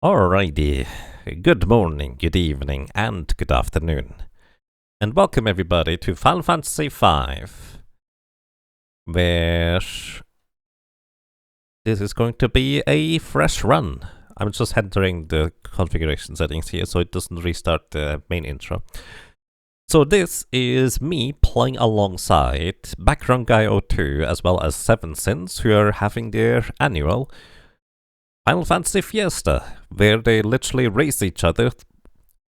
Alrighty, good morning, good evening, and good afternoon. And welcome everybody to Final Fantasy V, where this is going to be a fresh run. I'm just entering the configuration settings here so it doesn't restart the main intro. So this is me playing alongside Background Guy 02 as well as Seven Sins, who are having their annual Final Fantasy Fiesta, where they literally race each other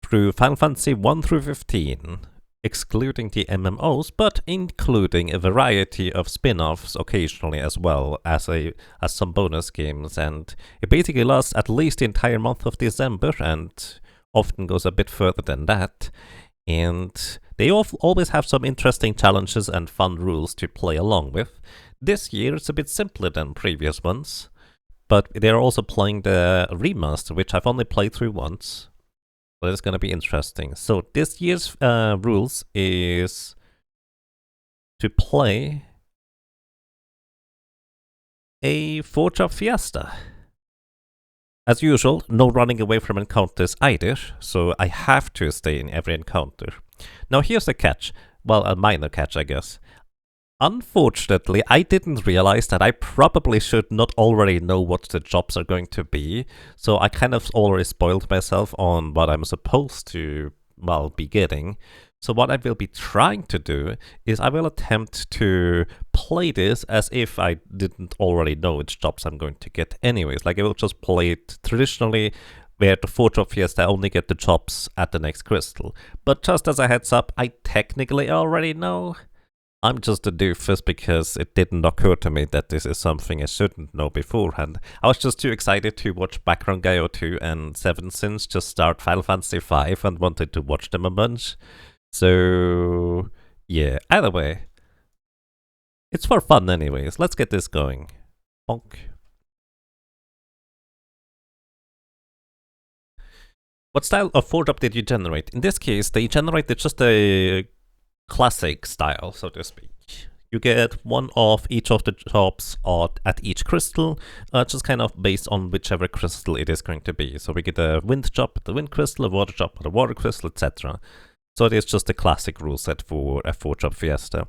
through Final Fantasy 1 through 15, excluding the MMOs, but including a variety of spin-offs occasionally as well as some bonus games, and it basically lasts at least the entire month of December and often goes a bit further than that. And they always have some interesting challenges and fun rules to play along with. This year it's a bit simpler than previous ones, but they're also playing the Remaster, which I've only played through once. So it's going to be interesting. So this year's rules is to play a Forge of Fiesta. As usual, no running away from encounters either, so I have to stay in every encounter. Now here's the catch. Well, a minor catch, I guess. Unfortunately, I didn't realize that I probably should not already know what the jobs are going to be, so I kind of already spoiled myself on what I'm supposed to, well, be getting. So what I will be trying to do is I will attempt to play this as if I didn't already know which jobs I'm going to get anyways. Like I will just play it traditionally, where the Forge of Fiesta only get the jobs at the next crystal. But just as a heads up, I technically already know. I'm just a doofus because it didn't occur to me that this is something I shouldn't know beforehand. I was just too excited to watch Background Guy 02 and Seven Sins just start Final Fantasy V and wanted to watch them a bunch. So, yeah, either way, it's for fun anyways. Let's get this going. Bonk. What style of 4-drop did you generate? In this case, they generated just a classic style, so to speak. You get one of each of the jobs at each crystal, just kind of based on whichever crystal it is going to be. So we get a wind job at the wind crystal, a water job at the water crystal, etc. So it is just a classic rule set for a 4-job Fiesta.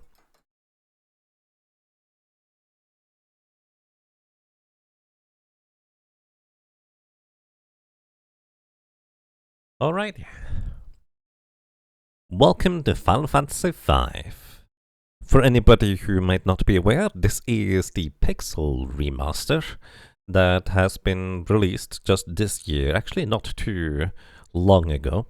Alright. Welcome to Final Fantasy V. For anybody who might not be aware, this is the Pixel Remaster that has been released just this year, actually not too long ago.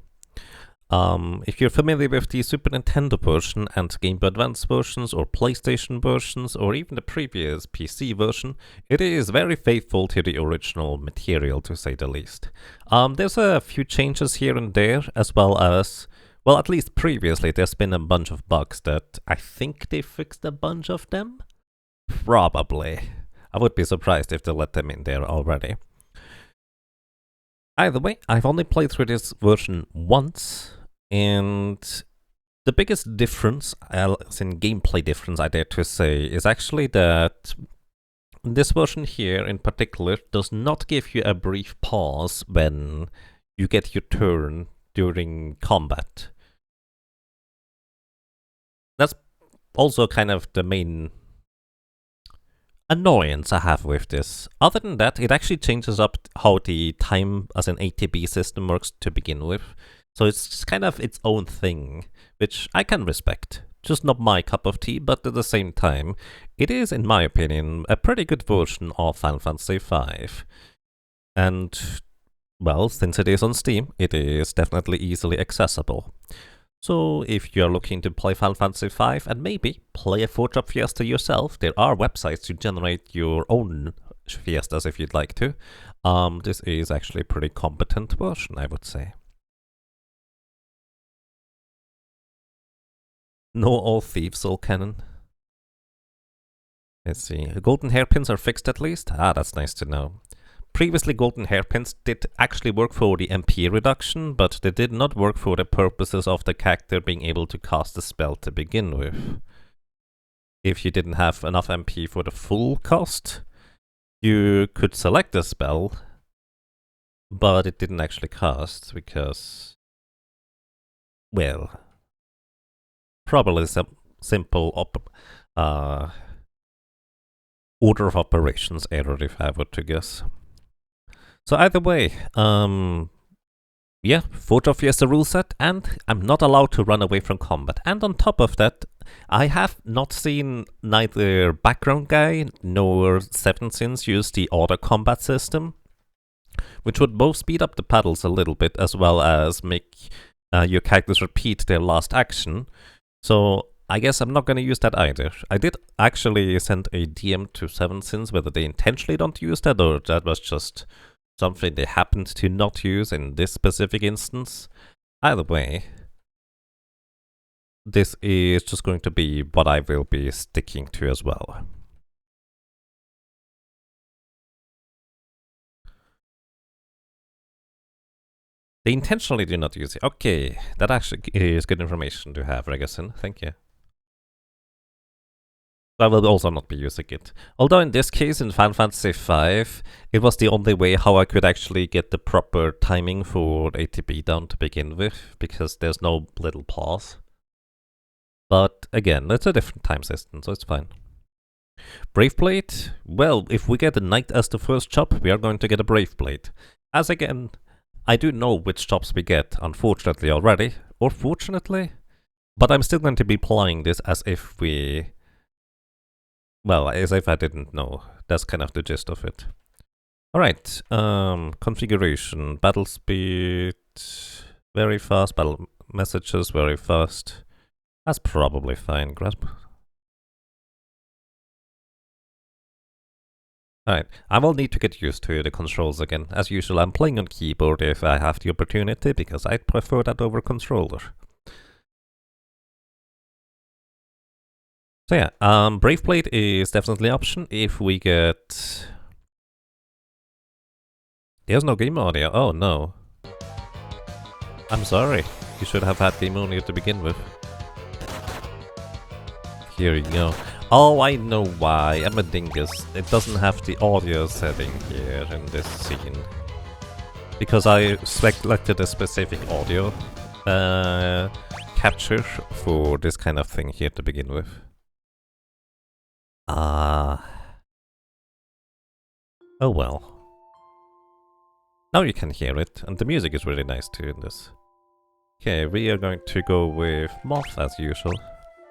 If you're familiar with the Super Nintendo version and Game Boy Advance versions or PlayStation versions or even the previous PC version, it is very faithful to the original material, to say the least. There's a few changes here and there, as well as, well, at least previously there's been a bunch of bugs that I think they fixed a bunch of them? Probably. I would be surprised if they let them in there already. Either way, I've only played through this version once, and the biggest difference, as in gameplay difference I dare to say, is actually that this version here in particular does not give you a brief pause when you get your turn during combat. That's also kind of the main annoyance I have with this. Other than that, it actually changes up how the time as an ATB system works to begin with. So it's just kind of its own thing, which I can respect. Just not my cup of tea, but at the same time, it is, in my opinion, a pretty good version of Final Fantasy V. And, well, since it is on Steam, it is definitely easily accessible. So if you're looking to play Final Fantasy V and maybe play a 4-drop Fiesta yourself, there are websites to generate your own Fiestas if you'd like to. This is actually a pretty competent version, I would say. No all thieves, all cannon. Let's see. Golden hairpins are fixed at least? Ah, that's nice to know. Previously, golden hairpins did actually work for the MP reduction, but they did not work for the purposes of the character being able to cast the spell to begin with. If you didn't have enough MP for the full cost, you could select the spell, but it didn't actually cast because, well, probably some simple order of operations error if I were to guess. So either way, yeah, Forge of Fiesta rule set, and I'm not allowed to run away from combat. And on top of that, I have not seen neither background guy nor Seven Sins use the auto combat system, which would both speed up the paddles a little bit as well as make your characters repeat their last action. So I guess I'm not going to use that either. I did actually send a DM to Seven Sins whether they intentionally don't use that or that was just something they happened to not use in this specific instance. Either way, this is just going to be what I will be sticking to as well. They intentionally do not use it. Okay, that actually is good information to have, Regason. Thank you. I will also not be using it. Although in this case, in Final Fantasy V, it was the only way how I could actually get the proper timing for ATB down to begin with, because there's no little pause. But again, it's a different time system, so it's fine. Brave Blade? Well, if we get a Knight as the first job, we are going to get a Brave Blade. As again, I do know which jobs we get, unfortunately already, or fortunately, but I'm still going to be playing this as if we... Well, as if I didn't know. That's kind of the gist of it. Alright, configuration, battle speed, very fast, battle messages, very fast. That's probably fine, grasp. Alright, I will need to get used to the controls again. As usual, I'm playing on keyboard if I have the opportunity, because I'd prefer that over controller. So yeah, Brave Blade is definitely an option if we get... There's no game audio, oh no. I'm sorry, you should have had game audio to begin with. Here you go. Oh, I know why, I'm a dingus. It doesn't have the audio setting here in this scene. Because I selected a specific audio capture for this kind of thing here to begin with. Oh well. Now you can hear it, and the music is really nice too in this. Okay, we are going to go with Moth as usual.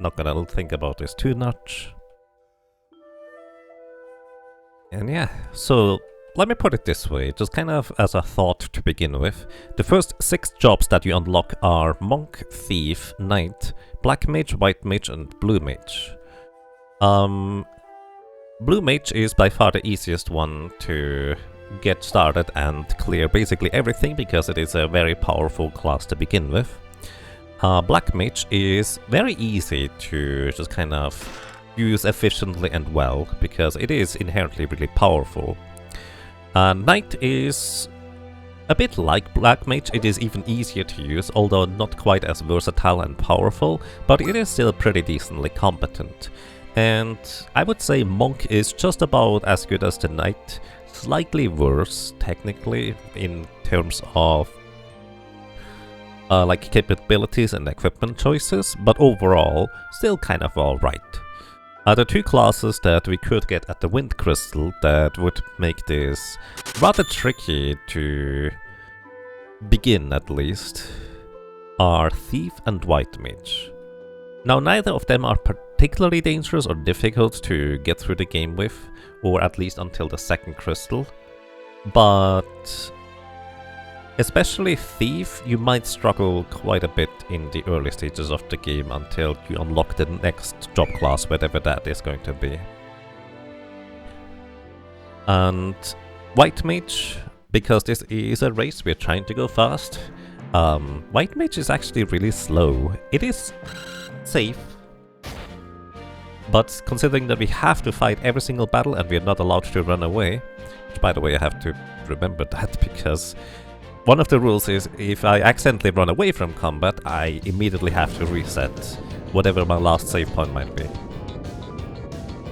Not gonna think about this too much. And yeah, so let me put it this way, just kind of as a thought to begin with. The first 6 jobs that you unlock are Monk, Thief, Knight, Black Mage, White Mage, and Blue Mage. Blue Mage is by far the easiest one to get started and clear basically everything because it is a very powerful class to begin with. Black Mage is very easy to just kind of use efficiently and well because it is inherently really powerful. Knight is a bit like Black Mage, it is even easier to use, although not quite as versatile and powerful, but it is still pretty decently competent. And I would say Monk is just about as good as the Knight, slightly worse technically in terms of like capabilities and equipment choices, but overall still kind of alright. The 2 classes that we could get at the Wind Crystal that would make this rather tricky to begin at least are Thief and White Mage. Now neither of them are particularly dangerous or difficult to get through the game with, or at least until the 2nd crystal, but especially Thief, you might struggle quite a bit in the early stages of the game until you unlock the next job class, whatever that is going to be. And White Mage, because this is a race we're trying to go fast, White Mage is actually really slow. It is safe, but considering that we have to fight every single battle and we're not allowed to run away, which by the way I have to remember that because one of the rules is if I accidentally run away from combat, I immediately have to reset whatever my last save point might be.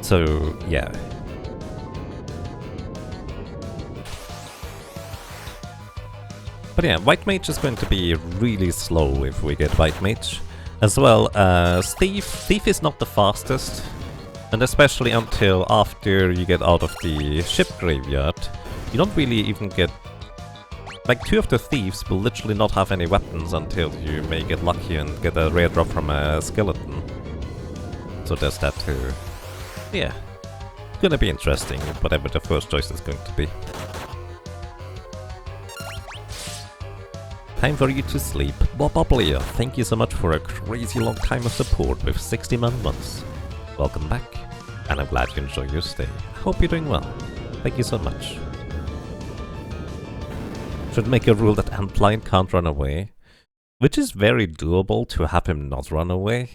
So yeah. But yeah, White Mage is going to be really slow if we get White Mage. As well as Thief. Thief is not the fastest. And especially until after you get out of the ship graveyard, you don't really even get... Like, 2 of the Thieves will literally not have any weapons until you may get lucky and get a rare drop from a skeleton. So there's that too. Yeah. Gonna be interesting, whatever the first choice is going to be. Time for you to sleep. Bob Player, thank you so much for a crazy long time of support with 61 months. Welcome back, and I'm glad you enjoy your stay. I hope you're doing well. Thank you so much. Should make a rule that Antlion can't run away, which is very doable to have him not run away.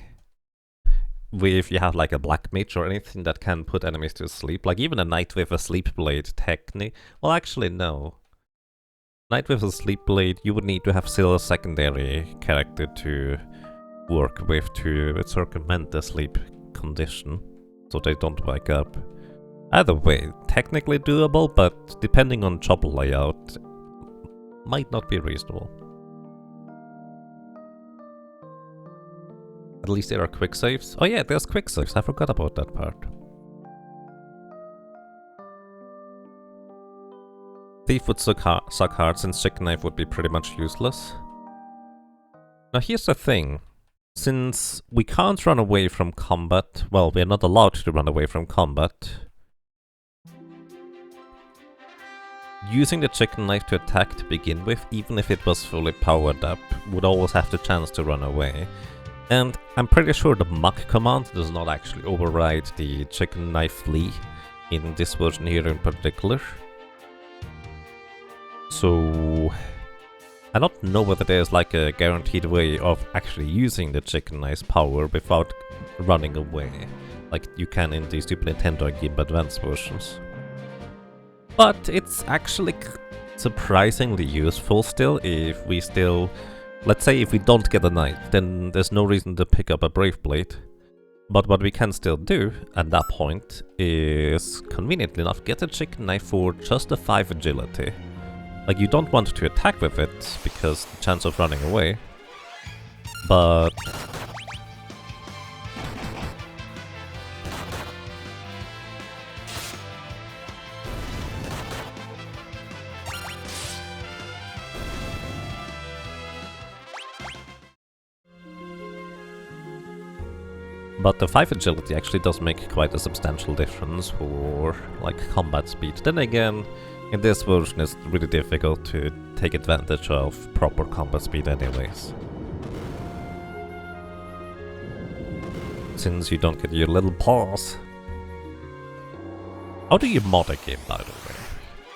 If you have like a black mage or anything that can put enemies to sleep, like even a knight with a sleep blade technically. Well, actually no. Knight with a sleep blade, you would need to have still a secondary character to work with to circumvent the sleep condition, so they don't wake up. Either way, technically doable, but depending on job layout, might not be reasonable. At least there are quick saves. Oh yeah, there's quick saves, I forgot about that part. Thief would suck hard since Chicken Knife would be pretty much useless. Now here's the thing. Since we can't run away from combat, well, we're not allowed to run away from combat, using the Chicken Knife to attack to begin with, even if it was fully powered up, would always have the chance to run away. And I'm pretty sure the Muck command does not actually override the Chicken Knife Flee in this version here in particular. So I don't know whether there's like a guaranteed way of actually using the Chicken Knife's power without running away, like you can in the Super Nintendo and Game Boy Advance versions. But it's actually surprisingly useful still if we still... Let's say if we don't get a knight, then there's no reason to pick up a Brave Blade. But what we can still do at that point is, conveniently enough, get a Chicken Knife for just a 5 agility. Like, you don't want to attack with it, because the chance of running away. But... But the 5 agility actually does make quite a substantial difference for, like, combat speed. Then again, in this version it's really difficult to take advantage of proper combat speed anyways. Since you don't get your little paws. How do you mod a game, by the way?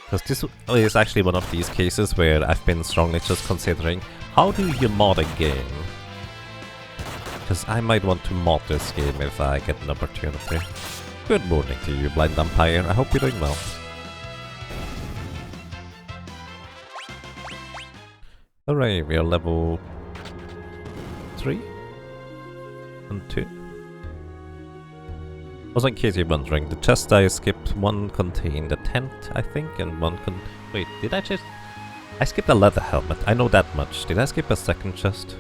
Because this is actually one of these cases where I've been strongly just considering, how do you mod a game? Because I might want to mod this game if I get an opportunity. Good morning to you, Blind Vampire. I hope you're doing well. Hooray, we are level 3 and 2. Also, in case you're wondering, the chest I skipped, one contained a tent, I think, and one wait, did I just... I skipped a leather helmet, I know that much. Did I skip a second chest?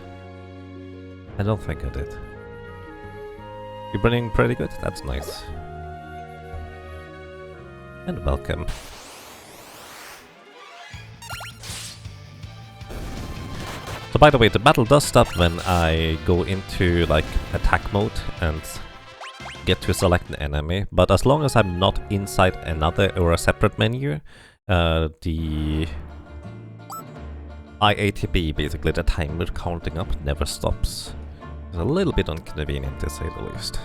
I don't think I did. You're running pretty good, that's nice. And welcome. So by the way, the battle does stop when I go into like attack mode and get to select an enemy, but as long as I'm not inside another or a separate menu, the IATB, basically the timer counting up, never stops. It's a little bit inconvenient to say the least.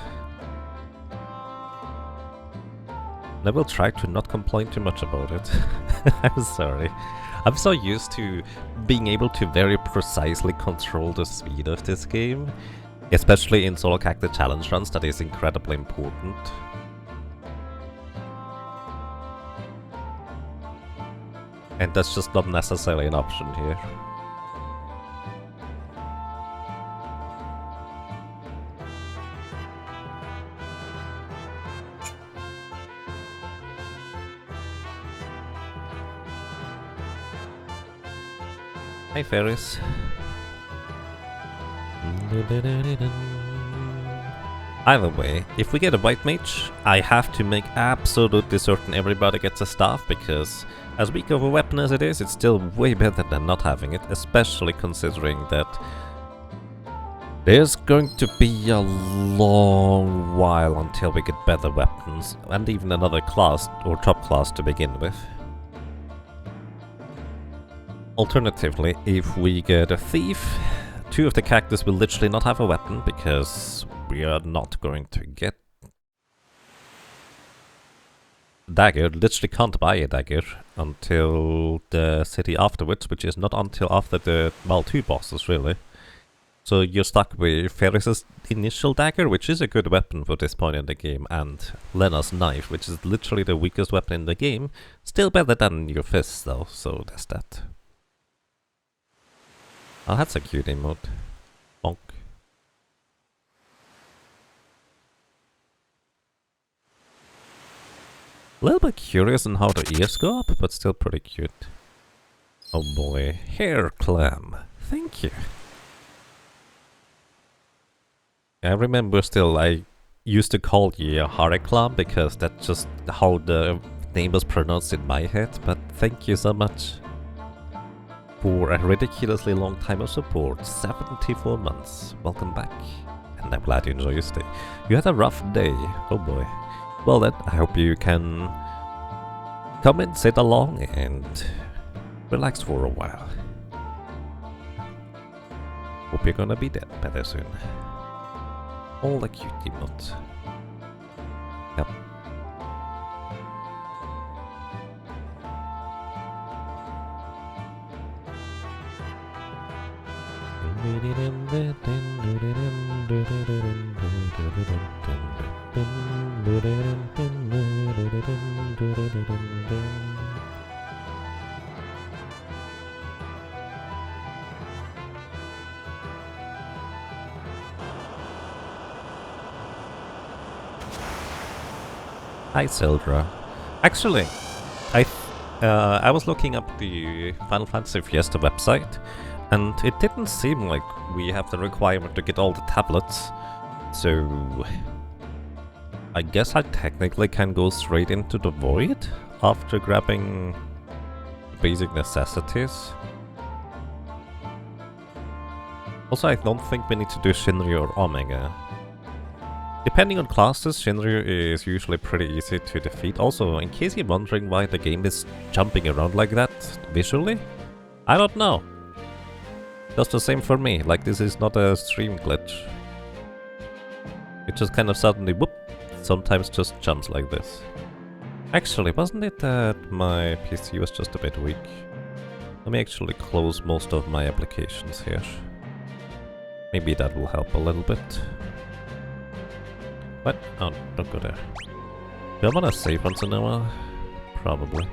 And I will try to not complain too much about it. I'm sorry. I'm so used to being able to very precisely control the speed of this game, especially in solo character challenge runs, that is incredibly important. And that's just not necessarily an option here. Hi, fairies. Either way, if we get a white mage, I have to make absolutely certain everybody gets a staff, because as weak of a weapon as it is, it's still way better than not having it, especially considering that there's going to be a long while until we get better weapons, and even another class, or top class to begin with. Alternatively, if we get a thief, 2 of the cactus will literally not have a weapon, because we are not going to get dagger. Literally can't buy a dagger until the city afterwards, which is not until after the, well, 2 bosses really. So you're stuck with Ferris's initial dagger, which is a good weapon for this point in the game, and Lena's knife, which is literally the weakest weapon in the game. Still better than your fists though, so there's that. Oh, that's a cute emote. Bonk. A little bit curious on how the ears go up, but still pretty cute. Oh boy, hair clam. Thank you. I remember still I used to call you a hare clam because that's just how the name was pronounced in my head, but thank you so much for a ridiculously long time of support. 74 months. Welcome back. And I'm glad you enjoy your stay. You had a rough day. Oh boy. Well then, I hope you can come and sit along and relax for a while. Hope you're gonna be dead better soon. All the cute emotes. Yep. Hi, Sildra. Actually, I was looking up the Final Fantasy Fiesta website, and it didn't seem like we have the requirement to get all the tablets, so I guess I technically can go straight into the void after grabbing basic necessities. Also, I don't think we need to do Shinryu or Omega. Depending on classes, Shinryu is usually pretty easy to defeat. Also, in case you're wondering why the game is jumping around like that visually, I don't know. Just the same for me, like this is not a stream glitch. It just kind of suddenly, whoop, sometimes just jumps like this. Actually, wasn't it that my PC was just a bit weak? Let me actually close most of my applications here. Maybe that will help a little bit. What? Oh, don't go there. Do I want to save once in a while? Probably.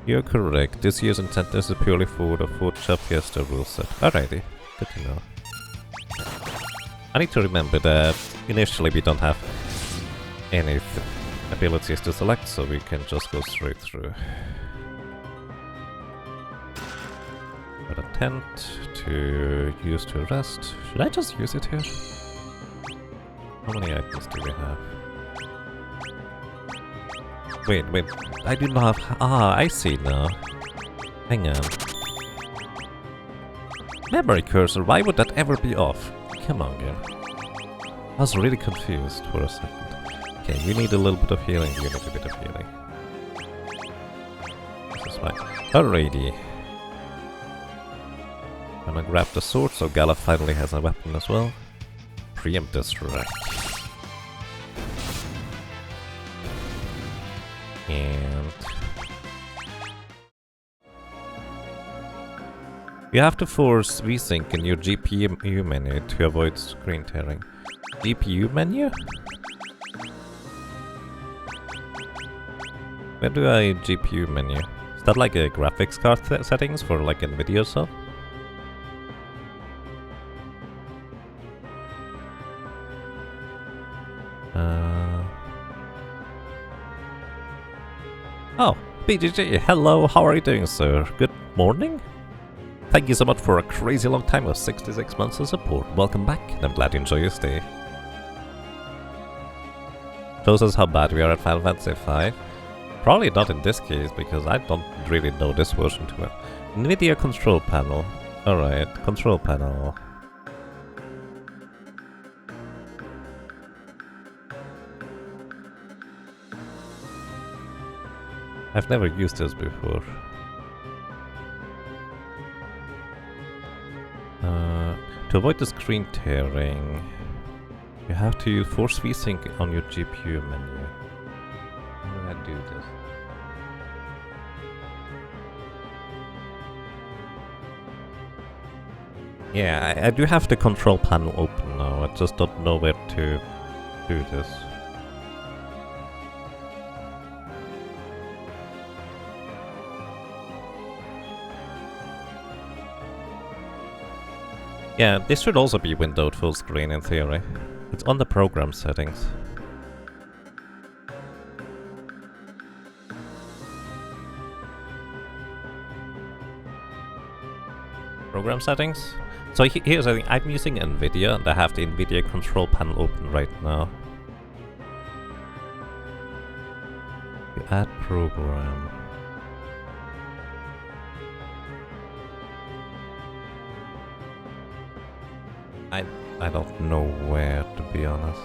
You're correct. This year's intent is purely for the Forza Fiesta rule set. Alrighty. Good to know. I need to remember that initially we don't have any abilities to select, so we can just go straight through. Got a tent to use to rest. Should I just use it here? How many items do we have? Wait, I do not have... Ah, I see now. Hang on. Memory cursor, why would that ever be off? Come on, game. I was really confused for a second. Okay, you need a little bit of healing, you need a bit of healing. This is fine. Alrighty. I'm gonna grab the sword, so Gala finally has a weapon as well. Preempt this right. And you have to force VSync in your GPU menu to avoid screen tearing. GPU menu? Where do I GPU menu? Is that like a graphics card settings for like NVIDIA or so? Oh, BGG, hello, how are you doing, sir? Good morning? Thank you so much for a crazy long time of 66 months of support. Welcome back, and I'm glad you enjoy your stay. Shows us how bad we are at Final Fantasy V. Probably not in this case, because I don't really know this version too well. NVIDIA control panel. Alright, control panel. I've never used this before. To avoid the screen tearing, you have to use force VSync on your GPU menu. How do I do this? Yeah, I do have the control panel open now. I just don't know where to do this. Yeah, this should also be windowed full screen in theory. It's on the program settings. Program settings? So here's the thing, I'm using NVIDIA and I have the NVIDIA control panel open right now. Add program. I don't know where, to be honest.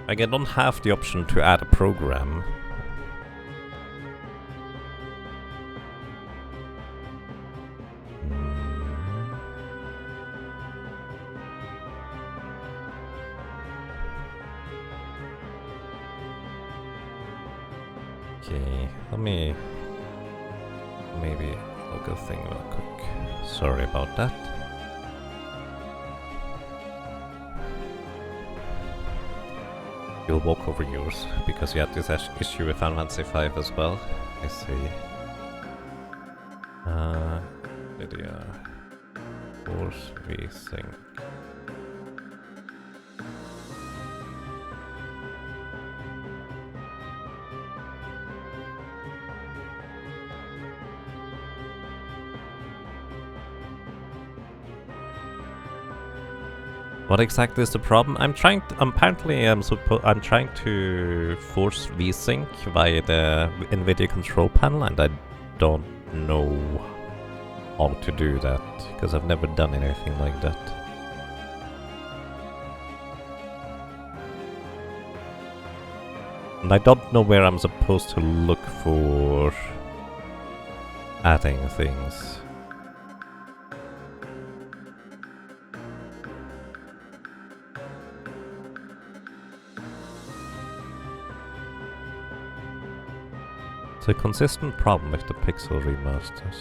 Like, I don't have the option to add a program. Okay, let me maybe look a thing real quick. Sorry about that. You'll walk over yours because you had this issue with Final Fantasy V as well. I see. Video. Force VSync. What exactly is the problem? I'm trying to, I'm trying to force VSync via the NVIDIA control panel, and I don't know how to do that because I've never done anything like that. And I don't know where I'm supposed to look for adding things. It's a consistent problem with the pixel remasters.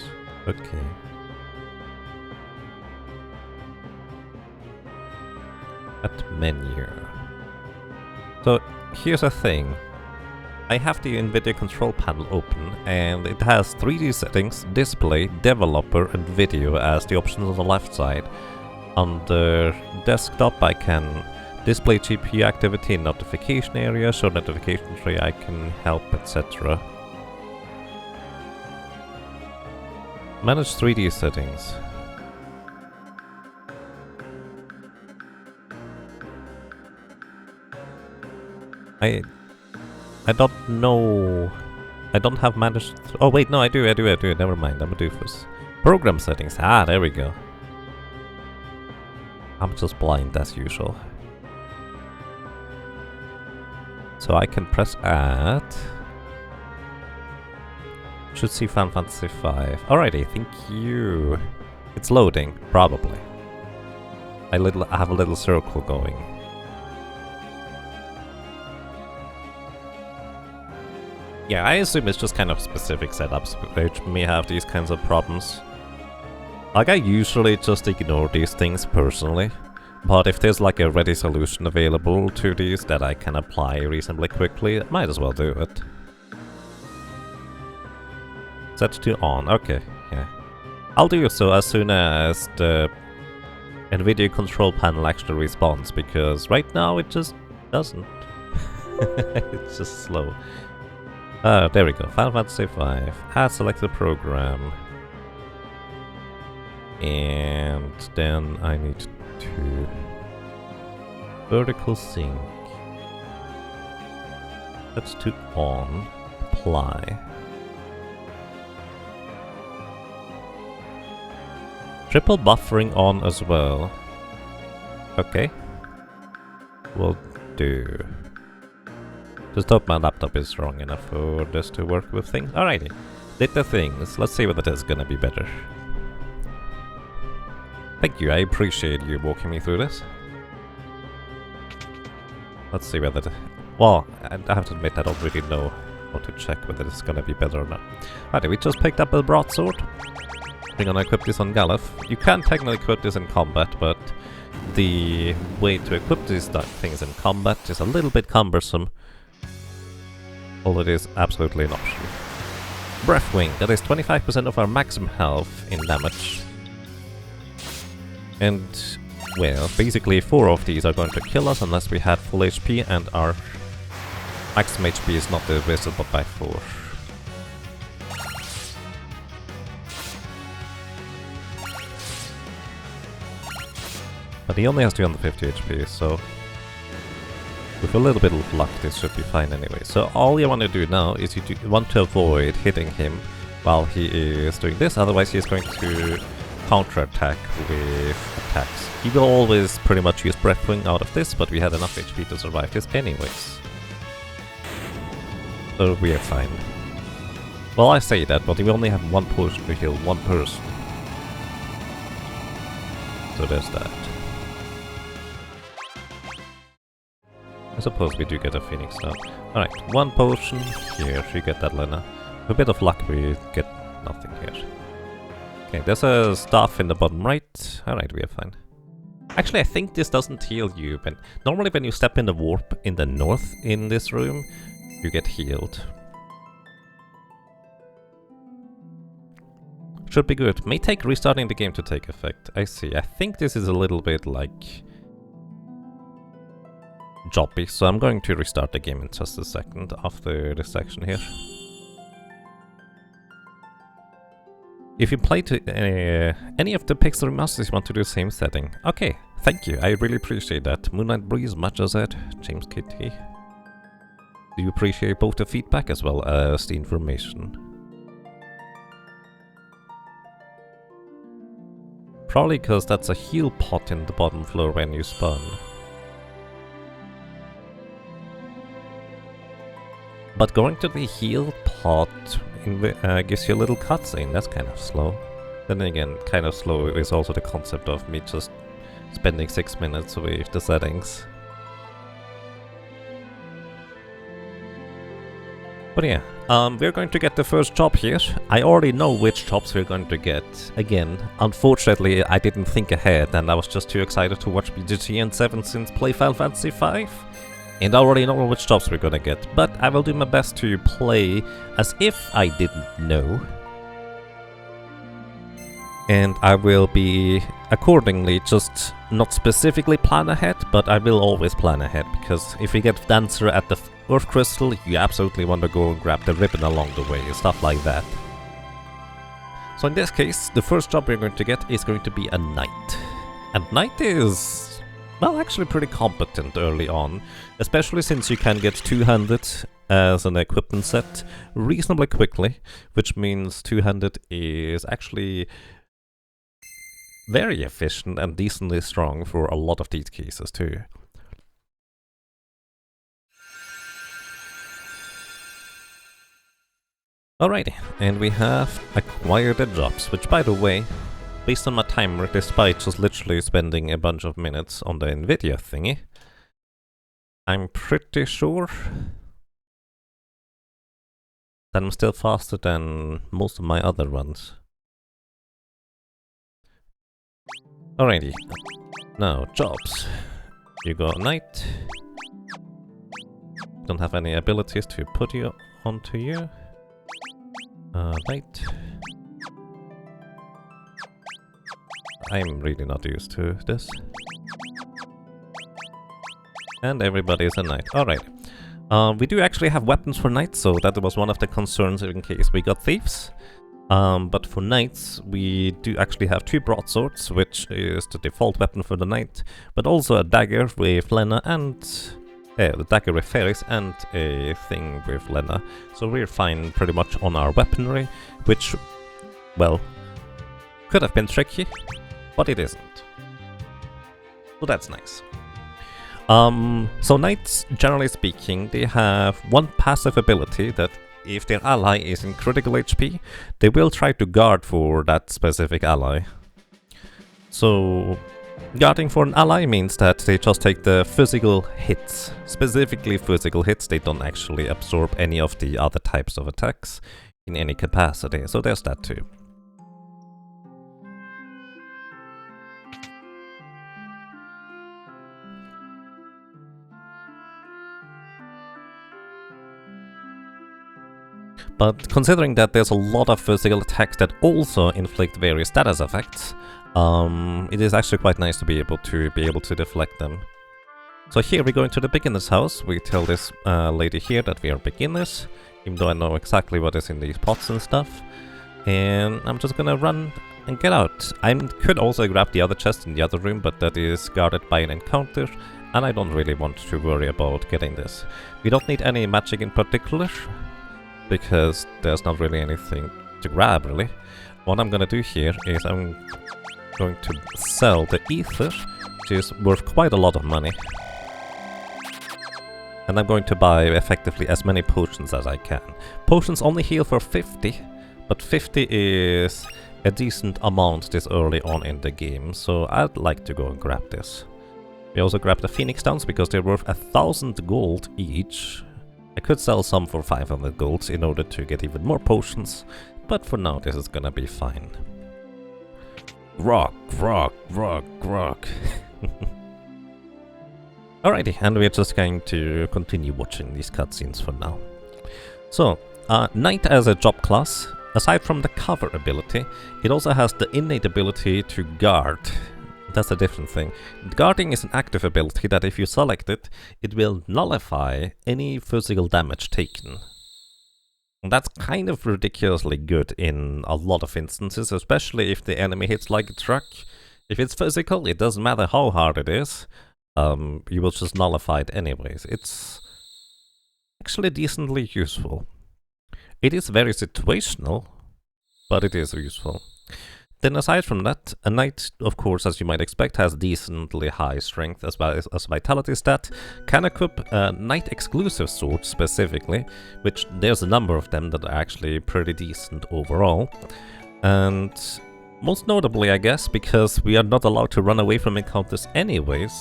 Okay. At menu. So here's a thing. I have the NVIDIA control panel open and it has 3D settings, display, developer and video as the options on the left side. On the desktop I can display GPU activity in notification area, show notification tree, I can help, etc. Manage 3D settings. I don't know. I don't have managed. Oh wait, no, I do. Never mind. I'm a doofus. Program settings. Ah, there we go. I'm just blind as usual. So I can press add. Should see Final Fantasy V. Alrighty, thank you. It's loading, probably. I have a little circle going. Yeah, I assume it's just kind of specific setups which may have these kinds of problems. Like, I usually just ignore these things personally, but if there's like a ready solution available to these that I can apply reasonably quickly, I might as well do it. Set to on, okay, yeah. I'll do so as soon as the NVIDIA control panel actually responds, because right now it just doesn't. It's just slow. There we go, Final Fantasy V. Add selected program. And then I need to vertical sync. That's to on, apply. Triple buffering on as well. Okay. Will do. Just hope my laptop is strong enough for this to work with things. Alrighty. Did the things. Let's see whether this is gonna be better. Thank you, I appreciate you walking me through this. Let's see whether... Well, I have to admit I don't really know how to check whether it's gonna be better or not. Alright, we just picked up a broadsword. We're gonna equip this on Galef. You can technically equip this in combat, but the way to equip these things in combat is a little bit cumbersome. Although it is absolutely an option. Breath Wing, that is 25% of our maximum health in damage. And, well, basically 4 of these are going to kill us unless we had full HP and our maximum HP is not divisible by 4. But he only has 250 HP, so with a little bit of luck this should be fine anyway. So all you want to do now is you want to avoid hitting him while he is doing this, otherwise he is going to counter-attack with attacks. He will always pretty much use Breath Wing out of this, but we had enough HP to survive this anyways. So we are fine. Well, I say that, but we only have one potion to heal one person. So there's that. I suppose we do get a Phoenix now. Alright, one potion here, you get that, Lena. With a bit of luck we get nothing here. Okay, there's a staff in the bottom right. Alright, we are fine. Actually, I think this doesn't heal you, but normally when you step in the warp in the north in this room, you get healed. Should be good. May take restarting the game to take effect. I see. I think this is a little bit like jobby, so I'm going to restart the game in just a second after this section here. If you play to any of the Pixel remasters, you want to do the same setting. Okay, thank you, I really appreciate that. Moonlight Breeze, much as that. James Kitty. Do you appreciate both the feedback as well as the information? Probably because that's a heal pot in the bottom floor when you spawn. But going to the heal pot gives you a little cutscene, that's kind of slow. Then again, kind of slow is also the concept of me just spending 6 minutes with the settings. But yeah, we're going to get the first job here. I already know which jobs we're going to get. Again, unfortunately I didn't think ahead and I was just too excited to watch BGT and 7 since play Final Fantasy V. And I already know which jobs we're gonna get, but I will do my best to play as if I didn't know. And I will be accordingly just not specifically plan ahead, but I will always plan ahead, because if you get Dancer at the Earth Crystal, you absolutely want to go and grab the ribbon along the way, stuff like that. So in this case, the first job we're going to get is going to be a knight. And knight is... well, actually pretty competent early on, especially since you can get 200 as an equipment set reasonably quickly, which means 200 is actually very efficient and decently strong for a lot of these cases too. Alrighty, and we have acquired the jobs, which by the way, based on my timer, despite just literally spending a bunch of minutes on the NVIDIA thingy, I'm pretty sure that I'm still faster than most of my other runs. Alrighty. Now, jobs. You go knight. Don't have any abilities to put you onto you. Knight. I'm really not used to this. And everybody is a knight. Alright. We do actually have weapons for knights, so that was one of the concerns in case we got thieves. But for knights, we do actually have 2 broadswords, which is the default weapon for the knight, but also a dagger with Lena and... the dagger with Ferris and a thing with Lena. So we're fine pretty much on our weaponry, which, well, could have been tricky, but it isn't. So that's nice. So knights, generally speaking, they have one passive ability that if their ally is in critical HP, they will try to guard for that specific ally. So guarding for an ally means that they just take the physical hits, specifically physical hits. They don't actually absorb any of the other types of attacks in any capacity, so there's that too. But considering that there's a lot of physical attacks that also inflict various status effects, it is actually quite nice to be able to deflect them. So here we go into the beginner's house. We tell this lady here that we are beginners, even though I know exactly what is in these pots and stuff. And I'm just gonna run and get out. I could also grab the other chest in the other room, but that is guarded by an encounter, and I don't really want to worry about getting this. We don't need any magic in particular, because there's not really anything to grab, really. What I'm gonna do here is I'm going to sell the ether, which is worth quite a lot of money. And I'm going to buy effectively as many potions as I can. Potions only heal for 50, but 50 is a decent amount this early on in the game, so I'd like to go and grab this. We also grab the Phoenix Stones because they're worth 1,000 gold each. I could sell some for 500 golds in order to get even more potions, but for now this is gonna be fine. Rock, rock, rock, rock. Alrighty, and we're just going to continue watching these cutscenes for now. So, Knight as a job class, aside from the cover ability, it also has the innate ability to guard. That's a different thing. Guarding is an active ability that if you select it, it will nullify any physical damage taken. And that's kind of ridiculously good in a lot of instances, especially if the enemy hits like a truck. If it's physical, it doesn't matter how hard it is, you will just nullify it anyways. It's actually decently useful. It is very situational, but it is useful. Then aside from that, a knight, of course, as you might expect, has decently high strength as well as vitality stat. Can equip knight exclusive swords specifically, which there's a number of them that are actually pretty decent overall. And most notably, I guess, because we are not allowed to run away from encounters anyways,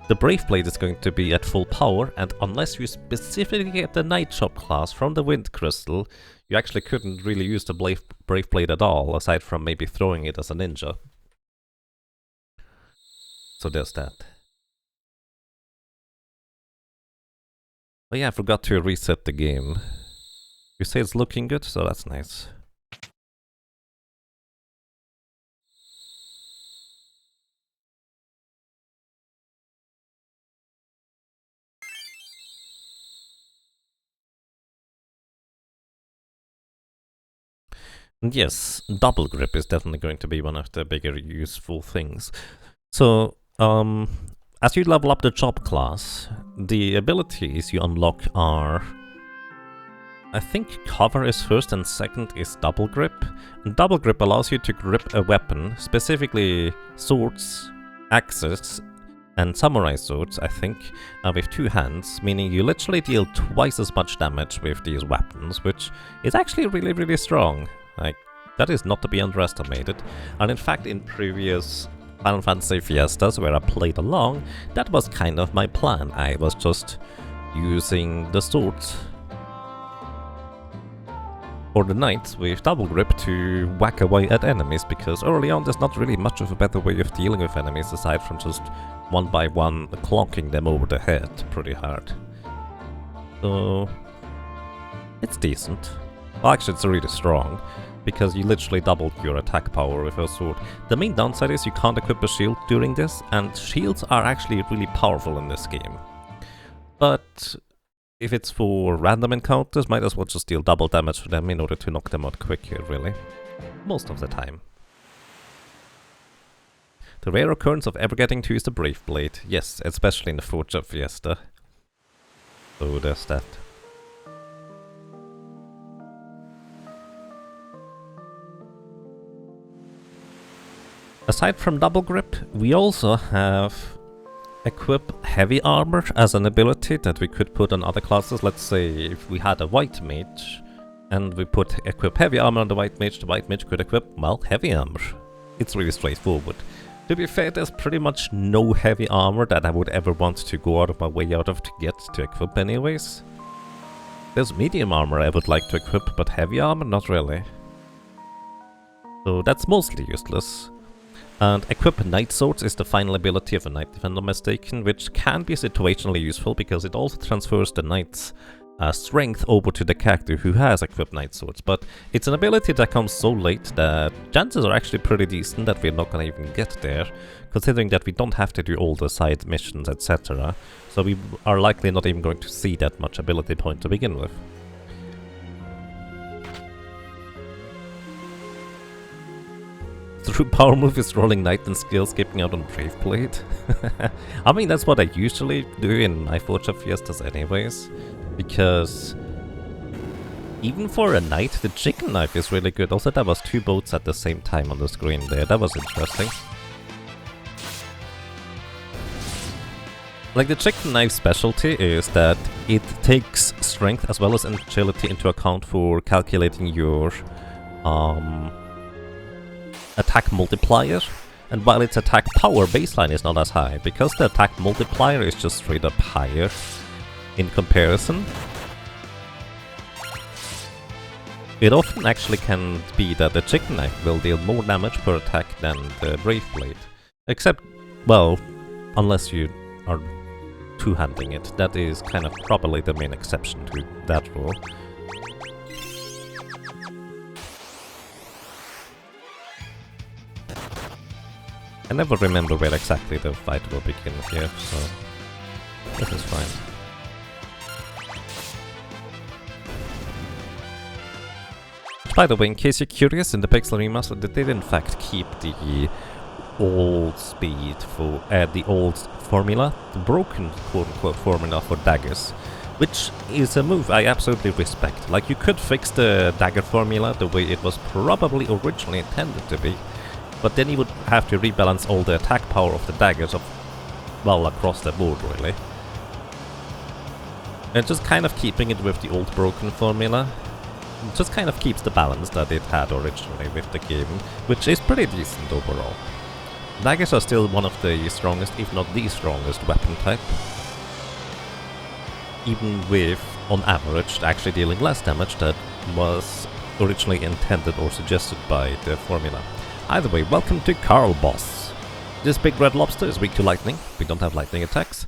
the Brave Blade is going to be at full power, and unless you specifically get the Knight Shop class from the Wind Crystal, you actually couldn't really use the Brave Blade at all, aside from maybe throwing it as a ninja. So there's that. Oh yeah, I forgot to reset the game. You say it's looking good, so that's nice. And yes, double grip is definitely going to be one of the bigger useful things. So, as you level up the job class, the abilities you unlock are... I think cover is first and second is double grip. And double grip allows you to grip a weapon, specifically swords, axes, and samurai swords, I think, with two hands, meaning you literally deal twice as much damage with these weapons, which is actually really, really strong. Like, that is not to be underestimated. And in fact, in previous Final Fantasy Fiestas, where I played along, that was kind of my plan. I was just using the swords or the knights with double grip to whack away at enemies, because early on there's not really much of a better way of dealing with enemies aside from just one by one clonking them over the head pretty hard. So it's decent. Well, actually it's really strong, because you literally doubled your attack power with a sword. The main downside is you can't equip a shield during this, and shields are actually really powerful in this game. But if it's for random encounters, might as well just deal double damage to them in order to knock them out quicker, really. Most of the time. The rare occurrence of ever getting to use the Brave Blade. Yes, especially in the Forge of Fiesta. So there's that. Aside from double grip, we also have equip heavy armor as an ability that we could put on other classes. Let's say if we had a white mage and we put equip heavy armor on the white mage could equip, well, heavy armor. It's really straightforward. To be fair, there's pretty much no heavy armor that I would ever want to go out of my way out of to get to equip anyways. There's medium armor I would like to equip, but heavy armor not really. So that's mostly useless. And equip Knight Swords is the final ability of a knight, if I'm not mistaken, which can be situationally useful because it also transfers the knight's strength over to the character who has equipped Knight Swords. But it's an ability that comes so late that chances are actually pretty decent that we're not gonna even get there, considering that we don't have to do all the side missions, etc. So we are likely not even going to see that much ability point to begin with. True power move is rolling knight and skill skipping out on Brave Blade. I mean, that's what I usually do in my Forge of Fiestas anyways, because even for a knight, the chicken knife is really good. Also, there was two boats at the same time on the screen there. That was interesting. Like, the chicken knife specialty is that it takes strength as well as agility into account for calculating your attack multiplier, and while its attack power baseline is not as high, because the attack multiplier is just straight up higher in comparison, it often actually can be that the chicken knife will deal more damage per attack than the Brave Blade. Except, well, unless you are two-handing it. That is kind of probably the main exception to that rule. I never remember where exactly the fight will begin here, so this is fine. By the way, in case you're curious, in the Pixel Remaster, they did in fact keep the old speed for the old formula, the broken quote-unquote formula for daggers, which is a move I absolutely respect. Like, you could fix the dagger formula the way it was probably originally intended to be, but then you would have to rebalance all the attack power of the daggers well, across the board, really. And just kind of keeping it with the old broken formula just kind of keeps the balance that it had originally with the game, which is pretty decent overall. Daggers are still one of the strongest, if not the strongest, weapon type. Even with, on average, actually dealing less damage than was originally intended or suggested by the formula. Either way, welcome to Carl Boss. This big red lobster is weak to lightning. We don't have lightning attacks.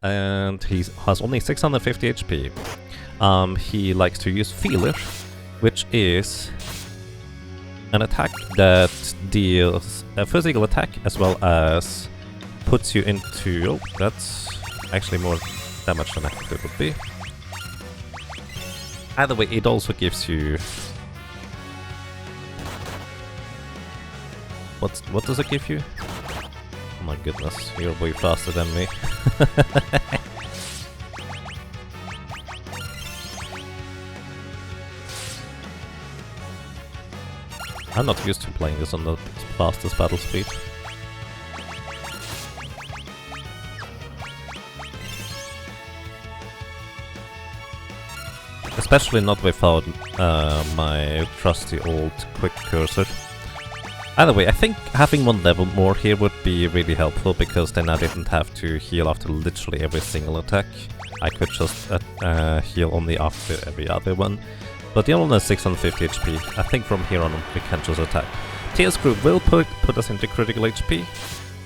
And he has only 650 HP. He likes to use Feeler, which is an attack that deals a physical attack as well as puts you into... Oh, that's actually more damage than I thought it would be. Either way, it also gives you... What does it give you? Oh my goodness, you're way faster than me. I'm not used to playing this on the fastest battle speed. Especially not without my trusty old quick cursor. Either way, I think having one level more here would be really helpful, because then I didn't have to heal after literally every single attack. I could just heal only after every other one. But the other one is 650 HP. I think from here on we can just attack. Tears Group will put us into critical HP.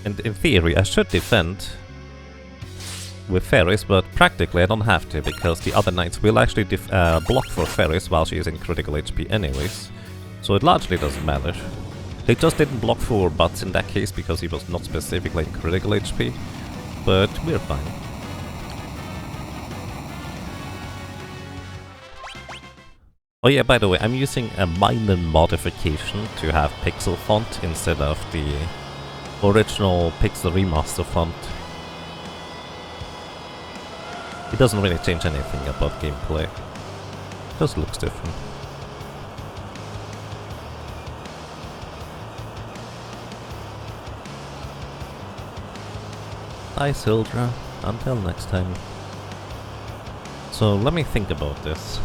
And in theory I should defend with Fairies, but practically I don't have to, because the other knights will actually block for Fairies while she is in critical HP anyways. So it largely doesn't matter. They just didn't block for Butts in that case because he was not specifically in critical HP. But we're fine. Oh yeah, by the way, I'm using a minor modification to have pixel font instead of the original Pixel Remaster font. It doesn't really change anything about gameplay. It just looks different. Bye, Sildra. Until next time. So let me think about this.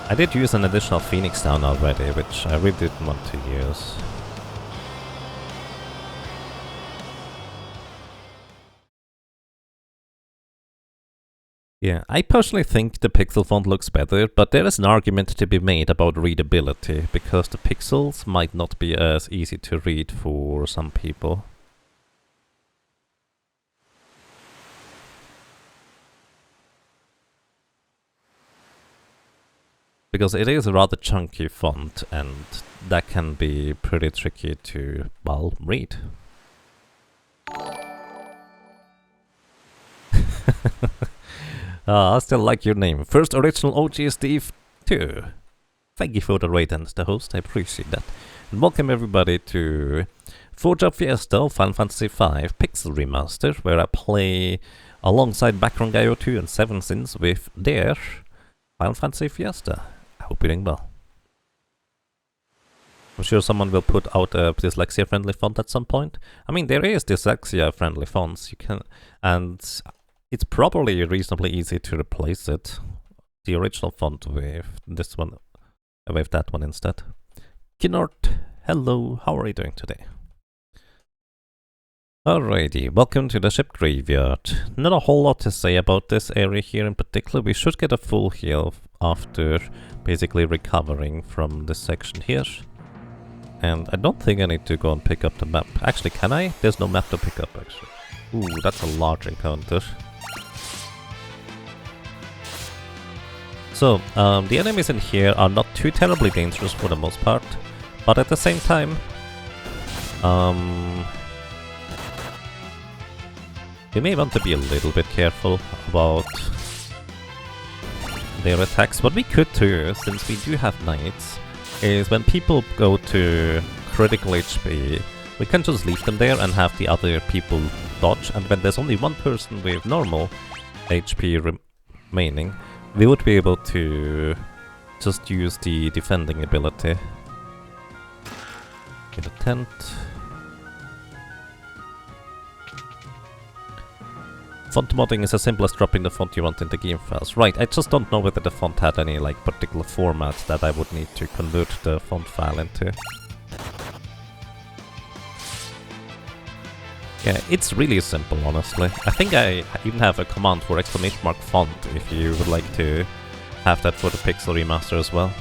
I did use an additional Phoenix down already, which I really didn't want to use. Yeah, I personally think the pixel font looks better, but there is an argument to be made about readability, because the pixels might not be as easy to read for some people. Because it is a rather chunky font, and that can be pretty tricky to, well, read. I still like your name. First original OG Steve 2. Thank you for the raid and the host, I appreciate that. And welcome everybody to Forge Up Fiesta, Final Fantasy V Pixel Remaster, where I play alongside Background Guy 2 and Seven Sins with their Final Fantasy Fiesta. I hope you're doing well. I'm sure someone will put out a dyslexia-friendly font at some point. I mean, there is dyslexia-friendly fonts, you can, and it's probably reasonably easy to replace it, the original font, with this one, with that one instead. Kinnort, hello, how are you doing today? Alrighty, welcome to the ship graveyard. Not a whole lot to say about this area here in particular. We should get a full heal after basically recovering from this section here. And I don't think I need to go and pick up the map. Actually, can I? There's no map to pick up, actually. Ooh, that's a large encounter. So, the enemies in here are not too terribly dangerous for the most part, but at the same time, you may want to be a little bit careful about their attacks. What we could do, since we do have knights, is when people go to critical HP, we can just leave them there and have the other people dodge, and when there's only one person with normal HP remaining, we would be able to just use the defending ability. Get a tent. Font modding is as simple as dropping the font you want in the game files. Right, I just don't know whether the font had any like particular format that I would need to convert the font file into. Yeah, it's really simple, honestly. I think I even have a command for exclamation mark font if you would like to have that for the Pixel Remaster as well.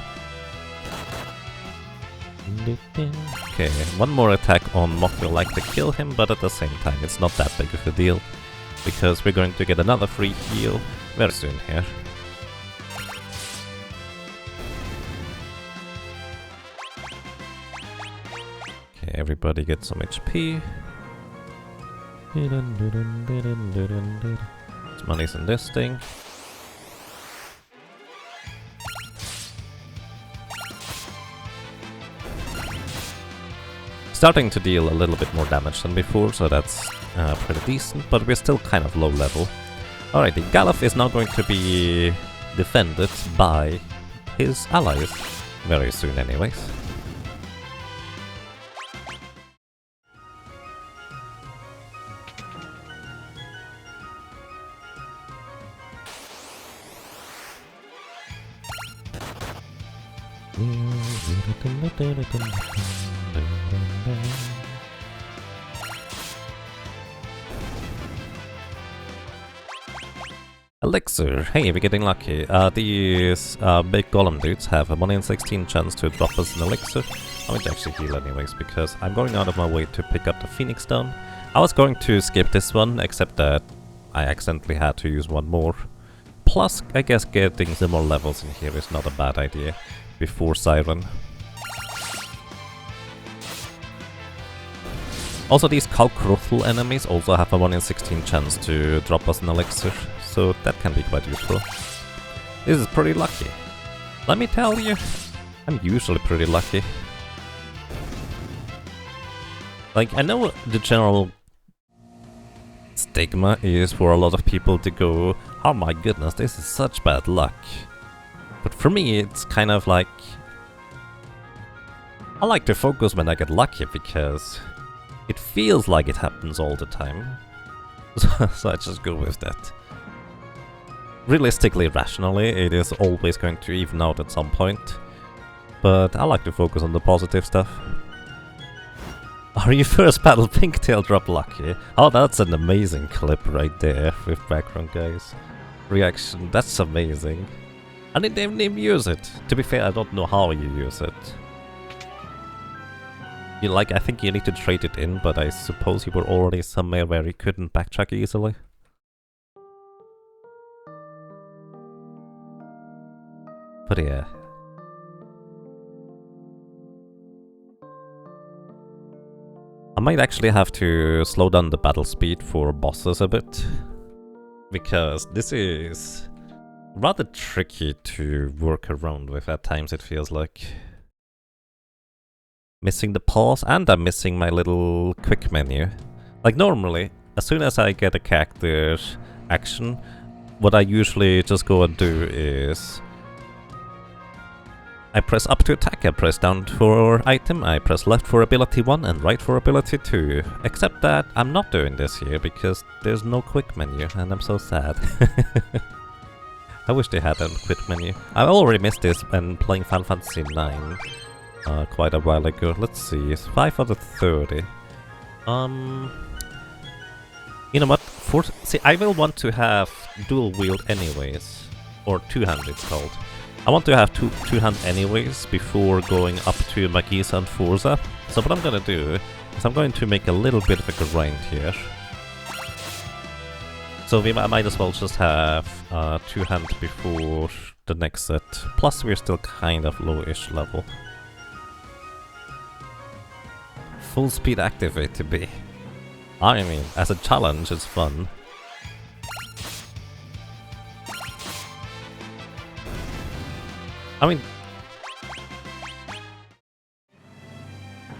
Okay, one more attack on Mock will likely kill him, but at the same time it's not that big of a deal, because we're going to get another free heal very soon here. Okay, everybody get some HP. Some money's in this thing. Starting to deal a little bit more damage than before, so that's pretty decent, but we're still kind of low level. Alright, the Galuf is now going to be defended by his allies very soon anyways. Elixir. Hey, we're getting lucky. These big golem dudes have a 1 in 16 chance to drop us an elixir. I might actually heal anyways, because I'm going out of my way to pick up the Phoenix Stone. I was going to skip this one, except that I accidentally had to use one more. Plus, I guess getting some more levels in here is not a bad idea before Siren. Also, these Kalkruthel enemies also have a 1 in 16 chance to drop us an elixir, so that can be quite useful. This is pretty lucky. Let me tell you, I'm usually pretty lucky. Like, I know the general stigma is for a lot of people to go, oh my goodness, this is such bad luck. But for me, it's kind of like, I like to focus when I get lucky, because it feels like it happens all the time. So I just go with that. Realistically, rationally, it is always going to even out at some point. But I like to focus on the positive stuff. Are you first battle Pinktail drop lucky? Oh, that's an amazing clip right there with background guys. Reaction, that's amazing. I didn't even use it. To be fair, I don't know how you use it. I think you need to trade it in, but I suppose you were already somewhere where you couldn't backtrack easily. But yeah. I might actually have to slow down the battle speed for bosses a bit, because this is rather tricky to work around with at times, it feels like. Missing the pause, and I'm missing my little quick menu. Like normally, as soon as I get a character's action, what I usually just go and do is I press up to attack, I press down for item, I press left for ability 1 and right for ability 2. Except that I'm not doing this here because there's no quick menu and I'm so sad. I wish they had a quick menu. I already missed this when playing Final Fantasy IX. Quite a while ago. Let's see, it's 5 out of 30. You know what? See, I will want to have dual wield anyways. Or two-hand it's called. I want to have two-hand anyways before going up to Magisa and Forza. So what I'm gonna do is I'm going to make a little bit of a grind here. So I might as well just have two-hand before the next set. Plus we're still kind of low-ish level. Full speed activate to be. I mean, as a challenge, it's fun. I mean,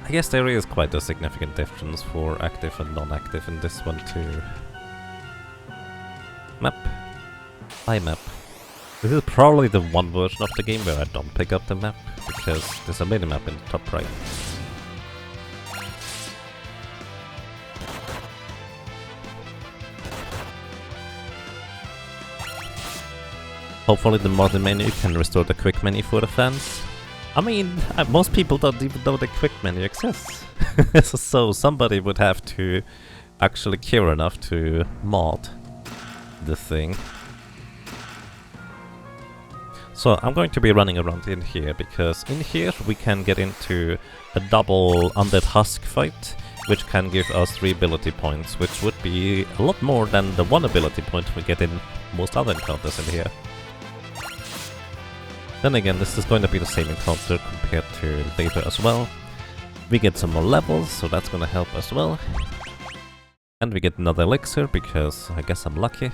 I guess there is quite a significant difference for active and non-active in this one too. Map. Hi map. This is probably the one version of the game where I don't pick up the map, because there's a mini-map in the top right. Hopefully the modern menu can restore the quick menu for the fans. I mean, most people don't even know the quick menu exists. So somebody would have to actually care enough to mod the thing. So I'm going to be running around in here, because in here we can get into a double undead husk fight, which can give us 3 ability points, which would be a lot more than the 1 ability point we get in most other encounters in here. Then again, this is going to be the same encounter compared to later as well. We get some more levels, so that's going to help as well. And we get another elixir, because I guess I'm lucky.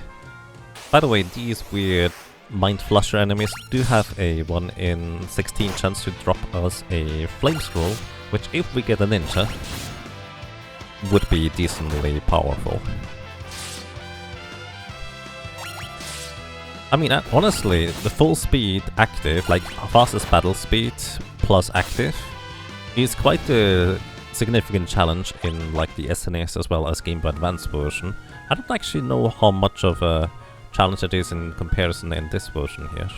By the way, these weird Mind Flusher enemies do have a 1 in 16 chance to drop us a Flame Scroll, which if we get a ninja, would be decently powerful. I mean, honestly, the full speed active, like fastest battle speed plus active, is quite a significant challenge in like the SNES as well as Game Boy Advance version. I don't actually know how much of a challenge it is in comparison in this version here.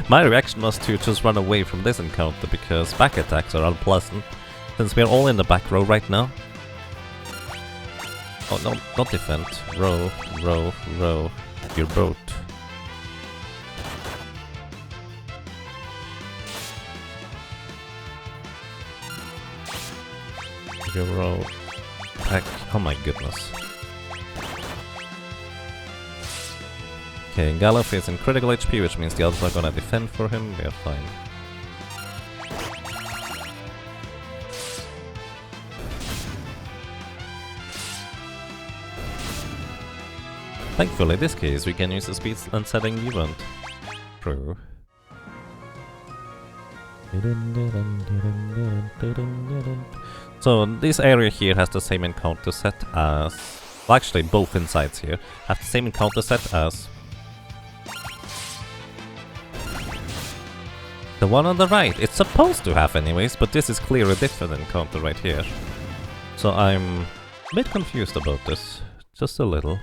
My reaction was to just run away from this encounter because back attacks are unpleasant. Since we're all in the back row right now. Oh, no, not defend. Row, row, row. Your boat. Your row. Back. Oh my goodness. Okay, Galuf is in critical HP, which means the others are gonna defend for him. We're fine. Thankfully, in this case, we can use the speed and setting event. True. So this area here has the same encounter set as... Well, actually, both insides here have the same encounter set as... the one on the right. It's supposed to have anyways, but this is clearly a different encounter right here. So I'm a bit confused about this. Just a little.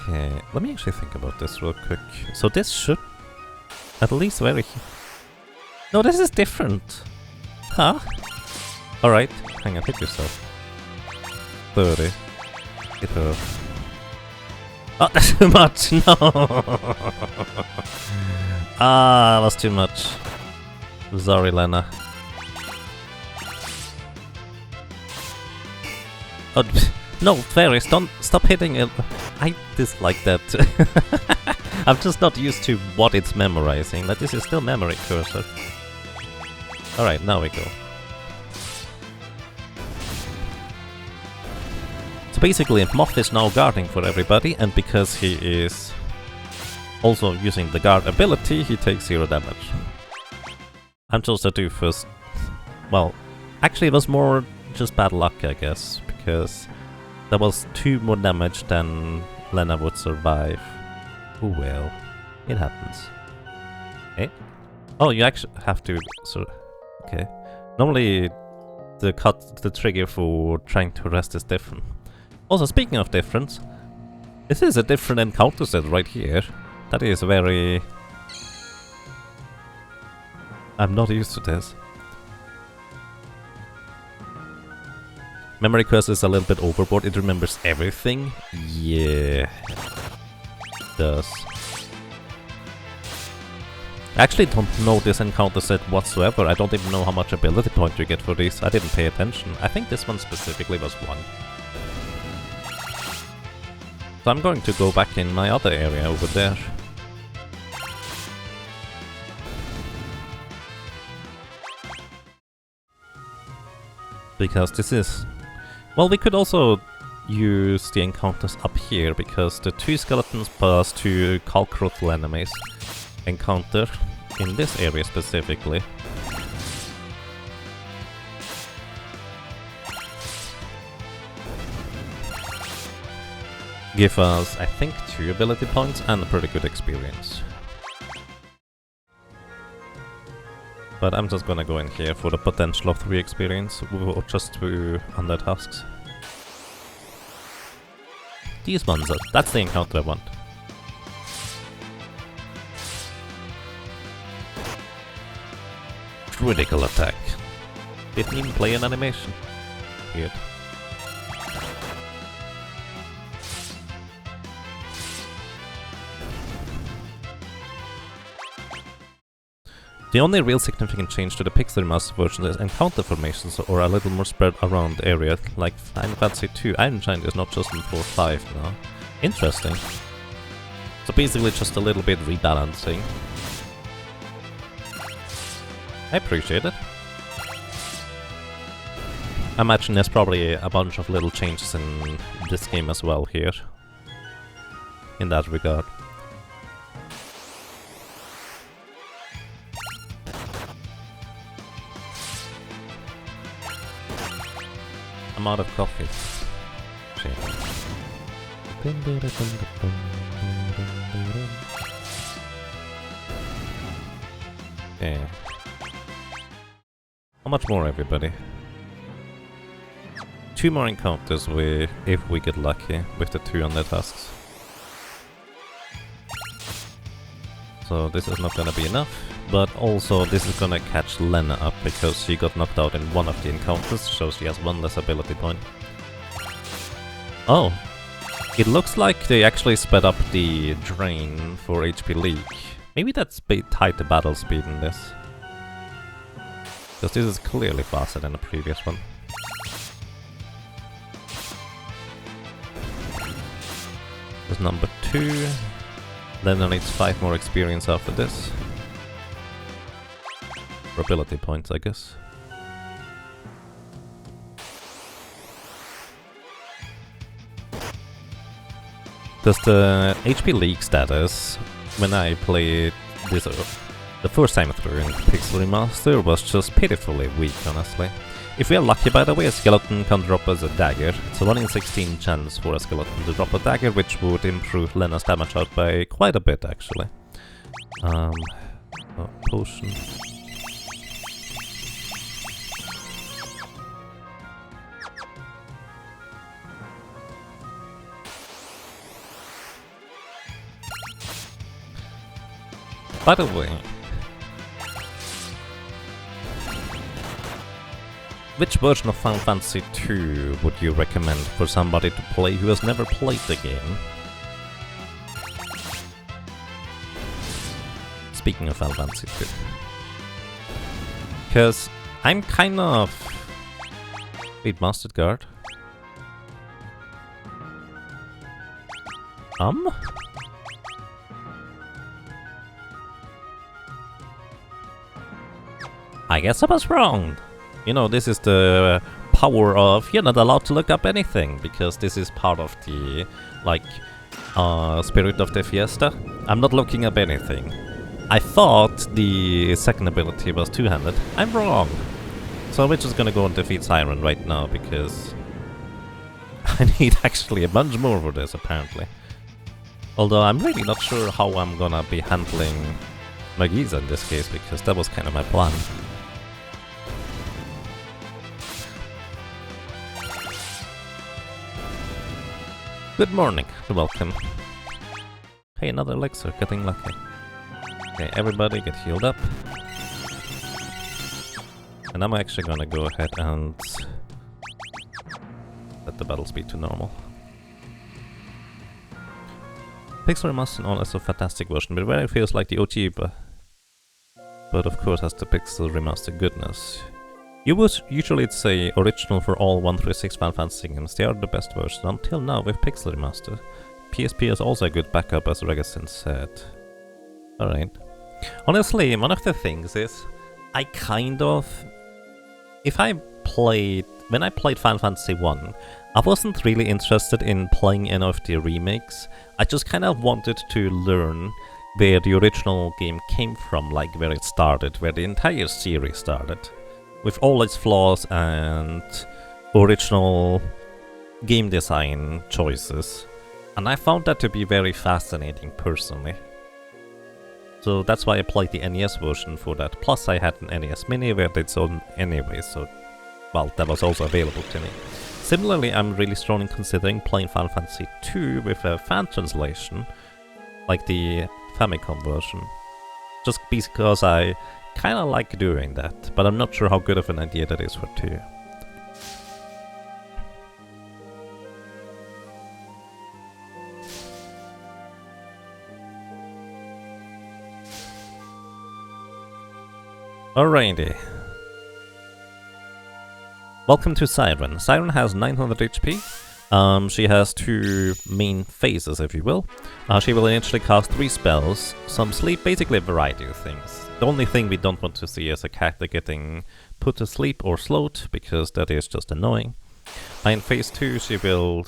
Okay, let me actually think about this real quick. So this should at least very... No, this is different. Huh? Alright, hang on, hit yourself. 30. Hit her. Oh, that's too much! No! Ah, that was too much. Sorry, Lena. Oh, no, fairies, don't stop hitting it. I dislike that. I'm just not used to what it's memorizing, but this is still memory cursor. Alright, now we go. So basically, Moth is now guarding for everybody, and because he is also using the guard ability, he takes 0 damage. I'm just a doofus. Well, actually it was more just bad luck, I guess, because there was 2 more damage than Lena would survive. Oh well, it happens. Eh? Oh, you actually have to... Okay. Normally the trigger for trying to rest is different. Also, speaking of difference, this is a different encounter set right here. That is very... I'm not used to this. Memory curse is a little bit overboard. It remembers everything. Yeah. It does. I actually don't know this encounter set whatsoever. I don't even know how much ability point you get for this. I didn't pay attention. I think this one specifically was 1. So I'm going to go back in my other area over there. Because this is... Well, we could also use the encounters up here, because the 2 skeletons plus 2 Kalkrothal enemies encounter in this area specifically. Give us, I think, 2 ability points and a pretty good experience. But I'm just gonna go in here for the potential of 3 experience, or just 2 undead husks. These ones, that's the encounter I want. Critical attack. Didn't even play an animation. Weird. The only real significant change to the Pixel Remaster version is encounter formations are a little more spread around the area, like Final Fantasy 2 Iron Giant is not just in 4-5 now. Interesting. So basically just a little bit rebalancing. I appreciate it. I imagine there's probably a bunch of little changes in this game as well here, in that regard. I'm out of coffee. Yeah. How much more, everybody? 2 more encounters if we get lucky with the 2 undead husks. So this is not gonna be enough. but also this is gonna catch Lena up because she got knocked out in one of the encounters, so she has one less ability point. Oh, it looks like they actually sped up the drain for HP leak. Maybe that's tied to battle speed in this. Because this is clearly faster than the previous one. There's number 2. Lena needs 5 more experience after this. For ability points, I guess. Does the HP leak status, when I played this the first time through in Pixel Remaster, was just pitifully weak, honestly. If we are lucky, by the way, a skeleton can drop us a dagger. It's a 1 in 16 chance for a skeleton to drop a dagger, which would improve Lena's damage out by quite a bit, actually. Oh, potion. By the way, which version of Final Fantasy II would you recommend for somebody to play who has never played the game? Speaking of Final Fantasy II. Because I'm kind of... Wait, Mastered Guard? I guess I was wrong. You know, this is the power of you're not allowed to look up anything, because this is part of the, like, spirit of the Fiesta. I'm not looking up anything. I thought the second ability was two-handed. I'm wrong. So we're just gonna go and defeat Siren right now, because I need actually a bunch more for this, apparently. Although I'm really not sure how I'm gonna be handling Magiza in this case, because that was kind of my plan. Good morning, welcome. Hey, another elixir, getting lucky. Okay, everybody get healed up. And I'm actually gonna go ahead and set the battle speed to normal. Pixel Remaster and all is a fantastic version, but it very feels like the OG, but of course has the Pixel Remaster goodness. You would usually say original for all 1 through 6 Final Fantasy games. They are the best version until now with Pixel Remaster. PSP is also a good backup, as Regasin said. Alright. Honestly, one of the things is, I kind of... When I played Final Fantasy 1, I wasn't really interested in playing any of the remakes. I just kind of wanted to learn where the original game came from, like where it started, where the entire series started. With all its flaws and original game design choices. And I found that to be very fascinating personally. So that's why I played the NES version for that. Plus I had an NES Mini where it's on anyway, so well, that was also available to me. Similarly, I'm really strong in considering playing Final Fantasy II with a fan translation, like the Famicom version. Just because I kind of like doing that, but I'm not sure how good of an idea that is for 2. Alrighty. Welcome to Siren. Siren has 900 HP. She has 2 main phases, if you will. She will initially cast 3 spells, some sleep, basically a variety of things. The only thing we don't want to see is a character getting put to sleep or slowed, because that is just annoying. In phase 2 she will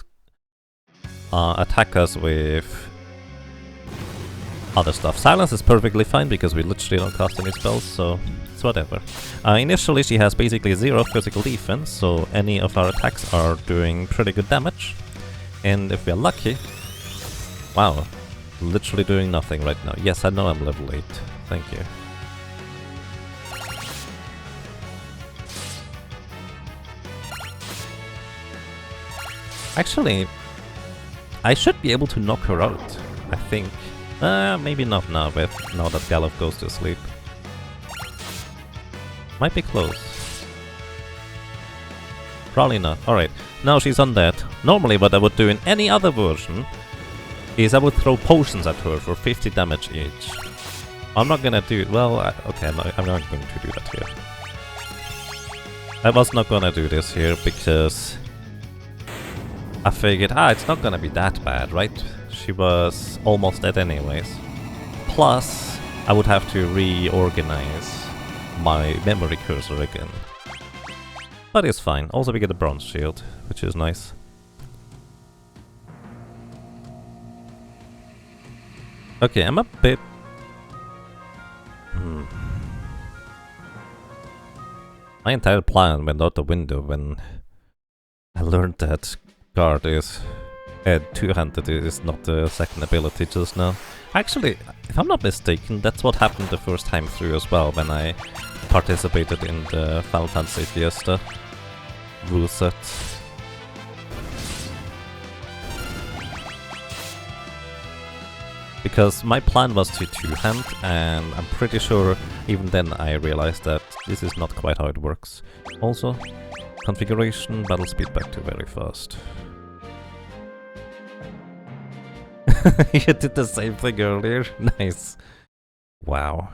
attack us with other stuff. Silence is perfectly fine, because we literally don't cast any spells, so it's whatever. Initially she has basically 0 physical defense, so any of our attacks are doing pretty good damage. And if we're lucky... Wow, literally doing nothing right now. Yes, I know I'm level 8. Thank you. Actually, I should be able to knock her out, I think. Maybe not now, but now that Galuf goes to sleep. Might be close. Probably not. Alright, now she's on that. Normally what I would do in any other version is I would throw potions at her for 50 damage each. I'm not gonna do... well, okay, I'm not going to do that here. I was not gonna do this here because I figured, it's not gonna be that bad, right? She was almost dead anyways. Plus, I would have to reorganize my memory cursor again. But it's fine. Also we get a bronze shield, which is nice. Okay, I'm a bit... My entire plan went out the window when I learned that guard is... two-handed is not the second ability just now. Actually, if I'm not mistaken, that's what happened the first time through as well, when I participated in the Final Fantasy Fiesta rule set. Because my plan was to two-hand, and I'm pretty sure even then I realized that this is not quite how it works. Also, configuration, battle speed back to very fast. You did the same thing earlier. Nice. Wow.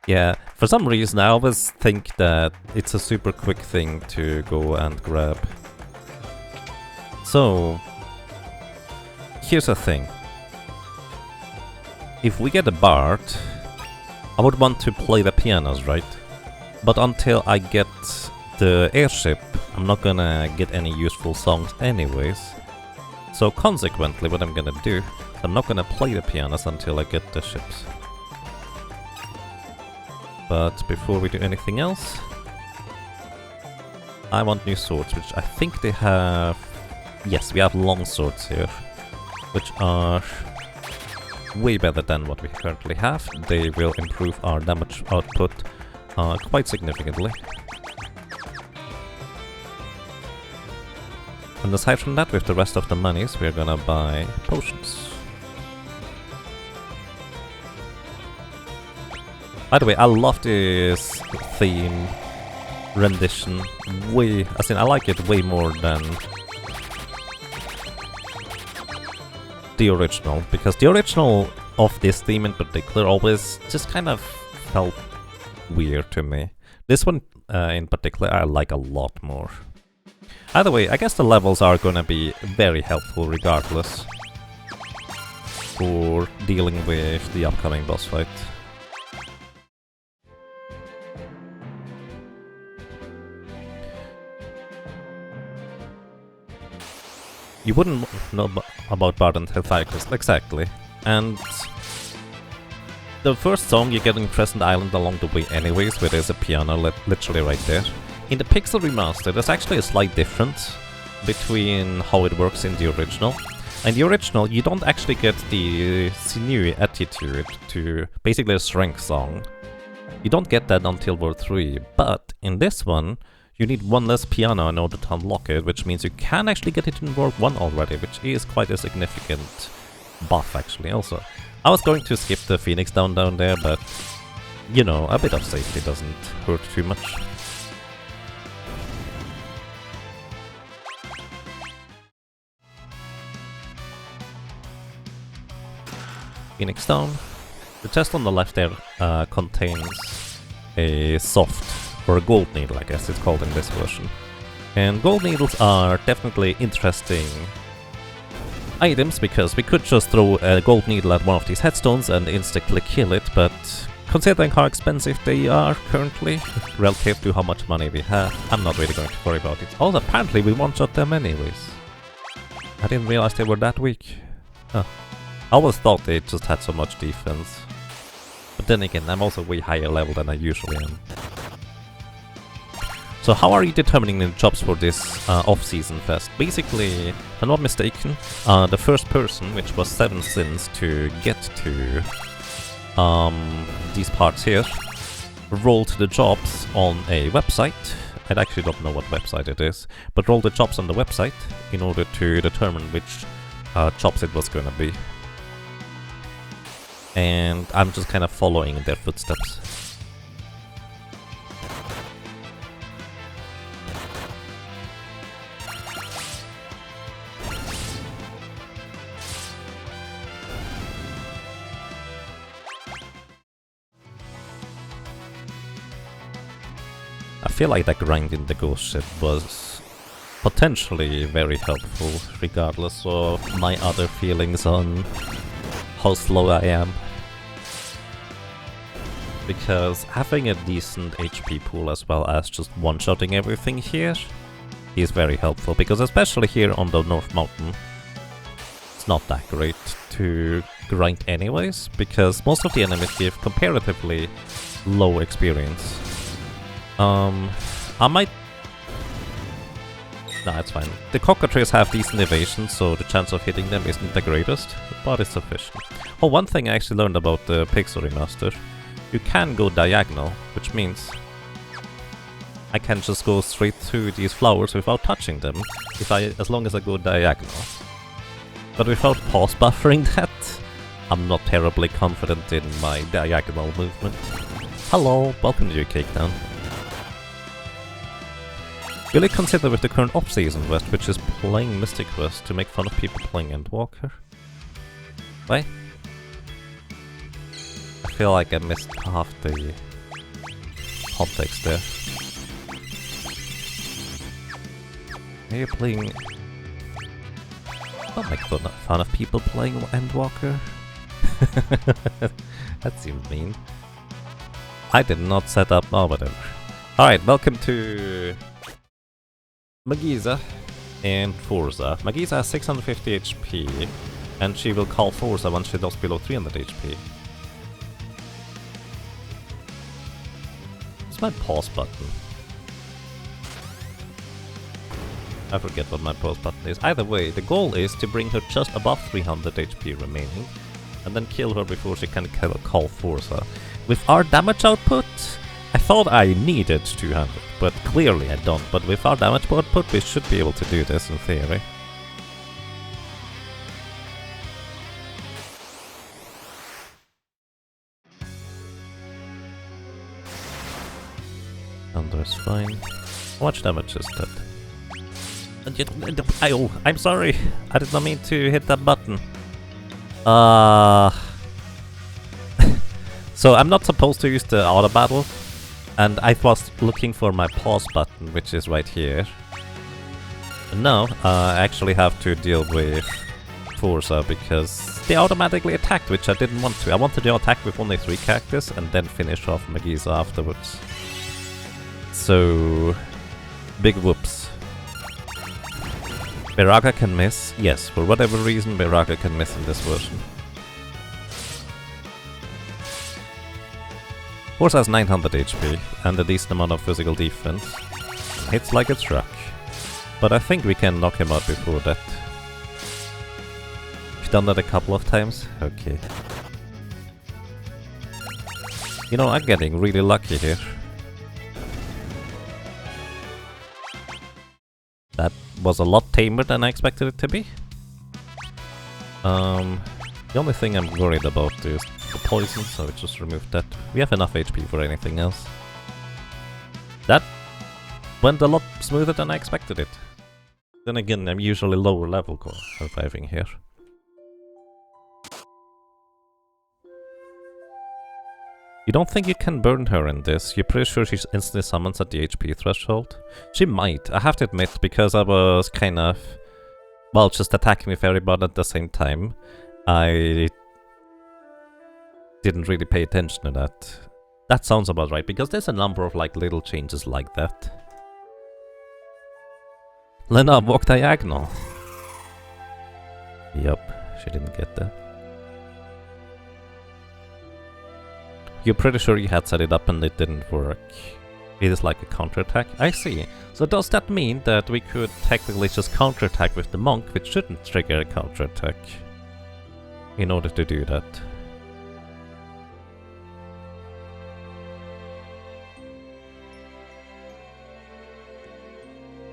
Yeah, for some reason I always think that it's a super quick thing to go and grab. So, here's the thing. If we get a bard, I would want to play the pianos, right? But until I get the airship, I'm not gonna get any useful songs anyways. So consequently, what I'm gonna do, I'm not gonna play the pianos until I get the ships. But before we do anything else, I want new swords, which I think they have... Yes, we have long swords here, which are way better than what we currently have. They will improve our damage output quite significantly. And aside from that, with the rest of the monies, we're gonna buy potions. By the way, I love this theme rendition way... I like it way more than the original, because the original of this theme in particular always just kind of felt weird to me. This one in particular I like a lot more. Either way, I guess the levels are gonna be very helpful regardless for dealing with the upcoming boss fight. You wouldn't know about Bard and Hellfighters, exactly. And the first song you get in Crescent Island along the way anyways, where there's a piano literally right there. In the Pixel Remaster, there's actually a slight difference between how it works in the original. In the original, you don't actually get the sinewy attitude to basically a strength song. You don't get that until World 3, but in this one, you need one less piano in order to unlock it, which means you can actually get it in World 1 already, which is quite a significant buff actually also. I was going to skip the Phoenix down there, but you know, a bit of safety doesn't hurt too much. Phoenix down. The chest on the left there contains a soft, or a gold needle I guess it's called in this version. And gold needles are definitely interesting items, because we could just throw a gold needle at one of these headstones and insta-click kill it, but considering how expensive they are currently, relative to how much money we have, I'm not really going to worry about it. Also, apparently we one-shot them anyways. I didn't realize they were that weak. Huh. I always thought they just had so much defense. But then again, I'm also way higher level than I usually am. So how are you determining the jobs for this off-season fest? Basically, if I'm not mistaken, the first person, which was 7 sins to get to these parts here, rolled the jobs on a website. I actually don't know what website it is, but rolled the jobs on the website in order to determine which jobs it was gonna be. And I'm just kind of following their footsteps. feel like that grind in the ghost ship was potentially very helpful, regardless of my other feelings on how slow I am. Because having a decent HP pool as well as just one-shotting everything here is very helpful, because especially here on the North Mountain, it's not that great to grind anyways, because most of the enemies give comparatively low experience. I might... Nah, it's fine. The cockatrices have decent evasion, so the chance of hitting them isn't the greatest, but it's sufficient. Oh, one thing I actually learned about the Pixel Remaster. You can go diagonal, which means I can just go straight through these flowers without touching them, as long as I go diagonal. But without pause buffering that, I'm not terribly confident in my diagonal movement. Hello, welcome to your Cake Down. Really consider with the current off-season West, which is playing Mystic Quest, to make fun of people playing Endwalker. Why? I feel like I missed half the context there. Are you playing... Don't make fun of people playing Endwalker. That seems mean. I did not set up... oh, whatever. Alright, welcome to... Magiza and Forza. Magiza has 650 HP, and she will call Forza once she drops below 300 HP. What's my pause button? I forget what my pause button is. Either way, the goal is to bring her just above 300 HP remaining, and then kill her before she can call Forza. With our damage output, I thought I needed 200, but clearly I don't. But with our damage output, we should be able to do this in theory. Thunder is fine. How much damage is that? Oh, I'm sorry. I did not mean to hit that button. So I'm not supposed to use the auto battle, and I was looking for my pause button, which is right here. And now I actually have to deal with Forza because they automatically attacked, which I didn't want to. I wanted to attack with only 3 characters and then finish off Magiza afterwards. So, big whoops. Beraga can miss. Yes, for whatever reason Beraga can miss in this version. Forza has 900 HP and a decent amount of physical defense. Hits like a truck. But I think we can knock him out before that. We've done that a couple of times. Okay. You know, I'm getting really lucky here. That was a lot tamer than I expected it to be. The only thing I'm worried about is the poison, so I just removed that. We have enough HP for anything else. That went a lot smoother than I expected it. Then again, I'm usually lower level surviving here. You don't think you can burn her in this? You're pretty sure she instantly summons at the HP threshold? She might, I have to admit, because I was kind of... well, just attacking with everybody at the same time. I didn't really pay attention to that. That sounds about right, because there's a number of like little changes like that. Lena, walk diagonal. Yup, she didn't get that. You're pretty sure you had set it up and it didn't work. It is like a counterattack? I see. So does that mean that we could technically just counterattack with the monk, which shouldn't trigger a counterattack, in order to do that?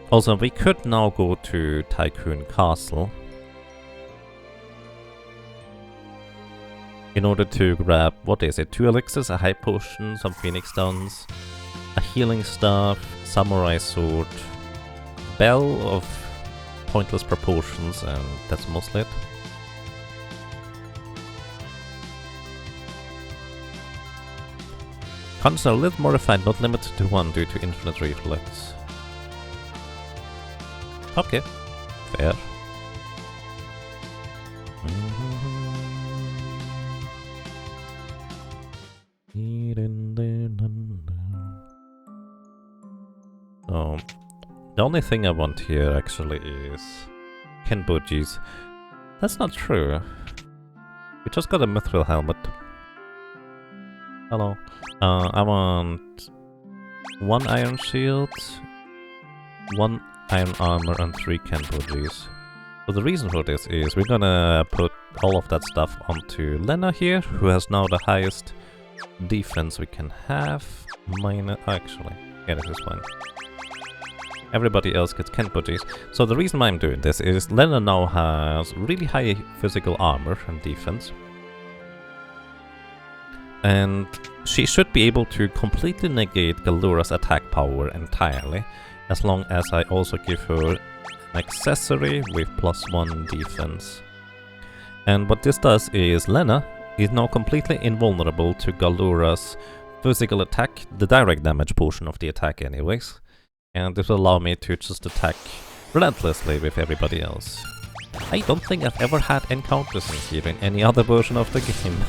Also, we could now go to Tycoon Castle in order to grab, what is it, 2 elixirs, a high potion, some phoenix stones, a healing staff, samurai sword, bell of pointless proportions, and that's mostly it. Guns are a little more refined, not limited to one due to infinite reflex. Okay, fair. Oh, the only thing I want here actually is Kenbojis. That's not true. We just got a mithril helmet. Hello. I want 1 iron shield, 1 iron armor, and 3 Kenbojis. So the reason for this is we're gonna put all of that stuff onto Lena here, who has now the highest defense we can have. Actually, yeah, this is fine. Everybody else gets Kenbojis. So the reason why I'm doing this is Lena now has really high physical armor and defense. And she should be able to completely negate Galura's attack power entirely, as long as I also give her an accessory with +1 defense. And what this does is Lena is now completely invulnerable to Galura's physical attack, the direct damage portion of the attack anyways. And this will allow me to just attack relentlessly with everybody else. I don't think I've ever had encounters in here in any other version of the game.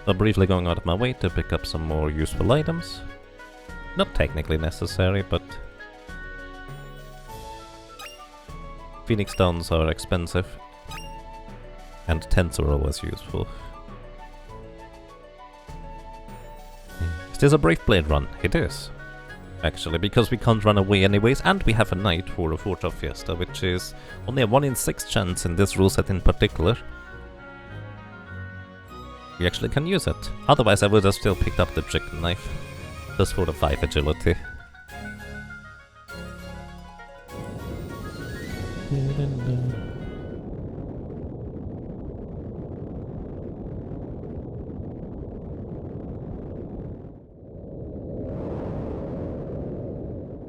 So briefly going out of my way to pick up some more useful items. Not technically necessary, but Phoenix Stones are expensive, and tents are always useful. Is this a Brave Blade run? It is, actually, because we can't run away anyways, and we have a night for a Forge of Fiesta, which is only a 1 in 6 chance in this rule set in particular. We actually can use it. Otherwise I would have still picked up the chicken knife, just for the 5 agility.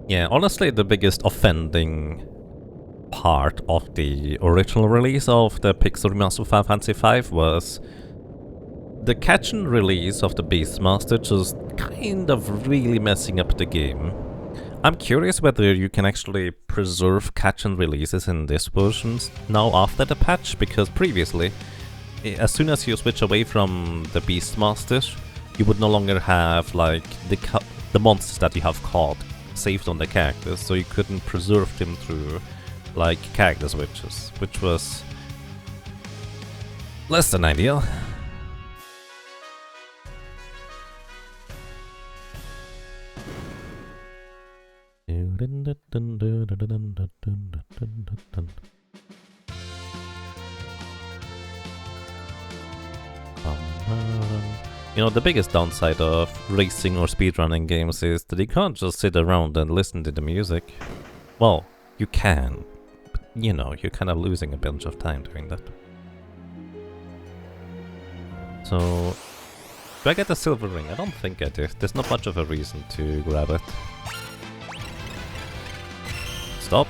Yeah, honestly the biggest offending part of the original release of the Pixel Remaster of Final Fantasy V was the catch and release of the Beastmaster just kind of really messing up the game. I'm curious whether you can actually preserve catch and releases in this version now after the patch, because previously, as soon as you switch away from the Beastmaster, you would no longer have like the monsters that you have caught saved on the characters, so you couldn't preserve them through like character switches, which was less than ideal. You know, the biggest downside of racing or speedrunning games is that you can't just sit around and listen to the music. Well, you can, but you know, you're kind of losing a bunch of time doing that. So, do I get the silver ring? I don't think I do. There's not much of a reason to grab it. Stop.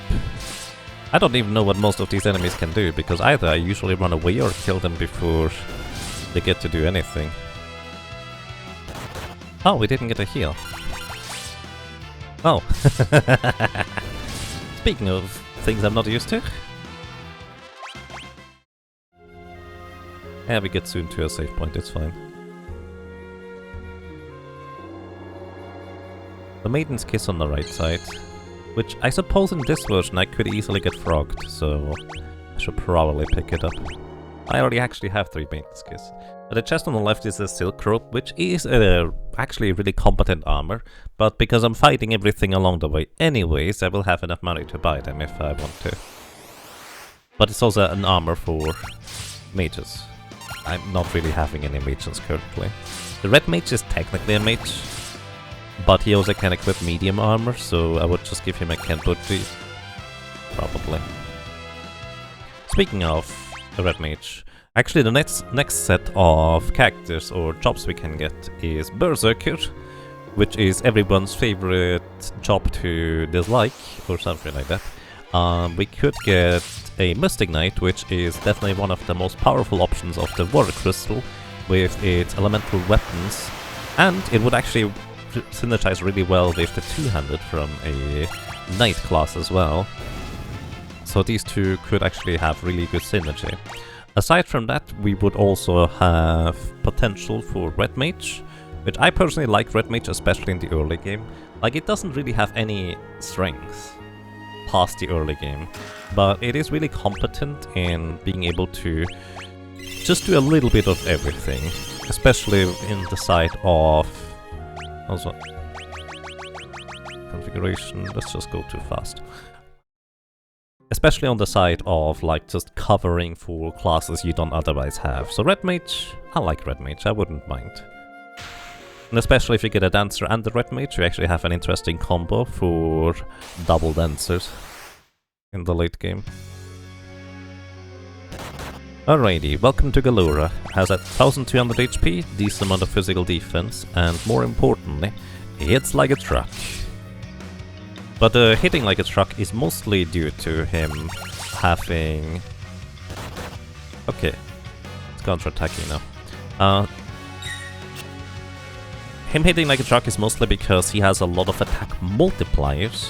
I don't even know what most of these enemies can do, because either I usually run away or kill them before they get to do anything. Oh, we didn't get a heal. Oh. Speaking of things I'm not used to. Yeah, we get soon to a save point, it's fine. The Maiden's Kiss on the right side. Which I suppose in this version I could easily get frogged, so I should probably pick it up. I already actually have 3 Maiden's Kiss. But the chest on the left is a silk rope, which is actually really competent armor, but because I'm fighting everything along the way anyways, I will have enough money to buy them if I want to. But it's also an armor for mages. I'm not really having any mages currently. The red mage is technically a mage, but he also can equip medium armor, so I would just give him a Kenboji. Probably. Speaking of the red mage, Actually, the next set of characters or jobs we can get is Berserker, which is everyone's favorite job to dislike, or something like that. We could get a Mystic Knight, which is definitely one of the most powerful options of the War Crystal, with its elemental weapons, and it would actually synergize really well with the two-handed from a Knight class as well. So these two could actually have really good synergy. Aside from that, we would also have potential for Red Mage, which I personally like Red Mage, especially in the early game. Like, it doesn't really have any strengths past the early game, but it is really competent in being able to just do a little bit of everything, especially in the side of... also... configuration, let's just go too fast. Especially on the side of, like, just covering for classes you don't otherwise have. So Red Mage, I like Red Mage, I wouldn't mind. And especially if you get a Dancer and the Red Mage, you actually have an interesting combo for double Dancers in the late game. Alrighty, welcome to Galura. Has at 1200 HP, decent amount of physical defense, and more importantly, hits like a truck. But hitting like a truck is mostly due to him having... okay, it's counter-attacking now. Him hitting like a truck is mostly because he has a lot of attack multipliers,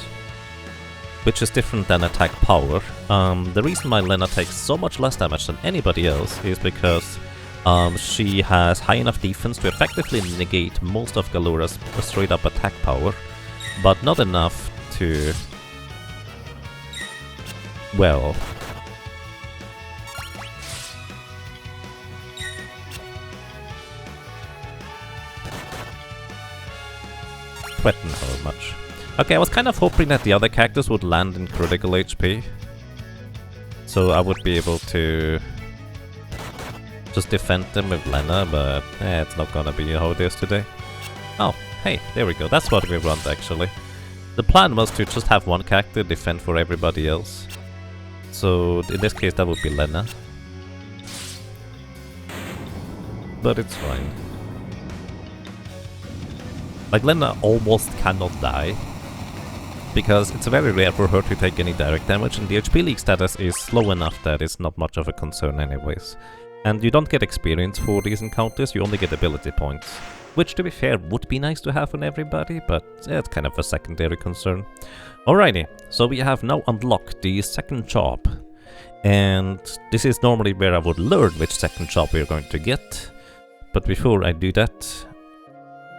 which is different than attack power. The reason why Lena takes so much less damage than anybody else is because she has high enough defense to effectively negate most of Galura's straight-up attack power, but not enough to... well... threaten her much. Okay, I was kind of hoping that the other characters would land in critical HP, so I would be able to just defend them with Lena, but it's not gonna be how it is today. Oh, hey, there we go, that's what we want actually. The plan was to just have one character defend for everybody else, so in this case that would be Lena. But it's fine. Like, Lena almost cannot die, because it's very rare for her to take any direct damage, and the HP leak status is slow enough that it's not much of a concern anyways. And you don't get experience for these encounters, you only get ability points. Which, to be fair, would be nice to have on everybody, but it's kind of a secondary concern. Alrighty, so we have now unlocked the second job. And this is normally where I would learn which second job we're going to get. But before I do that,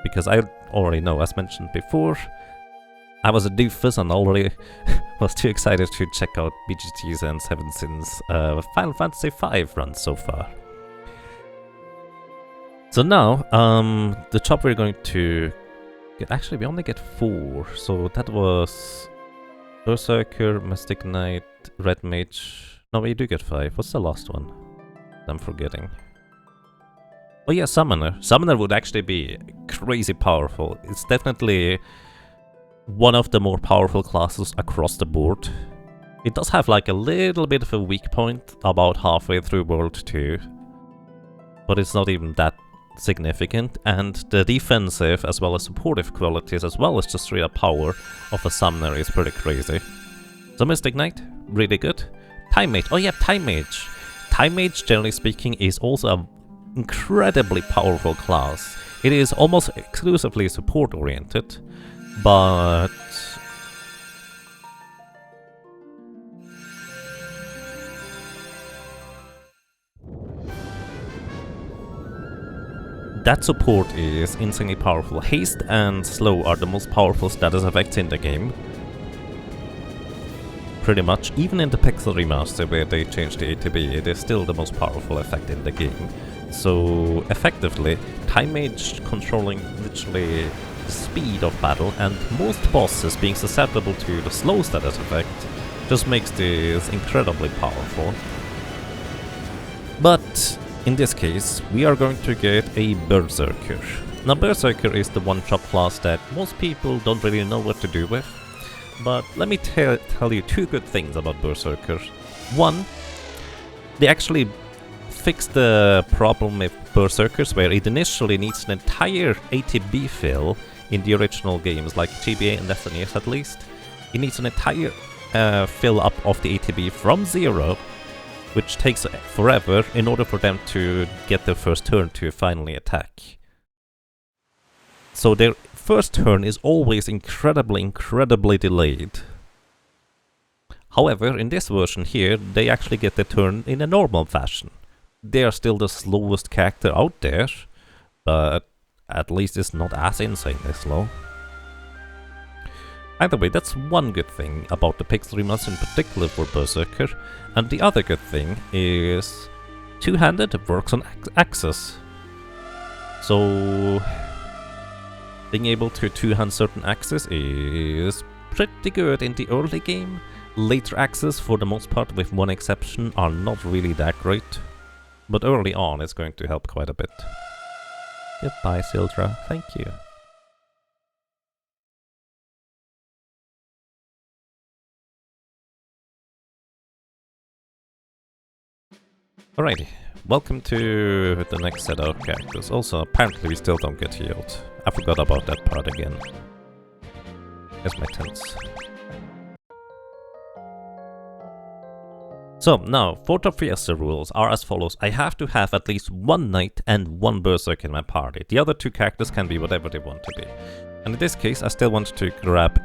because I already know, as mentioned before, I was a doofus and already was too excited to check out BGT's and 7sin's Final Fantasy V run so far. So now, the job we're going to get, actually we only get 4, so that was Berserker, Mystic Knight, Red Mage. No, we do get 5. What's the last one? I'm forgetting. Oh yeah, Summoner. Summoner would actually be crazy powerful. It's definitely one of the more powerful classes across the board. It does have like a little bit of a weak point about halfway through World 2, but it's not even that significant, and the defensive as well as supportive qualities as well as just straight up power of a Summoner is pretty crazy. So Mystic Knight, really good. Time Mage, oh yeah, Time Mage. Time Mage, generally speaking, is also an incredibly powerful class. It is almost exclusively support oriented, but that support is insanely powerful. Haste and Slow are the most powerful status effects in the game. Pretty much, even in the Pixel Remaster where they changed the ATB, it is still the most powerful effect in the game. So effectively, Time Mage controlling literally the speed of battle and most bosses being susceptible to the slow status effect just makes this incredibly powerful. But in this case, we are going to get a Berserker. Now Berserker is the one-shot class that most people don't really know what to do with, but let me tell you 2 good things about Berserker. One, they actually fixed the problem with Berserkers, where it initially needs an entire ATB fill in the original games, like GBA and SNES at least. It needs an entire fill up of the ATB from 0, which takes forever in order for them to get their first turn to finally attack. So their first turn is always incredibly delayed. However, in this version here, they actually get their turn in a normal fashion. They are still the slowest character out there, but at least it's not as insanely slow. Either way, that's one good thing about the Pixel Remaster in particular for Berserker, and the other good thing is two-handed works on axes. So being able to two-hand certain axes is pretty good in the early game. Later axes, for the most part, with one exception, are not really that great. But early on, it's going to help quite a bit. Goodbye, Sildra. Thank you. Alrighty, welcome to the next set of characters. Also, apparently we still don't get healed. I forgot about that part again. Here's my tents. So, now, Photo Fiesta rules are as follows. I have to have at least one Knight and one Berserker in my party. The other two characters can be whatever they want to be. And in this case, I still want to grab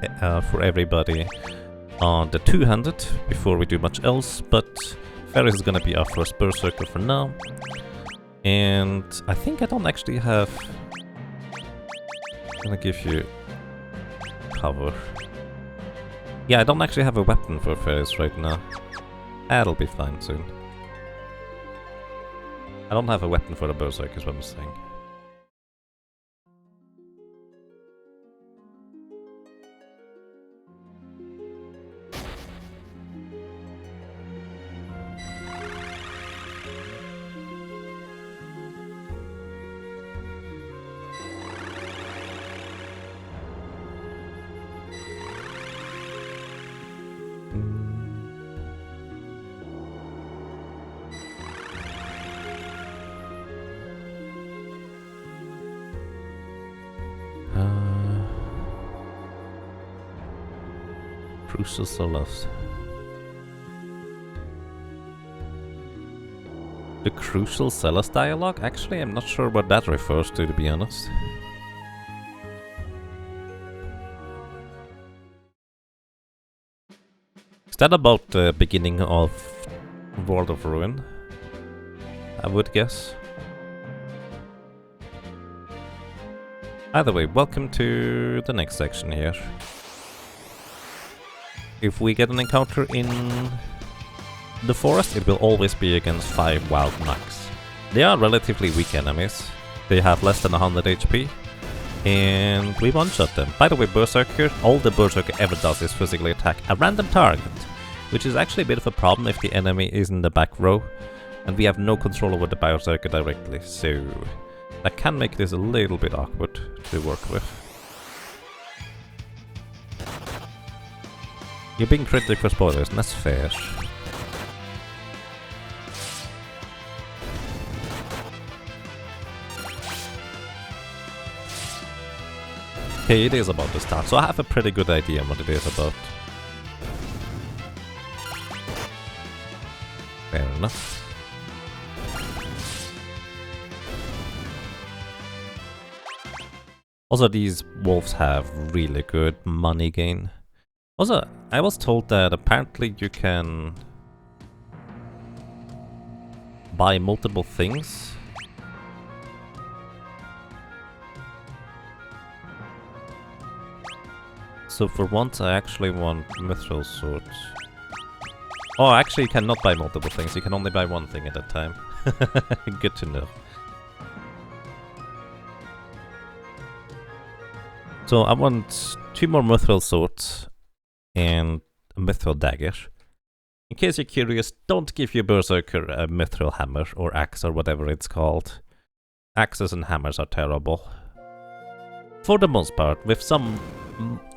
for everybody the two-handed before we do much else, but Ferris is gonna be our first Berserker for now. And I think I don't actually have... I'm gonna give you cover. Yeah, I don't actually have a weapon for Ferris right now. That'll be fine soon. I don't have a weapon for the Berserk, is what I'm saying. Crucial Solace. The Crucial Solace dialogue? Actually, I'm not sure what that refers to be honest. Is that about the beginning of World of Ruin? I would guess. Either way, welcome to the next section here. If we get an encounter in the forest, it will always be against 5 wild max. They are relatively weak enemies. They have less than 100 HP, and we one-shot them. By the way, Berserker, all the Berserker ever does is physically attack a random target, which is actually a bit of a problem if the enemy is in the back row, and we have no control over the Berserker directly, so that can make this a little bit awkward to work with. You're being critical for spoilers, and that's fair. Okay, it is about to start, so I have a pretty good idea what it is about. Fair enough. Also, these wolves have really good money gain. Also, I was told that apparently you can buy multiple things. So for once I actually want mithril swords. Oh, actually you cannot buy multiple things, you can only buy one thing at a time. Good to know. So I want 2 more mithril swords and a mithril dagger. In case you're curious, don't give your Berserker a mithril hammer or axe or whatever it's called. Axes and hammers are terrible. For the most part, with some,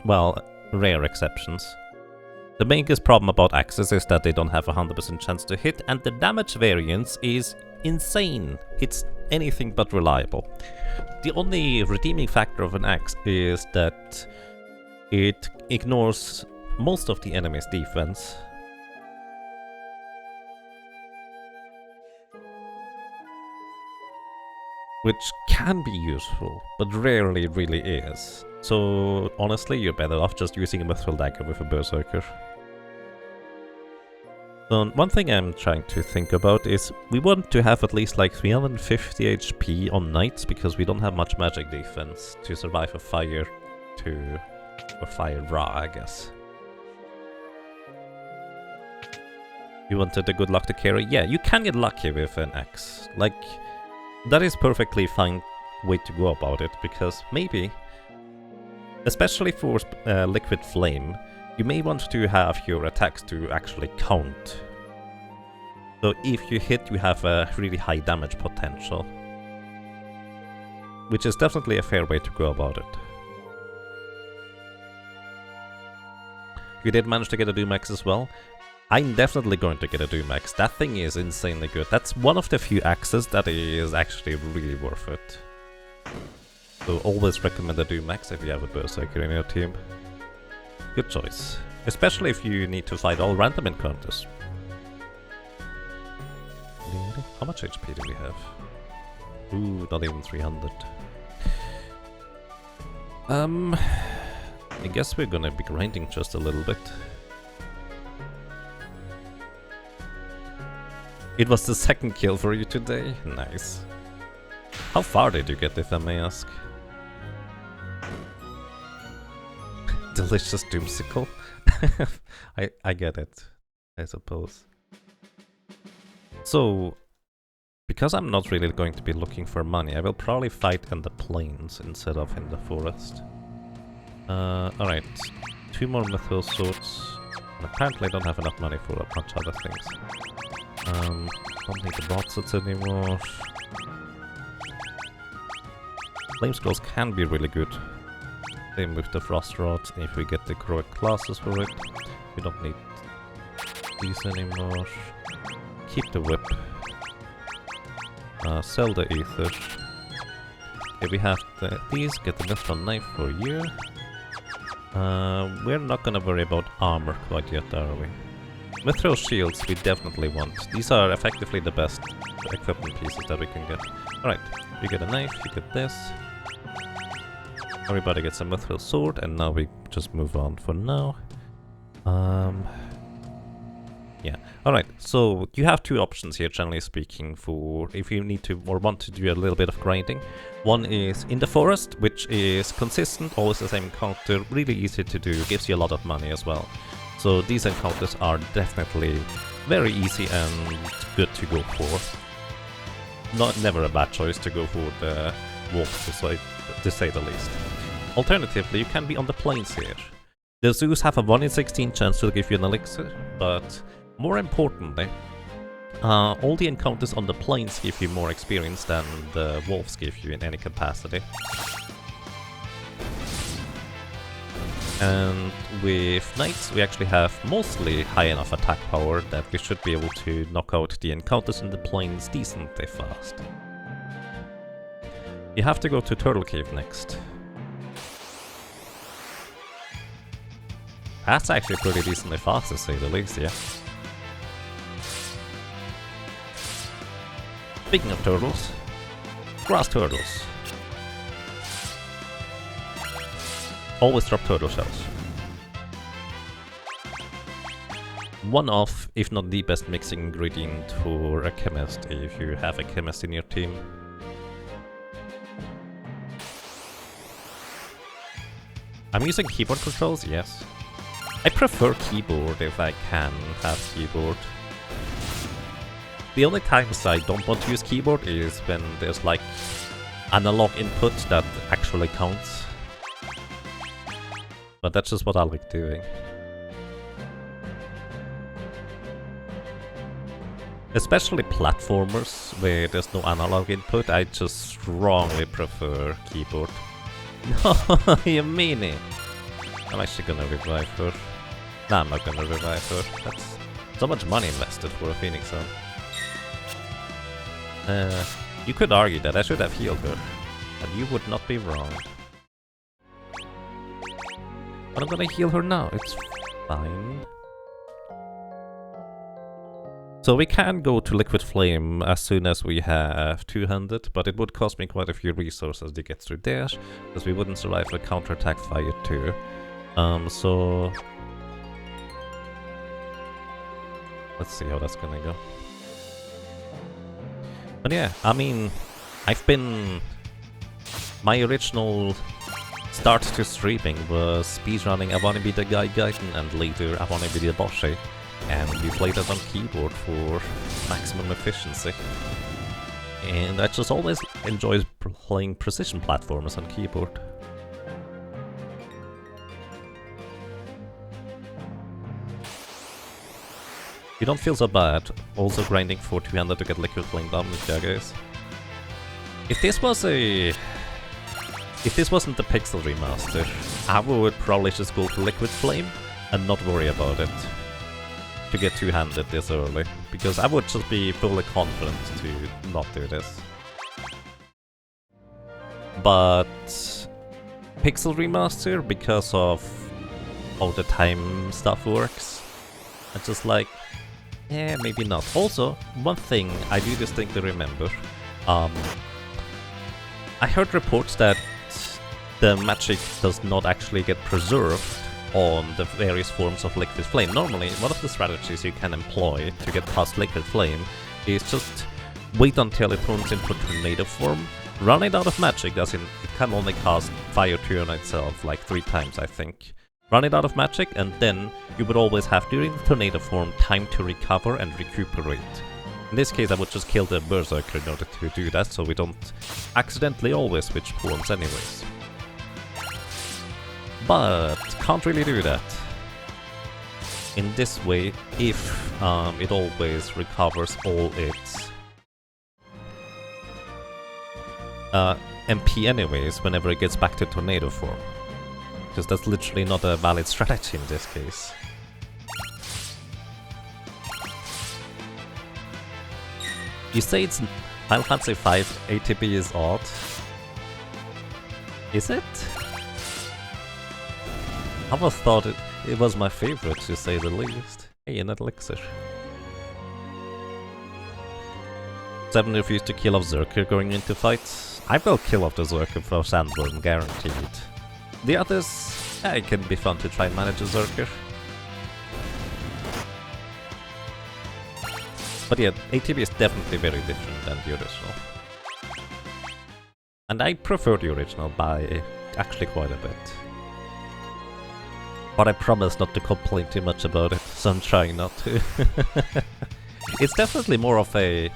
well, rare exceptions. The biggest problem about axes is that they don't have a 100% chance to hit, and the damage variance is insane. It's anything but reliable. The only redeeming factor of an axe is that it ignores most of the enemy's defense. Which can be useful, but rarely really is. So honestly, you're better off just using a mithril dagger with a berserker. So one thing I'm trying to think about is we want to have at least like 350 HP on knights because we don't have much magic defense to survive a fire raw, I guess. You wanted a good luck to carry? Yeah, you can get lucky with an axe. Like, that is perfectly fine way to go about it, because maybe, especially for liquid flame, you may want to have your attacks to actually count. So if you hit, you have a really high damage potential. Which is definitely a fair way to go about it. You did manage to get a Doom Axe as well. I'm definitely going to get a Doom Axe. That thing is insanely good. That's one of the few axes that is actually really worth it. So always recommend a Doom Axe if you have a Berserker in your team. Good choice. Especially if you need to fight all random encounters. How much HP do we have? Ooh, not even 300. I guess we're gonna be grinding just a little bit. It was the second kill for you today? Nice. How far did you get, if I may ask? Delicious doomsicle? I get it, I suppose. So, because I'm not really going to be looking for money, I will probably fight in the plains instead of in the forest. Alright, 2 more mithril swords. And apparently I don't have enough money for a bunch of other things. Don't need the broadswords anymore. Flame scrolls can be really good. Same with the frost rods, if we get the correct classes for it. We don't need these anymore. Keep the whip. Sell the ether. Okay, we have these, get the mithril knife for you. We're not gonna worry about armor quite yet, are we? Mithril shields we definitely want. These are effectively the best equipment pieces that we can get. Alright, you get a knife, you get this. Everybody gets a mithril sword, and now we just move on for now. Yeah. Alright, so you have 2 options here, generally speaking, for if you need to or want to do a little bit of grinding. One is in the forest, which is consistent, always the same encounter, really easy to do, gives you a lot of money as well. So these encounters are definitely very easy and good to go for. Never a bad choice to go for the wolf, to say the least. Alternatively, you can be on the plains here. The zoos have a 1 in 16 chance to give you an elixir, but more importantly, all the encounters on the plains give you more experience than the wolves give you in any capacity. And with knights, we actually have mostly high enough attack power that we should be able to knock out the encounters in the plains decently fast. You have to go to Turtle Cave next. That's actually pretty decently fast, to say the least, yeah. Speaking of turtles, grass turtles. Always drop turtle shells. One of, if not the best mixing ingredient for a chemist, if you have a chemist in your team. I'm using keyboard controls, yes. I prefer keyboard if I can have keyboard. The only times I don't want to use keyboard is when there's like analog input that actually counts. But that's just what I like doing. Especially platformers where there's no analog input, I just strongly prefer keyboard. No, you mean it? I'm actually gonna revive her. Nah, I'm not gonna revive her. That's so much money invested for a Phoenix Sun. You could argue that I should have healed her, and you would not be wrong. But I'm gonna heal her now, it's fine. So we can go to Liquid Flame as soon as we have 200, but it would cost me quite a few resources to get through there, because we wouldn't survive the counterattack fire too. So... let's see how that's gonna go. But yeah, I mean, I've been... my original start to streaming was speedrunning I Wanna Be the Guy Gaiden, and later I Wanna Be the Boshi. And we played it on keyboard for maximum efficiency. And I just always enjoy playing precision platformers on keyboard. You don't feel so bad, also grinding for 200 to get Liquid Flame damage, yeah guys. If this was a... if this wasn't the Pixel remaster, I would probably just go for Liquid Flame and not worry about it to get two-handed this early, because I would just be fully confident to not do this. But Pixel Remaster, because of how the time stuff works, I'm just like, yeah, maybe not. Also, one thing I do distinctly remember, I heard reports that the magic does not actually get preserved on the various forms of Liquid Flame. Normally, one of the strategies you can employ to get past Liquid Flame is just wait until it turns into tornado form, run it out of magic, as in it can only cast Fire 2 on itself like 3 times I think. Run it out of magic, and then you would always have, during the tornado form, time to recover and recuperate. In this case I would just kill the Berserker in order to do that, so we don't accidentally always switch forms anyways. But can't really do that in this way if it always recovers all its MP anyways whenever it gets back to tornado form. Because that's literally not a valid strategy in this case. You say it's Final Fantasy V ATB is odd. Is it? I always thought it was my favorite, to say the least. Hey, an elixir. 7 refused to kill off Zerker going into fights. I will kill off the Zerker for Sandworm, guaranteed. The others, yeah, it can be fun to try and manage a Zerker. But yeah, ATB is definitely very different than the original. And I prefer the original by actually quite a bit. But I promise not to complain too much about it, so I'm trying not to. It's definitely more of a...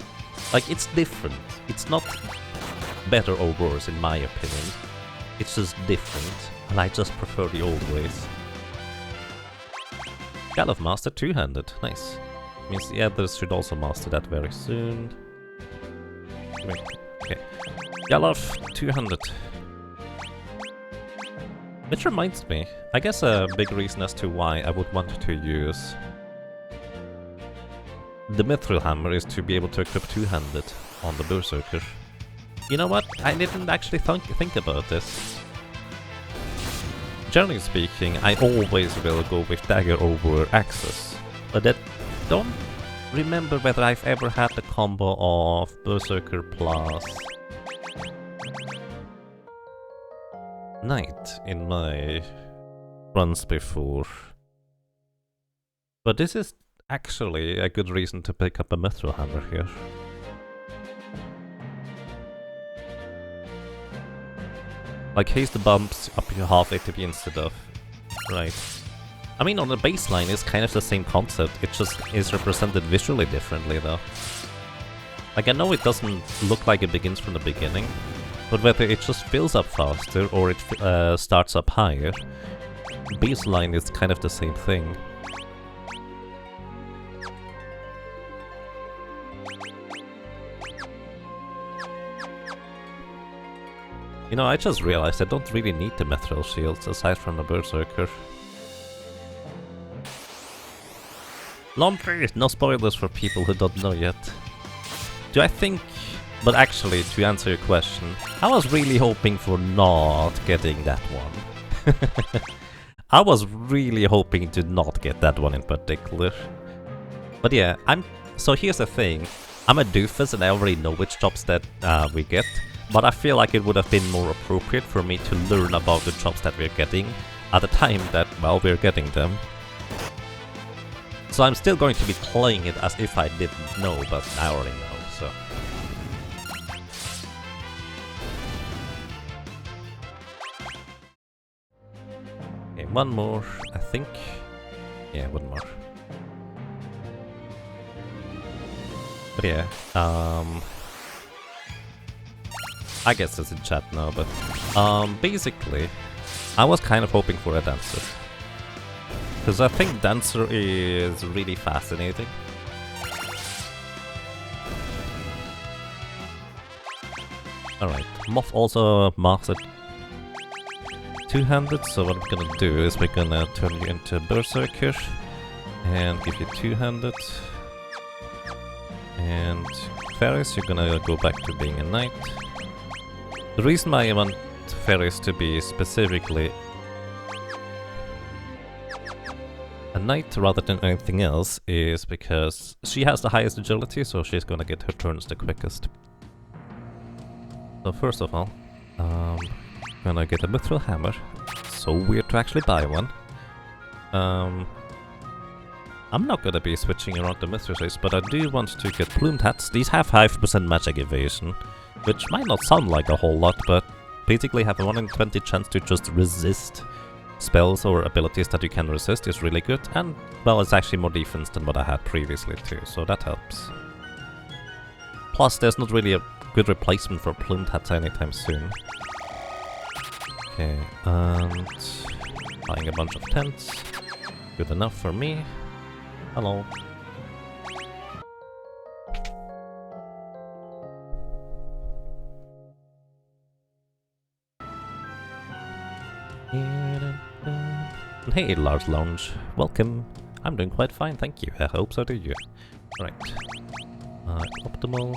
like, it's different. It's not better or worse, in my opinion. It's just different, and I just prefer the old ways. Galov Master two-handed, nice. Means the others should also master that very soon. Okay. Galov two-handed. Which reminds me, I guess a big reason as to why I would want to use the Mithril Hammer is to be able to equip two-handed on the Berserker. You know what? I didn't actually think about this. Generally speaking, I always will go with dagger over axes, but I don't remember whether I've ever had the combo of Berserker plus Knight in my runs before. But this is actually a good reason to pick up a Mithril Hammer here. Like, haste the bumps up your half ATB instead of... right. I mean, on the baseline it's kind of the same concept, it just is represented visually differently though. Like, I know it doesn't look like it begins from the beginning, but whether it just fills up faster or it starts up higher, baseline is kind of the same thing. You know, I just realized I don't really need the Mithril shields aside from the Berserker. Laundry! No spoilers for people who don't know yet. Do I think But actually, to answer your question, I was really hoping for not getting that one. I was really hoping to not get that one in particular. But yeah, so here's the thing. I'm a doofus and I already know which jobs that we get. But I feel like it would have been more appropriate for me to learn about the jobs that we're getting at the time that, well, we're getting them. So I'm still going to be playing it as if I didn't know, but I already know, so... Okay, one more, I think. Yeah, one more. But yeah, I guess it's in chat now, but basically, I was kind of hoping for a dancer. Because I think dancer is really fascinating. Alright, Moth also mastered two-handed, so what we're gonna do is we're gonna turn you into Berserker and give you two-handed. And Ferris, you're gonna go back to being a knight. The reason why I want Ferris to be specifically a knight rather than anything else is because she has the highest agility, so she's gonna get her turns the quickest. So first of all, gonna get a mithril hammer. So weird to actually buy one. I'm not gonna be switching around the mithril, but I do want to get plumed hats. These have 5% magic evasion, which might not sound like a whole lot, but basically have a 1 in 20 chance to just resist spells or abilities that you can resist is really good, and well, it's actually more defense than what I had previously too, so that helps. Plus, there's not really a good replacement for plumed hats anytime soon. Okay, and buying a bunch of tents. Good enough for me. Hello. Hey, Lars Lounge. Welcome. I'm doing quite fine, thank you. I hope so do you. Right. Optimal.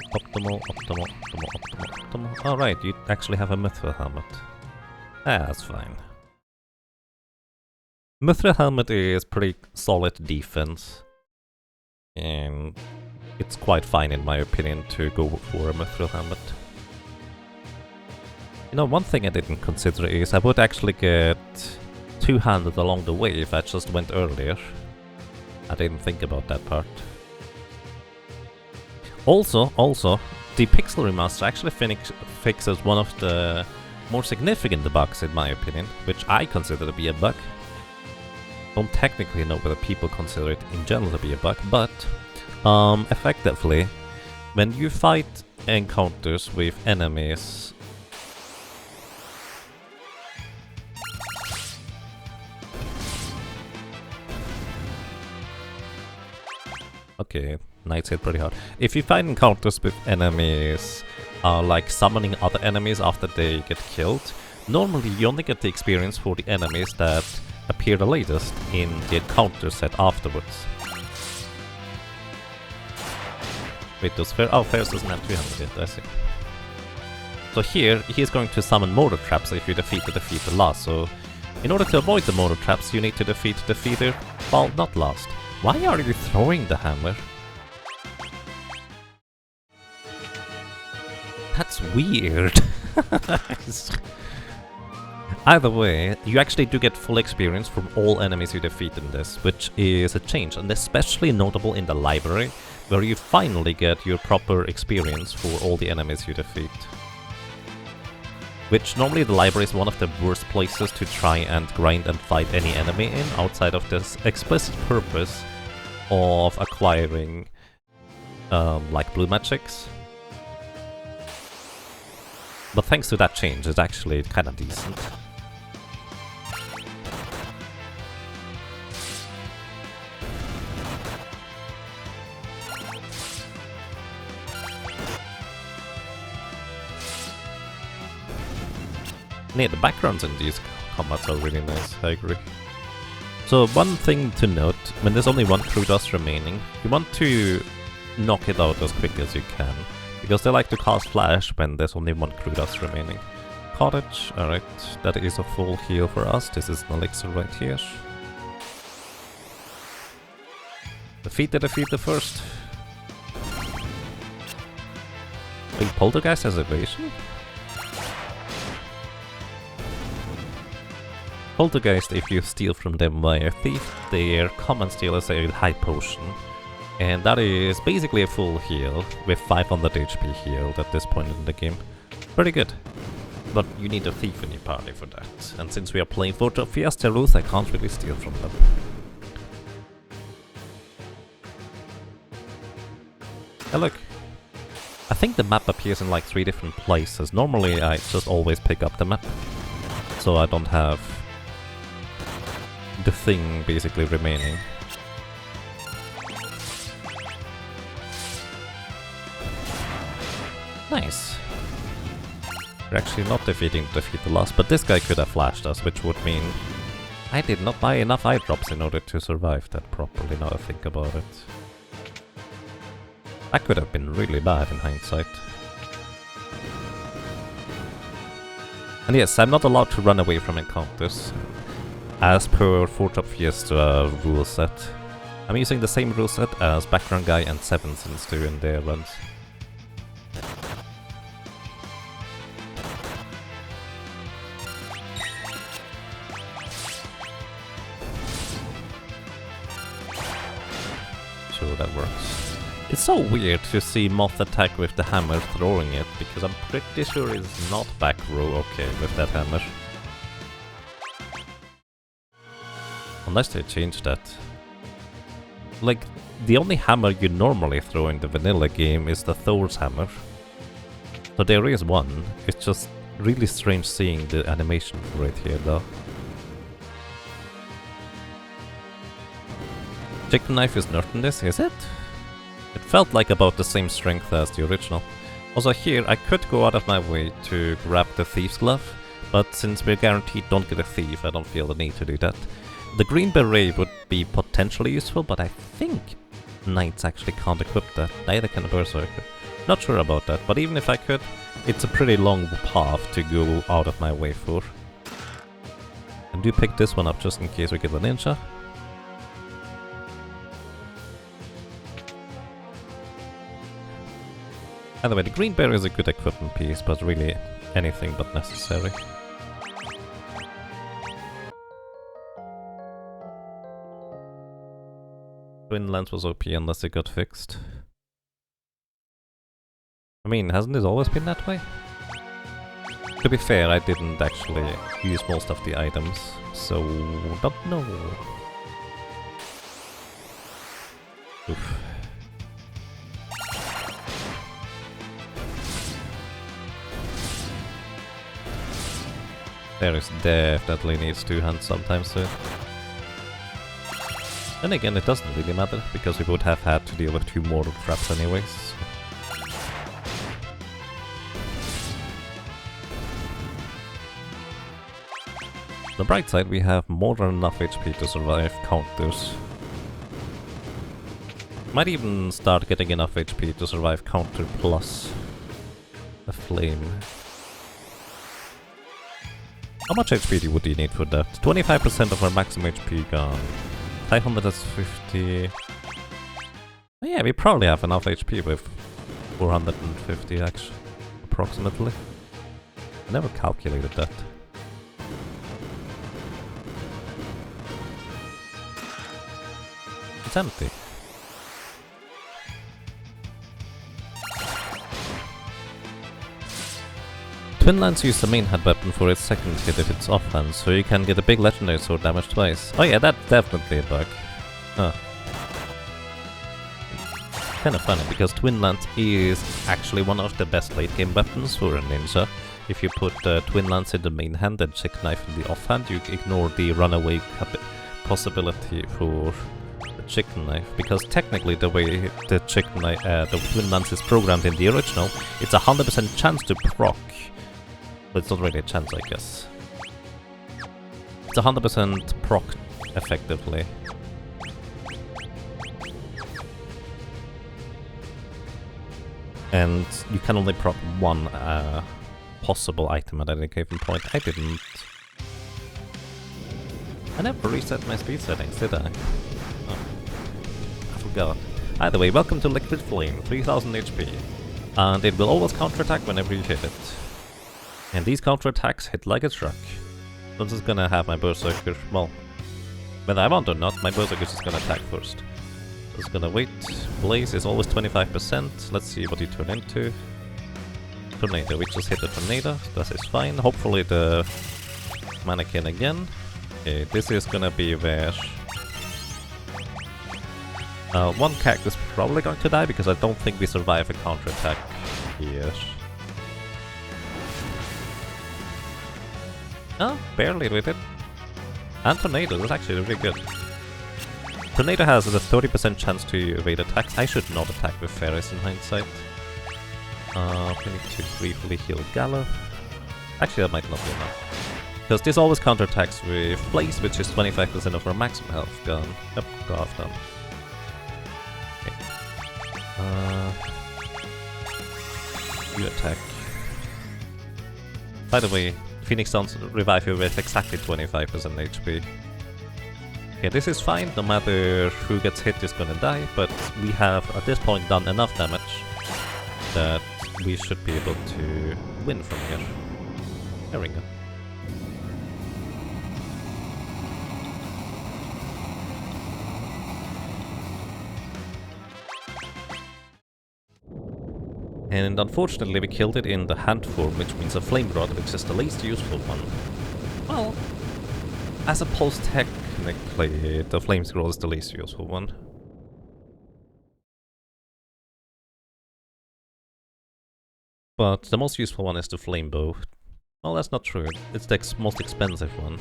Alright, you actually have a mithril helmet. That's fine. Mithril helmet is pretty solid defense. And it's quite fine in my opinion to go for a mithril helmet. You know, one thing I didn't consider is I would actually get two-handed along the way if I just went earlier. I didn't think about that part. Also, the Pixel Remaster actually fixes one of the more significant bugs in my opinion, which I consider to be a bug. Don't technically know whether people consider it in general to be a bug, but effectively, when you fight encounters with enemies, okay, knights hit pretty hard. If you find encounters with enemies, like summoning other enemies after they get killed, normally you only get the experience for the enemies that appear the latest in the encounter set afterwards. Wait, does Ferris doesn't have 300 yet, I see. So here, he's going to summon mortar traps if you defeat the last, so in order to avoid the mortar traps, you need to defeat the defeater while not last. Why are you throwing the hammer? That's weird. Either way, you actually do get full experience from all enemies you defeat in this, which is a change, and especially notable in the library, where you finally get your proper experience for all the enemies you defeat. Which normally the library is one of the worst places to try and grind and fight any enemy in, outside of this explicit purpose of acquiring like blue magics. But thanks to that change, it's actually kind of decent. Yeah, the backgrounds in these combats are really nice, I agree. So one thing to note, when there's only one crew dust remaining, you want to knock it out as quick as you can, Because they like to cast flash when there's only one crew dust remaining. Cottage, alright, that is a full heal for us. This is an elixir right here. Defeat the first. Wait, Poltergeist has evasion? Poltergeist, if you steal from them via Thief, their common steal is a high potion. And that is basically a full heal, with 500 HP healed at this point in the game. Pretty good. But you need a Thief in your party for that. And since we are playing Forge of Fiesta rules, I can't really steal from them. Hey look. I think the map appears in like 3 different places. Normally I just always pick up the map. So I don't have the thing basically remaining. Nice. We're actually not defeat the loss, but this guy could have flashed us, which would mean I did not buy enough eye drops in order to survive that properly, now I think about it. That could have been really bad in hindsight. And yes, I'm not allowed to run away from encounters, as per Forge of Fiesta rule set. I'm using the same rule set as Background Guy and Seven Sins do in their runs. So that works. It's so weird to see Moth attack with the hammer throwing it, because I'm pretty sure it's not back row okay with that hammer. Unless they changed that. Like, the only hammer you normally throw in the vanilla game is the Thor's hammer. So there is one, it's just really strange seeing the animation for it here though. Chicken knife is nerfed in this, is it? It felt like about the same strength as the original. Also here, I could go out of my way to grab the Thief's Glove, but since we're guaranteed don't get a Thief, I don't feel the need to do that. The Green Beret would be potentially useful, but I think Knights actually can't equip that, neither can a Berserker. Not sure about that, but even if I could, it's a pretty long path to go out of my way for. And do pick this one up just in case we get a ninja. By the way, the Green Bear is a good equipment piece, but really anything but necessary. Twin Lance was OP unless it got fixed. I mean, hasn't it always been that way? To be fair, I didn't actually use most of the items, so don't know. Oof. There is definitely needs 2 hands sometimes too. Then again, it doesn't really matter, because we would have had to deal with 2 mortal traps anyways. On the bright side, we have more than enough HP to survive counters. Might even start getting enough HP to survive counter plus a flame. How much HP would you need for that? 25% of our maximum HP gone. 550... Oh yeah, we probably have enough HP with 450 actually, approximately. I never calculated that. It's empty. Twin Lance used the main hand weapon for its second hit if it's offhand, so you can get a big legendary sword damage twice. Oh yeah, that's definitely a bug. Huh. Kinda funny, because Twin Lance is actually one of the best late game weapons for a ninja. If you put Twin Lance in the main hand and Chicken Knife in the offhand, you ignore the runaway possibility for the Chicken Knife, because technically the way the Chicken Knife, the Twin Lance is programmed in the original, it's a 100% chance to proc. But it's not really a chance, I guess. It's 100% proc, effectively. And you can only prop one possible item at any given point. I didn't. I never reset my speed settings, did I? Oh, I forgot. Either way, welcome to Liquid Flame, 3000 HP. And it will always counterattack whenever you hit it. And these counterattacks hit like a truck. So I'm just gonna have my Berserker, well, whether I want or not, my Berserker is just gonna attack first. Just gonna wait. Blaze is always 25%. Let's see what you turn into. Tornado, we just hit the tornado, that is fine. Hopefully the mannequin again. Okay, this is gonna be where one character is probably going to die because I don't think we survive a counterattack here. Oh, barely with it. And Tornado is actually really good. Tornado has a 30% chance to evade attacks. I should not attack with Ferris in hindsight. We need to briefly heal Gala. Actually, that might not be enough. Because this always counterattacks with Blaze, which is 25% of our maximum health gone. Yep, go half done. Okay. You attack. By the way, Phoenix Stones revive you with exactly 25% HP. Okay, this is fine, no matter who gets hit is gonna die, but we have at this point done enough damage that we should be able to win from here. There we go. And unfortunately we killed it in the hand form, which means a flame rod, which is the least useful one. Well, I suppose technically the flame scroll is the least useful one. But the most useful one is the flame bow. Well, that's not true. It's the most expensive one.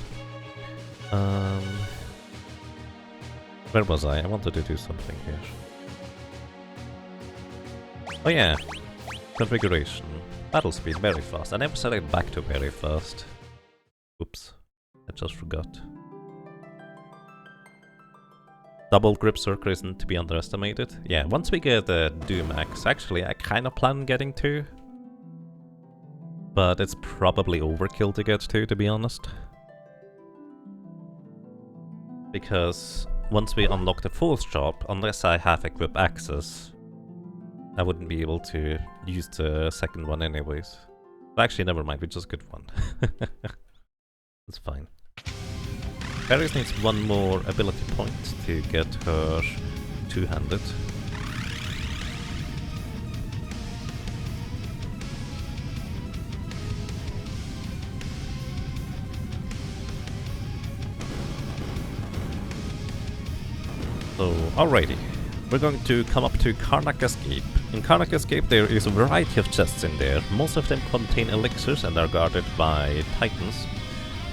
Where was I? I wanted to do something here. Oh yeah. Configuration. Battle speed, very fast. I never set it back to very fast. Oops. I just forgot. Double grip circle isn't to be underestimated. Yeah, once we get the Max, actually I kind of plan getting 2. But it's probably overkill to get 2, to be honest. Because once we unlock the 4th shop, unless I have equip access, I wouldn't be able to use the second one anyways. But actually, never mind, we just get 1. That's fine. Paris needs 1 more ability point to get her 2-handed. So, alrighty. We're going to come up to Karnak Escape. In Karnak Escape there is a variety of chests in there. Most of them contain elixirs and are guarded by titans.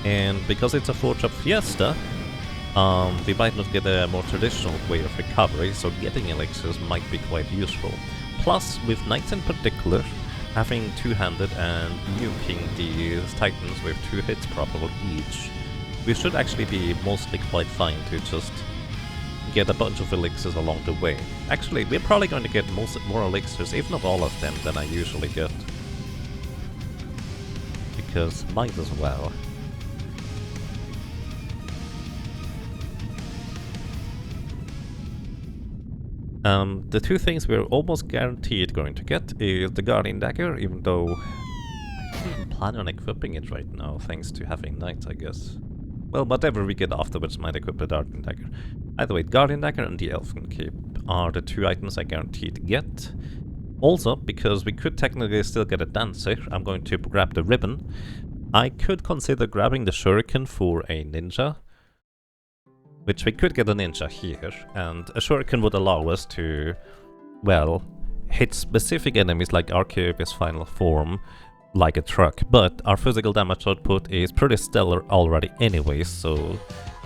And because it's a 4-shop Fiesta, we might not get a more traditional way of recovery, so getting elixirs might be quite useful. Plus, with knights in particular, having 2-handed and nuking these titans with 2 hits probably each, we should actually be mostly quite fine to just get a bunch of elixirs along the way. Actually, we're probably going to get more elixirs, if not all of them, than I usually get. Because might as well. The 2 things we're almost guaranteed going to get is the Guardian Dagger, even though I don't even plan on equipping it right now, thanks to having knights, I guess. Well, whatever we get afterwards might equip the Guardian Dagger. Either way, Guardian Dagger and the Elfin Cape are the 2 items I guaranteed to get. Also, because we could technically still get a Dancer, I'm going to grab the ribbon. I could consider grabbing the Shuriken for a ninja, which we could get a ninja here, and a Shuriken would allow us to, well, hit specific enemies like Archeope's final form, like a truck, but our physical damage output is pretty stellar already anyways, so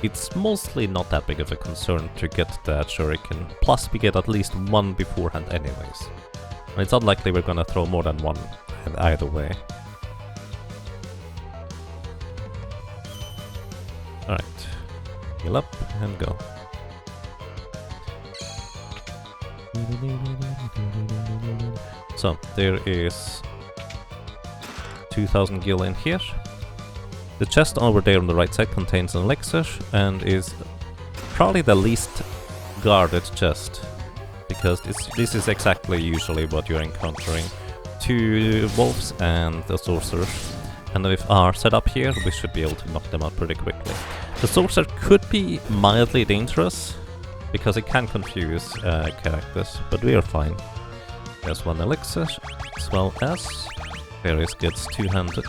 it's mostly not that big of a concern to get that Shuriken. Plus we get at least 1 beforehand anyways. And it's unlikely we're gonna throw more than 1 either way. Alright. Heal up and go. So, there is 2000 gil in here. The chest over there on the right side contains an elixir and is probably the least guarded chest, because this is exactly usually what you're encountering. 2 wolves and a sorcerer. And with our setup here, we should be able to knock them out pretty quickly. The sorcerer could be mildly dangerous, because it can confuse characters, but we are fine. There's 1 elixir, as well as Ferris gets 200.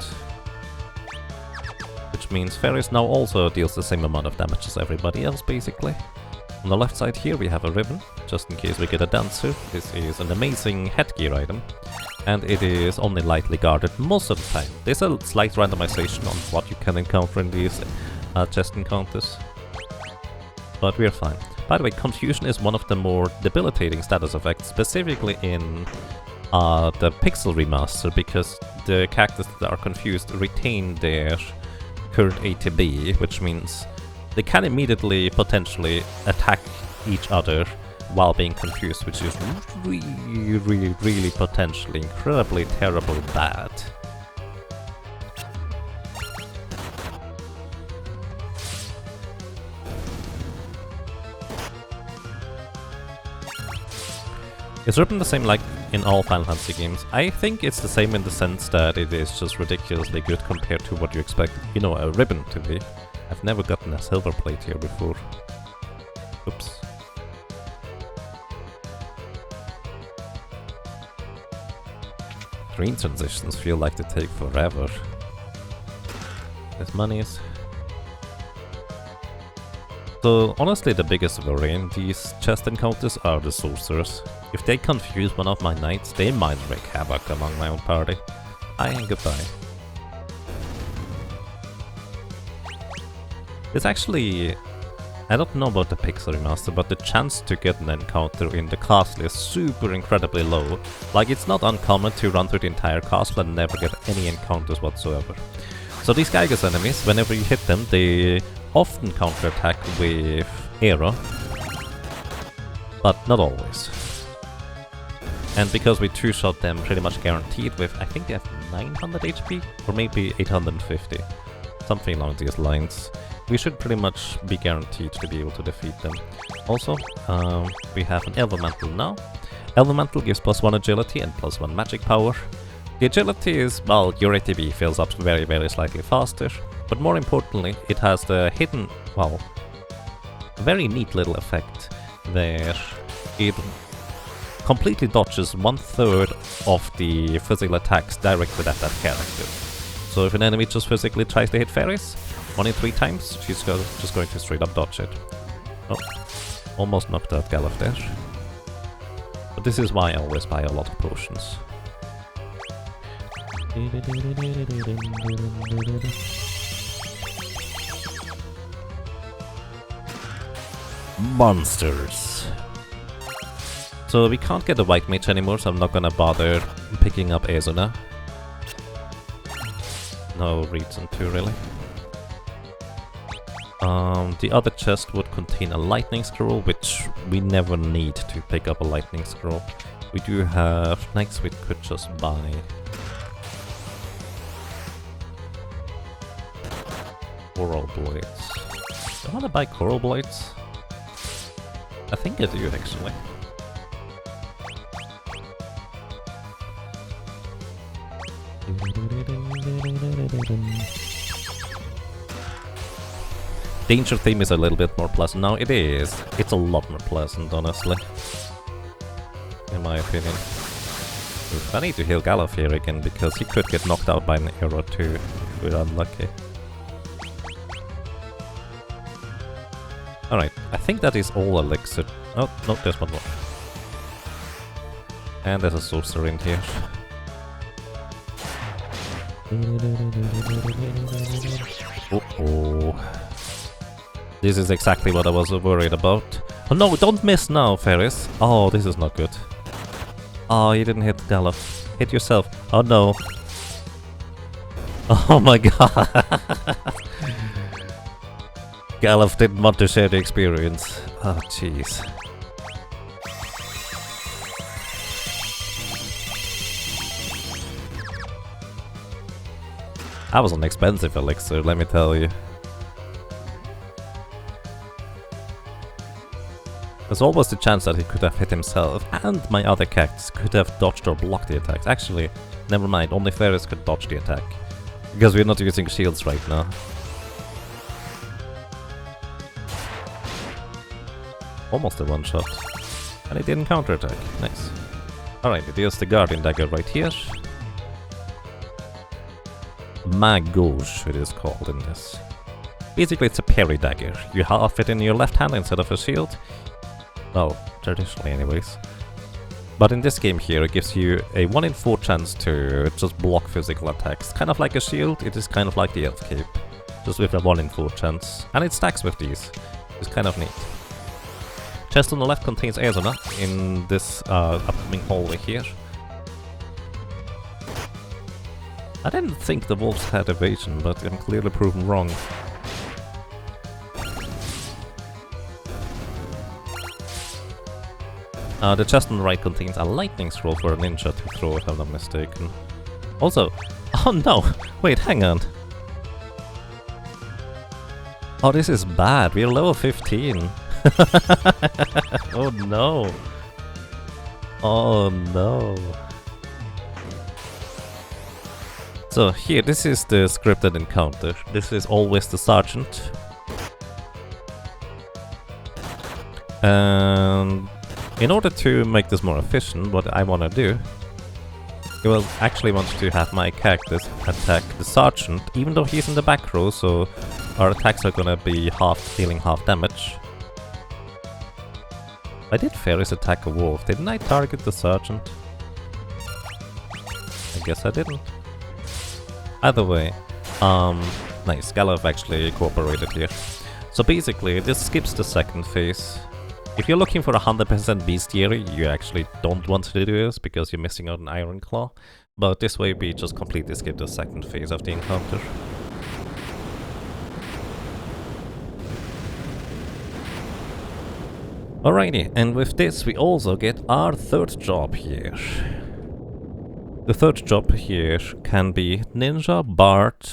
Which means Ferris now also deals the same amount of damage as everybody else, basically. On the left side here we have a ribbon, just in case we get a dancer. This is an amazing headgear item, and it is only lightly guarded most of the time. There's a slight randomization on what you can encounter in these chest encounters, but we're fine. By the way, confusion is one of the more debilitating status effects, specifically in the Pixel Remaster, because the characters that are confused retain their current ATB, which means they can immediately potentially attack each other while being confused, which is really potentially incredibly terribly bad. Is ribbon the same like in all Final Fantasy games? I think it's the same in the sense that it is just ridiculously good compared to what you expect, you know, a ribbon to be. I've never gotten a silver plate here before. Oops. Screen transitions feel like they take forever. There's monies. So honestly, the biggest worry in these chest encounters are the sorcerers. If they confuse one of my knights, they might wreak havoc among my own party. Hi and goodbye. It's actually... I don't know about the Pixel Remaster, but the chance to get an encounter in the castle is super incredibly low. Like, it's not uncommon to run through the entire castle and never get any encounters whatsoever. So these Gygas enemies, whenever you hit them, they often counterattack with arrow, but not always. And because we two-shot them pretty much guaranteed with, I think they have 900 HP, or maybe 850, something along these lines, we should pretty much be guaranteed to be able to defeat them. Also, we have an Elemental now. Elemental gives +1 agility and +1 magic power. The agility is, well, your ATB fills up very slightly faster, but more importantly, it has the hidden, well, very neat little effect where it completely dodges 1/3 of the physical attacks directed at that character. So if an enemy just physically tries to hit Ferris 1 in 3 times, she's just going to straight up dodge it. Oh, almost knocked out Galuf there. But this is why I always buy a lot of potions. Monsters. So we can't get the White Mage anymore, so I'm not gonna bother picking up Azuna. No reason to, really. The other chest would contain a lightning scroll, which we never need to pick up a lightning scroll. We do have knights we could just buy. Coral blades. Do I want to buy coral blades? I think I do, actually. Danger theme is a little bit more pleasant now. It is. It's a lot more pleasant, honestly. In my opinion. Oof, I need to heal Galuf here again, because he could get knocked out by an arrow too, if we're unlucky. Alright, I think that is all elixir. Oh, no, there's one more. And there's a sorcerer in here. Uh-oh. This is exactly what I was worried about. Oh no, don't miss now, Ferris. Oh, this is not good. Oh, you didn't hit Galuf. Hit yourself. Oh no. Oh my god. Galuf didn't want to share the experience. Oh, jeez. That was an expensive elixir, let me tell you. There's always the chance that he could have hit himself, and my other cactus could have dodged or blocked the attacks. Actually, never mind, only Ferris could dodge the attack. Because we're not using shields right now. Almost a one-shot. And it didn't counterattack. Nice. Alright, it is the Guardian Dagger right here. Magouche, it is called in this. Basically, it's a parry dagger. You have it in your left hand instead of a shield. Well, traditionally anyways. But in this game here, it gives you a 1 in 4 chance to just block physical attacks. Kind of like a shield, it is kind of like the Elf Cape. Just with a 1 in 4 chance. And it stacks with these. It's kind of neat. Chest on the left contains Arizona in this upcoming hallway here. I didn't think the wolves had evasion, but I'm clearly proven wrong. The chest on the right contains a lightning scroll for a ninja to throw, if I'm not mistaken. Also, oh no! Wait, hang on. Oh, this is bad. We're level 15. Oh no. Oh no. So here, this is the scripted encounter. This is always the sergeant. And in order to make this more efficient, what I want to do, I will actually want to have my cactus attack the sergeant, even though he's in the back row, so our attacks are gonna be dealing half damage. I did Ferris attack a wolf, didn't I target the sergeant? I guess I didn't. Either way, nice, Galov actually cooperated here. So basically, this skips the second phase. If you're looking for 100% bestiary, you actually don't want to do this because you're missing out on Iron Claw. But this way we just completely skip the second phase of the encounter. Alrighty, and with this we also get our third job here. The third job here can be Ninja, Bard,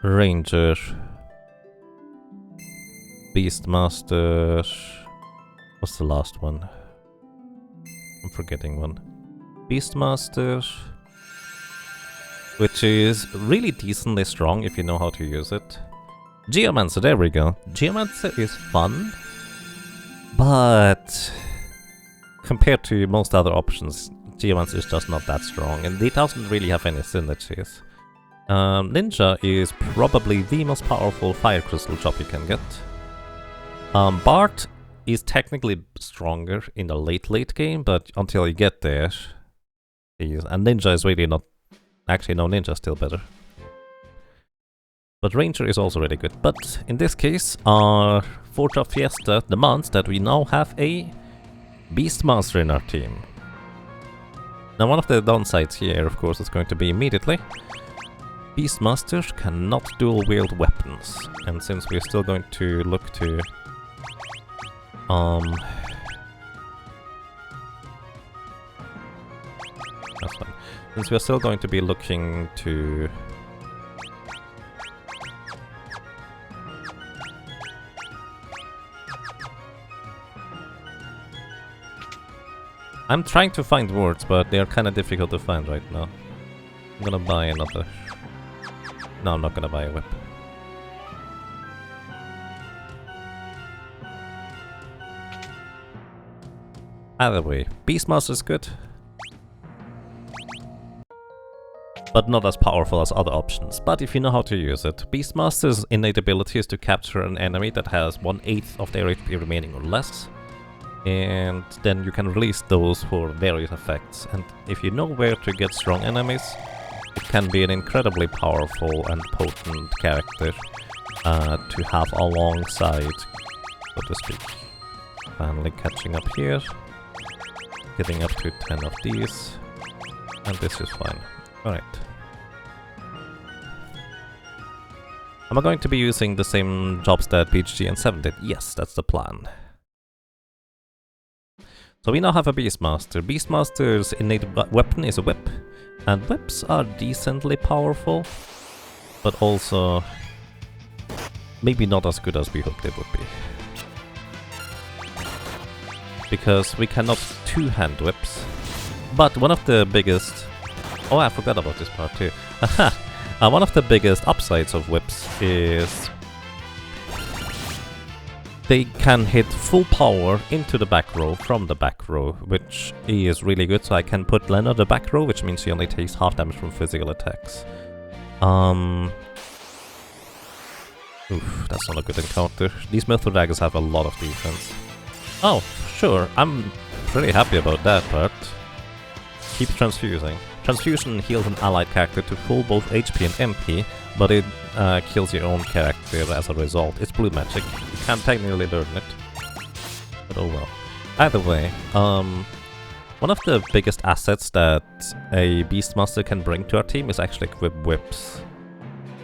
Ranger, Beastmaster. What's the last one? I'm forgetting one. Beastmaster, which is really decently strong if you know how to use it. Geomancer, there we go. Geomancer is fun, but compared to most other options, Geomancer is just not that strong, and it doesn't really have any synergies. Ninja is probably the most powerful fire crystal job you can get. Bard is technically stronger in the late game, but until you get there, and Ninja is really not... Actually, no, Ninja is still better. But Ranger is also really good. But in this case, our Forge of Fiesta demands that we now have a Beastmaster in our team. Now, one of the downsides here, of course, is going to be immediately Beastmasters cannot dual wield weapons, and since we're still going to look to that's fine. Since we're still going to be looking to I'm trying to find words, but they are kind of difficult to find right now. I'm gonna buy another... No, I'm not gonna buy a whip. Either way, Beastmaster is good, but not as powerful as other options. But if you know how to use it, Beastmaster's innate ability is to capture an enemy that has 1/8 of their HP remaining or less, and then you can release those for various effects. And if you know where to get strong enemies, it can be an incredibly powerful and potent character to have alongside, so to speak. Finally catching up here. Getting up to 10 of these. And this is fine. Alright. Am I going to be using the same jobs that BHG and 7 did? Yes, that's the plan. So we now have a Beastmaster. Beastmaster's innate weapon is a whip. And whips are decently powerful, but also maybe not as good as we hoped they would be. Because we cannot two-hand whips. But one of the biggest... Oh, I forgot about this part too. One of the biggest upsides of whips is they can hit full power into the back row from the back row, which is really good. So I can put Len on the back row, which means she only takes half damage from physical attacks. Oof, that's not a good encounter. These Mythra Daggers have a lot of defense. Oh, sure, I'm pretty happy about that part. Keep transfusing. Transfusion heals an allied character to full both HP and MP, but it kills your own character as a result. It's blue magic. You can't technically learn it. But oh well. Either way, one of the biggest assets that a Beastmaster can bring to our team is actually equip whips.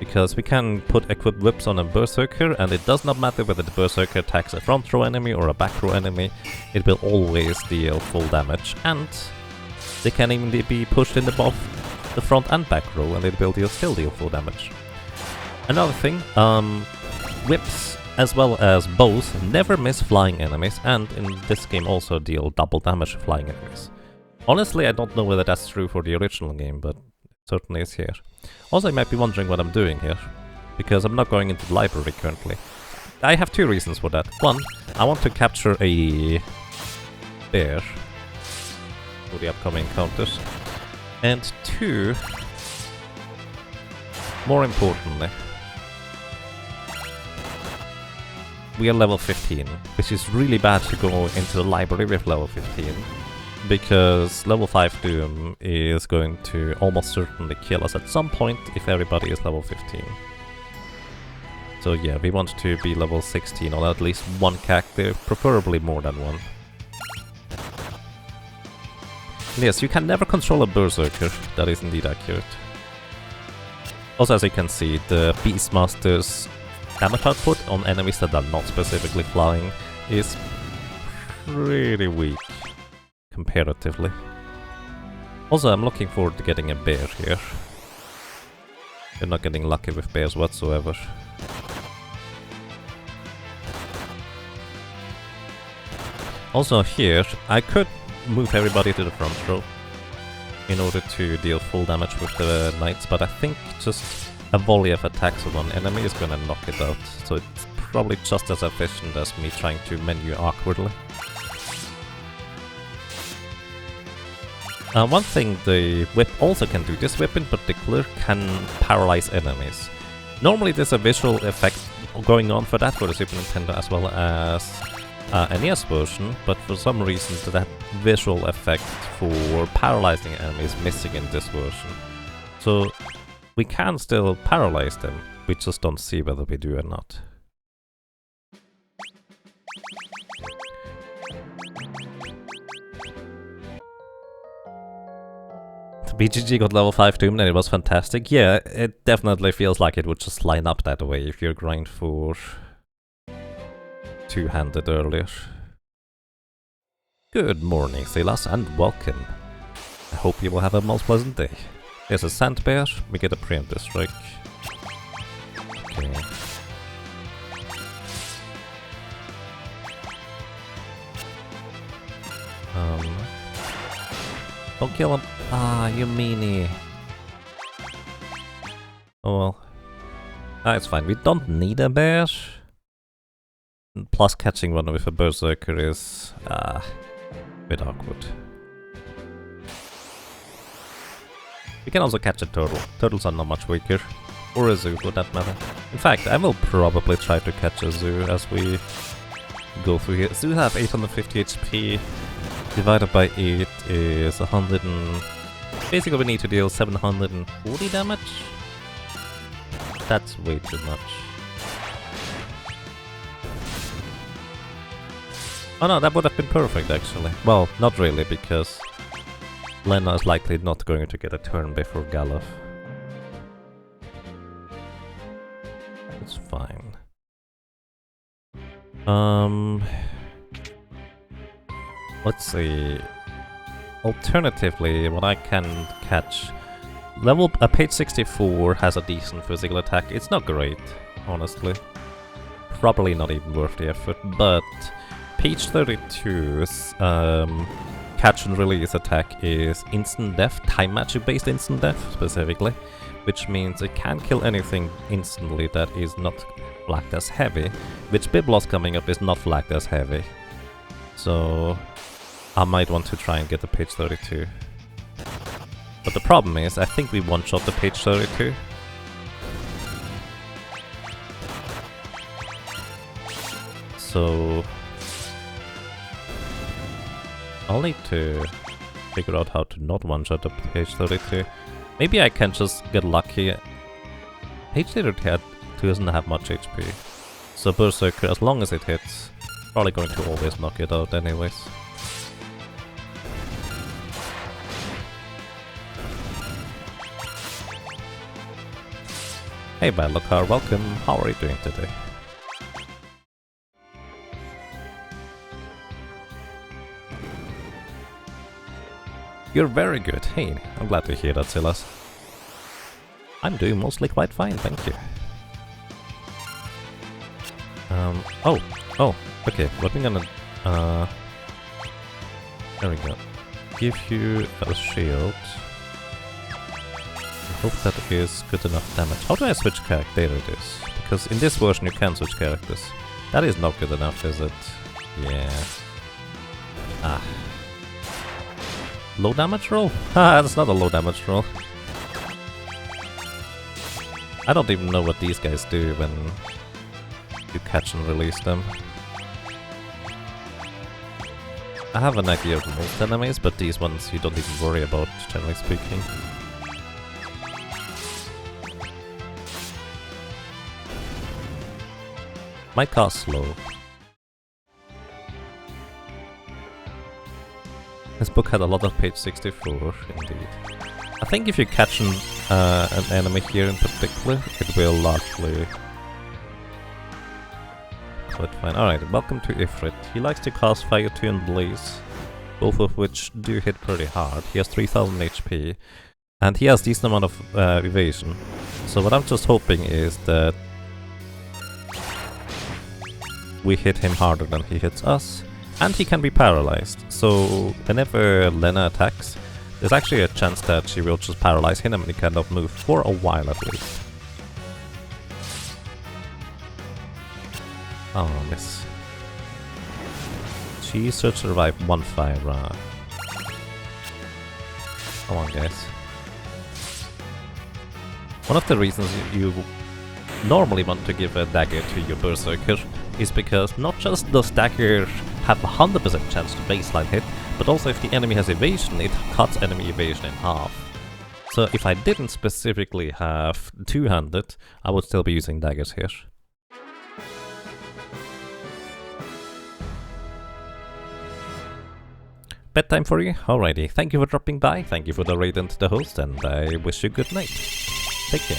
Because we can put equipped whips on a Berserker, and it does not matter whether the Berserker attacks a front row enemy or a back row enemy, it will always deal full damage, and they can even be pushed in both the front and back row, and it will still deal full damage. Another thing, whips as well as bows never miss flying enemies, and in this game also deal double damage to flying enemies. Honestly, I don't know whether that's true for the original game, but it certainly is here. Also, you might be wondering what I'm doing here, because I'm not going into the library currently. I have two reasons for that. One, I want to capture a bear for the upcoming encounters. And two, more importantly, we are level 15, which is really bad to go into the library with level 15. Because level 5 Doom is going to almost certainly kill us at some point if everybody is level 15. So yeah, we want to be level 16 on at least one character, preferably more than one. And yes, you can never control a Berserker, that is indeed accurate. Also, as you can see, the Beastmaster's damage output on enemies that are not specifically flying is pretty weak. Comparatively. Also, I'm looking forward to getting a bear here. We're not getting lucky with bears whatsoever. Also here, I could move everybody to the front row in order to deal full damage with the knights, but I think just a volley of attacks on one enemy is gonna knock it out, so it's probably just as efficient as me trying to menu awkwardly. One thing the whip also can do, this whip in particular, can paralyze enemies. Normally there's a visual effect going on for that for the Super Nintendo as well as NES version, but for some reason that visual effect for paralyzing enemies is missing in this version. So we can still paralyze them, we just don't see whether we do or not. BGG got level 5 Doom and it was fantastic. Yeah, it definitely feels like it would just line up that way if you're grind for two-handed earlier. Good morning, Silas, and welcome. I hope you will have a most pleasant day. There's a sand bear, we get a preemptive strike. Okay. Don't kill him. Ah, you meanie. Oh well. Ah, it's fine. We don't need a bear. Plus catching one with a berserker is a bit awkward. We can also catch a turtle. Turtles are not much weaker. Or a zoo for that matter. In fact, I will probably try to catch a zoo as we go through here. Zoo have 850 HP. Divided by 8 is 100 and... Basically we need to deal 740 damage? That's way too much. Oh no, that would have been perfect actually. Well, not really, because Lena is likely not going to get a turn before Galuf. It's fine. Let's see. Alternatively, what I can catch Page 64 has a decent physical attack. It's not great, honestly. Probably not even worth the effort, but page 32's catch and release attack is instant death, time magic based instant death specifically, which means it can kill anything instantly that is not flagged as heavy, which Biblos coming up is not flagged as heavy. So I might want to try and get the page 32. But the problem is, I think we one-shot the page 32. So I'll need to figure out how to not one-shot the page 32. Maybe I can just get lucky. Page 32 doesn't have much HP. So Berserker, as long as it hits, probably going to always knock it out anyways. Hey Badlockar, welcome. How are you doing today? You're very good. Hey, I'm glad to hear that, Silas. I'm doing mostly quite fine, thank you. Okay, what we're gonna, there we go. Give you a shield. I hope that is good enough damage. How do I switch character? There it is. Because in this version you can switch characters. That is not good enough, is it? Yeah. Ah. Low damage roll? Haha, that's not a low damage roll. I don't even know what these guys do when you catch and release them. I have an idea of most enemies, but these ones you don't even worry about, generally speaking. Might cast slow. This book had a lot of page 64, indeed. I think if you catch an enemy here in particular, it will largely quite fine. Alright, welcome to Ifrit. He likes to cast Fire 2 and Blaze, both of which do hit pretty hard. He has 3000 HP, and he has decent amount of evasion. So what I'm just hoping is that we hit him harder than he hits us. And he can be paralyzed, so whenever Lena attacks, there's actually a chance that she will just paralyze him and he cannot move for a while at least. Oh, miss. She should survive one fire round. Come on, guys. One of the reasons you normally want to give a dagger to your Berserker is because not just does dagger have a 100% chance to baseline hit, but also if the enemy has evasion, it cuts enemy evasion in half. So if I didn't specifically have two-handed, I would still be using daggers here. Bedtime for you? Alrighty, thank you for dropping by, thank you for the raid into the host, and I wish you good night. Take care.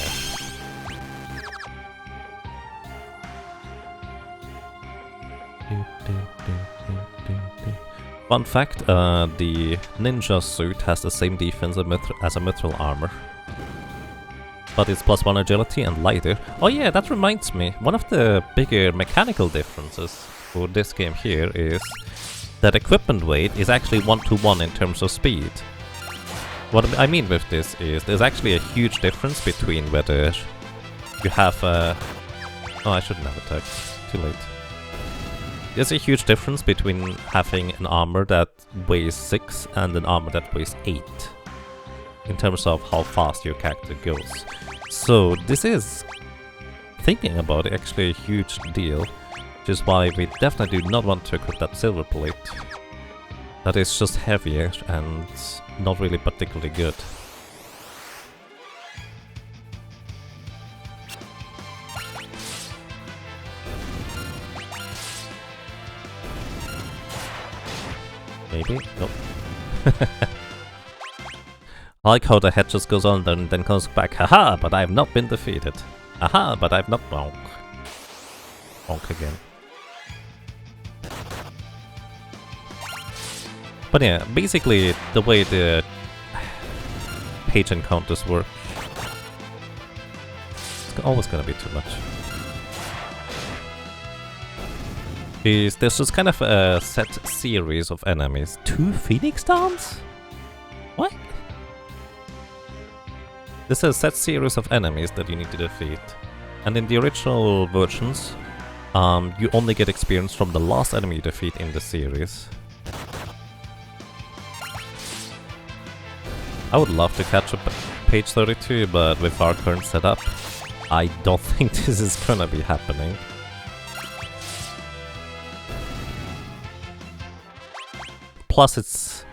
Fun fact, the ninja suit has the same defense as a mithril armor. But it's +1 agility and lighter. Oh yeah, that reminds me, one of the bigger mechanical differences for this game here is that equipment weight is actually 1-to-1 in terms of speed. What I mean with this is there's actually a huge difference between whether you have a... Oh, I shouldn't have attacked. Too late. There's a huge difference between having an armor that weighs 6 and an armor that weighs 8 in terms of how fast your character goes. So this is, thinking about it, actually a huge deal, which is why we definitely do not want to equip that silver plate. That is just heavier and not really particularly good. Maybe? Nope. I like how the head just goes on and then comes back. Haha, but I have not been defeated. Aha, but I've not bonk. Bonk again. But yeah, basically the way the page encounters work. It's always gonna be too much. There's just kind of a set series of enemies. 2 Phoenix Downs? What? There's a set series of enemies that you need to defeat. And in the original versions, you only get experience from the last enemy you defeat in the series. I would love to catch up page 32, but with our current setup, I don't think this is gonna be happening. Plus it's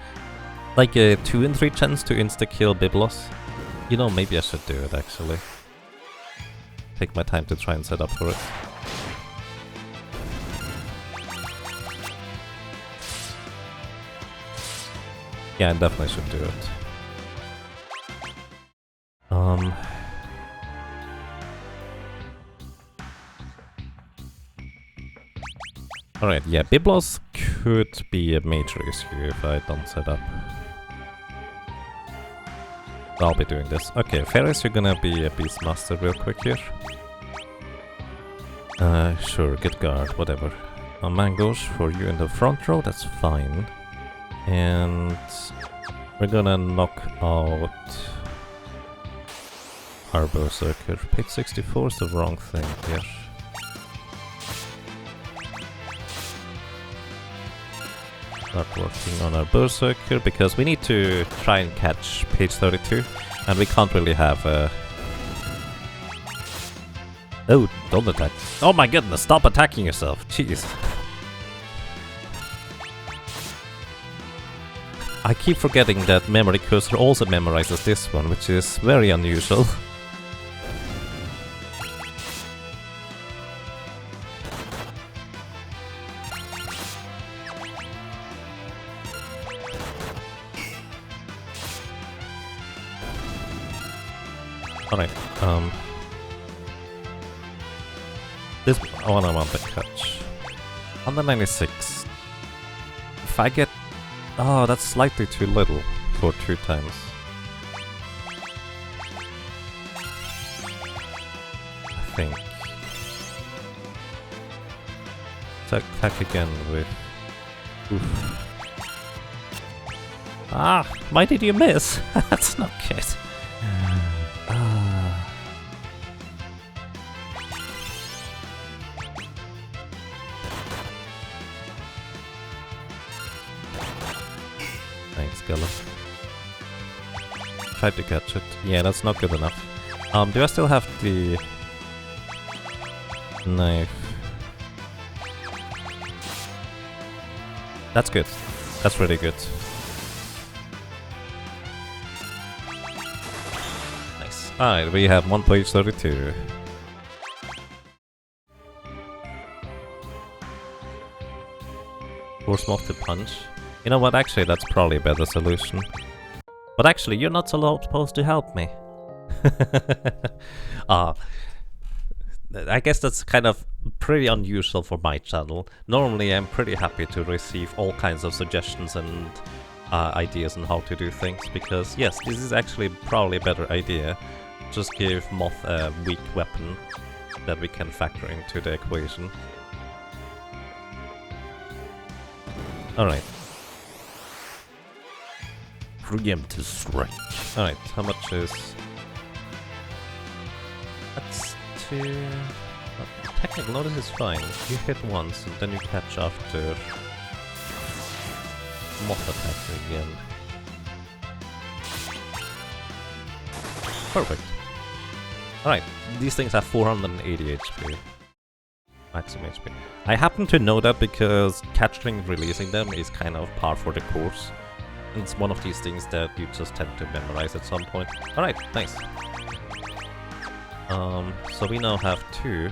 like a 2 in 3 chance to insta-kill Biblos. You know, maybe I should do it actually. Take my time to try and set up for it. Yeah, I definitely should do it. Alright, yeah, Biblos could be a major issue if I don't set up. I'll be doing this. Okay, Ferris, you're gonna be a Beastmaster real quick here. Sure, good guard, whatever. Mangoes for you in the front row, that's fine. And we're gonna knock out our Berserker. Page 64 is the wrong thing here. Start working on our Berserker because we need to try and catch page 32 and we can't really have Oh, don't attack. Oh my goodness, stop attacking yourself. Jeez. I keep forgetting that Memory Cursor also memorizes this one, which is very unusual. Alright, this one I want to catch. 196. If I get... Oh, that's slightly too little for 2 times. I think. Let's attack again with... Oof. Ah! Why did you miss? That's not good. Thanks, Gullah. Tried to catch it. Yeah, that's not good enough. Do I still have the knife? That's good. That's really good. Nice. Alright, we have 1 page 32. Force Moth to punch. You know what, actually that's probably a better solution. But actually, you're not supposed to help me. I guess that's kind of pretty unusual for my channel. Normally I'm pretty happy to receive all kinds of suggestions and ideas on how to do things, because yes, this is actually probably a better idea. Just give Moth a weak weapon that we can factor into the equation. Alright. Preemptive strike. Alright, how much is... That's 2... Technical notice is fine. You hit once and then you catch after... Moth attack again. Perfect. Alright, these things have 480 HP. Maximum HP. I happen to know that because catching and releasing them is kind of par for the course. And it's one of these things that you just tend to memorize at some point. Alright, nice. So we now have 2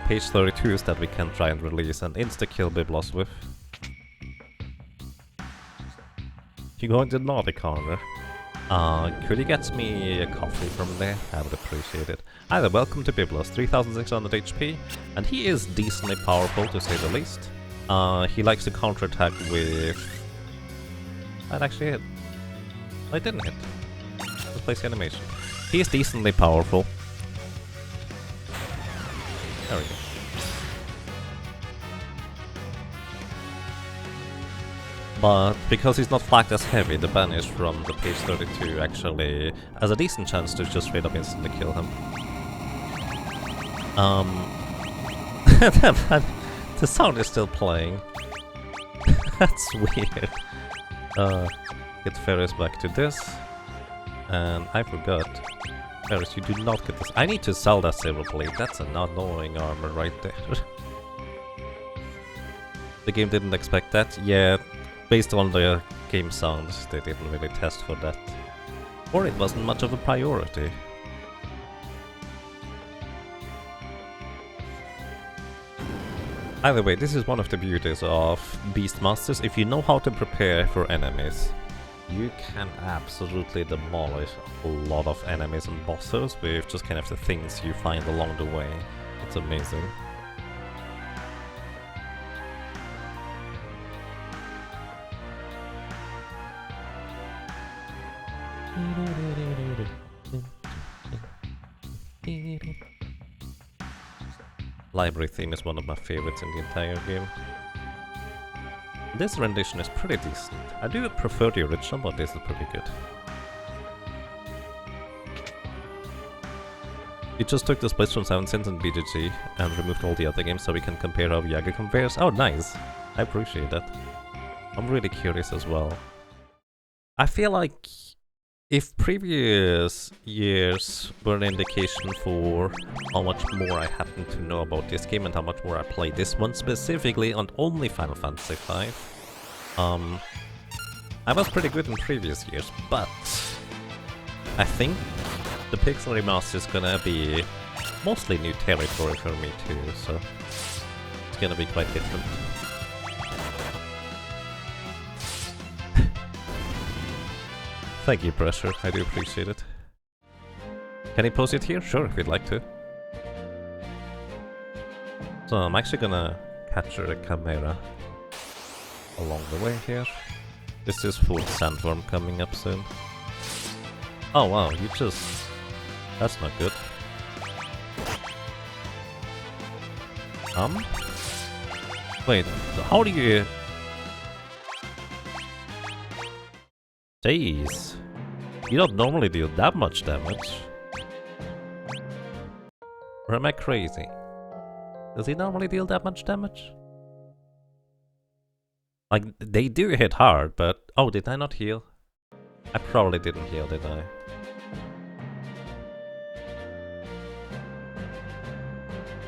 page 32s that we can try and release and insta-kill Biblos with. You go into the naughty corner. Could you get me a coffee from there? I would appreciate it. Either welcome to Biblos, 3600 HP, and he is decently powerful to say the least. He likes to counterattack with... That actually hit. I didn't hit. Let's place the animation. He is decently powerful. There we go. But because he's not flagged as heavy, the banish from the page 32 actually has a decent chance to just straight up instantly kill him. The sound is still playing. That's weird. Get Ferris back to this. And I forgot. Ferris, you do not get this. I need to sell that silver blade. That's an annoying armor right there. The game didn't expect that. Yeah, based on the game sounds, they didn't really test for that. Or it wasn't much of a priority. Either way, this is one of the beauties of Beastmasters. If you know how to prepare for enemies, you can absolutely demolish a lot of enemies and bosses with just kind of the things you find along the way. It's amazing. Library theme is one of my favorites in the entire game. This rendition is pretty decent. I do prefer the original, but this is pretty good. We just took the splits from 7 Sins and BGG and removed all the other games so we can compare how Yaga compares. Oh, nice! I appreciate that. I'm really curious as well. I feel like if previous years were an indication for how much more I happen to know about this game and how much more I played this one specifically on only Final Fantasy V, I was pretty good in previous years, but I think the Pixel Remaster is gonna be mostly new territory for me too, so it's gonna be quite different. Thank you, Pressure. I do appreciate it. Can you post it here? Sure, if you'd like to. So I'm actually gonna capture the camera along the way here. This is full sandworm coming up soon. Oh wow, you just... That's not good. Wait, how do you... Jeez. You don't normally deal that much damage. Or am I crazy? Does he normally deal that much damage? Like, they do hit hard, but... Oh, did I not heal? I probably didn't heal, did I?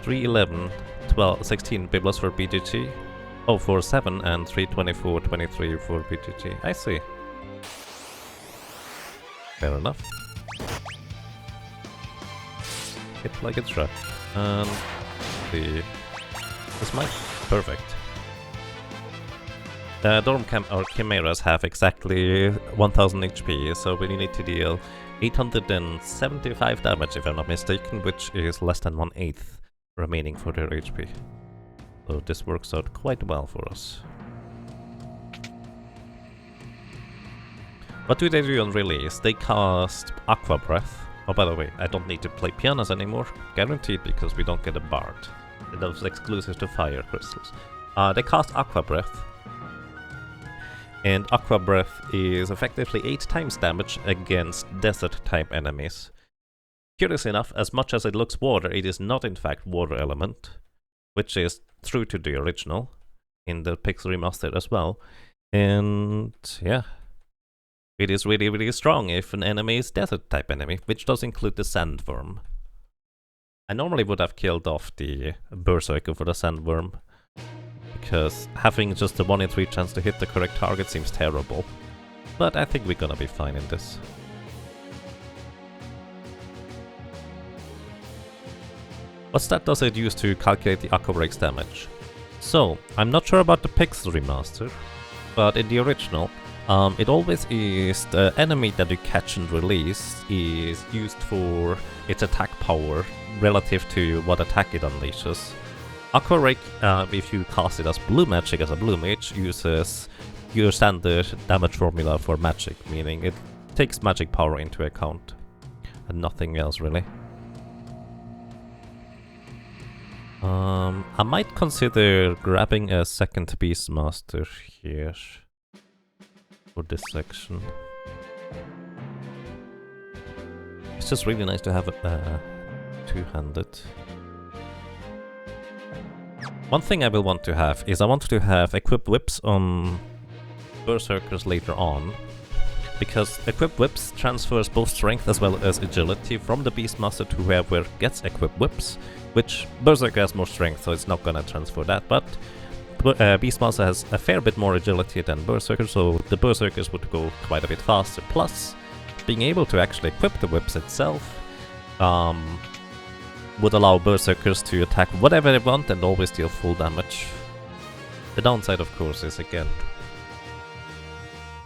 $311, 12, 16 Biblos for BGG. Oh, for 7 and 324, 23 for BGG. I see. Fair enough. Hit like a truck. And this might perfect. The Dorm or Chimeras have exactly 1000 HP, so we need to deal 875 damage if I'm not mistaken, which is less than 1/8 remaining for their HP. So this works out quite well for us. What do they do on release? They cast Aqua Breath. Oh, by the way, I don't need to play pianos anymore. Guaranteed, because we don't get a bard. Those exclusive to fire crystals. They cast Aqua Breath. And Aqua Breath is effectively 8 times damage against desert-type enemies. Curious enough, as much as it looks water, it is not in fact water element, which is true to the original in the Pixel Remaster as well. And yeah. It is really, really strong if an enemy is desert-type enemy, which does include the Sandworm. I normally would have killed off the Berserker for the Sandworm, because having just a 1 in 3 chance to hit the correct target seems terrible. But I think we're gonna be fine in this. What stat does it use to calculate the Aqua Break's damage? So, I'm not sure about the Pixel Remaster, but in the original, it always is the enemy that you catch and release is used for its attack power relative to what attack it unleashes. Aqua Rake, if you cast it as blue magic as a blue mage, uses your standard damage formula for magic, meaning it takes magic power into account, and nothing else really. I might consider grabbing a second Beastmaster here for this section. It's just really nice to have a two-handed. One thing I will want to have is I want to have equipped whips on Berserkers later on, because equipped whips transfers both strength as well as agility from the Beastmaster to whoever gets equipped whips, which Berserker has more strength, so it's not gonna transfer that, but Beastmaster has a fair bit more agility than Berserker, so the Berserkers would go quite a bit faster. Plus, being able to actually equip the whips itself would allow Berserkers to attack whatever they want and always deal full damage. The downside, of course, is again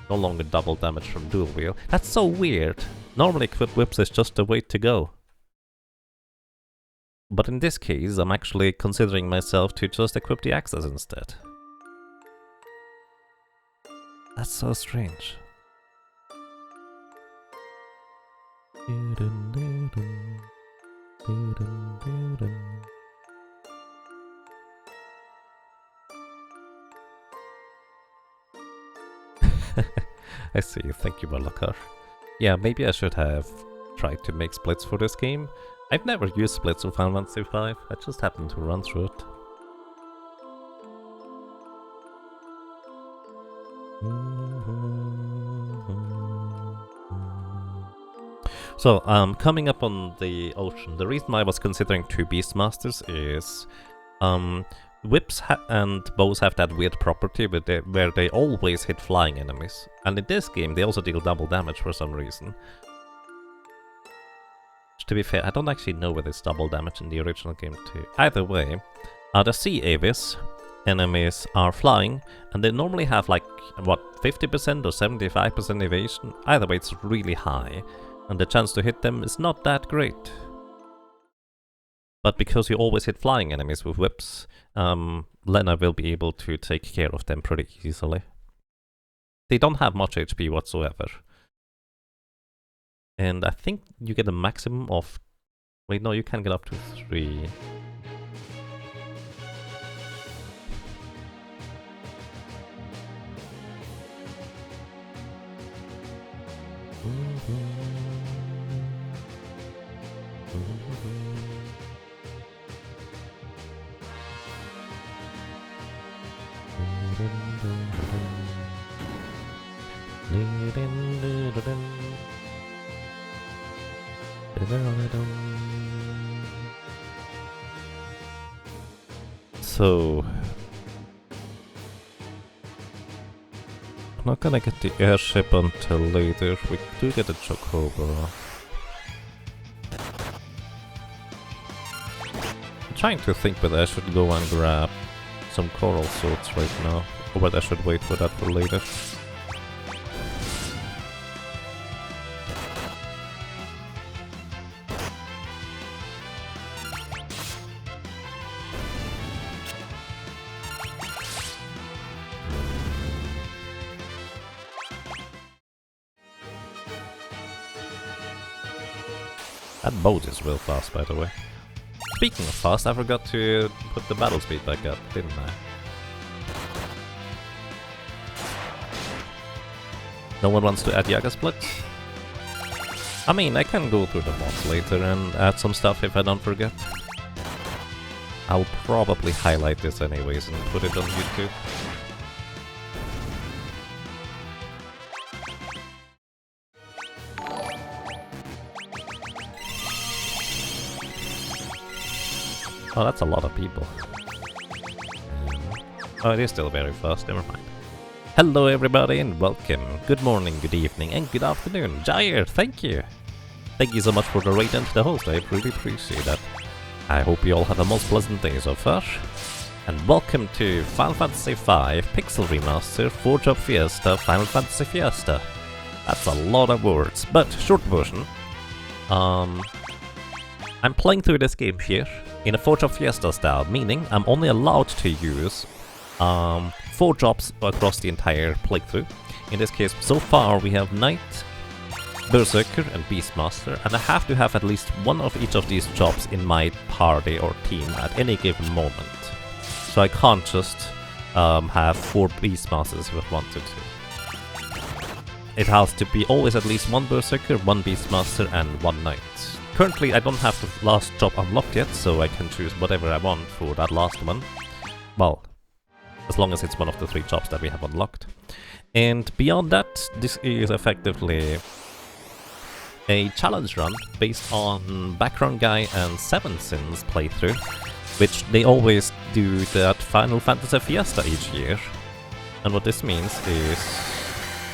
no longer double damage from dual wield. That's so weird. Normally equipped whips is just the way to go. But in this case, I'm actually considering myself to just equip the axes instead. That's so strange. I see, thank you, Malakar. Yeah, maybe I should have tried to make splits for this game. I've never used splits in Final Fantasy V, I just happened to run through it. So, coming up on the ocean, the reason I was considering two Beastmasters is whips and bows have that weird property where they always hit flying enemies. And in this game, they also deal double damage for some reason. To be fair, I don't actually know whether it's double damage in the original game too. Either way, the Sea Avis enemies are flying, and they normally have like, what, 50% or 75% evasion? Either way, it's really high, and the chance to hit them is not that great. But because you always hit flying enemies with whips, Lena will be able to take care of them pretty easily. They don't have much HP whatsoever. And I think you get a maximum of... Wait, no, you can get up to 3. So... I'm not gonna get the airship until later. We do get a Chocobo. I'm trying to think whether I should go and grab some coral swords right now, or whether I should wait for that for later. That boat is real fast, by the way. Speaking of fast, I forgot to put the battle speed back up, didn't I? No one wants to add Yaga Split? I mean, I can go through the mods later and add some stuff if I don't forget. I'll probably highlight this anyways and put it on YouTube. Oh, that's a lot of people. Oh, it is still very fast, never mind. Hello everybody and welcome. Good morning, good evening and good afternoon. Jair, thank you! Thank you so much for the raid and the host, I really appreciate that. I hope you all have a most pleasant day so far. And welcome to Final Fantasy V Pixel Remaster Forge of Fiesta Final Fantasy Fiesta. That's a lot of words, but short version. I'm playing through this game here in a Forge of Fiesta style, meaning I'm only allowed to use 4 jobs across the entire playthrough. In this case, so far we have Knight, Berserker and Beastmaster, and I have to have at least one of each of these jobs in my party or team at any given moment. So I can't just have 4 Beastmasters if I wanted to. It has to be always at least 1 Berserker, 1 Beastmaster, and 1 Knight. Currently I don't have the last job unlocked yet, so I can choose whatever I want for that last one. Well, as long as it's one of the 3 jobs that we have unlocked. And beyond that, this is effectively a challenge run based on Background Guy and Seven Sins playthrough, which they always do that Final Fantasy Fiesta each year. And what this means is...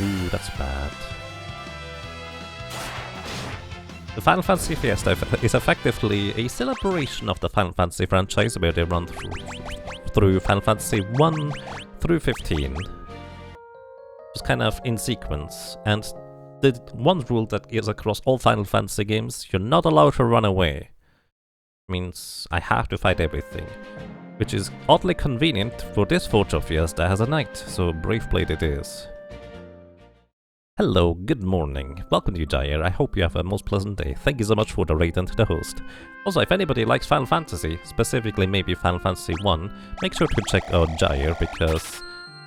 Ooh, that's bad. The Final Fantasy Fiesta is effectively a celebration of the Final Fantasy franchise where they run through Final Fantasy 1 through 15. Just kind of in sequence. And the one rule that is across all Final Fantasy games, you're not allowed to run away. Means I have to fight everything. Which is oddly convenient for this Forge of Fiesta as a knight, so Brave Blade it is. Hello, good morning. Welcome to you, Jair. I hope you have a most pleasant day. Thank you so much for the raid and to the host. Also, if anybody likes Final Fantasy, specifically maybe Final Fantasy 1, make sure to check out Jair, because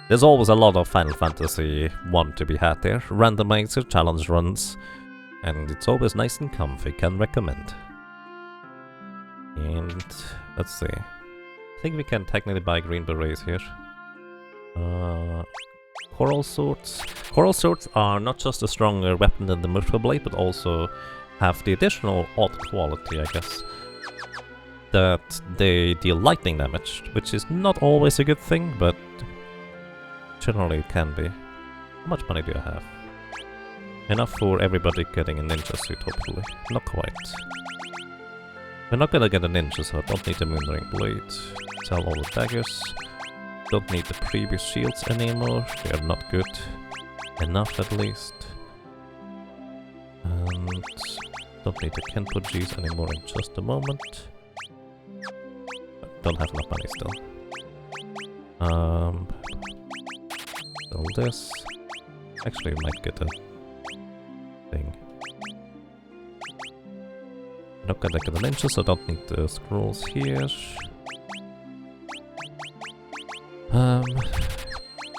there's always a lot of Final Fantasy 1 to be had there. Randomizer, challenge runs, and it's always nice and comfy, can recommend. And let's see. I think we can technically buy green berets here. Coral Swords. Coral Swords are not just a stronger weapon than the Myrtle Blade, but also have the additional odd quality, I guess, that they deal lightning damage, which is not always a good thing, but generally it can be. How much money do I have? Enough for everybody getting a ninja suit, hopefully. Not quite. We're not gonna get a ninja, so I don't need the Moonring Blade. Sell all the daggers. Don't need the previous shields anymore, they are not good. Enough at least. And don't need the Kenpo-Gs anymore in just a moment. Don't have enough money still. Sell this. Actually, I might get a thing. Not gonna get the ninja, so I don't need the scrolls here.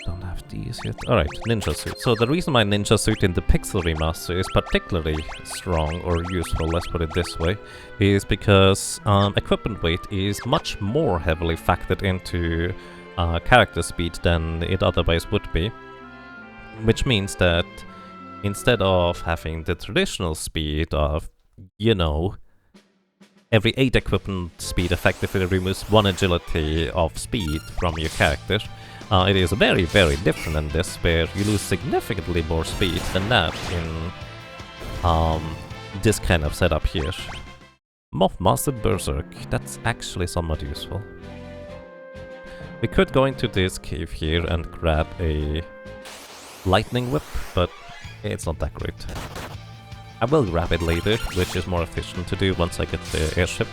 Don't have these yet. Alright, ninja suit. So the reason my ninja suit in the Pixel Remaster is particularly strong or useful, let's put it this way, is because equipment weight is much more heavily factored into character speed than it otherwise would be. Which means that instead of having the traditional speed of, you know, every 8 equipment speed effectively removes 1 agility of speed from your character. It is very, very different in this, where you lose significantly more speed than that in this kind of setup here. Moth Mastered Berserk, that's actually somewhat useful. We could go into this cave here and grab a lightning whip, but it's not that great. I will grab it later, which is more efficient to do once I get the airship.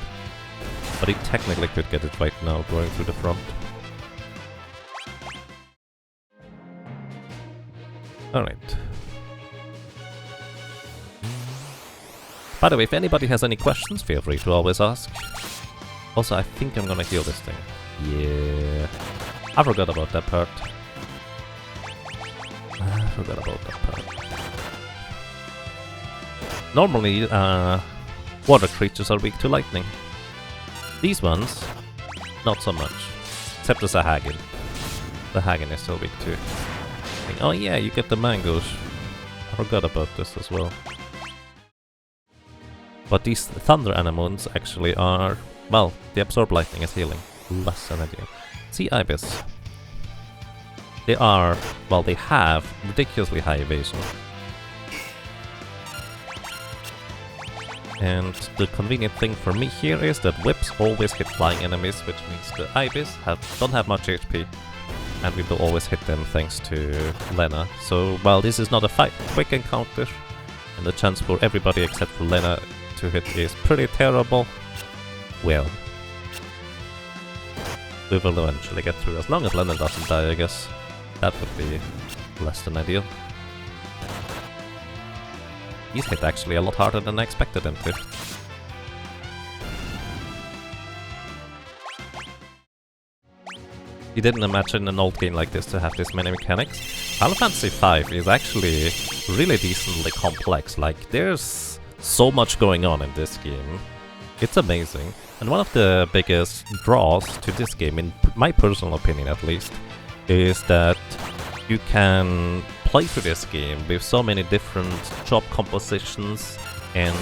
But he technically could get it right now, going through the front. Alright. By the way, if anybody has any questions, feel free to always ask. Also, I think I'm gonna heal this thing. Yeah. I forgot about that part. Normally, water creatures are weak to lightning. These ones, not so much. Except the Sahagin. The Hagin is still weak too. Oh yeah, you get the mangoes. I forgot about this as well. But these thunder animals actually are... well, they absorb lightning as healing. Less than ideal. Sea Ibis. They are... well, they have ridiculously high evasion. And the convenient thing for me here is that whips always hit flying enemies, which means the Ibis don't have much HP. And we will always hit them thanks to Lena. So while this is not a quick encounter, and the chance for everybody except for Lena to hit is pretty terrible, well, we will eventually get through, as long as Lena doesn't die, I guess. That would be less than ideal. These hit actually a lot harder than I expected them to. You didn't imagine an old game like this to have this many mechanics. Final Fantasy V is actually really decently complex. Like, there's so much going on in this game. It's amazing. And one of the biggest draws to this game, in my personal opinion at least, is that you can play through this game with so many different job compositions and...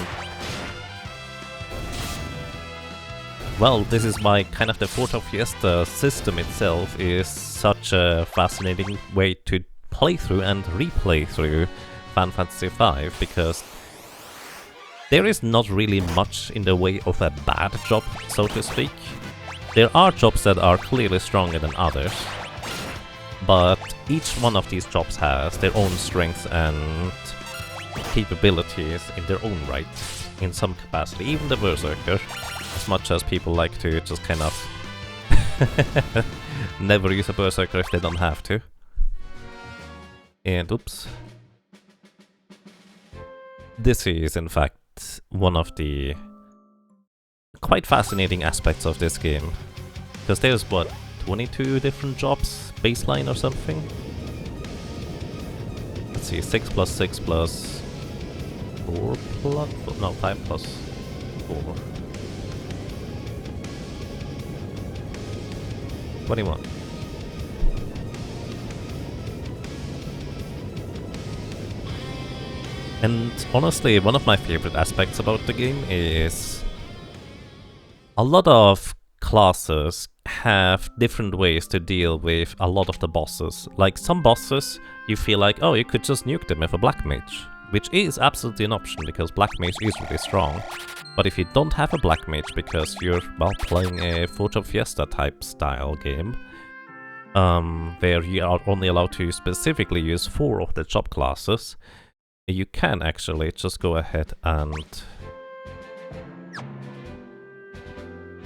Well, this is why kind of the Forza Fiesta system itself is such a fascinating way to play through and replay through Final Fantasy V, because there is not really much in the way of a bad job, so to speak. There are jobs that are clearly stronger than others, but each one of these jobs has their own strengths and capabilities in their own right, in some capacity. Even the Berserker, as much as people like to just kind of never use a Berserker if they don't have to. And oops. This is in fact one of the quite fascinating aspects of this game. Because there's what, 22 different jobs baseline or something? Let's see, 6 plus 6 plus 4 plus... no, 5 plus 4. 21. And honestly, one of my favorite aspects about the game is a lot of classes have different ways to deal with a lot of the bosses. Like, some bosses, you feel like, oh, you could just nuke them with a Black Mage, which is absolutely an option because Black Mage is really strong. But if you don't have a Black Mage because you're, well, playing a Forza Fiesta type style game, where you are only allowed to specifically use 4 of the job classes, you can actually just go ahead and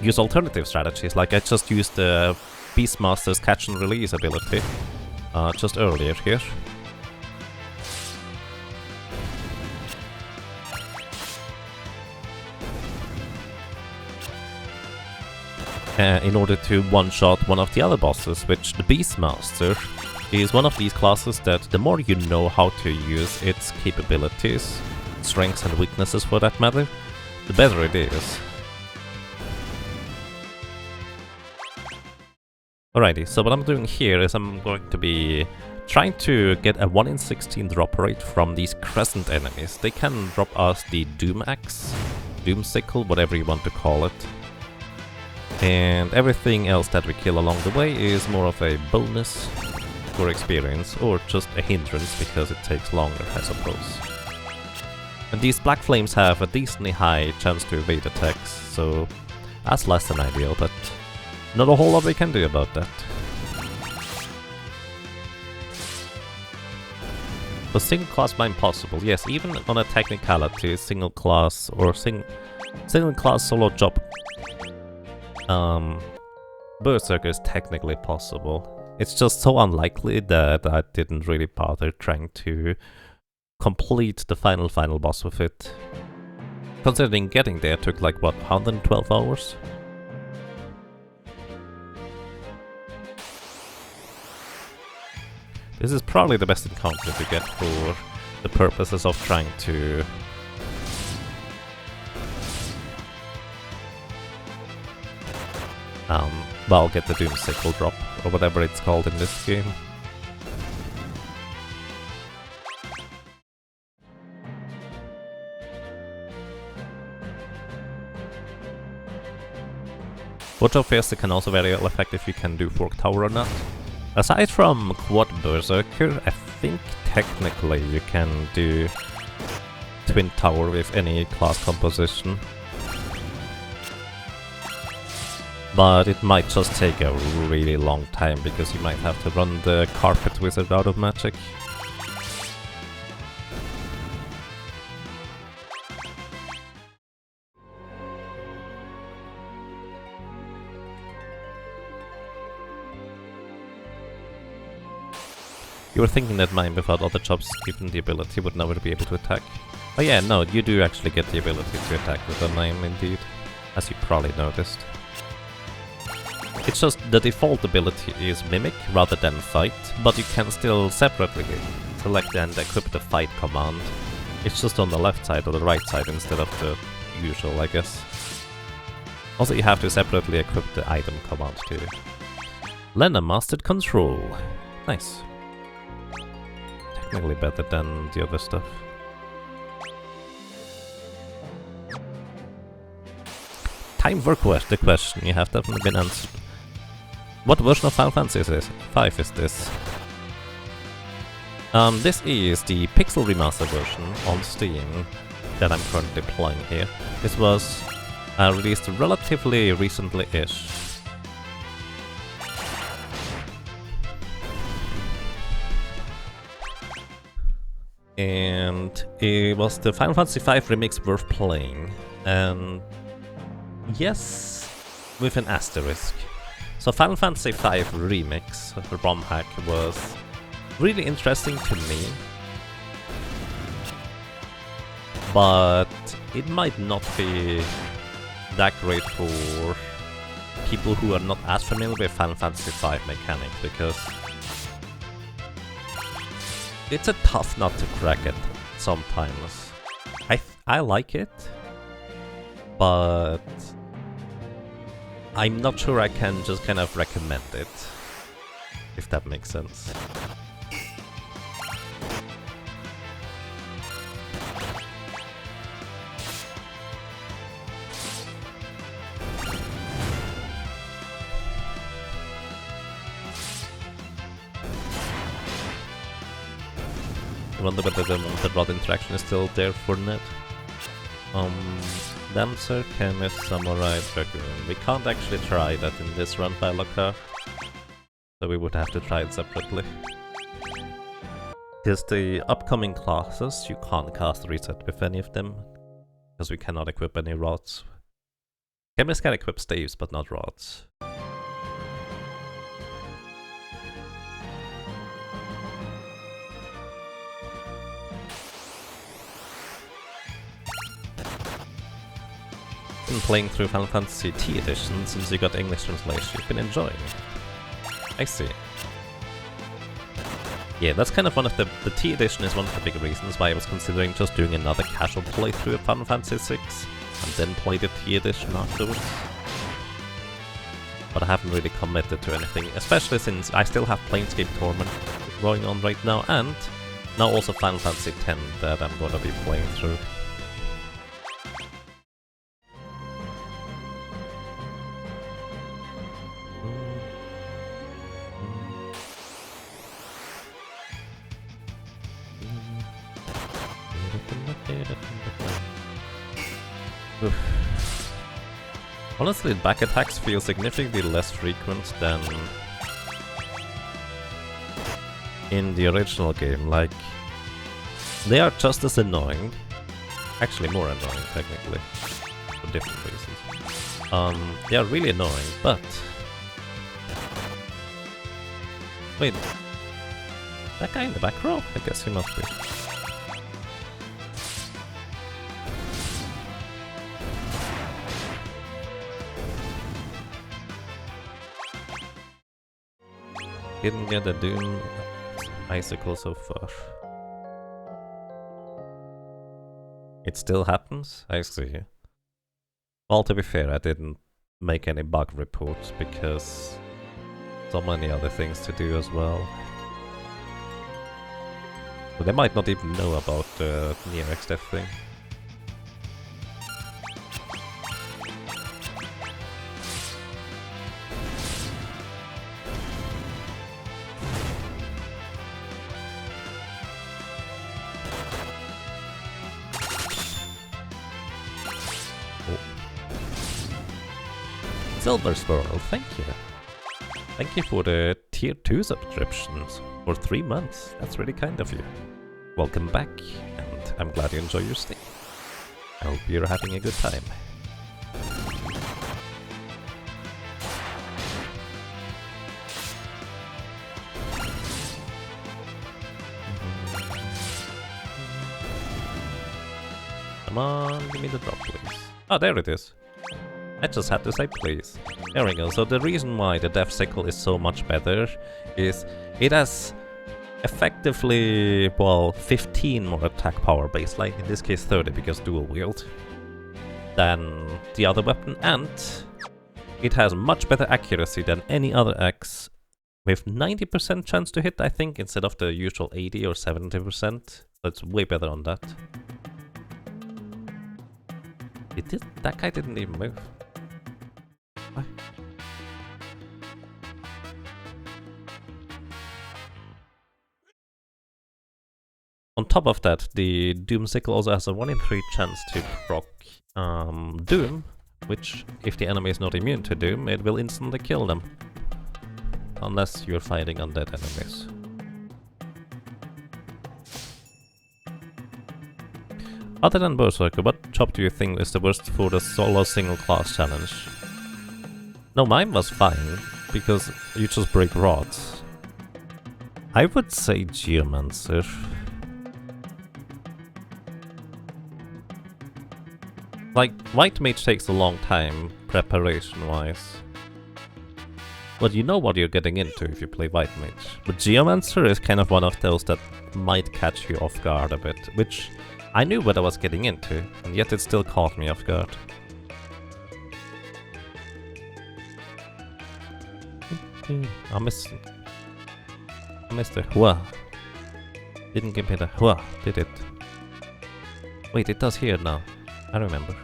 use alternative strategies. Like, I just used the Beastmaster's catch and release ability just earlier here. In order to one-shot one of the other bosses, which the Beastmaster is one of these classes that the more you know how to use its capabilities, strengths and weaknesses for that matter, the better it is. Alrighty, so what I'm doing here is I'm going to be trying to get a 1 in 16 drop rate from these crescent enemies. They can drop us the Doom Axe, Doom Sickle, whatever you want to call it. And everything else that we kill along the way is more of a bonus for experience, or just a hindrance because it takes longer, I suppose. And these Black Flames have a decently high chance to evade attacks, so that's less than ideal, but not a whole lot we can do about that. Was single class blind possible? Yes, even on a technicality, single class or single class solo job Berserker is technically possible. It's just so unlikely that I didn't really bother trying to complete the final boss with it. Considering getting there took like, what, 112 hours? This is probably the best encounter to get for the purposes of trying to well, get the Doom Sickle drop, or whatever it's called in this game. Forza Fiesta can also vary the effect if you can do Fork Tower or not. Aside from Quad Berserker, I think technically you can do Twin Tower with any class composition. But it might just take a really long time because you might have to run the Carpet Wizard out of magic. You were thinking that mine without other jobs given the ability would never be able to attack. Oh yeah, no, you do actually get the ability to attack with a mime indeed, as you probably noticed. It's just the default ability is Mimic rather than Fight, but you can still separately select and equip the Fight command. It's just on the left side or the right side instead of the usual, I guess. Also, you have to separately equip the item command too. Lena mastered Control. Nice. Technically better than the other stuff. Time for the question. You have definitely been answered. What version of Final Fantasy is this? 5 is this? This is the Pixel Remaster version on Steam that I'm currently playing here. This was released relatively recently-ish. And it was the Final Fantasy V remix worth playing. And yes, with an asterisk. So Final Fantasy V remix, ROM hack, was really interesting to me, but it might not be that great for people who are not as familiar with Final Fantasy V mechanics, because it's a tough nut to crack it sometimes. I like it, but I'm not sure I can just kind of recommend it, if that makes sense. I wonder whether the rod interaction is still there for Ned. Dancer, Chemist, Samurai, Dragoon. We can't actually try that in this run by Loka, so we would have to try it separately. Because the upcoming classes, you can't cast Reset with any of them, because we cannot equip any rods. Chemist can equip staves, but not rods. Been playing through Final Fantasy T edition since you got English translation. You've been enjoying. I see. Yeah, that's kind of one of the T edition is one of the big reasons why I was considering just doing another casual playthrough of Final Fantasy VI and then play the T edition afterwards. But I haven't really committed to anything, especially since I still have Planescape Torment going on right now, and now also Final Fantasy X that I'm gonna be playing through. Oof. Honestly, back attacks feel significantly less frequent than in the original game. Like, they are just as annoying, actually more annoying technically, for different reasons. They are really annoying, but wait, that guy in the back row? I guess he must be. Didn't get a Doom Icicle so far. It still happens? I see. Well, to be fair, I didn't make any bug reports because so many other things to do as well. So they might not even know about the near XDeath thing. Silver Swirl, thank you. Thank you for the tier 2 subscriptions for 3 months. That's really kind of you. Welcome back, and I'm glad you enjoy your stay. I hope you're having a good time. Come on, give me the drop, please. Oh, there it is. I just had to say please. There we go. So the reason why the Death Sickle is so much better is it has effectively, well, 15 more attack power baseline, in this case 30 because dual wield, than the other weapon, and it has much better accuracy than any other axe, with 90% chance to hit, I think, instead of the usual 80 or 70%. So it's way better on that. That guy didn't even move. Why? On top of that, the Doom Sickle also has a 1 in 3 chance to proc Doom, which, if the enemy is not immune to Doom, it will instantly kill them. Unless you're fighting undead enemies. Other than Berserker, what job do you think is the worst for the solo single class challenge? No, mine was fine, because you just break rods. I would say Geomancer. Like, White Mage takes a long time, preparation-wise. But you know what you're getting into if you play White Mage. But Geomancer is kind of one of those that might catch you off guard a bit, which I knew what I was getting into, and yet it still caught me off guard. I missed the Hua. Didn't give me the Hua, did it? Wait, it does here now. I remember.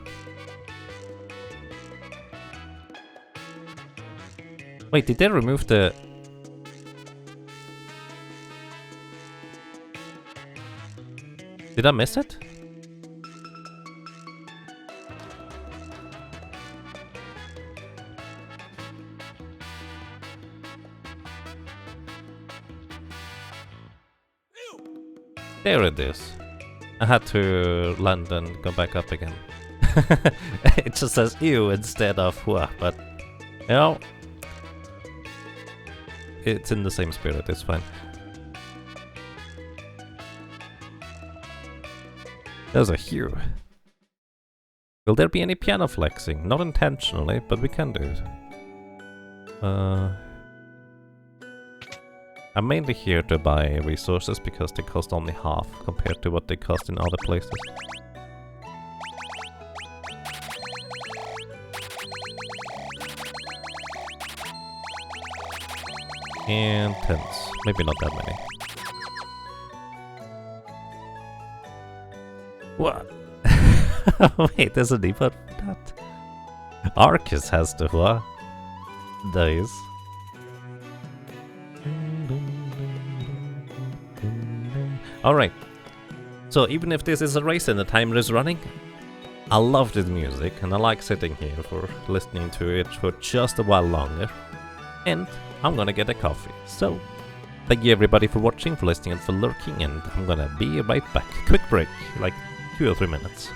Wait, did they remove the... Did I miss it? There it is. I had to land and go back up again. It just says ew instead of hua, but you know, it's in the same spirit, it's fine. There's a hue. Will there be any piano flexing? Not intentionally, but we can do it. I'm mainly here to buy resources because they cost only half compared to what they cost in other places. And tents. Maybe not that many. What? Wait, there's a default for that. Arcus has the Hua. Days. Alright. So even if this is a race and the timer is running, I love this music and I like sitting here for listening to it for just a while longer. And I'm gonna get a coffee. So, thank you everybody for watching, for listening and for lurking, and I'm gonna be right back. Quick break, like 2 or 3 minutes.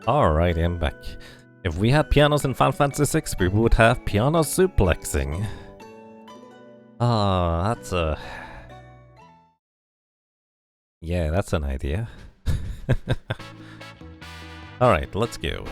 Alright, I'm back. If we had pianos in Final Fantasy VI, we would have piano suplexing. Ah, that's a... Yeah, that's an idea. Alright, let's go.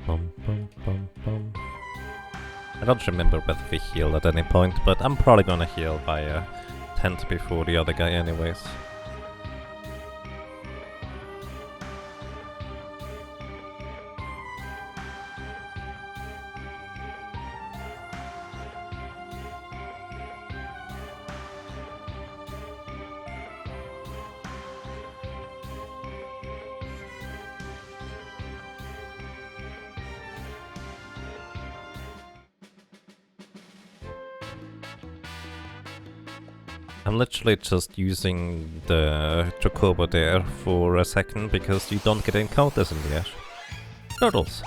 Bum, bum, bum, bum. I don't remember whether we healed at any point, but I'm probably gonna heal by a tent before the other guy anyways. I'm literally just using the Chocobo there for a second because you don't get encounters in the air. Turtles!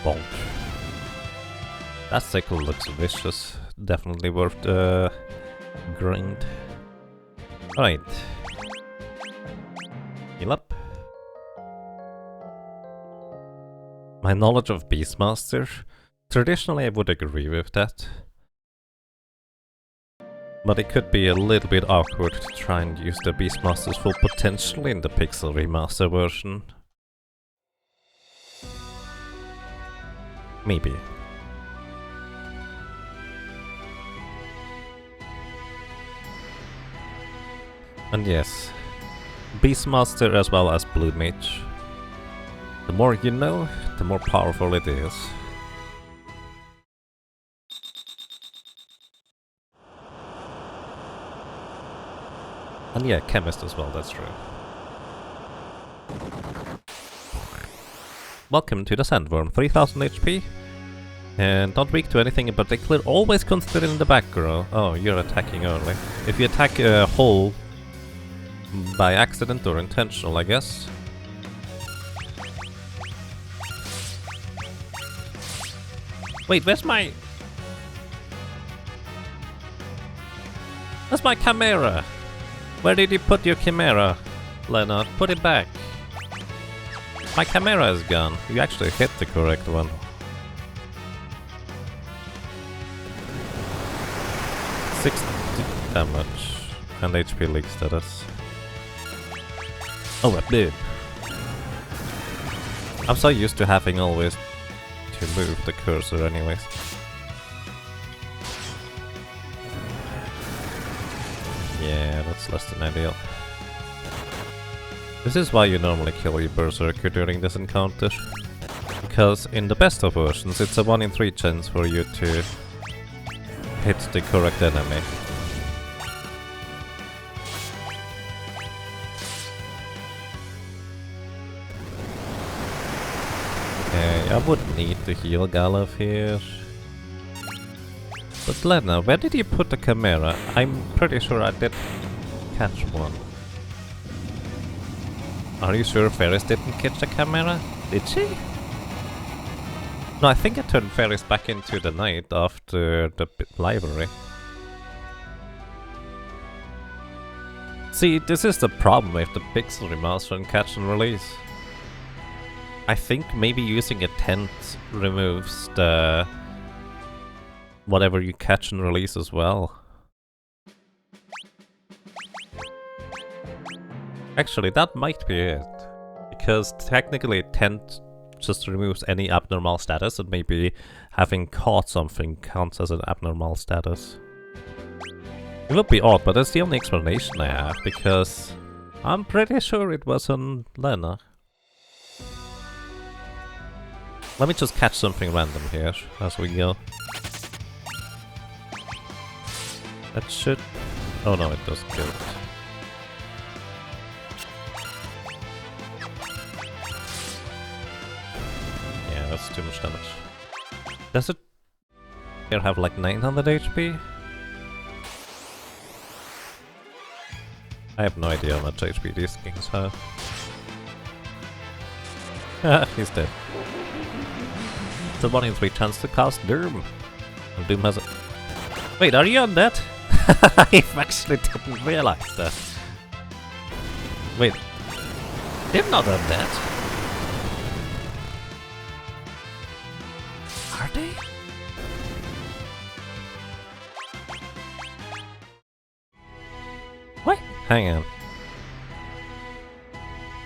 Bonk. That sickle looks vicious. Definitely worth the grind. Alright. Heal up. My knowledge of Beastmaster, traditionally I would agree with that. But it could be a little bit awkward to try and use the Beastmaster's full potential in the Pixel Remaster version. Maybe. And yes, Beastmaster as well as Blue Mage. The more you know, the more powerful it is. And yeah, Chemist as well, that's true. Welcome to the Sandworm, 3000 HP. And not weak to anything in particular, always consider in the back row. Oh, you're attacking early. If you attack a hole by accident or intentional, I guess. Wait, where's my... Where's my camera? Where did you put your camera, Leonard? Put it back. My camera is gone. You actually hit the correct one. Damage and HP leak status. Oh, a dude. I'm so used to having always to move the cursor anyways. Yeah, that's less than ideal. This is why you normally kill your berserker during this encounter. Because in the best of versions it's a 1 in 3 chance for you to hit the correct enemy. Okay, I would need to heal Galuf here. But Lena, where did you put the camera? I'm pretty sure I did catch one. Are you sure Ferris didn't catch the camera? Did she? No, I think I turned Ferris back into the night after the library. See, this is the problem with the Pixel Remaster and Catch and Release. I think maybe using a tent removes the... whatever you catch and release as well. Actually, that might be it. Because technically a tent just removes any abnormal status, and maybe having caught something counts as an abnormal status. It would be odd, but that's the only explanation I have, because I'm pretty sure it was on Lena. Let me just catch something random here as we go. That should... oh no, it does kill it. that's too much damage. Does it here have like 900 HP? I have no idea how much HP these things have. He's dead. It's a 1 in 3 chance to cast Doom. And Doom has a... Wait, are you on that? I actually didn't realize that. Wait. They're not on that. Are they? What? Hang on.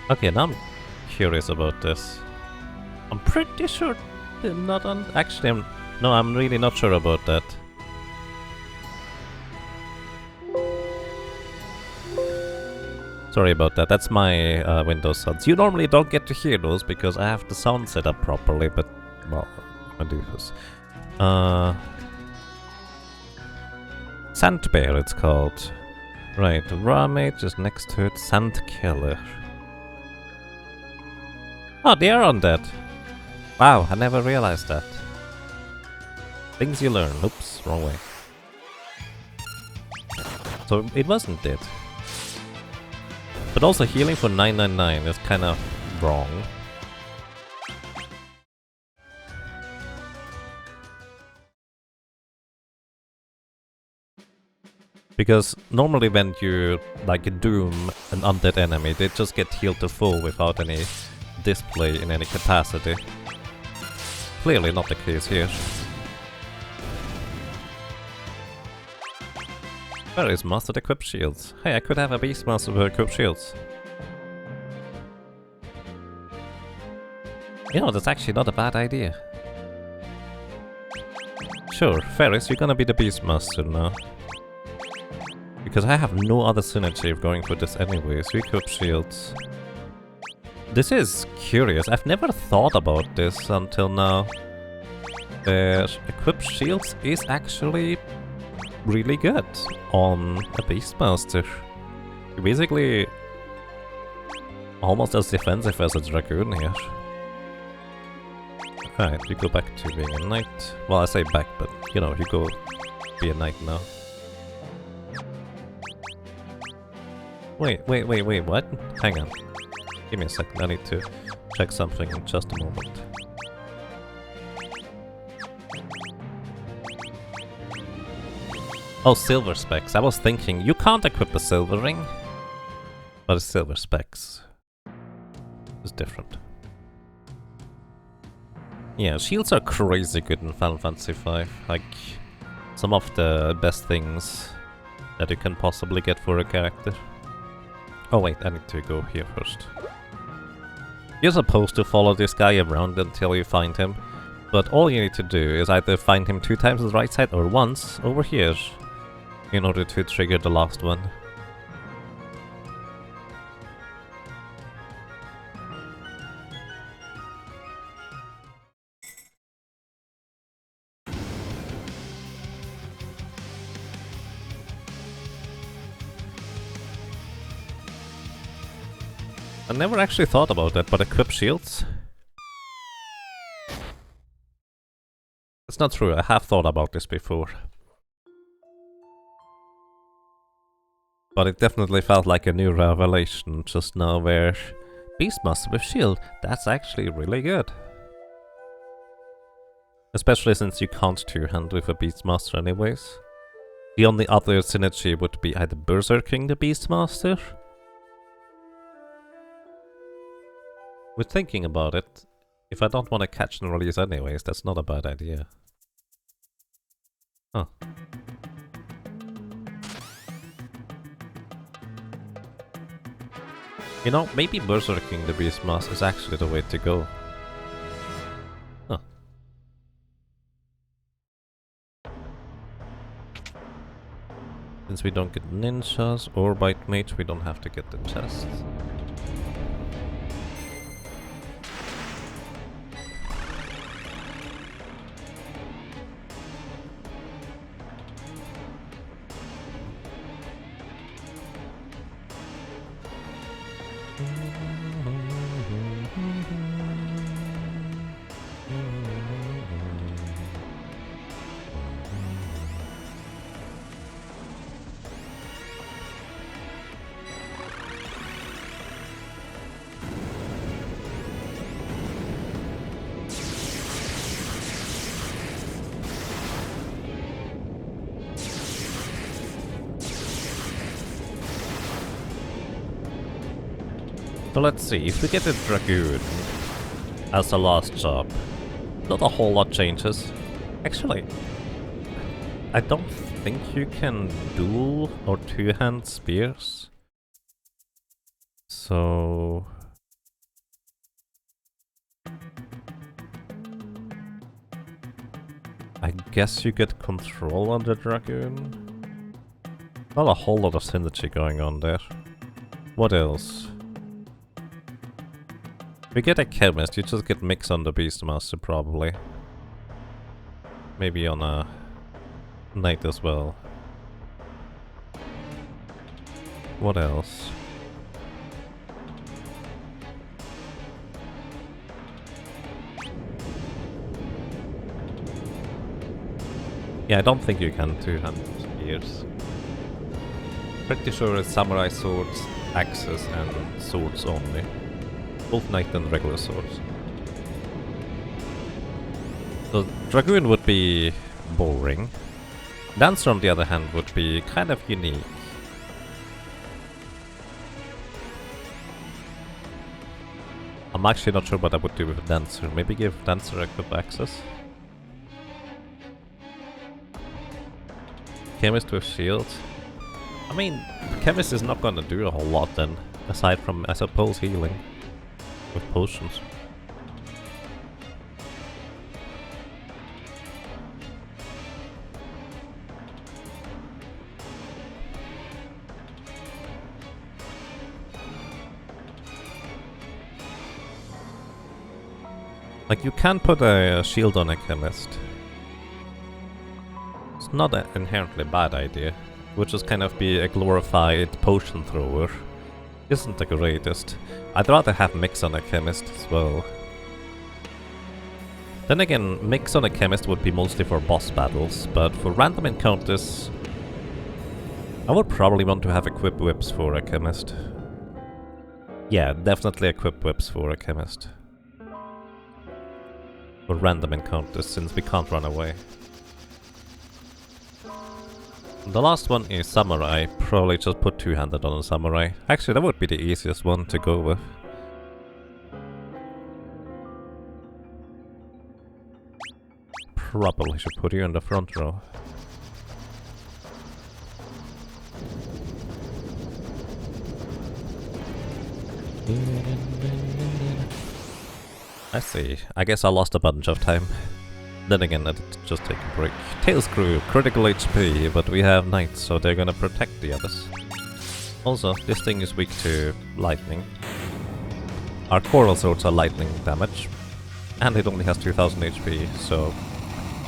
Okay, now I'm curious about this. I'm pretty sure they're not on... Actually, I'm really not sure about that. Sorry about that, that's my Windows sounds. You normally don't get to hear those because I have the sound set up properly, but... Well, I do this. Sandbear it's called. Right, Raw Mage is next to it, Sand Killer. Oh, they are on that. Wow, I never realized that. Things you learn. Oops, wrong way. So it wasn't it. But also healing for 999 is kind of wrong. Because normally when you like doom an undead enemy, they just get healed to full without any display in any capacity. Clearly not the case here. Where is Master equipped shields? Hey, I could have a Beastmaster with equipped shields. You know, that's actually not a bad idea. Sure, Ferris, you're gonna be the Beastmaster now. Because I have no other synergy of going for this anyways. Equipped shields. This is curious. I've never thought about this until now. Equipped shields is actually really good on a Beastmaster. You're basically almost as defensive as a Dragoon here. Alright, you go back to being a knight. Well, I say back, but you know, you go be a knight now. Wait, what? Hang on. Give me a second, I need to check something in just a moment. Oh, silver specs. I was thinking, you can't equip a silver ring. But a silver specs is different. Yeah, shields are crazy good in Final Fantasy V. Like, some of the best things that you can possibly get for a character. Oh wait, I need to go here first. You're supposed to follow this guy around until you find him, but all you need to do is either find him 2 times on the right side or once over here in order to trigger the last one. I never actually thought about that, but equip shields? It's not true, I have thought about this before. But it definitely felt like a new revelation just now where Beastmaster with shield, that's actually really good. Especially since you can't two-hand with a Beastmaster anyways. The only other synergy would be either Berserking the Beastmaster. With thinking about it, if I don't want to catch and release anyways, that's not a bad idea. Huh. You know, maybe Berserking the Beastmaster is actually the way to go. Huh. Since we don't get ninjas or bite mage, we don't have to get the chests. So let's see, if we get a Dragoon as the last job, not a whole lot changes. Actually, I don't think you can dual or two-hand spears. So... I guess you get control on the Dragoon. Not a whole lot of synergy going on there. What else? If you get a chemist, you just get mix on the Beastmaster probably. Maybe on a knight as well. What else? Yeah, I don't think you can two-hand spears. Pretty sure it's samurai swords, axes and swords only. Both knight and regular swords. So Dragoon would be boring. Dancer on the other hand would be kind of unique. I'm actually not sure what I would do with Dancer. Maybe give Dancer a good access. Chemist with shield. I mean, Chemist is not gonna do a whole lot then, aside from, I suppose, healing with potions. Like, you can put a shield on a Chemist. It's not an inherently bad idea. It would just kind of be a glorified potion thrower. Isn't the greatest. I'd rather have Mix on a Chemist as well. Then again, Mix on a Chemist would be mostly for boss battles, but for random encounters, I would probably want to have Equip Whips for a Chemist. Yeah, definitely Equip Whips for a Chemist. For random encounters, since we can't run away. The last one is Samurai. Probably just put two-handed on a Samurai. Actually, that would be the easiest one to go with. Probably should put you in the front row. I see. I guess I lost a bunch of time. Then again, let's just take a break. Tails Crew, critical HP, but we have knights, so they're gonna protect the others. Also, this thing is weak to lightning. Our coral swords are lightning damage, and it only has 2000 HP, so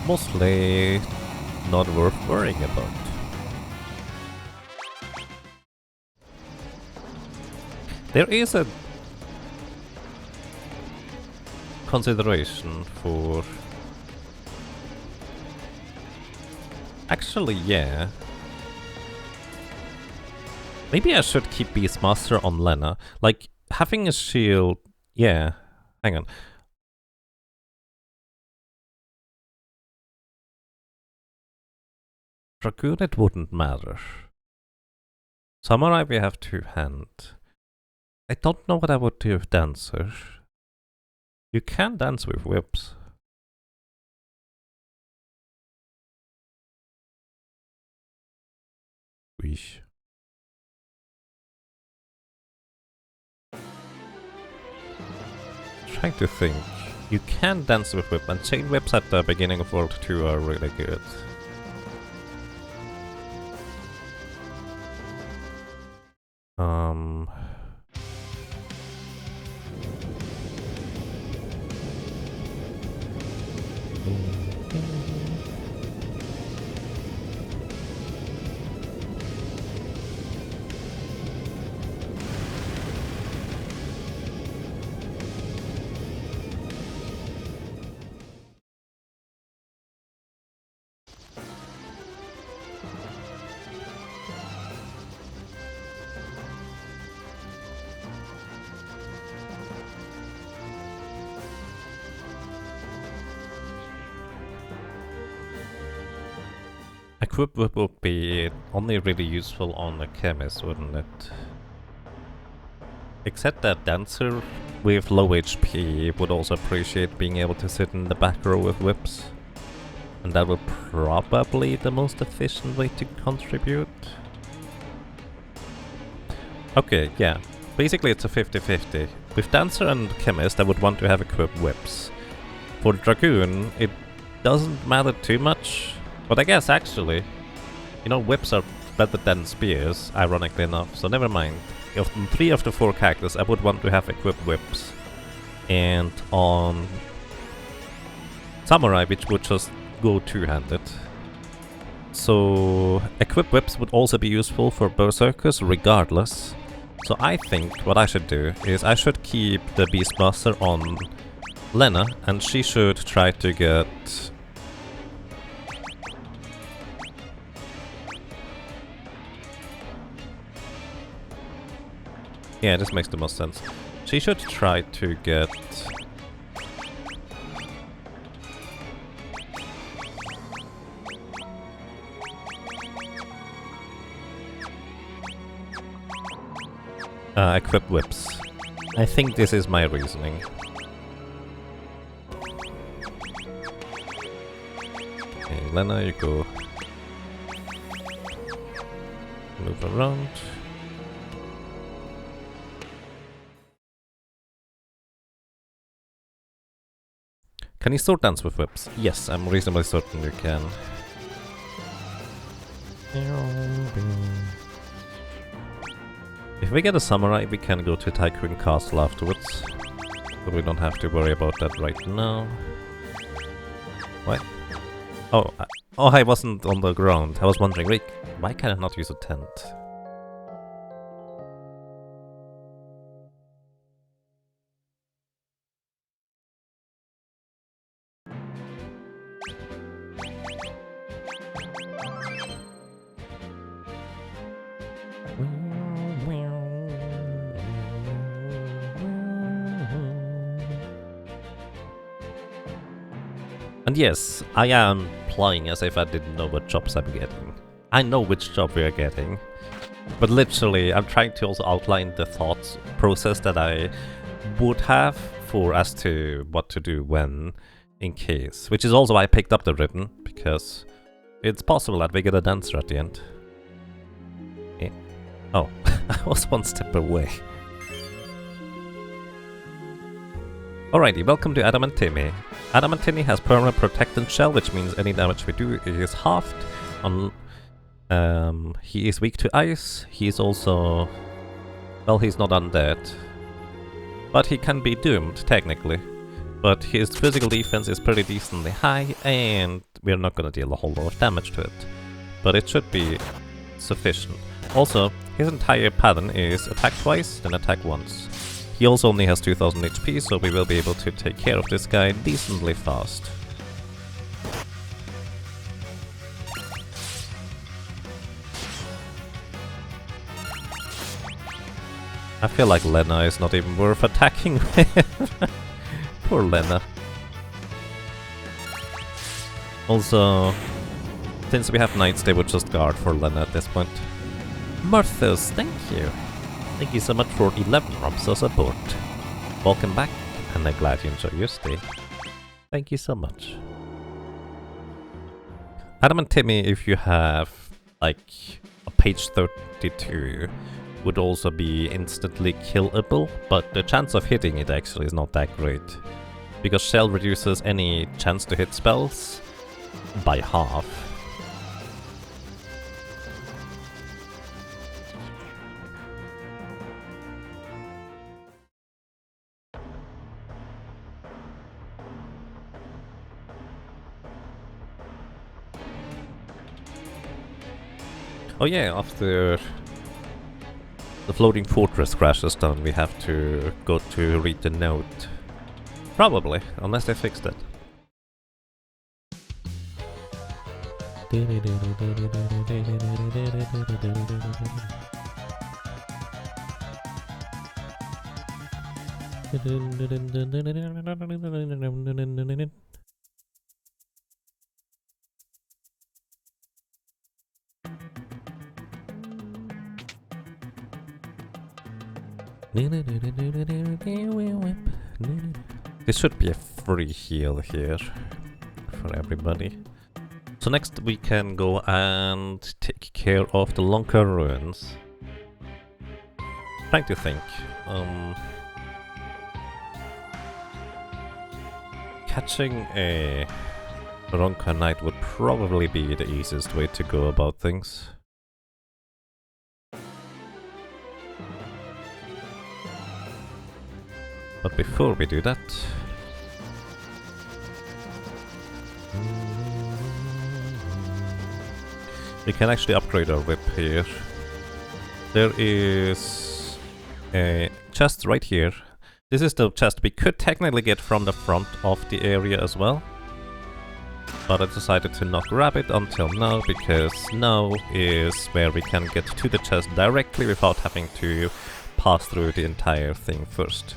mostly not worth worrying about. There is a consideration for... Actually, yeah. Maybe I should keep Beastmaster on Lena. Like, having a shield... Yeah. Hang on. Dragoon, it wouldn't matter. Samurai, we have two-hand. I don't know what I would do with Dancer. You can dance with whips. Weesh. Trying to think. You can dance with whip, and chain whips at the beginning of World 2 are really good. Equip whip would be only really useful on a chemist, wouldn't it? Except that dancer with low HP would also appreciate being able to sit in the back row with whips. And that would probably the most efficient way to contribute. Okay, yeah. Basically it's a 50-50. With dancer and chemist I would want to have equipped whips. For dragoon it doesn't matter too much. But I guess actually, you know, whips are better than spears, ironically enough, so never mind. On 3 of the 4 characters I would want to have equipped whips. And on samurai, which would just go two-handed. So equipped whips would also be useful for berserkers regardless. So I think what I should do is I should keep the Beastmaster on Lena, and she should try to get... Yeah, this makes the most sense. She should try to get... equip whips. I think this is my reasoning. Okay, Lena, you go... move around. Can you sword dance with whips? Yes, I'm reasonably certain you can. If we get a samurai, we can go to Tycoon Castle afterwards. But we don't have to worry about that right now. What? Oh, I wasn't on the ground. I was wondering, wait, why can I not use a tent? And yes, I am playing as if I didn't know what jobs I'm getting. I know which job we are getting. But literally, I'm trying to also outline the thought process that I would have for as to what to do when, in case. Which is also why I picked up the ribbon, because it's possible that we get a dancer at the end. Eh? Oh, I was one step away. Alrighty, welcome to Adam and Timmy. Adam and Timmy has permanent protectant shell, which means any damage we do is halved. He is weak to ice. He is also... well, he's not undead. But he can be doomed, technically. But his physical defense is pretty decently high, and we're not gonna deal a whole lot of damage to it. But it should be sufficient. Also, his entire pattern is attack twice, then attack once. He also only has 2000 HP, so we will be able to take care of this guy decently fast. I feel like Lena is not even worth attacking with. Poor Lena. Also, since we have knights, they would just guard for Lena at this point. Marthas, thank you. Thank you so much for 11 months of support. Welcome back, and I'm glad you enjoy your stay. Thank you so much. Adam and Timmy, if you have, like, a page 32, would also be instantly killable, but the chance of hitting it actually is not that great. Because Shell reduces any chance to hit spells by half. Oh yeah, after the floating fortress crashes down, we have to go to read the note. Probably, unless they fixed it. This should be a free heal here for everybody. So next we can go and take care of the Lonka ruins. Trying to think. Catching a Ronka Knight would probably be the easiest way to go about things. But before we do that... we can actually upgrade our whip here. There is a chest right here. This is the chest we could technically get from the front of the area as well. But I decided to not grab it until now, because now is where we can get to the chest directly without having to pass through the entire thing first.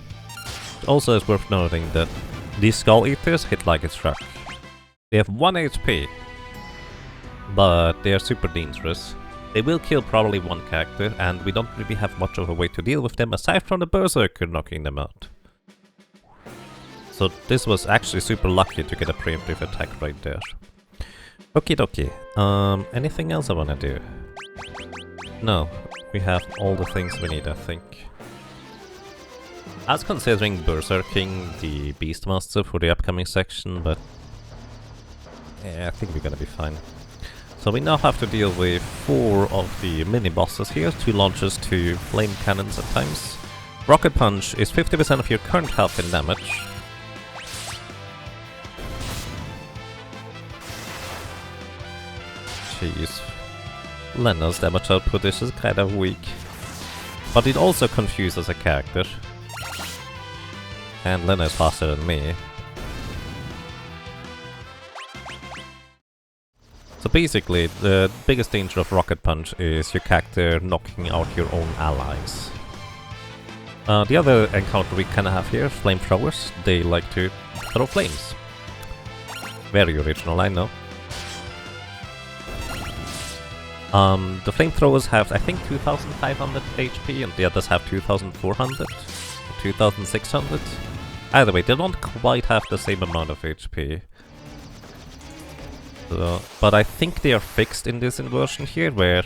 It also is worth noting that these Skull Eaters hit like a truck. They have 1 HP, but they are super dangerous. They will kill probably one character, and we don't really have much of a way to deal with them aside from the Berserker knocking them out. So this was actually super lucky to get a preemptive attack right there. Okie dokie. Anything else I wanna do? No, we have all the things we need, I think. I was considering Berserking the Beastmaster for the upcoming section, but yeah, I think we're gonna be fine. So we now have to deal with 4 of the mini-bosses here, 2 launchers, 2 flame cannons at times. Rocket Punch is 50% of your current health and damage. Jeez. Lena's damage output is just kind of weak. But it also confuses a character. And Lena is faster than me. So basically, the biggest danger of Rocket Punch is your character knocking out your own allies. The other encounter we kinda have here, flamethrowers, they like to throw flames. Very original, I know. The flamethrowers have, I think, 2500 HP and the others have 2400, 2600. Either way, they don't quite have the same amount of HP. So, but I think they are fixed in this inversion here, where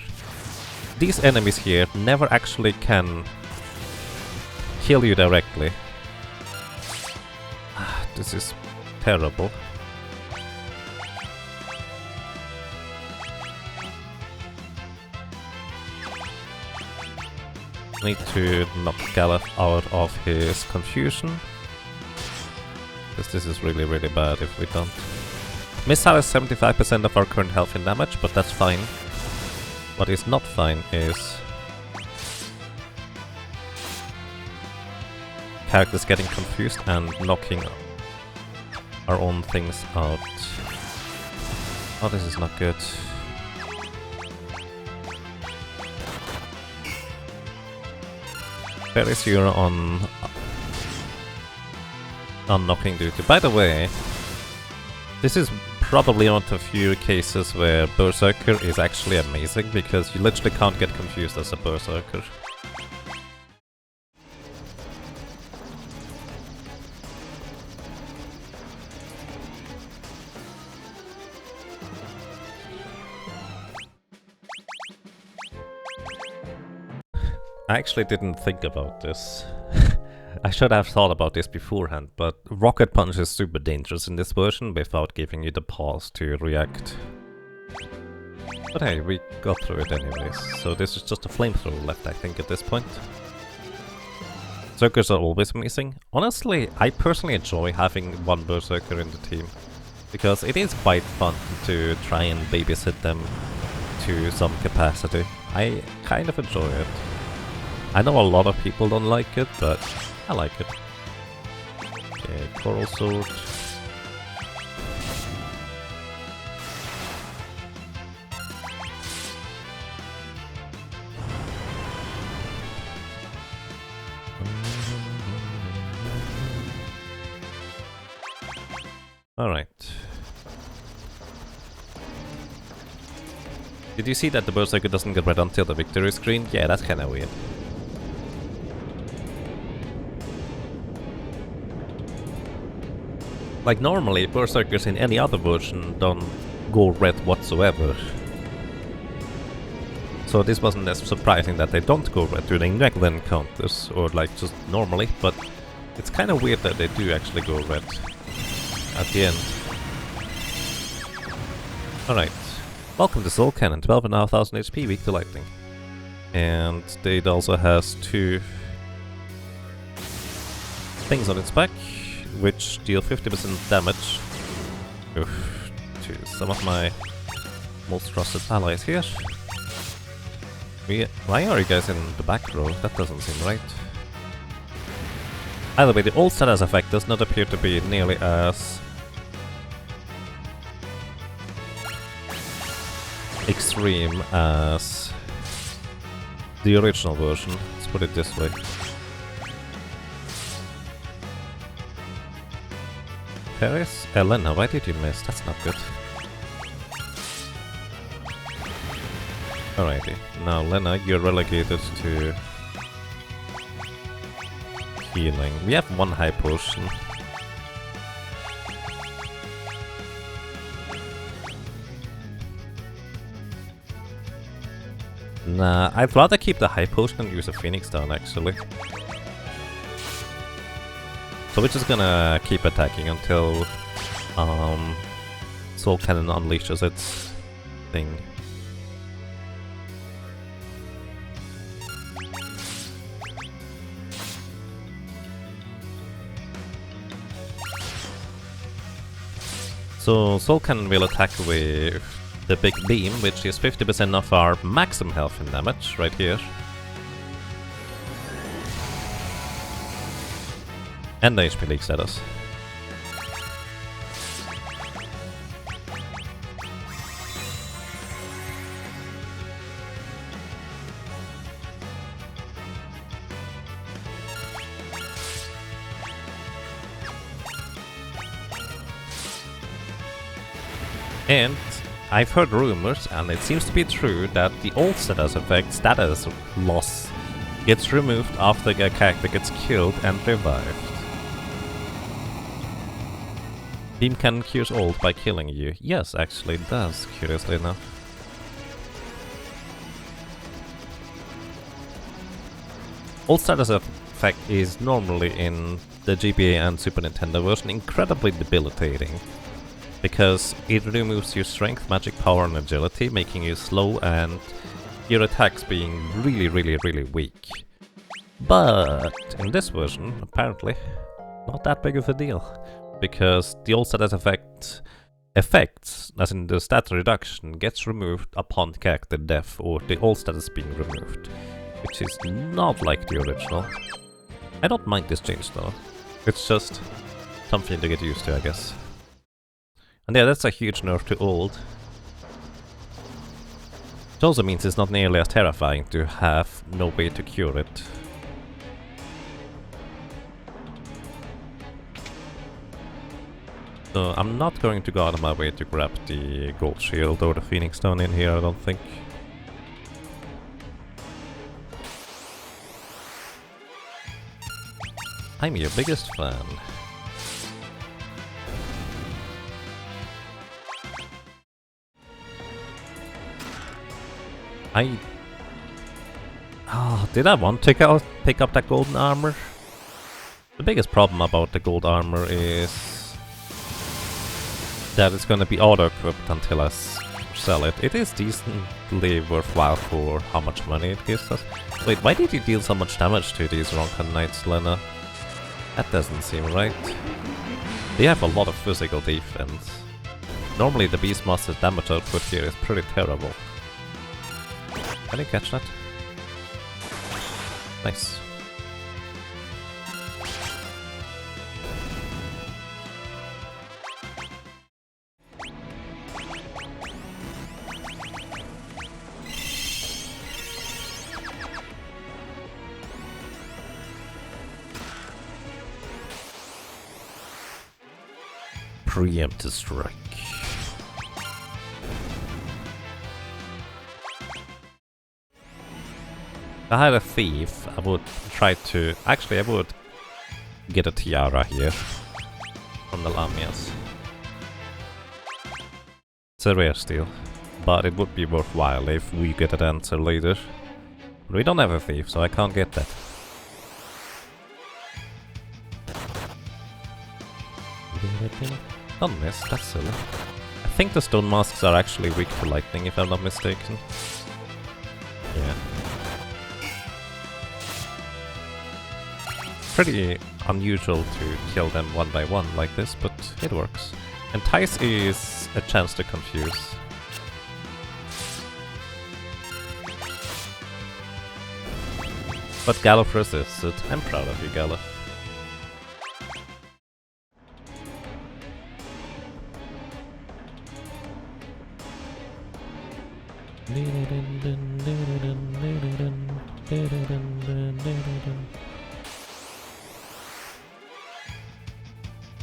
these enemies here never actually can kill you directly. This is terrible. Need to knock Galef out of his confusion. Because this is really, really bad if we don't. Missile is 75% of our current health and damage, but that's fine. What is not fine is characters getting confused and knocking our own things out. Oh, this is not good. Very zero on knocking duty. By the way, this is probably one of the few cases where Berserker is actually amazing, because you literally can't get confused as a Berserker. I actually didn't think about this. I should have thought about this beforehand, but Rocket Punch is super dangerous in this version without giving you the pause to react. But hey, we got through it anyways, so this is just a flamethrower left, I think, at this point. Berserkers are always amazing. Honestly, I personally enjoy having one Berserker in the team, because it is quite fun to try and babysit them to some capacity. I kind of enjoy it. I know a lot of people don't like it, but I like it. Okay, Coral Sword. Alright. Did you see that the Berserker doesn't get red until the victory screen? Yeah, that's kinda weird. Like normally, Berserkers in any other version don't go red whatsoever. So this wasn't as surprising that they don't go red during regular encounters, or like just normally, but it's kind of weird that they do actually go red at the end. Alright, welcome to Soul Cannon, 12,500 HP, weak to lightning. And it also has 2 things on its back, which deal 50% damage to some of my most trusted allies here. Why are you guys in the back row? That doesn't seem right. Either way, the old status effect does not appear to be nearly as extreme as the original version, let's put it this way. Paris? Elena, why did you miss? That's not good. Alrighty, now Lena, you're relegated to healing. We have 1 high potion. Nah, I'd rather keep the high potion and use a Phoenix Down actually. So we're just gonna keep attacking until Soul Cannon unleashes its thing. So Soul Cannon will attack with the big beam, which is 50% of our maximum health and damage right here. And the HP leak status. And I've heard rumors, and it seems to be true, that the old status effect, status loss, gets removed after a character gets killed and revived. Beam Cannon cures old by killing you. Yes, actually it does, curiously enough. Old status effect is normally in the GBA and Super Nintendo version incredibly debilitating, because it removes your strength, magic power and agility, making you slow and your attacks being really weak. But in this version, apparently, not that big of a deal, because the old status effects, as in the stat reduction, gets removed upon character death or the old status being removed, which is not like the original. I don't mind this change though, it's just something to get used to, I guess. And yeah, that's a huge nerf to old. It also means it's not nearly as terrifying to have no way to cure it. So I'm not going to go out of my way to grab the gold shield or the Phoenix Stone in here, I don't think. I'm your biggest fan. Did I want to pick up that golden armor? The biggest problem about the gold armor is that it's gonna be auto-equipped until I sell it. It is decently worthwhile for how much money it gives us. Wait, why did you deal so much damage to these Ronkan Knights, Lena? That doesn't seem right. They have a lot of physical defense. Normally the Beastmaster's damage output here is pretty terrible. Can you catch that? Nice. Preemptive strike. If I had a thief, I would try to... Actually, I would get a tiara here. from the Lamias. It's a rare steal, but it would be worthwhile if we get an answer later. But we don't have a thief, so I can't get that. Don't miss, that's silly. I think the stone masks are actually weak to lightning, if I'm not mistaken. Yeah. Pretty unusual to kill them one by one like this, but it works. And Ties is a chance to confuse. But Galuf resisted. I'm proud of you, Galuf.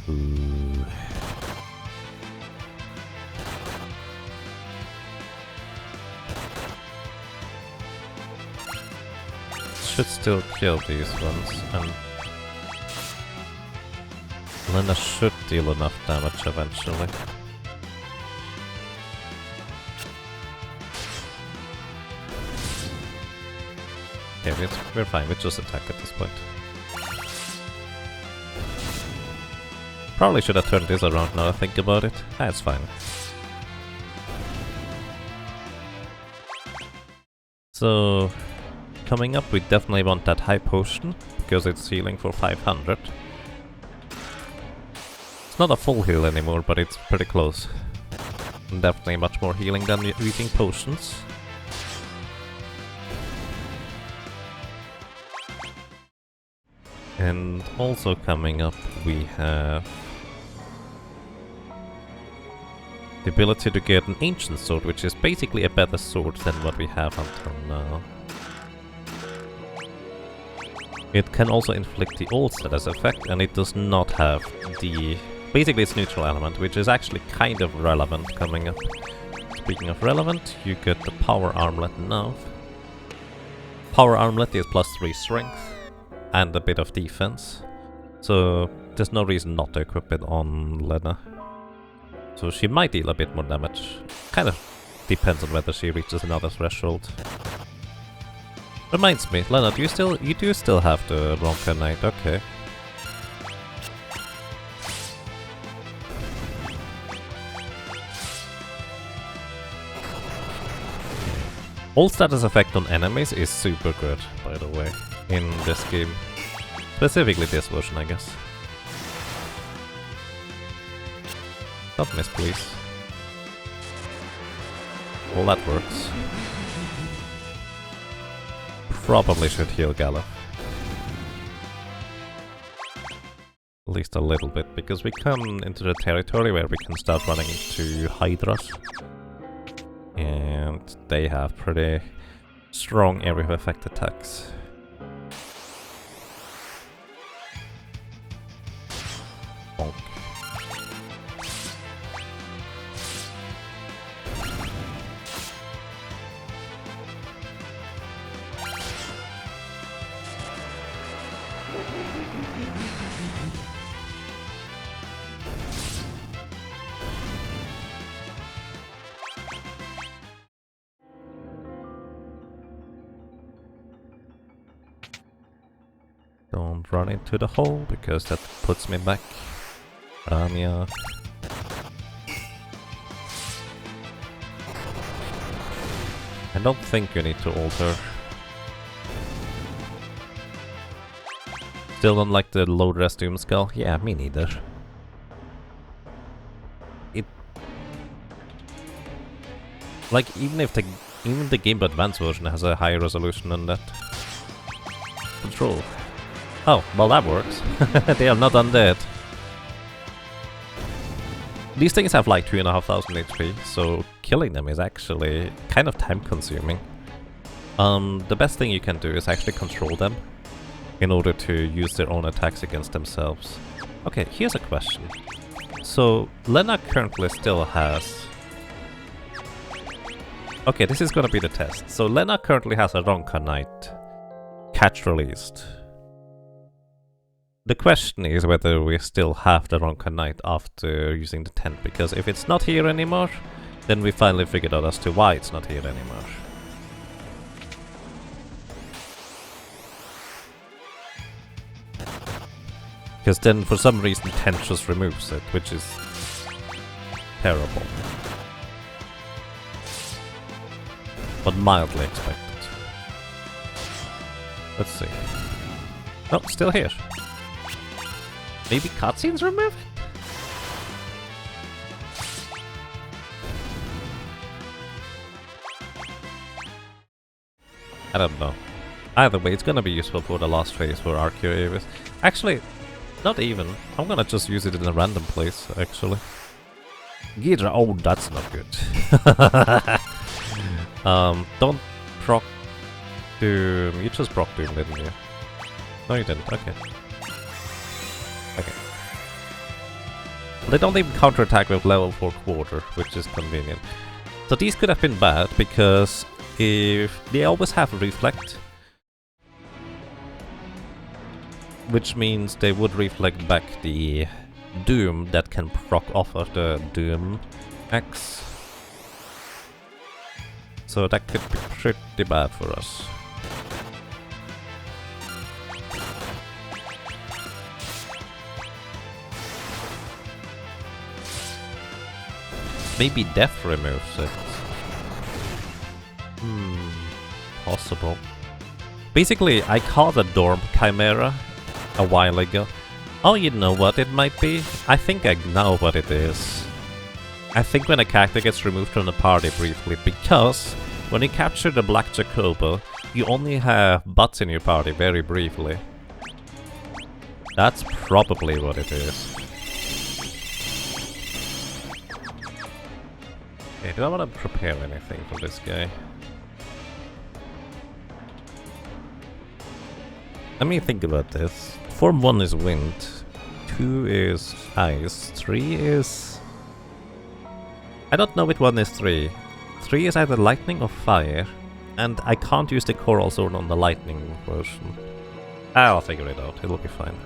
Ooh. Should still kill these ones, and Lena should deal enough damage eventually. Okay, we're fine, we just attack at this point. Probably should have turned this around now I think about it. That's fine. So, coming up we definitely want that high potion, because it's healing for 500. It's not a full heal anymore, but it's pretty close. And definitely much more healing than eating potions. And also coming up we have the ability to get an ancient sword, which is basically a better sword than what we have until now. It can also inflict the old status effect, and it does not have the... Basically it's neutral element, which is actually kind of relevant coming up. Speaking of relevant, you get the power armlet now. Power armlet is +3 strength and a bit of defense, so there's no reason not to equip it on Lena. So she might deal a bit more damage. Kind of depends on whether she reaches another threshold. Reminds me, Lena, you do still have the Ronka Knight, okay. Old status effect on enemies is super good, by the way, in this game. Specifically this version, I guess. Don't miss, please. Well, that works. Probably should heal Galuf. At least a little bit, because we come into the territory where we can start running into Hydras. And they have pretty strong area of effect attacks. Bonk. Don't run into the hole, because that puts me back. Yeah. I don't think you need to alter. Still don't like the low rest doom skull? Yeah, me neither. It... Like, even the Game Boy Advance version has a higher resolution than that. Control. Oh, well that works. They are not undead. These things have like 3,500 HP, so killing them is actually kind of time consuming. The best thing you can do is actually control them in order to use their own attacks against themselves. Okay, here's a question. So, Lena currently still has... Okay, this is gonna be the test. So Lena currently has a Ronka Knight catch released. The question is whether we still have the Ronka Knight after using the tent, because if it's not here anymore, then we finally figured out as to why it's not here anymore. Because then for some reason tent just removes it, which is terrible. But mildly expected. Let's see. No, still here. Maybe cutscenes remove it? I don't know. Either way, it's gonna be useful for the last phase for Archaeoavis. Actually, not even. I'm gonna just use it in a random place, actually. Ghidra, oh, that's not good. Don't proc Doom. You just proc Doom, didn't you? No, you didn't. Okay. Okay. They don't even counterattack with level 4 quarter, which is convenient. So these could have been bad, because if they always have reflect, which means they would reflect back the Doom that can proc off of the Doom X. So that could be pretty bad for us. Maybe Death removes it. Possible. Basically, I caught a Dorm Chimera a while ago. Oh, you know what it might be? I think I know what it is. I think when a character gets removed from the party briefly, because when you capture the Black Jacobo, you only have butts in your party very briefly. That's probably what it is. Okay, do I want to prepare anything for this guy? Let me think about this. Form 1 is wind, 2 is ice, 3 is... I don't know which one is 3. 3 is either lightning or fire, and I can't use the coral sword on the lightning version. I'll figure it out, it'll be fine.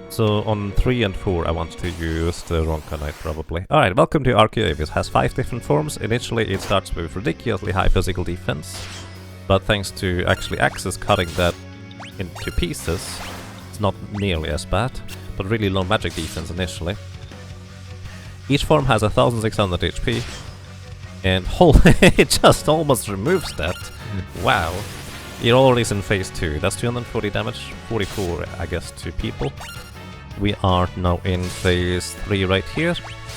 So on 3 and 4 I want to use the Ronka Knight probably. Alright, welcome to Archaeoavis. Has 5 different forms. Initially it starts with ridiculously high physical defense, but thanks to actually Axis cutting that into pieces, it's not nearly as bad, but really low magic defense initially. Each form has 1600 HP, and holy, it just almost removes that. Wow. It already is in phase 2. That's 240 damage, 44 I guess to people. We are now in phase 3 right here.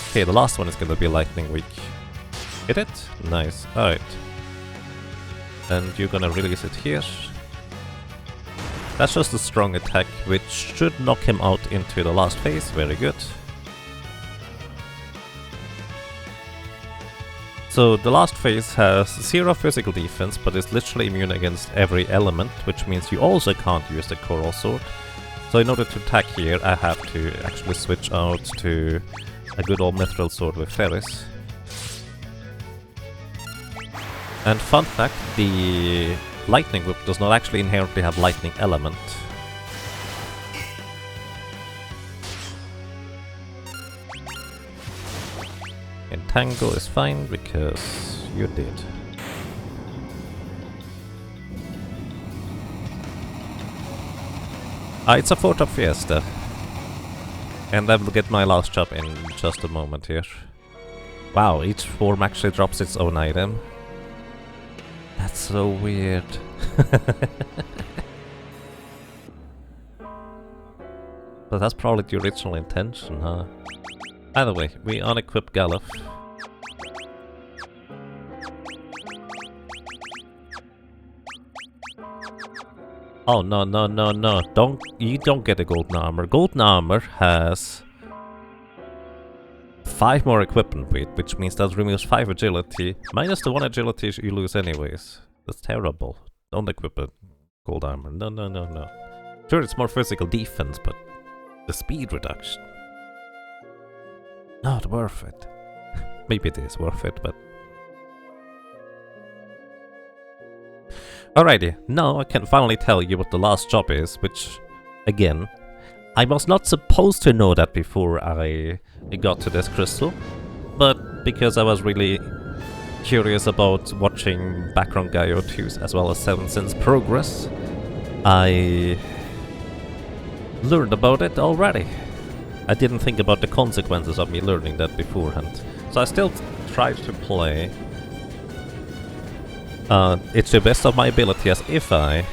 Okay, the last one is gonna be lightning weak. Hit it? Nice. Alright. And you're gonna release it here. That's just a strong attack, which should knock him out into the last phase. Very good. So the last phase has 0 physical defense, but is literally immune against every element, which means you also can't use the Coral Sword. So in order to attack here, I have to actually switch out to a good old Mithril Sword with Ferris. And fun fact, the Lightning Whip does not actually inherently have lightning element. Entangle is fine because you did. It's a 4-top Fiesta. And I will get my last job in just a moment here. Wow, each form actually drops its own item. That's so weird. But that's probably the original intention, huh? Either way, we unequip Galuf. Oh no, no, no, no. You don't get a golden armor. Golden armor has 5 more equipment weight, which means that removes 5 agility, minus the 1 agility you lose anyways. That's terrible. Don't equip a gold armor. No, no, no, no. Sure, it's more physical defense, but the speed reduction. Not worth it. Maybe it is worth it, but... Alrighty, now I can finally tell you what the last job is, which Again, I was not supposed to know that before I got to this crystal, but because I was really curious about watching background Gaio 2's as well as 7 Sins progress, I learned about it already. I didn't think about the consequences of me learning that beforehand. So I still tried to play it's the best of my ability as if I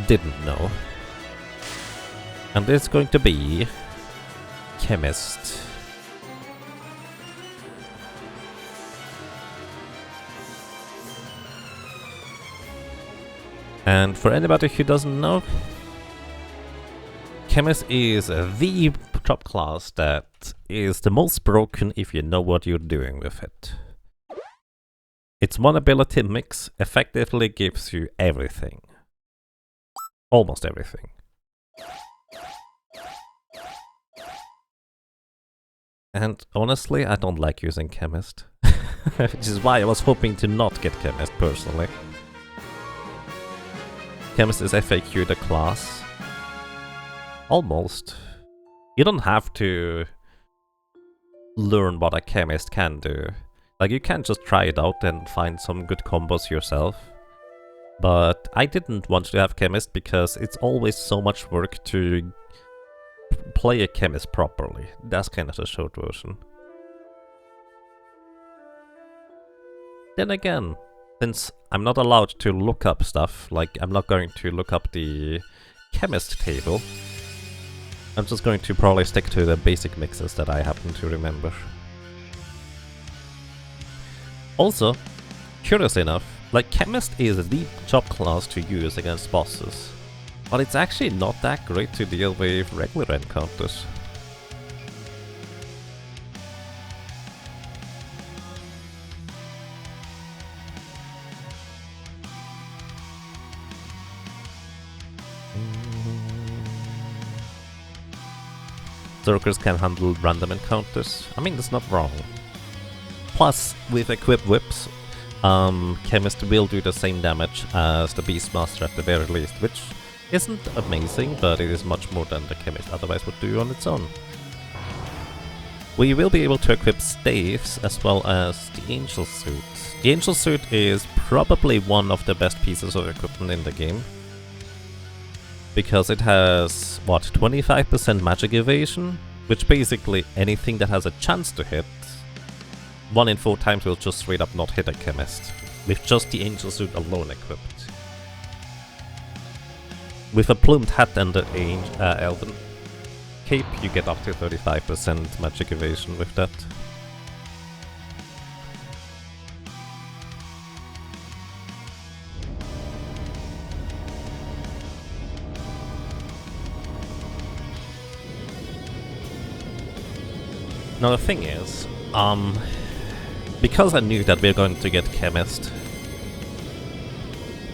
didn't know. And it's going to be Chemist. And for anybody who doesn't know, Chemist is the top class that is the most broken if you know what you're doing with it. Its one ability mix effectively gives you everything. Almost everything. And honestly, I don't like using Chemist. Which is why I was hoping to not get Chemist personally. Chemist is FAQ the class. Almost. You don't have to learn what a Chemist can do. Like, you can just try it out and find some good combos yourself. But I didn't want to have Chemist because it's always so much work to play a Chemist properly. That's kind of the short version. Then again, since I'm not allowed to look up stuff, like I'm not going to look up the Chemist table, I'm just going to probably stick to the basic mixes that I happen to remember. Also, curious enough, like Chemist is the top class to use against bosses, but it's actually not that great to deal with regular encounters. Zerkers can handle random encounters. I mean, that's not wrong. Plus, with equipped whips, Chemist will do the same damage as the Beastmaster at the very least, which isn't amazing, but it is much more than the Chemist otherwise would do on its own. We will be able to equip staves as well as the Angel Suit. The Angel Suit is probably one of the best pieces of equipment in the game, because it has, what, 25% magic evasion? Which basically anything that has a chance to hit, 1 in 4 times will just straight up not hit a Chemist, with just the Angel Suit alone equipped. With a plumed hat and the Elven Cape, you get up to 35% magic evasion with that. Now the thing is, because I knew that we were going to get Chemist,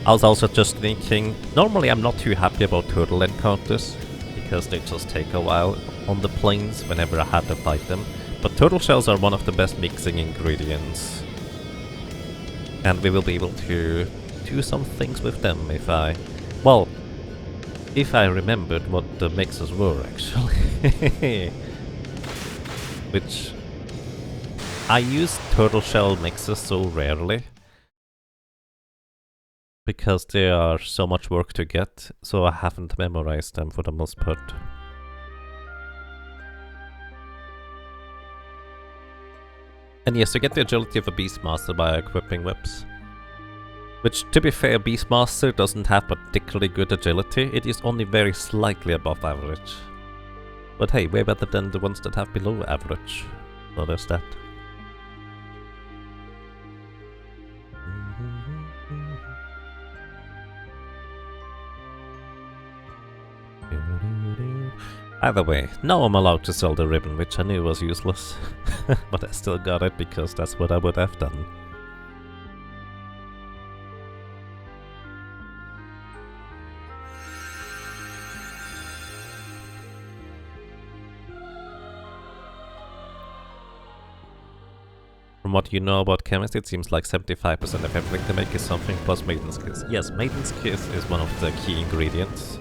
I was also just thinking, normally I'm not too happy about turtle encounters, because they just take a while on the plains whenever I had to fight them, but turtle shells are one of the best mixing ingredients, and we will be able to do some things with them if I remembered what the mixes were actually. Which, I use turtle shell mixes so rarely, because they are so much work to get, so I haven't memorized them for the most part. And yes, you get the agility of a Beastmaster by equipping whips. Which, to be fair, Beastmaster doesn't have particularly good agility, it is only very slightly above average. But hey, way better than the ones that have below average. So there's that. Either way, now I'm allowed to sell the ribbon, which I knew was useless. But I still got it because that's what I would have done. From what you know about chemistry, it seems like 75% of everything they make is something plus Maiden's Kiss. Yes, Maiden's Kiss is one of the key ingredients.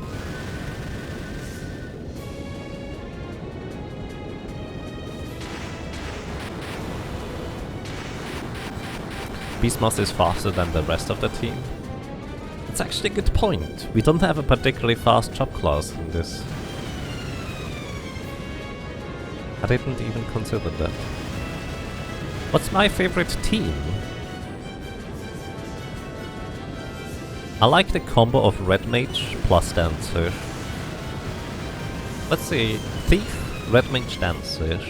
Beastmaster is faster than the rest of the team. It's actually a good point. We don't have a particularly fast chop class in this. I didn't even consider that. What's my favorite team? I like the combo of Red Mage plus Dancer. Let's see, Thief, Red Mage, Dancer.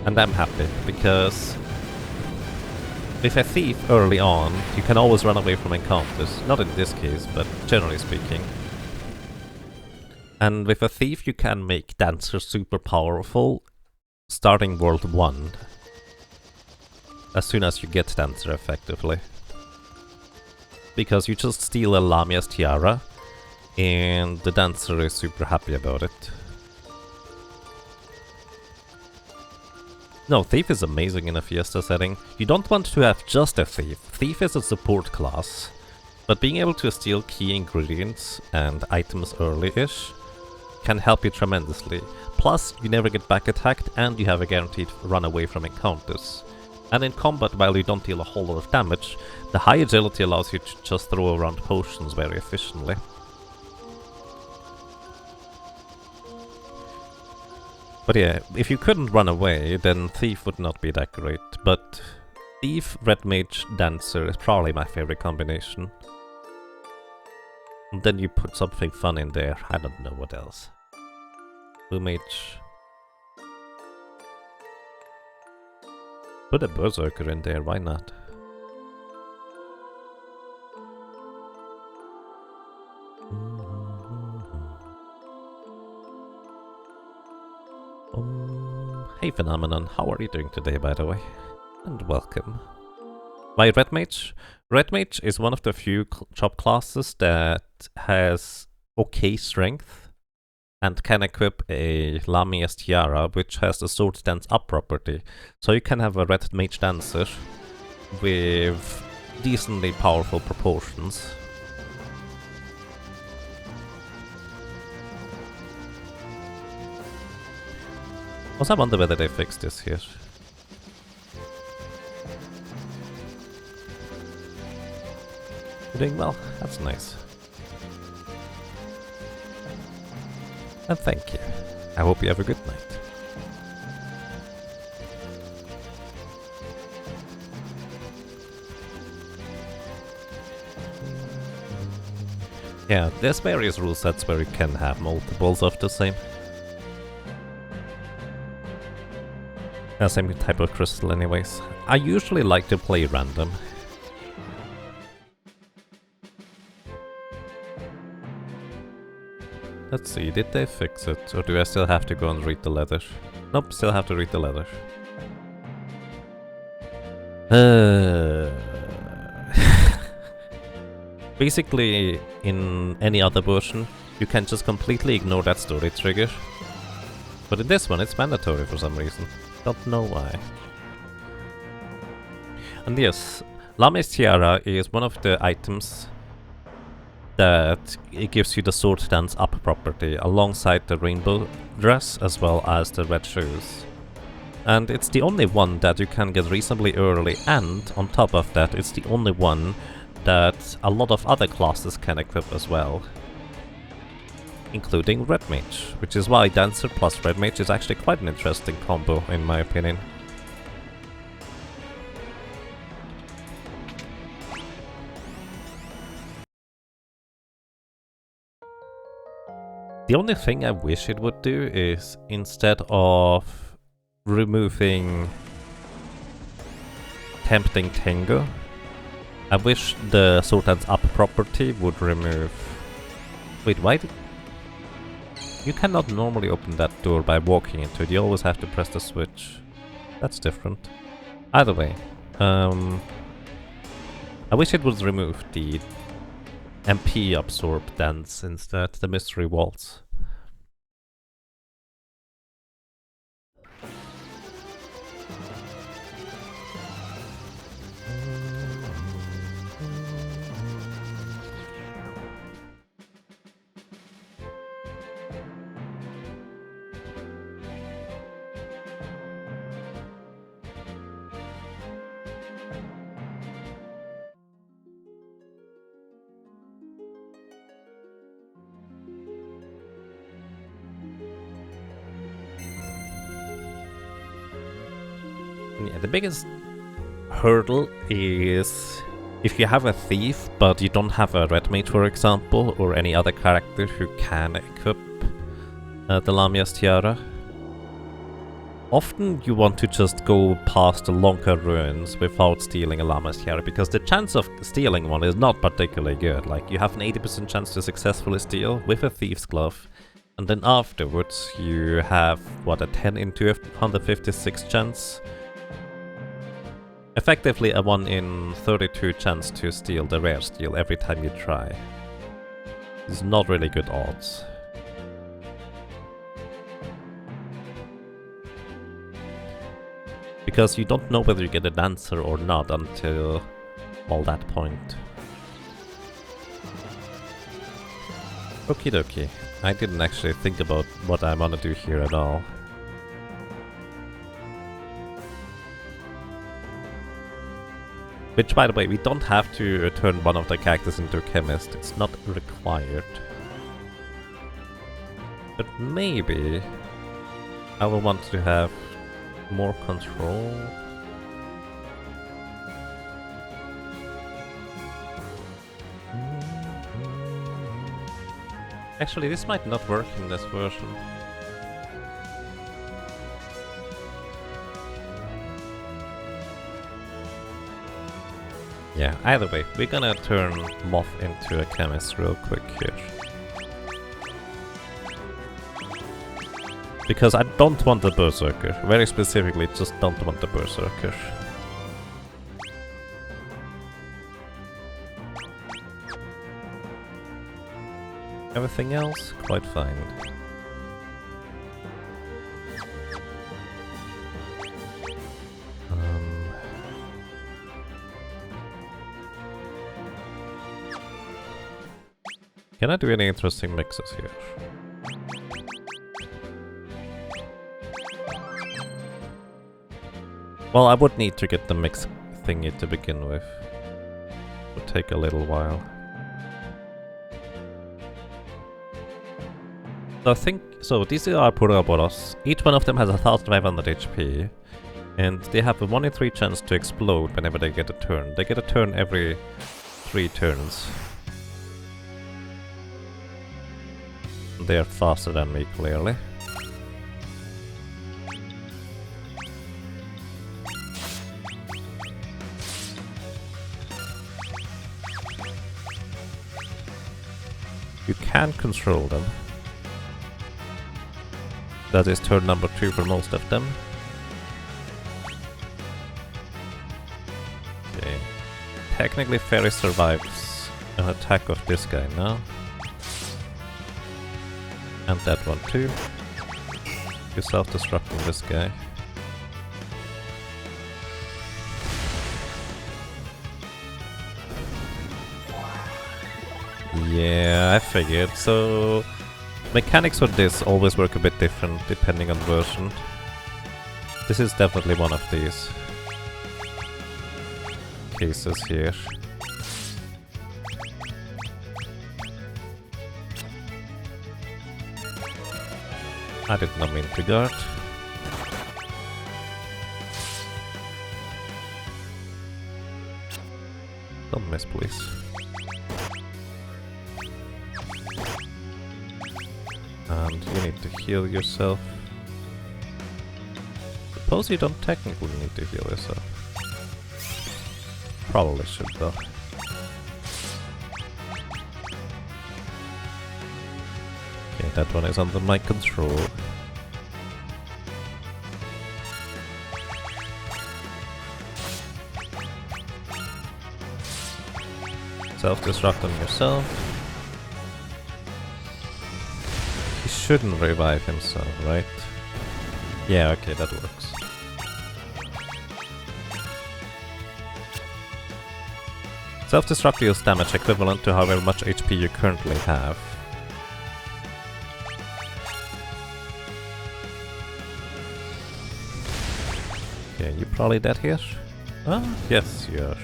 And I'm happy, because with a Thief early on, you can always run away from encounters. Not in this case, but generally speaking. And with a Thief you can make Dancer super powerful starting World 1. As soon as you get Dancer effectively. Because you just steal a Lamia's Tiara, and the Dancer is super happy about it. No, Thief is amazing in a Fiesta setting. You don't want to have just a Thief. Thief is a support class. But being able to steal key ingredients and items early-ish can help you tremendously. Plus, you never get back attacked and you have a guaranteed run away from encounters. And in combat, while you don't deal a whole lot of damage, the high agility allows you to just throw around potions very efficiently. But yeah, if you couldn't run away, then Thief would not be that great. But Thief, Red Mage, Dancer is probably my favorite combination. And then you put something fun in there, I don't know what else. Blue Mage. Put a Berserker in there, why not? Hey Phenomenon, how are you doing today, by the way? And welcome. Why Red Mage? Red Mage is one of the few chop classes that has okay strength and can equip a Lamia's Tiara, which has the Sword Stance Up property. So you can have a Red Mage Dancer with decently powerful proportions. Also, I wonder whether they fixed this here. You're doing well, that's nice. And thank you. I hope you have a good night. Yeah, there's various rule sets where you can have multiples of the same. Same type of crystal anyways. I usually like to play random. Let's see, did they fix it? Or do I still have to go and read the letter? Nope, still have to read the letter. Basically, in any other version, you can just completely ignore that story trigger. But in this one, it's mandatory for some reason. Don't know why. And yes, Lamia's Tiara is one of the items that it gives you the Sword Stance Up property alongside the rainbow dress as well as the red shoes. And it's the only one that you can get reasonably early, and on top of that it's the only one that a lot of other classes can equip as well. Including Red Mage, which is why Dancer plus Red Mage is actually quite an interesting combo in my opinion. The only thing I wish it would do is, instead of removing Tempting Tango, I wish the Sword Dance Up property would remove... Wait, why did... You cannot normally open that door by walking into it, you always have to press the switch. That's different. Either way, I wish it would remove the MP absorb dance instead, the mystery waltz. Yeah, the biggest hurdle is if you have a thief, but you don't have a red mage, for example, or any other character who can equip the Lamia's tiara. Often you want to just go past the longer ruins without stealing a Lamia's tiara, because the chance of stealing one is not particularly good. Like, you have an 80% chance to successfully steal with a thief's glove, and then afterwards you have, what, a 10 into 156 chance? Effectively a 1 in 32 chance to steal the rare steal every time you try. It's not really good odds. Because you don't know whether you get an answer or not until all that point. Okie dokie. I didn't actually think about what I want to do here at all. Which, by the way, we don't have to turn one of the characters into a chemist. It's not required. But maybe I will want to have more control. Actually, this might not work in this version. Yeah, either way, we're gonna turn Moth into a chemist real quick here. Because I don't want the Berserker. Very specifically, just don't want the Berserker. Everything else, quite fine. Can I do any interesting mixes here? Well, I would need to get the mix thingy to begin with. It would take a little while. So I think, so these are Puroboros. Each one of them has 1500 HP. And they have a 1 in 3 chance to explode whenever they get a turn. They get a turn every 3 turns. They're faster than me, clearly. You can control them. That is turn number 2 for most of them. Okay. Technically, Fairy survives an attack of this guy now. And that one too. You're self-destructing this guy. Yeah, I figured. So mechanics for this always work a bit different depending on version. This is definitely one of these cases here. I did not mean to guard. Don't miss, please. And you need to heal yourself. Suppose you don't technically need to heal yourself. Probably should though. Okay, that one is under my control. Self-destruct on yourself. He shouldn't revive himself, right? Yeah, okay, that works. Self-destruct deals damage equivalent to however much HP you currently have. Okay, you're probably dead here? Ah, yes, you are.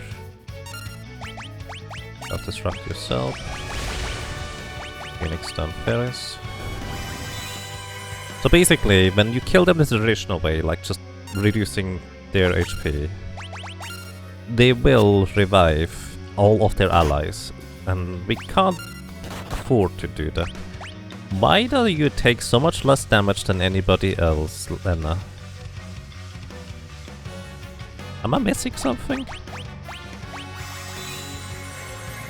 Self-destruct yourself. Phoenix down Ferris. So basically, when you kill them the traditional way, like just reducing their HP, they will revive all of their allies, and we can't afford to do that. Why do you take so much less damage than anybody else, Lena? Am I missing something?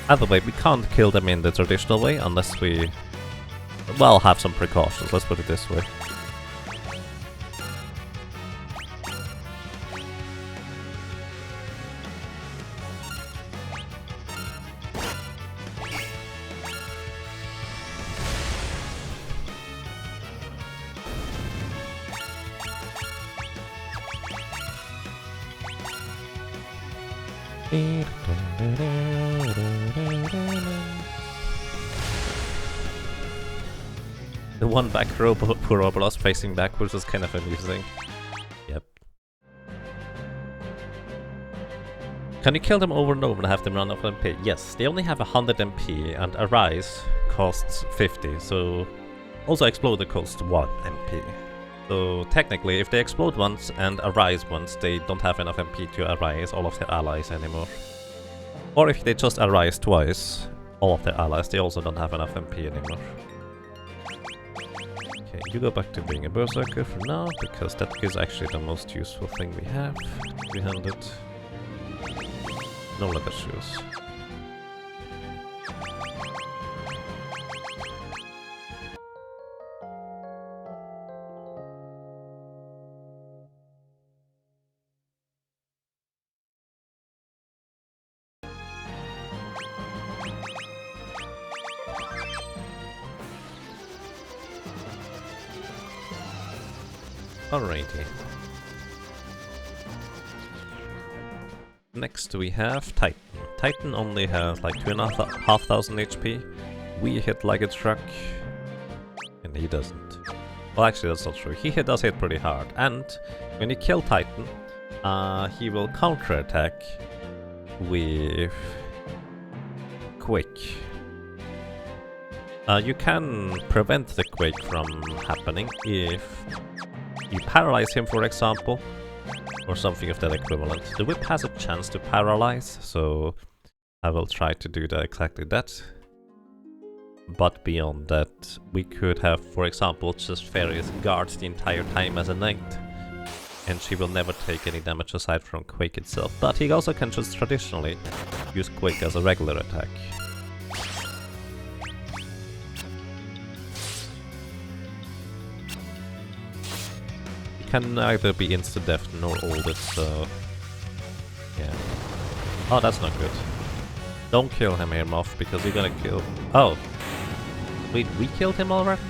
Either way, we can't kill them in the traditional way unless we, well, have some precautions, let's put it this way. The one back row Robolos facing backwards is kind of amusing. Yep. Can you kill them over and over and have them run out of MP? Yes, they only have 100 MP and Arise costs 50, so also Exploder costs 1 MP. So technically, if they explode once and Arise once, they don't have enough MP to Arise all of their allies anymore. Or if they just Arise twice, all of their allies, they also don't have enough MP anymore. Okay, you go back to being a Berserker for now, because that is actually the most useful thing we have. 300. No leather shoes. Alrighty. Next we have Titan. Titan only has like 2,500 HP. We hit like a truck, and he doesn't. Well, actually that's not true. He does hit pretty hard, and when you kill Titan, he will counterattack with Quick. You can prevent the Quake from happening if you paralyze him, for example, or something of that equivalent. The whip has a chance to paralyze, so I will try to do exactly that. But beyond that, we could have, for example, just Fairies guards the entire time as a knight, and she will never take any damage aside from Quake itself. But he also can just traditionally use Quake as a regular attack. Can neither be insta-death nor ult, so yeah. Oh, that's not good. Don't kill him here, Moth, because you're gonna kill... Oh! Wait, we killed him already?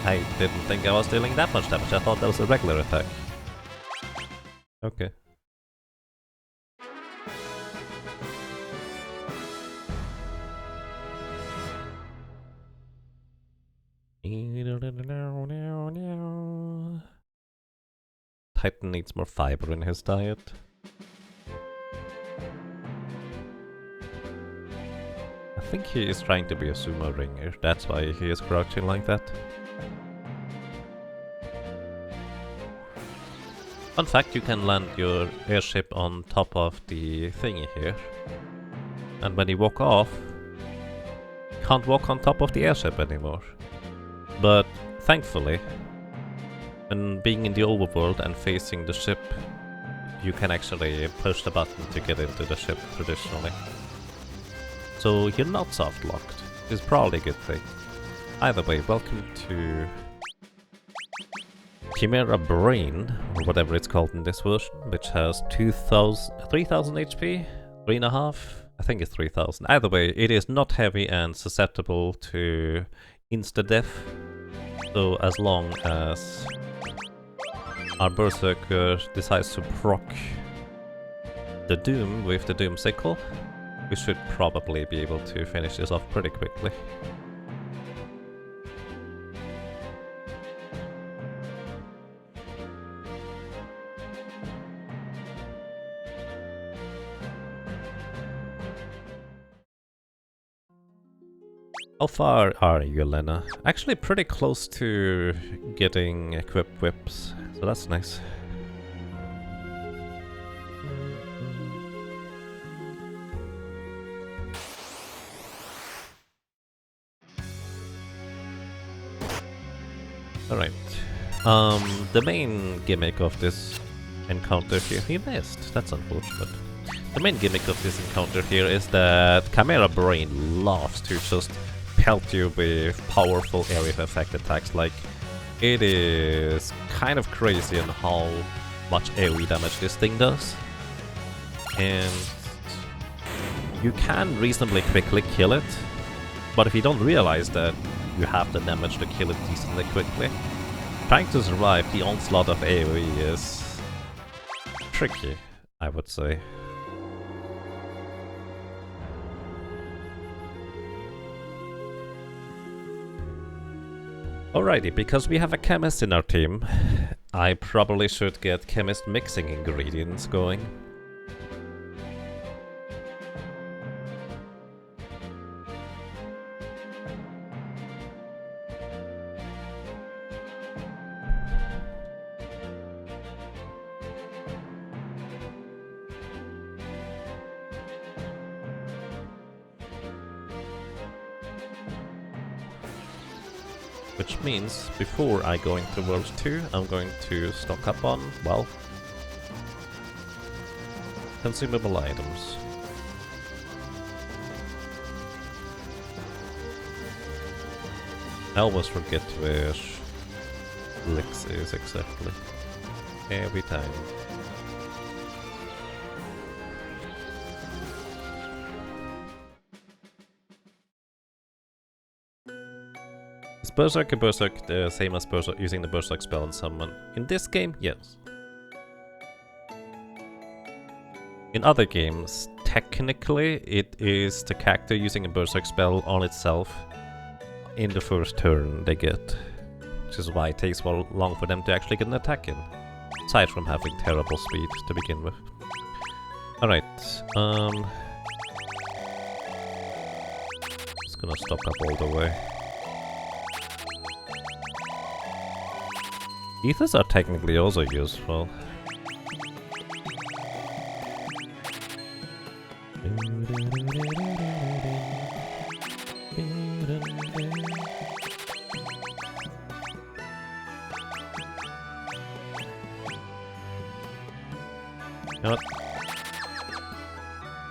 I didn't think I was dealing that much damage, I thought that was a regular attack. Okay. Titan needs more fiber in his diet. I think he is trying to be a sumo ringer, that's why he is crouching like that. Fun fact, you can land your airship on top of the thingy here. And when you walk off, you can't walk on top of the airship anymore. But thankfully, when being in the overworld and facing the ship, you can actually push the button to get into the ship traditionally. So you're not soft locked. It's probably a good thing. Either way, welcome to Chimera Brain, or whatever it's called in this version, which has 3,000 HP? 3.5? I think it's 3,000. Either way, it is not heavy and susceptible to insta-death. So as long as our Berserker decides to proc the Doom with the Doom Sickle, we should probably be able to finish this off pretty quickly. How far are you, Lena? Actually pretty close to getting equipped whips, so that's nice. Alright. The main gimmick of this encounter here... He missed, that's unfortunate. The main gimmick of this encounter here is that Chimera Brain loves to just pelt you with powerful area effect attacks. Like, it is kind of crazy on how much AoE damage this thing does. And you can reasonably quickly kill it, but if you don't realize that you have the damage to kill it decently quickly, trying to survive the onslaught of AoE is tricky, I would say. Alrighty, because we have a chemist in our team, I probably should get chemist mixing ingredients going. Which means, before I go into World 2, I'm going to stock up on, well, consumable items. I always forget where Lix is exactly. Every time. Is Berserk and Berserk the same as Berserk, using the Berserk spell on someone? In this game, yes. In other games, technically, it is the character using a Berserk spell on itself in the first turn they get. Which is why it takes so long for them to actually get an attack in. Aside from having terrible speed to begin with. Alright, just gonna stock up all the way. Ethers are technically also useful. You know what?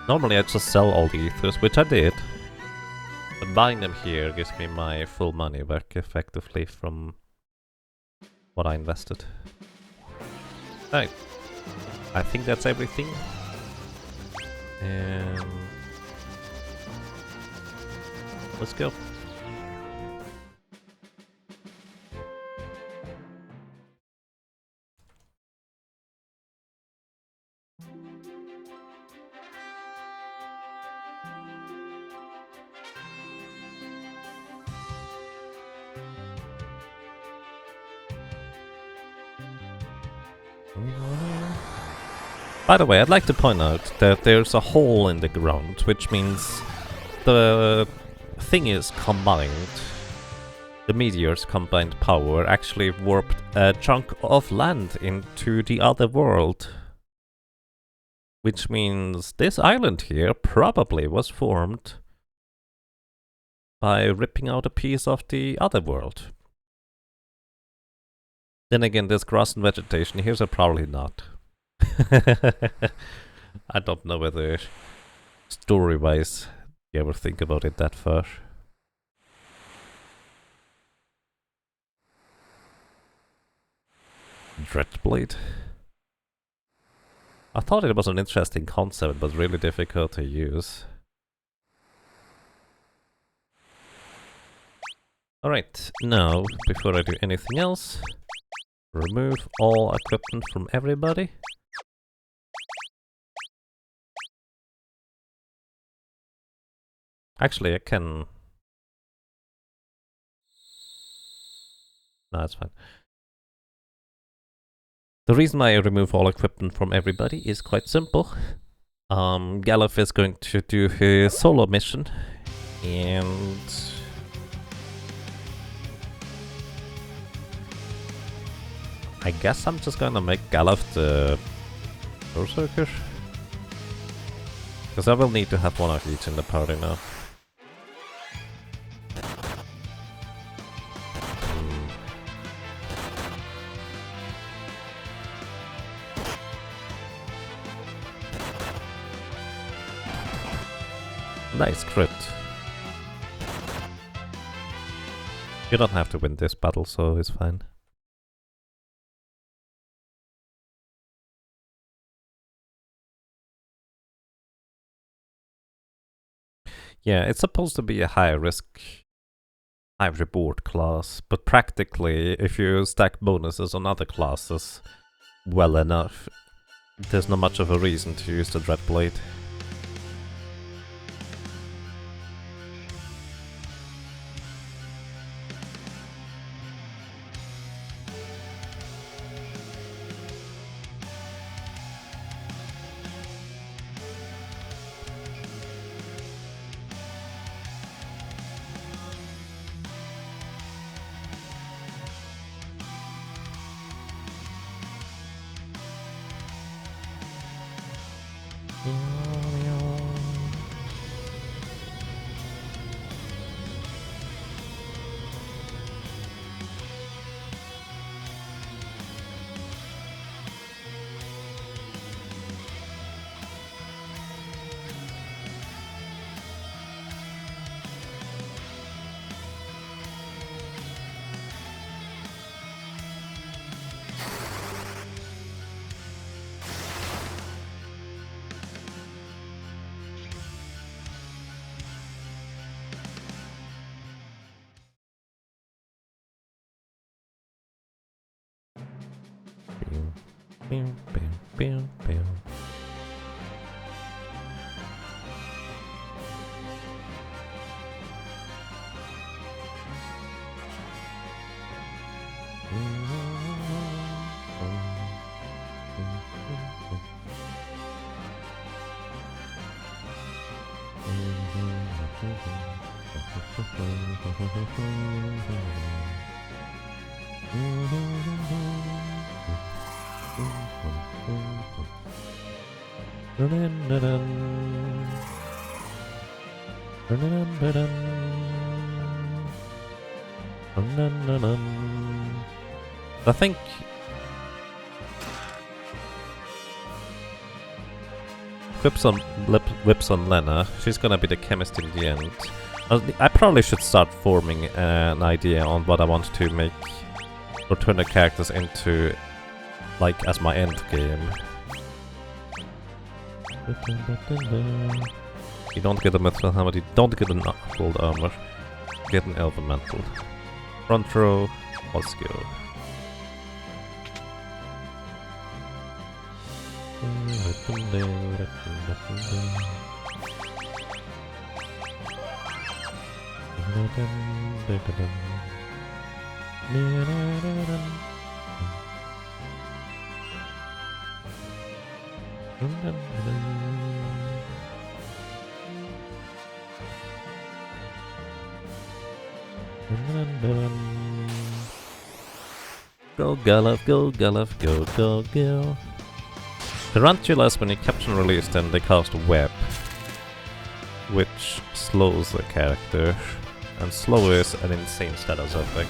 Normally I just sell all the ethers, which I did. But buying them here gives me my full money back effectively from what I invested. Right. I think that's everything. And let's go. By the way, I'd like to point out that there's a hole in the ground, which means the thing is combined. The meteor's combined power actually warped a chunk of land into the other world. Which means this island here probably was formed by ripping out a piece of the other world. Then again, there's grass and vegetation here, so probably not. I don't know whether story-wise you ever think about it that far. Dreadblade. I thought it was an interesting concept, but really difficult to use. Alright, now, before I do anything else, remove all equipment from everybody. Actually, I can... No, it's fine. The reason why I remove all equipment from everybody is quite simple. Galuf is going to do his solo mission, and I guess I'm just gonna make Galuf the Berserker. Because I will need to have one of each in the party now. Nice crit. You don't have to win this battle, so it's fine. Yeah, it's supposed to be a high risk, high reward class, but practically, if you stack bonuses on other classes well enough, there's not much of a reason to use the Dreadblade. I think whips on Lena. She's gonna be the chemist in the end. I probably should start forming an idea on what I want to make or turn the characters into, like, as my end game. You don't get a metal helmet, you don't get an gold armor, you get an elemental. Front row, let's go. Go Galuf, go Galuf, go, go, go. Tarantulas, when you capture and release them, they cast a web, which slows the character, and slow is an insane status effect.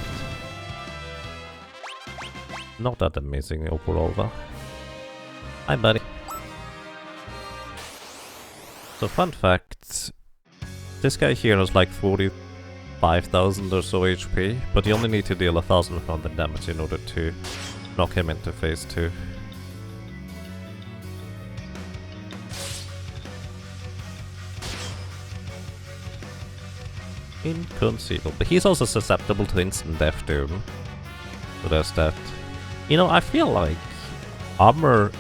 Not that amazing overall though. Hi buddy. So fun fact, this guy here has like 45,000 or so HP, but you only need to deal 1,000 damage in order to knock him into phase 2. Inconceivable. But he's also susceptible to instant death doom. So there's that. You know, I feel like armor...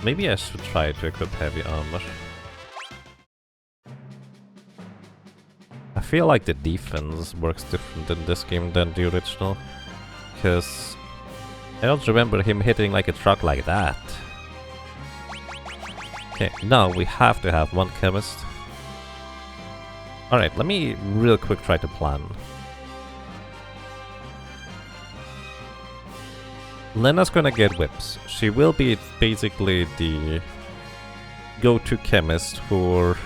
Maybe I should try to equip heavy armor. I feel like the defense works different in this game than the original. Because I don't remember him hitting like a truck like that. Okay, now we have to have one chemist. Alright, let me real quick try to plan. Lena's gonna get whips. She will be basically the go-to chemist for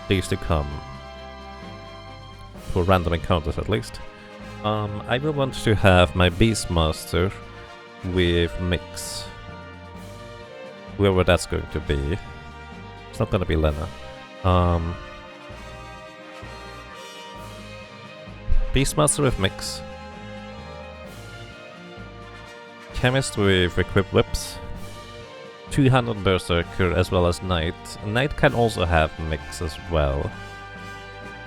days to come. For random encounters at least. I will want to have my Beastmaster with Mix. Whoever that's going to be. It's not gonna be Lena. Beastmaster with Mix. Chemist with equipped whips. 200 Berserker as well as Knight. Knight can also have Mix as well.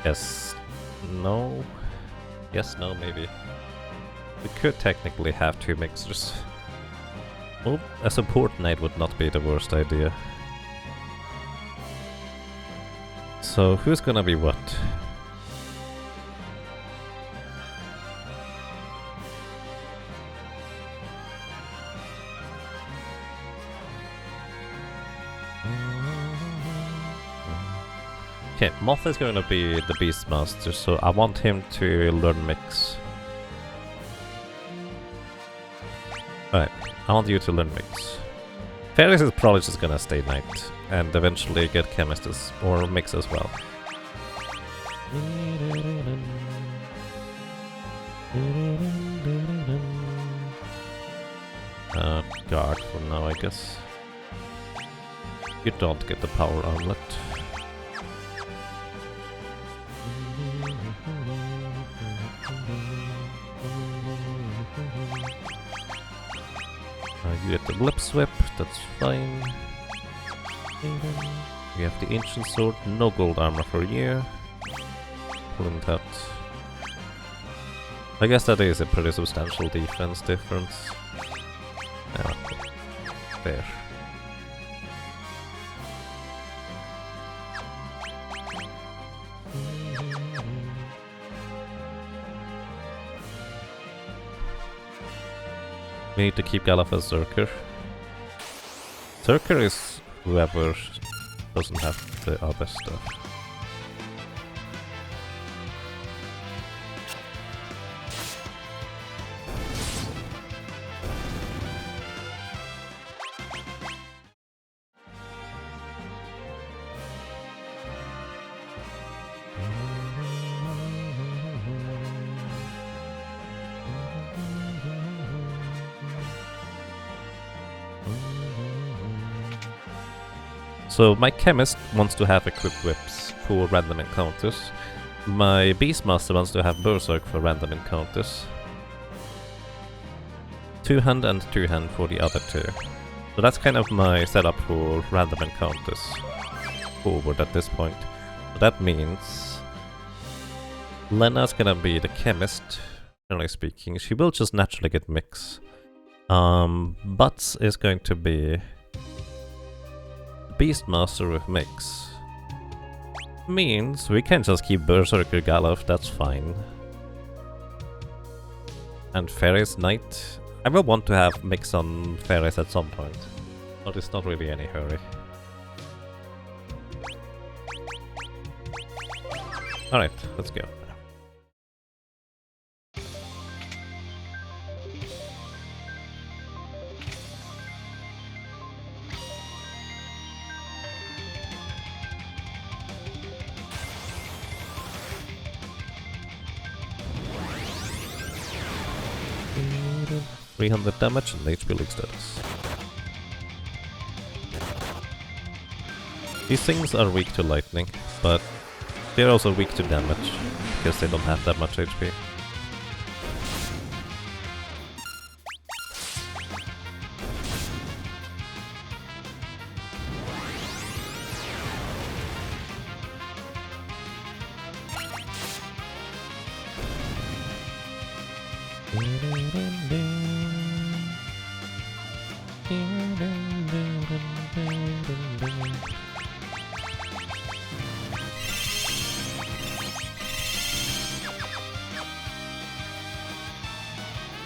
Yes. No. Yes, no, maybe. We could technically have 2 mixers. Well, a support Knight would not be the worst idea. So, who's gonna be what? Okay, Moth is going to be the Beastmaster, so I want him to learn Mix. Alright, I want you to learn Mix. Ferris is probably just gonna stay Knight, and eventually get Chemist or Mix as well. Guard for now, I guess. You don't get the power armlet. You get the Lip Whip, that's fine. We have the Ancient Sword, no gold armor for you. Pulling that. I guess that is a pretty substantial defense difference. Yeah, fair. We need to keep Galaf as Zerker. Zerker is whoever doesn't have the other stuff. So my Chemist wants to have equipped whips for random encounters. My Beastmaster wants to have Berserk for random encounters. 2-hand and 2-hand for the other two. So that's kind of my setup for random encounters forward at this point. So that means Lena's gonna be the Chemist, generally speaking. She will just naturally get Mix. Butts is going to be Beastmaster with Mix. Means we can just keep Berserker Galaf, that's fine. And Ferris Knight. I will want to have Mix on Ferris at some point, but it's not really any hurry. Alright, let's go. .300 damage and HP leak status. These things are weak to lightning, but they're also weak to damage, because they don't have that much HP.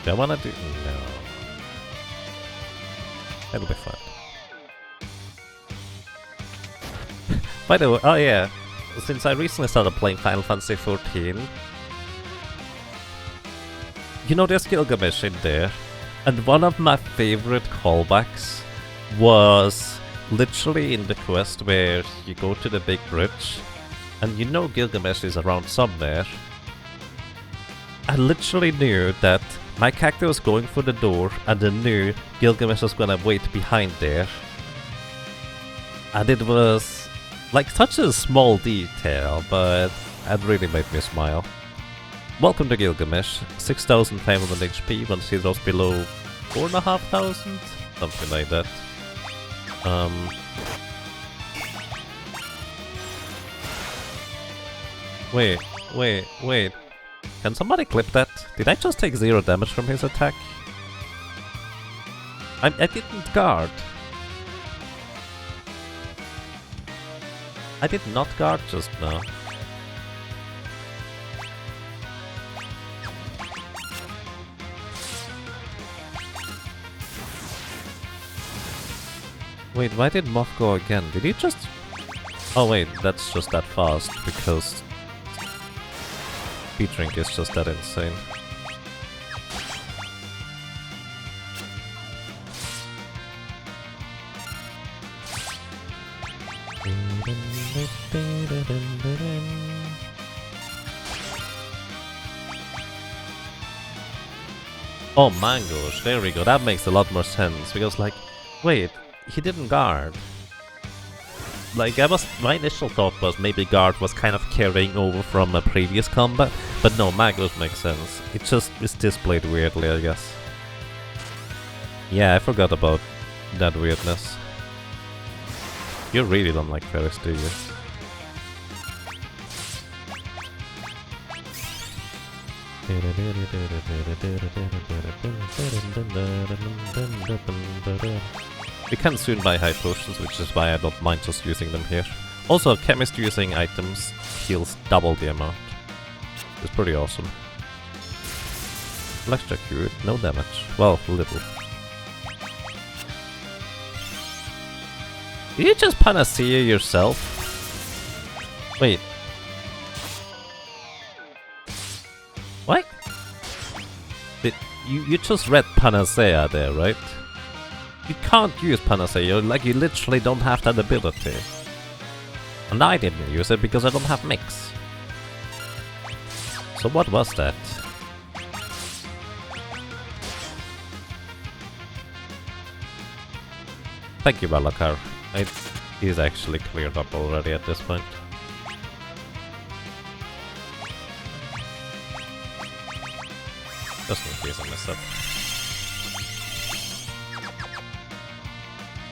Do I wanna do... no. That'll be fun. By the way, oh yeah, since I recently started playing Final Fantasy XIV, you know there's Gilgamesh in there, And one of my favorite callbacks was literally in the quest where you go to the big bridge and you know Gilgamesh is around somewhere. I literally knew that my character was going for the door and I knew Gilgamesh was gonna wait behind there. And it was like such a small detail, but it really made me smile. Welcome to Gilgamesh, 6,500 HP once he drops below 4,500? Something like that. Wait. Can somebody clip that? Did I just take 0 damage from his attack? I didn't guard. I did not guard just now. Wait, why did Moth go again? Did he just... Oh wait, that's just that fast, because... Speed Drink is just that insane. Oh, mangoes, there we go, that makes a lot more sense, because like, wait, he didn't guard. Like, my initial thought was maybe guard was kind of carrying over from a previous combat, but no, mangoes makes sense. It just is displayed weirdly, I guess. Yeah, I forgot about that weirdness. You really don't like Ferris, do you? We can soon buy high potions, which is why I don't mind just using them here. Also, chemist using items heals double the amount. It's pretty awesome. Electrocute, no damage. Well, little. Did you just panacea yourself? Wait. What? You just read panacea there, right? You can't use panacea, like you literally don't have that ability. And I didn't use it because I don't have mix. So what was that? Thank you, Balakar. It is actually cleared up already at this point. Just in case I mess up.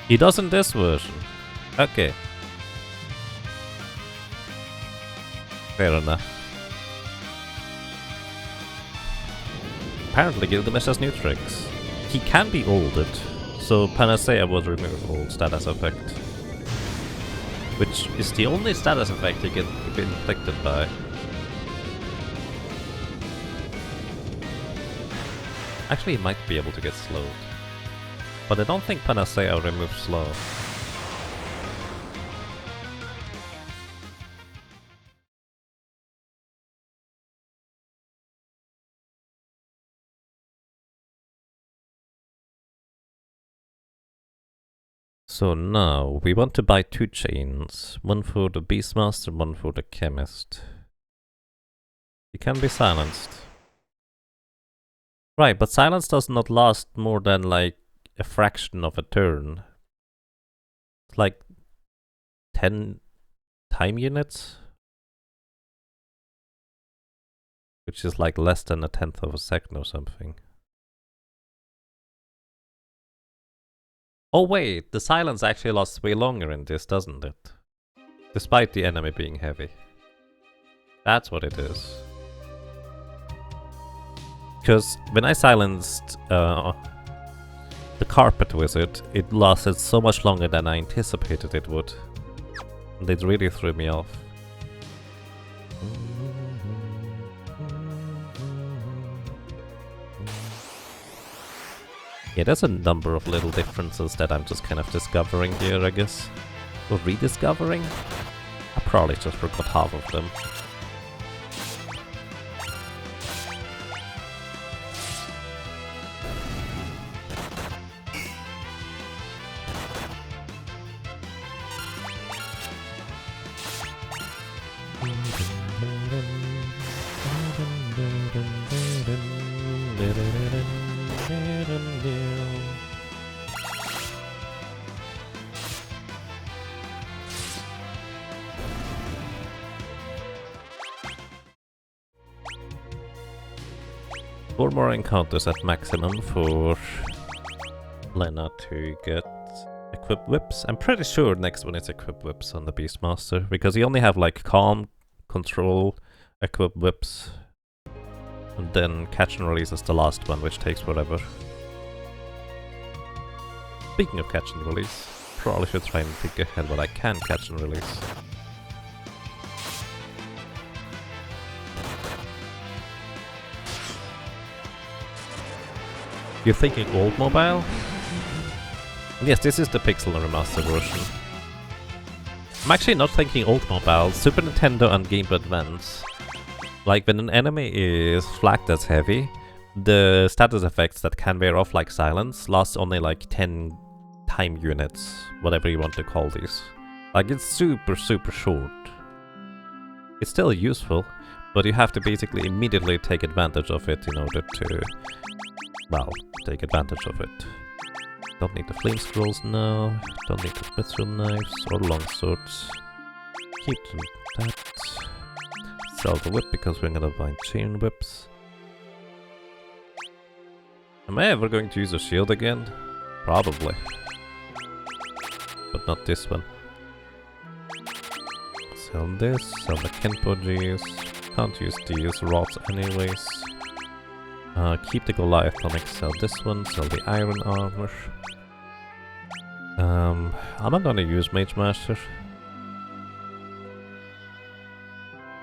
He does in this version. Okay. Fair enough. Apparently Gilgamesh has new tricks. He can be olded, so Panacea will remove old status effect. Which is the only status effect he can be inflicted by. Actually, he might be able to get slowed. But I don't think Panacea removes slow. So now, we want to buy 2 chains. One for the Beastmaster, one for the Chemist. He can be silenced. Right, but silence does not last more than like a fraction of a turn. It's like 10 time units? Which is like less than 1/10 of a second or something. Oh wait, the silence actually lasts way longer in this, doesn't it? Despite the enemy being heavy. That's what it is. Because when I silenced the Carpet Wizard, it lasted so much longer than I anticipated it would. And it really threw me off. Yeah, there's a number of little differences that I'm just kind of discovering here, I guess. Or rediscovering? I probably just forgot half of them. Four more encounters at maximum for Lena to get equip whips. I'm pretty sure next one is equip whips on the Beastmaster, because you only have like calm, control, equip whips, and then catch and release is the last one, which takes forever. Speaking of catch and release, probably should try and think ahead what I can catch and release. You're thinking old mobile? Yes, this is the Pixel Remaster version. I'm actually not thinking old mobile, Super Nintendo and Game Boy Advance. Like when an enemy is flagged as heavy, the status effects that can wear off like silence lasts only like 10 time units, whatever you want to call these. Like it's super short. It's still useful, but you have to basically immediately take advantage of it in order to, well, take advantage of it. Don't need the flame scrolls now, don't need the mithril knives or longswords. Keep that. Sell the whip because we're gonna buy chain whips. Am I ever going to use a shield again? Probably. But not this one. Sell this, sell the Kenpo Gs. Can't use these rods anyways. Keep the Goliath tonic, sell this one, sell the iron armor. I'm not gonna use Mage Master.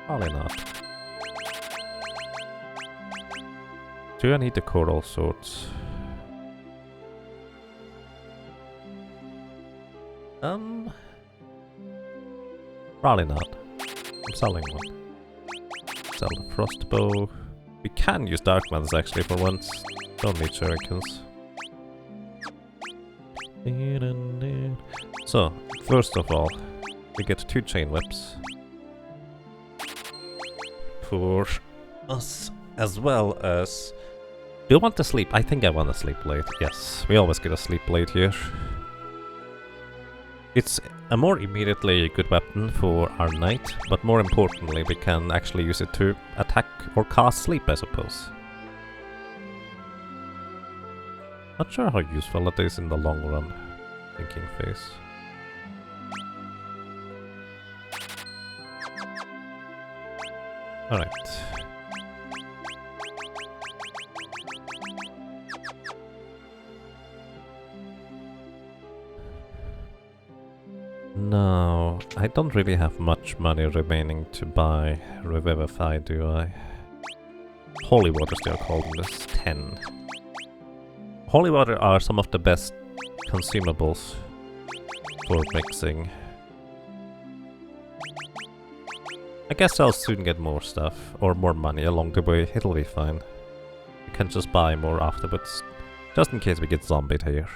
Probably not. Do I need the coral swords? Probably not. I'm selling one. Sell the frostbow. We can use dark ones actually for once. Don't need shurikens. So, first of all, we get 2 chain whips. For us, as well as... Do you want to sleep? I think I want to sleep blade. Yes, we always get a sleep blade here. It's a more immediately good weapon for our knight, but more importantly we can actually use it to attack or cast sleep, I suppose. Not sure how useful it is in the long run. Thinking phase. Alright. Now, I don't really have much money remaining to buy Revivify, do I? Holy Waters, they are called this. 10. Holy Water are some of the best consumables for mixing. I guess I'll soon get more stuff, or more money along the way, it'll be fine. We can just buy more afterwards, just in case we get zombied here.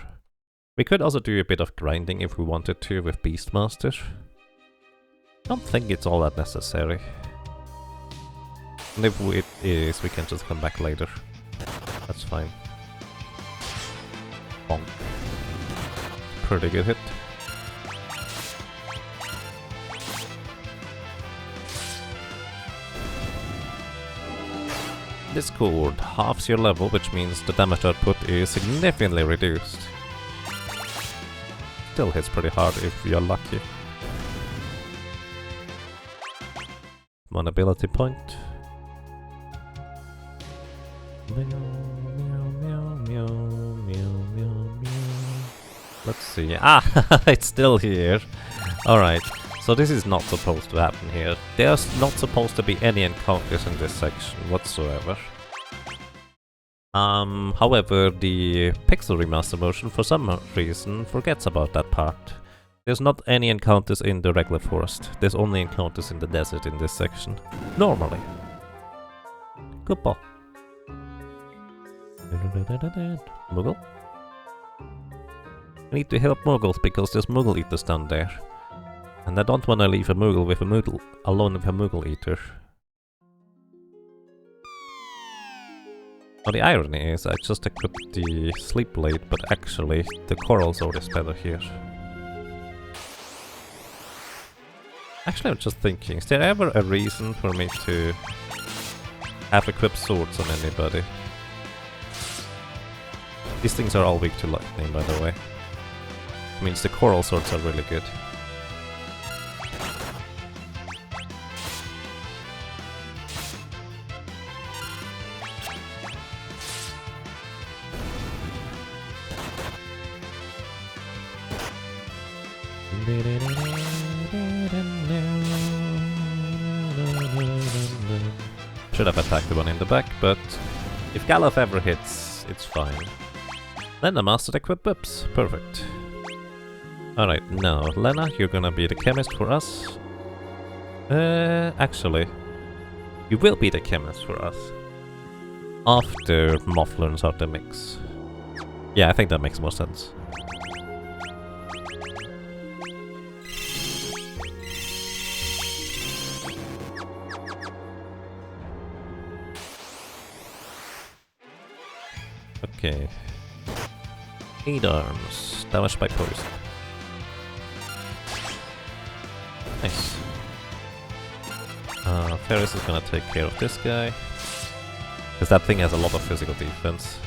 We could also do a bit of grinding if we wanted to with Beastmaster. Don't think it's all that necessary. And if it is, we can just come back later. That's fine. Bonk. Pretty good hit. Discord halves your level, which means the damage output is significantly reduced. Still hits pretty hard if you're lucky. One ability point. Let's see. Ah, it's still here. Alright, so this is not supposed to happen here. There's not supposed to be any encounters in this section whatsoever. However, the Pixel Remaster version for some reason forgets about that part. There's not any encounters in the regular forest. There's only encounters in the desert in this section. Normally. Good ball. Moogle? I need to help Muggles because there's Muggle eaters down there. And I don't want to leave a Moogle alone with a Moogle Eater. Well, the irony is I just equipped the Sleep Blade, but actually the Coral Sword is better here. Actually, I'm just thinking, is there ever a reason for me to have equipped swords on anybody? These things are all weak to lightning, by the way. It means the Coral Swords are really good. Should have attacked the one in the back, but if Galuf ever hits, it's fine. Then the Master equip Bips. Perfect. Alright, now, Lena, you're gonna be the chemist for us. Actually, you will be the chemist for us. After Moth learns how to mix. Yeah, I think that makes more sense. Okay. 8 arms. Damaged by poison. Nice. Ferris is gonna take care of this guy. Because that thing has a lot of physical defense.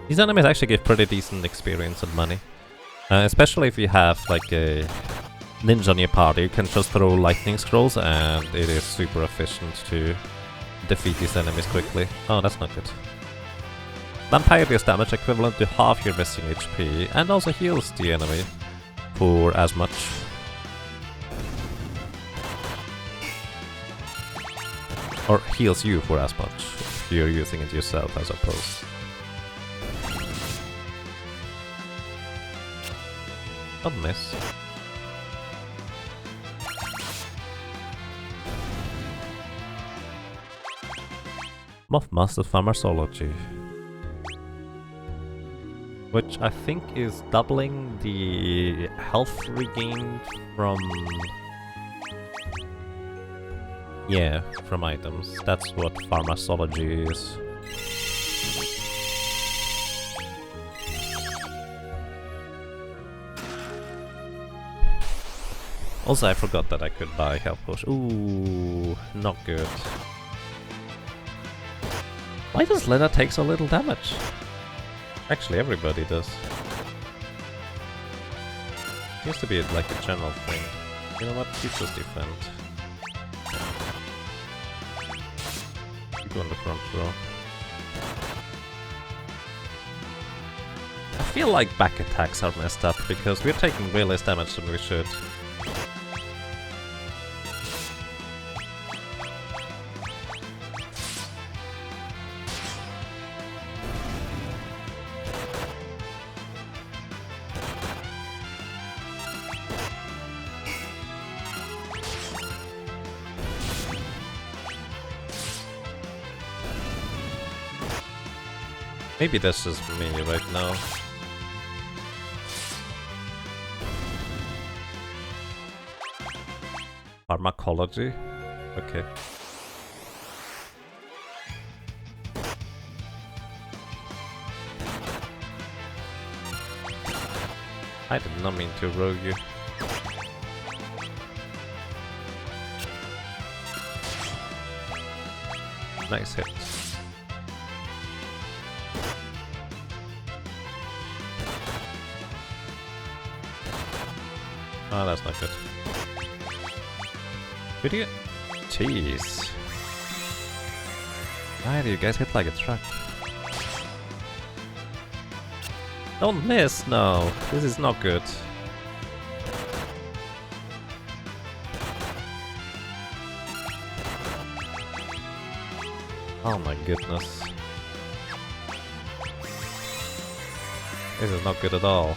These enemies actually give pretty decent experience and money. Especially if you have like a ninja on your party, you can just throw lightning scrolls and it is super efficient to defeat these enemies quickly. Oh, that's not good. Vampire deals damage equivalent to half your missing HP and also heals the enemy for as much. Or heals you for as much if you're using it yourself, I suppose. Don't miss. Moth Master Pharmacology, which I think is doubling the health regained from... yeah, from items. That's what Pharmacology is. Also, I forgot that I could buy health potion. Ooh, not good. Why does Lena take so little damage? Actually, everybody does. Used to be like a general thing. You know what? You just defend. You go in the front row. I feel like back attacks are messed up because we're taking way less damage than we should. Maybe that's just me right now. Pharmacology? Okay. I did not mean to rogue you. Nice hit. Oh, that's not good. Idiot. Jeez. Why do you guys hit like a truck? Don't miss! No, this is not good. Oh my goodness. This is not good at all.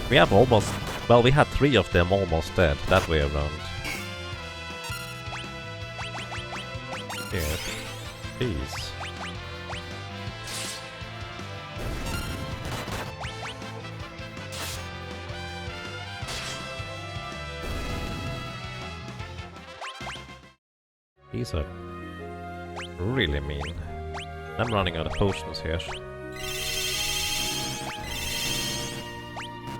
We have almost... well, we had 3 of them almost dead, that way around. Here. Peace. These are really mean. I'm running out of potions here.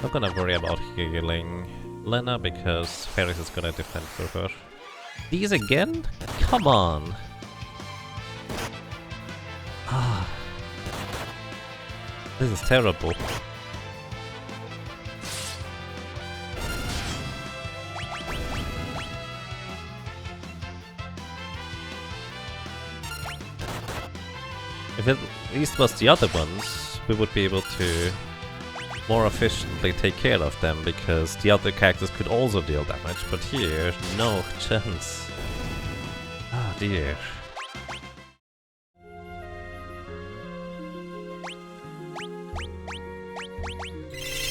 Not gonna worry about healing Lena because Ferris is gonna defend for her. These again? Come on! Ah. This is terrible. If it at least was the other ones, we would be able to more efficiently take care of them, because the other characters could also deal damage, but here, no chance. Ah dear.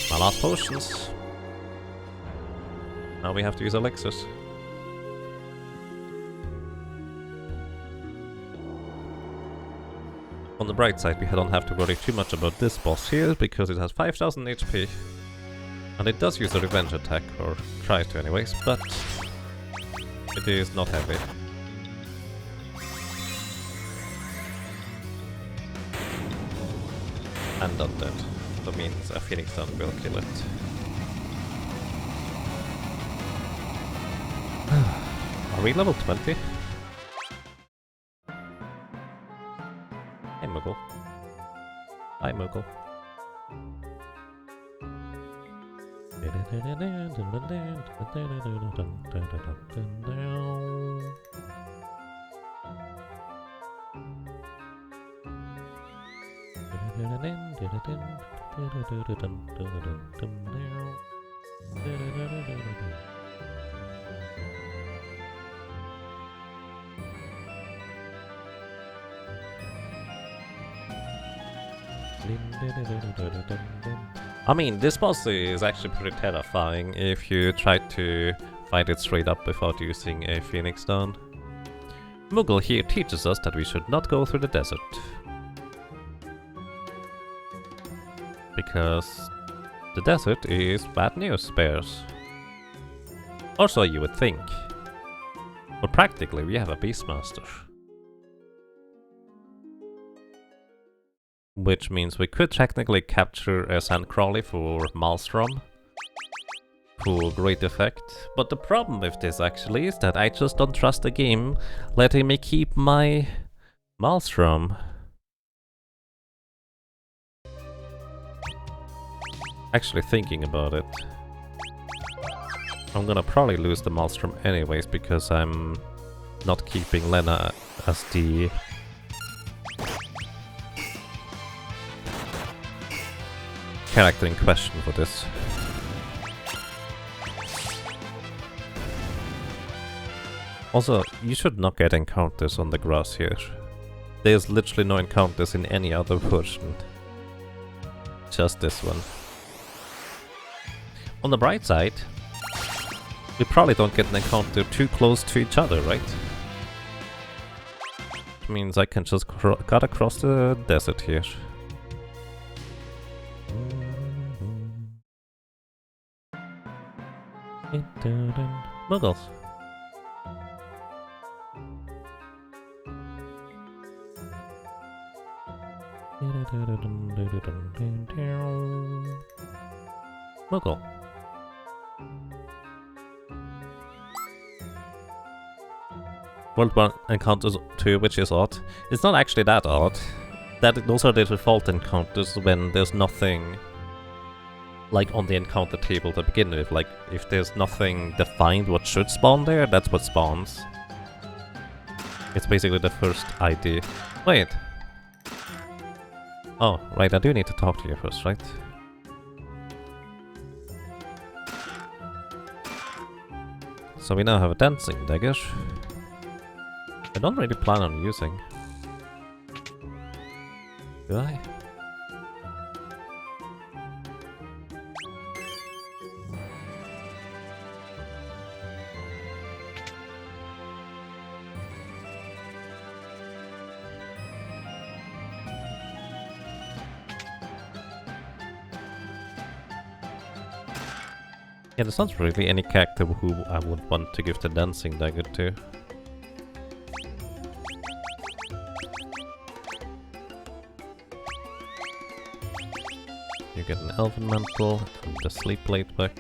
My last potions. Now we have to use elixirs. On the bright side, we don't have to worry too much about this boss here, because it has 5000 HP. And it does use a revenge attack, or tries to anyways, but it is not heavy. And undead. That means a Phoenix Stone will kill it. Are we level 20? Hey Moogle. Hi Moogle. I mean, this boss is actually pretty terrifying if you try to fight it straight up without using a Phoenix Stone. Moogle here teaches us that we should not go through the desert. Because the desert is bad news, bears. Or so you would think. But practically we have a Beastmaster. Which means we could technically capture a Sandcrawly for Maelstrom. To great effect. But the problem with this actually is that I just don't trust the game letting me keep my Maelstrom. Actually thinking about it, I'm gonna probably lose the Maelstrom anyways, because I'm not keeping Lena as the character in question for this. Also, you should not get encounters on the grass here. There's literally no encounters in any other version. Just this one. On the bright side, we probably don't get an encounter too close to each other, right? Which means I can just cut across the desert here. Muggles. Muggle. World 1 encounters 2, which is odd. It's not actually that odd. Those are the default encounters when there's nothing like on the encounter table to begin with. Like if there's nothing defined what should spawn there, that's what spawns. It's basically the first ID. Wait. Oh, right, I do need to talk to you first, right? So we now have a dancing dagger. I don't really plan on using. Do I? Yeah, there's not really any character who I would want to give the dancing dagger to. You get an elven mantle and the sleep blade back.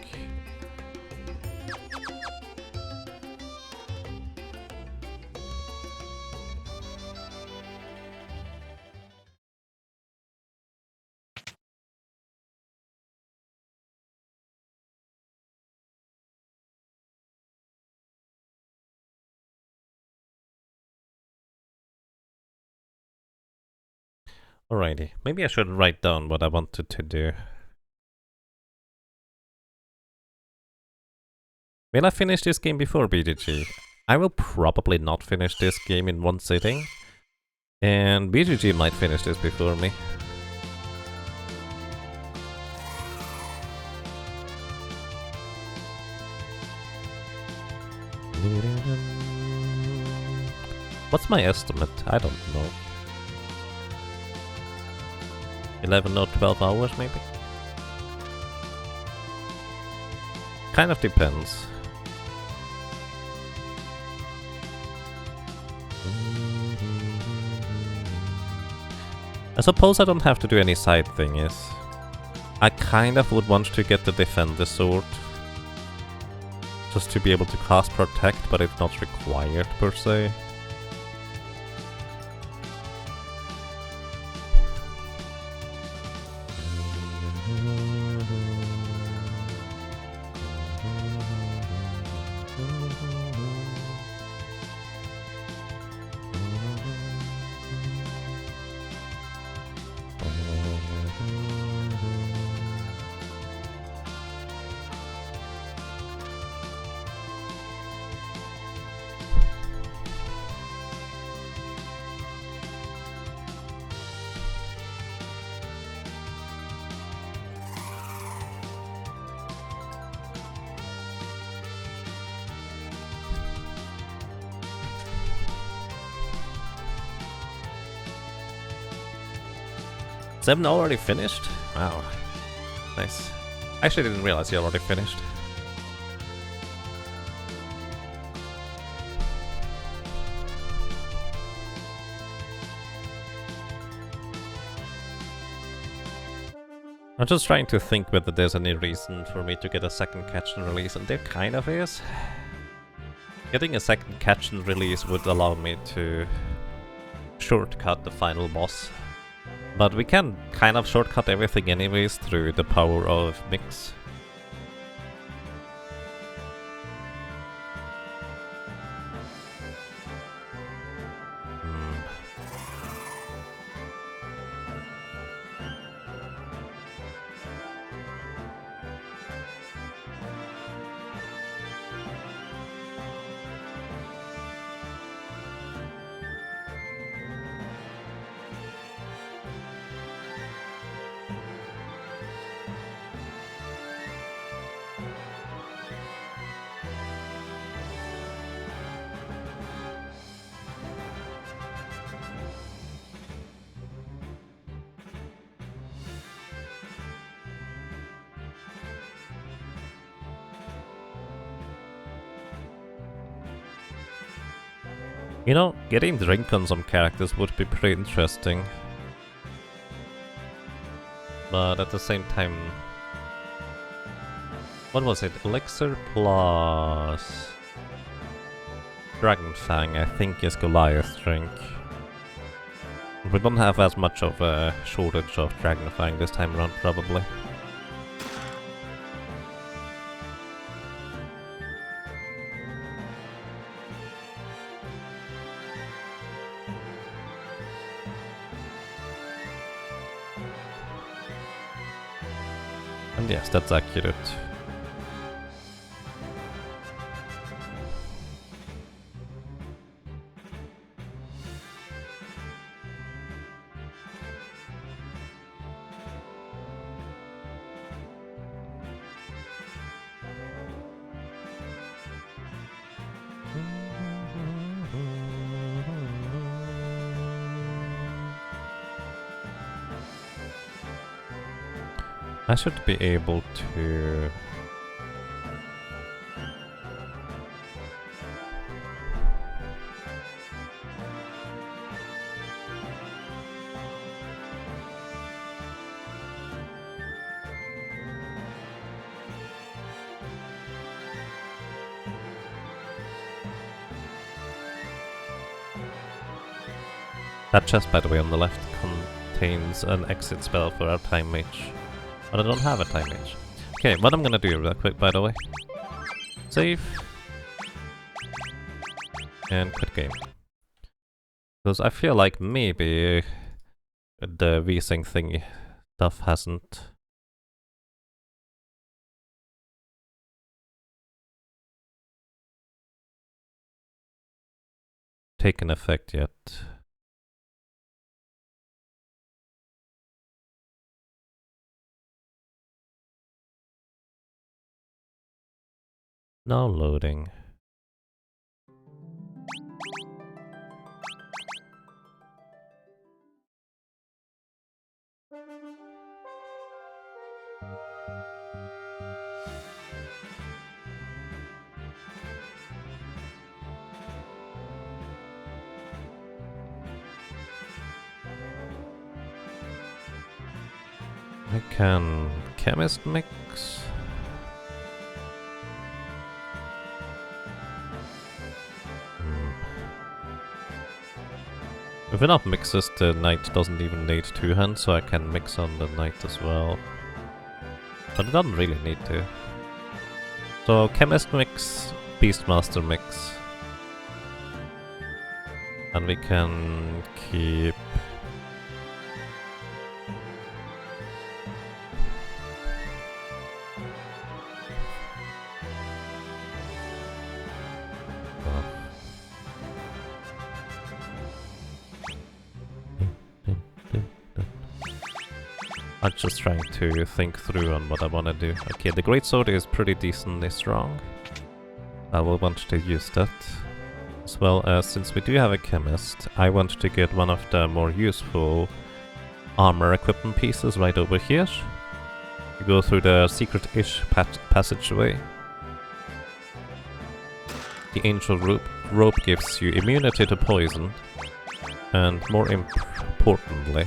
Alrighty, maybe I should write down what I wanted to do. Will I finish this game before BGG? I will probably not finish this game in one sitting. And BGG might finish this before me. What's my estimate? I don't know. 11 or 12 hours maybe? Kind of depends. I suppose I don't have to do any side thingies. I kind of would want to get the Defender Sword. Just to be able to cast Protect, but it's not required per se. Seven already finished? Wow. Nice. I actually didn't realize you already finished. I'm just trying to think whether there's any reason for me to get a second catch and release, and there kind of is. Getting a second catch and release would allow me to shortcut the final boss. But we can kind of shortcut everything anyways through the power of Mix. You know, getting drink on some characters would be pretty interesting. But at the same time... What was it? Elixir plus... Dragon Fang, I think, is Goliath drink. We don't have as much of a shortage of Dragon Fang this time around, probably. And yes, that's accurate. I should be able to That chest, by the way, on the left contains an exit spell for our time mage. But I don't have a time mage. Okay, what I'm gonna do real quick, by the way. Save. And quit game. Because I feel like maybe the V-Sync thingy stuff hasn't... taken effect yet. Now loading. I can chemist mix. If enough mixes, the knight doesn't even need two hands, so I can mix on the knight as well. But it doesn't really need to. So chemist mix, beastmaster mix. And we can keep... I'm just trying to think through on what I want to do. Okay, the greatsword is pretty decently strong. I will want to use that. As well as, since we do have a chemist, I want to get one of the more useful armor equipment pieces right over here. You go through the secret-ish passageway. The angel rope gives you immunity to poison, and more importantly,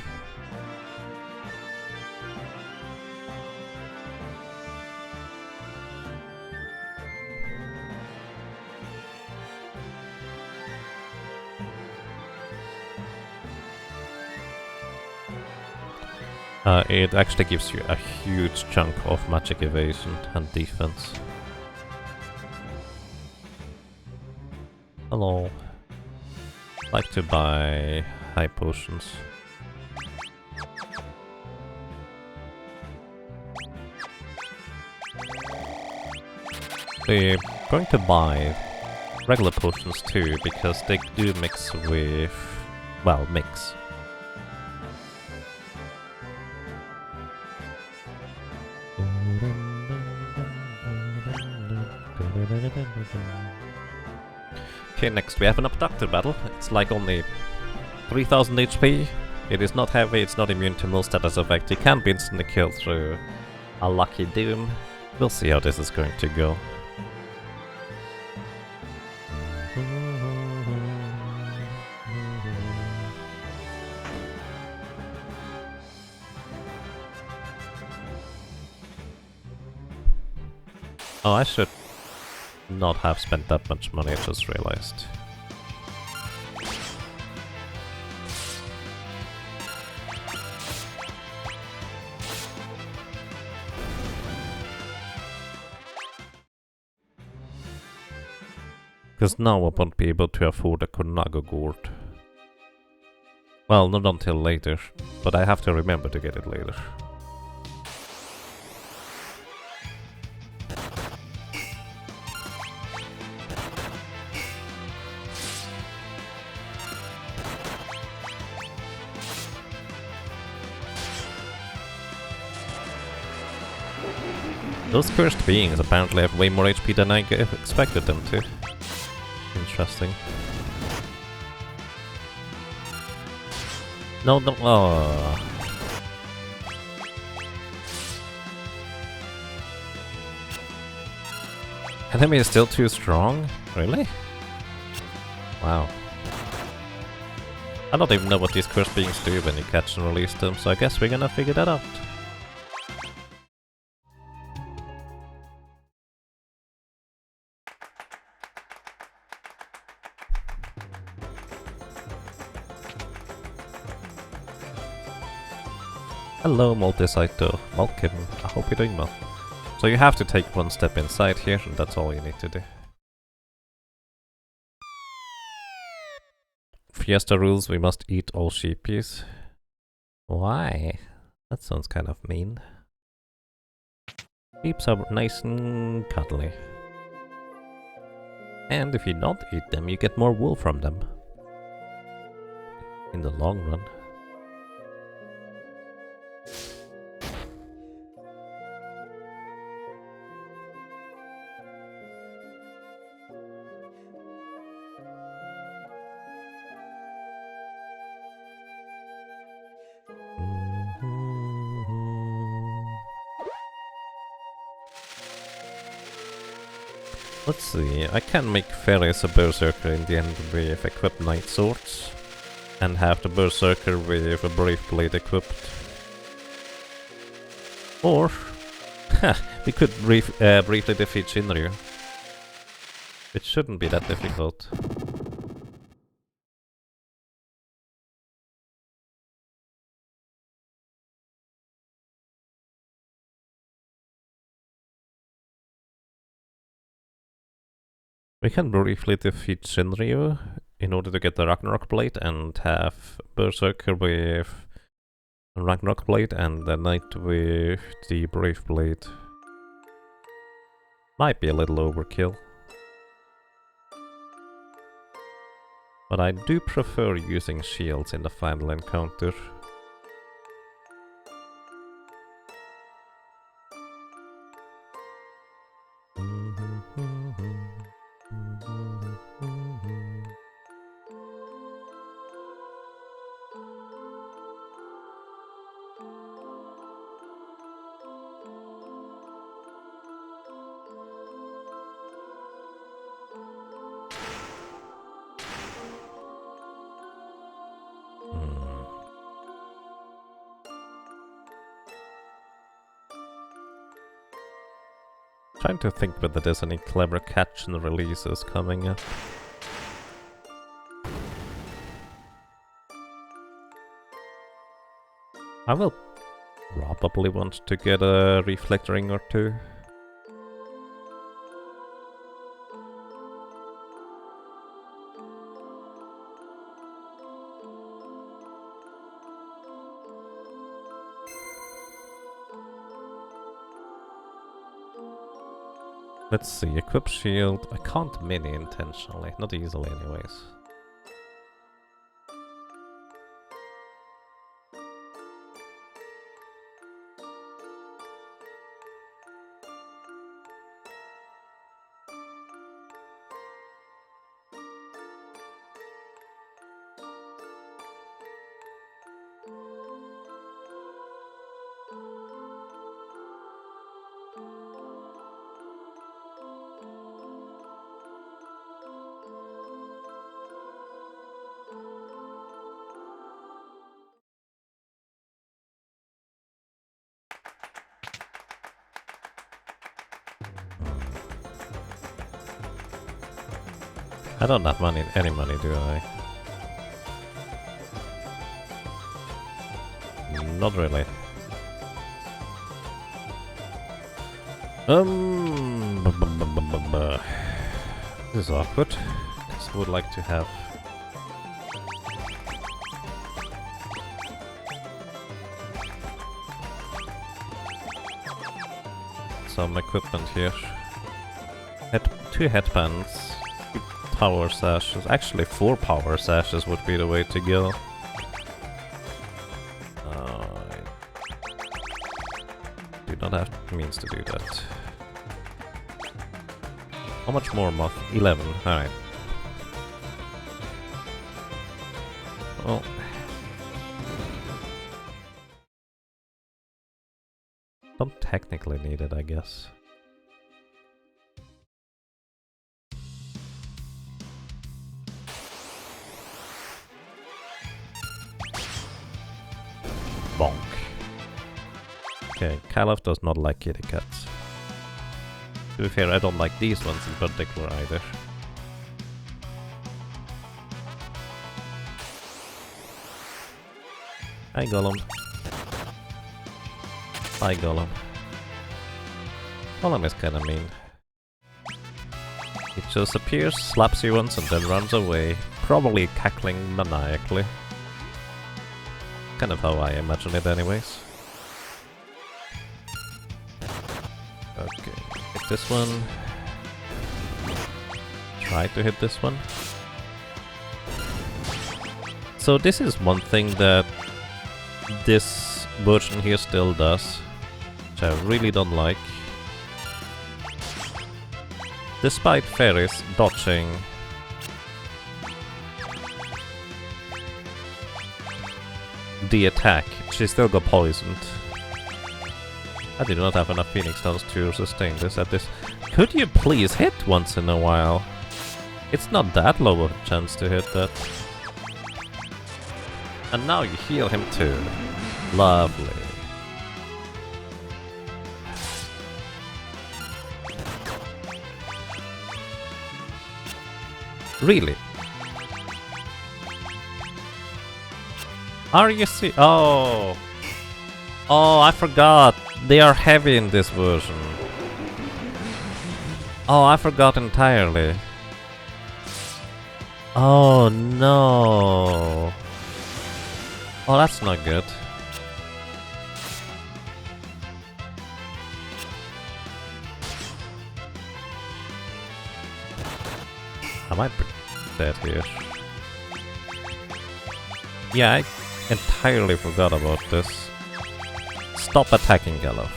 it actually gives you a huge chunk of magic evasion and defense. Hello. Like to buy high potions. We're going to buy regular potions too, because they do mix with... well, mix. Okay, next we have an abductor battle. It's like only 3000 HP. It is not heavy, it's not immune to null status effect. You can be instantly killed through a lucky doom. We'll see how this is going to go. Oh, I should not have spent that much money, I just realized. Because now I won't be able to afford a Konago gourd. Well, not until later, but I have to remember to get it later. Those cursed beings apparently have way more HP than I expected them to. Interesting. No, no, oh. Enemy is still too strong? Really? Wow. I don't even know what these cursed beings do when you catch and release them, so I guess we're gonna figure that out. Hello, multi-siter. Welcome. I hope you're doing well. So you have to take one step inside here, and that's all you need to do. Fiesta rules, we must eat all sheepies. Why? That sounds kind of mean. Sheeps are nice and cuddly. And if you don't eat them, you get more wool from them. In the long run. Let's see, I can make Ferris a berserker in the end with equipped knight swords. And have the berserker with a brave blade equipped. Or, we could briefly defeat Shinryu. It shouldn't be that difficult. We can briefly defeat Shinryu in order to get the Ragnarok Blade and have Berserker with Ragnarok Blade and the Knight with the Brave Blade. Might be a little overkill. But I do prefer using shields in the final encounter. Trying to think whether there's any clever catch and releases coming up. I will probably want to get a reflectoring or two. Let's see, equip shield. I can't mini intentionally, not easily anyways. I don't have any money, do I? Not really. This is awkward, because I would like to have some equipment here. Two headbands. Power sashes. Actually, 4 power sashes would be the way to go. I do not have means to do that. How much more moth? 11. Alright. Well. Don't technically need it, I guess. Bonk. Okay, Caliph does not like kitty cats. To be fair, I don't like these ones in particular either. Hi, Gollum. Hi, Golem. Golem is kinda mean. It just appears, slaps you once, and then runs away, probably cackling maniacally. Kind of how I imagine it anyways. Okay, hit this one. Try to hit this one. So this is one thing that this version here still does, which I really don't like. Despite fairies dodging the attack, she still got poisoned. I did not have enough Phoenix Stones to sustain this at this. Could you please hit once in a while? It's not that low of a chance to hit that. And now you heal him too. Lovely. Really? Are you Oh! Oh, I forgot. They are heavy in this version. Oh, I forgot entirely. Oh no. Oh, that's not good. I might be dead here. Yeah, I entirely forgot about this. Stop attacking Gallo.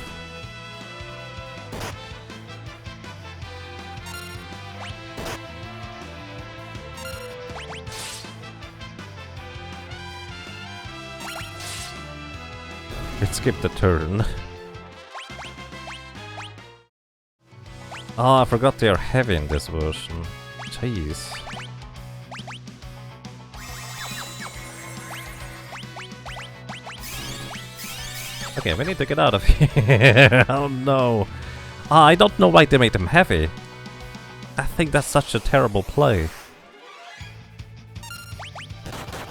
It skipped a turn. Oh, I forgot they are heavy in this version. Jeez. Okay, we need to get out of here. Oh no. I don't know why they made them heavy. I think that's such a terrible play.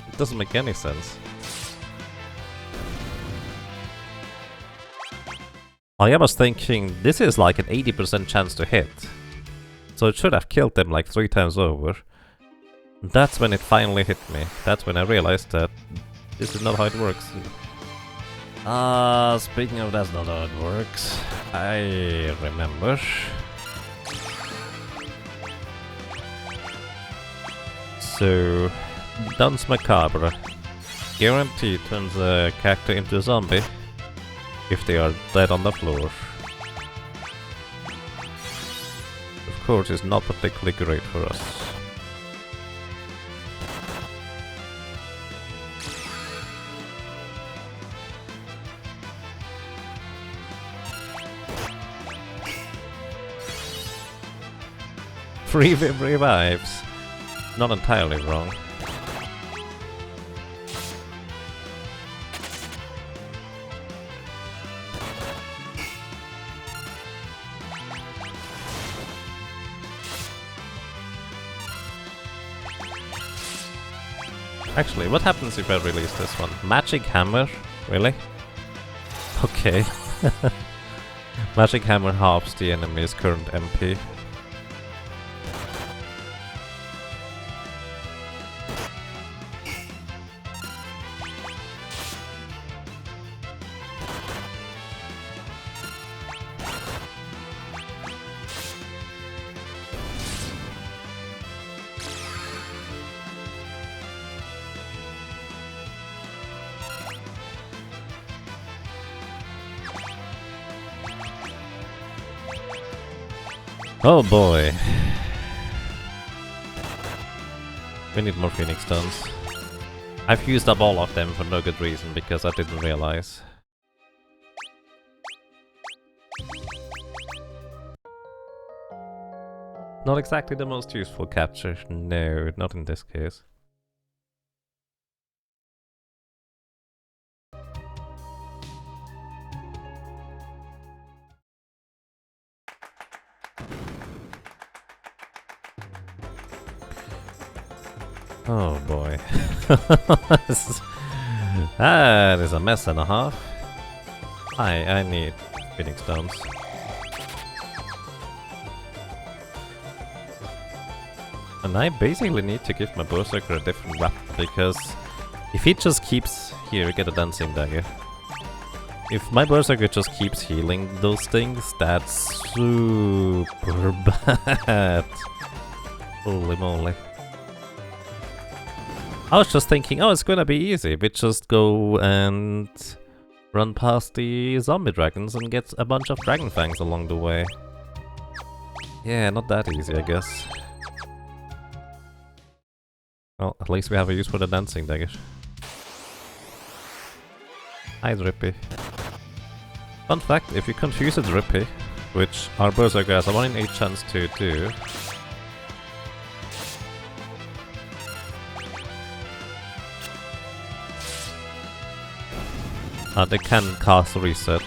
It doesn't make any sense. I was thinking this is like an 80% chance to hit. So it should have killed them like 3 times over. That's when it finally hit me. That's when I realized that this is not how it works. Speaking of that's not how it works, I remember. So, Dance Macabre. Guaranteed turns a character into a zombie if they are dead on the floor. Of course, it's not particularly great for us. Free revives. Not entirely wrong. Actually, what happens if I release this one? Magic Hammer? Really? Okay. Magic Hammer halves the enemy's current MP. Oh boy. We need more Phoenix Stones. I've used up all of them for no good reason because I didn't realize. Not exactly the most useful capture. No, not in this case. Oh boy. That is a mess and a half. I need spinning stones. And I basically need to give my Berserker a different weapon, because if he just keeps... Here, get a Dancing Dagger. If my Berserker just keeps healing those things, that's super bad. Holy moly. I was just thinking, oh, it's gonna be easy. We just go and run past the zombie dragons and get a bunch of dragon fangs along the way. Yeah, not that easy, I guess. Well, at least we have a use for the Dancing Dagger. Hi, Drippy. Fun fact, if you confuse a Drippy, which our Berserker has a 1 in 8 chance to do, they can cast Reset,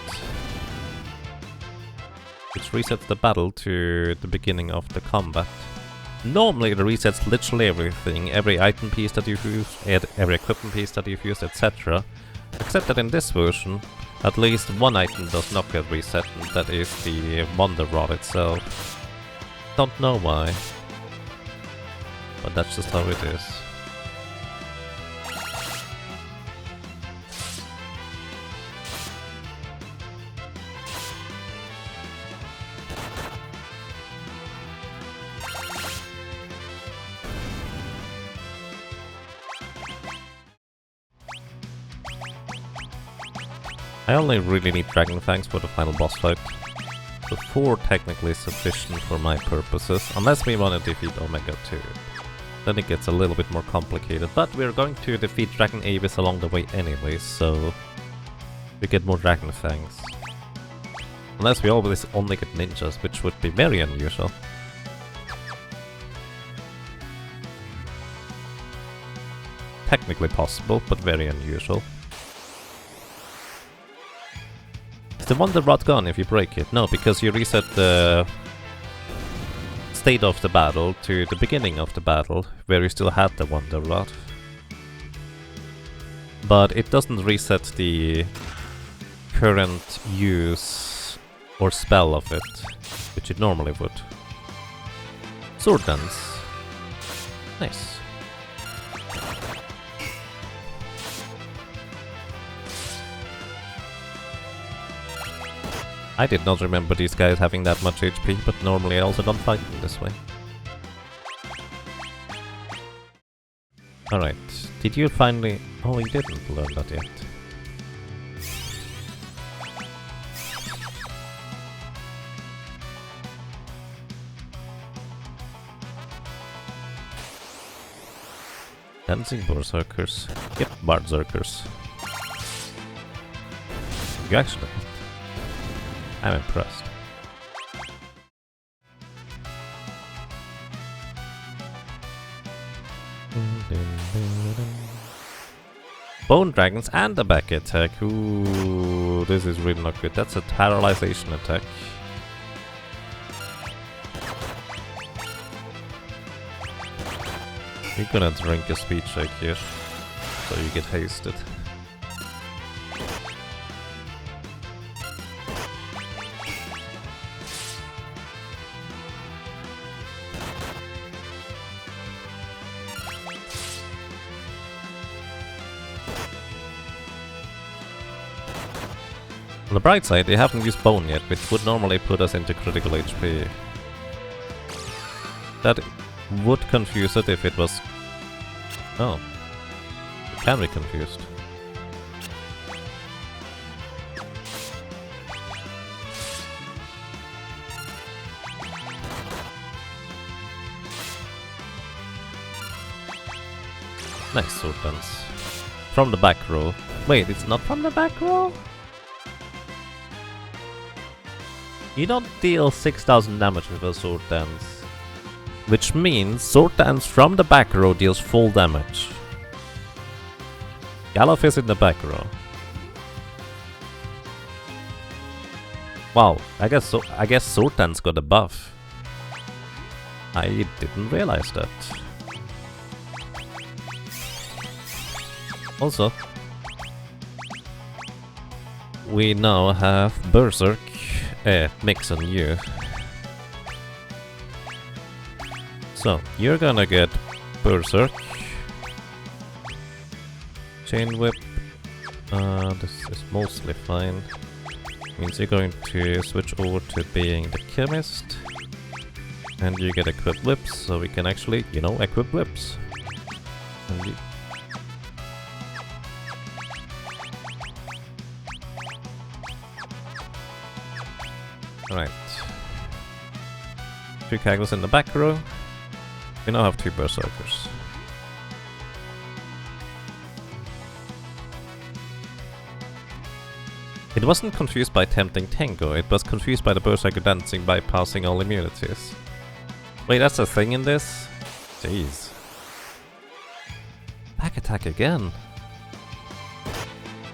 which resets the battle to the beginning of the combat. Normally it resets literally everything, every item piece that you've used, every equipment piece that you've used, etc. Except that in this version, at least one item does not get reset, and that is the Wonder Rod itself. Don't know why, but that's just how it is. I only really need Dragon Fangs for the final boss fight. So 4 technically is sufficient for my purposes, unless we want to defeat Omega 2. Then it gets a little bit more complicated, but we're going to defeat Dragon Avis along the way anyway, so we get more Dragon Fangs. Unless we always only get ninjas, which would be very unusual. Technically possible, but very unusual. Is the Wonder Rod gone if you break it? No, because you reset the state of the battle to the beginning of the battle, where you still had the Wonder Rod. But it doesn't reset the current use or spell of it, which it normally would. Sword Dance. Nice. I did not remember these guys having that much HP, but normally I also don't fight them this way. Alright, did you finally... Oh, you didn't learn that yet. Dancing Berserkers. Yep, Berserkers. You actually... I'm impressed. Bone Dragons and a back attack. Ooh, this is really not good. That's a paralyzation attack. You're gonna drink a speed shake here, so you get hasted. On the bright side, they haven't used Bone yet, which would normally put us into critical HP. That would confuse it if it was... Oh. It can be confused. Nice sword dance. From the back row. Wait, it's not from the back row? You don't deal 6000 damage with a sword dance. Which means sword dance from the back row deals full damage. Gallof is in the back row. Wow, I guess sword dance got a buff. I didn't realize that. Also, we now have Berserk mix on you. So, you're gonna get Berserk, Chain Whip, this is mostly fine. Means you're going to switch over to being the Chemist. And you get equip whips, so we can actually, you know, equip whips. And alright. 2 Kagos in the back row. We now have 2 Berserkers. It wasn't confused by tempting Tango, it was confused by the Berserker dancing bypassing all immunities. Wait, that's a thing in this? Jeez. Back attack again?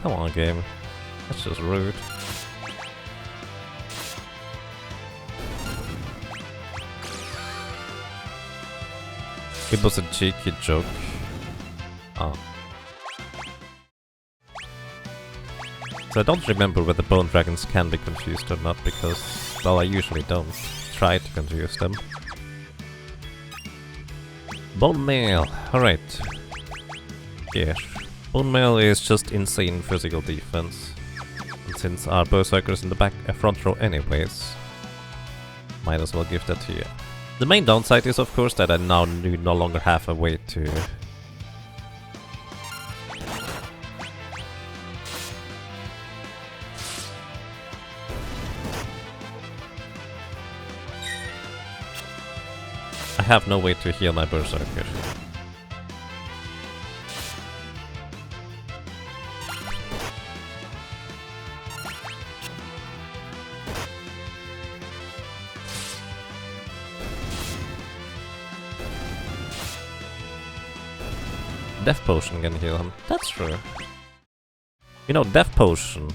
Come on, game. That's just rude. It was a cheeky joke. Oh. So I don't remember whether bone dragons can be confused or not, because, well, I usually don't try to confuse them. Bone mail, alright. Yes. Bone mail is just insane physical defense. And since our berserkers in the back front row anyways, might as well give that to you. The main downside is of course that I now no longer have a way to I have no way to heal my berserker. Death Potion can heal him. That's true. You know, Death Potion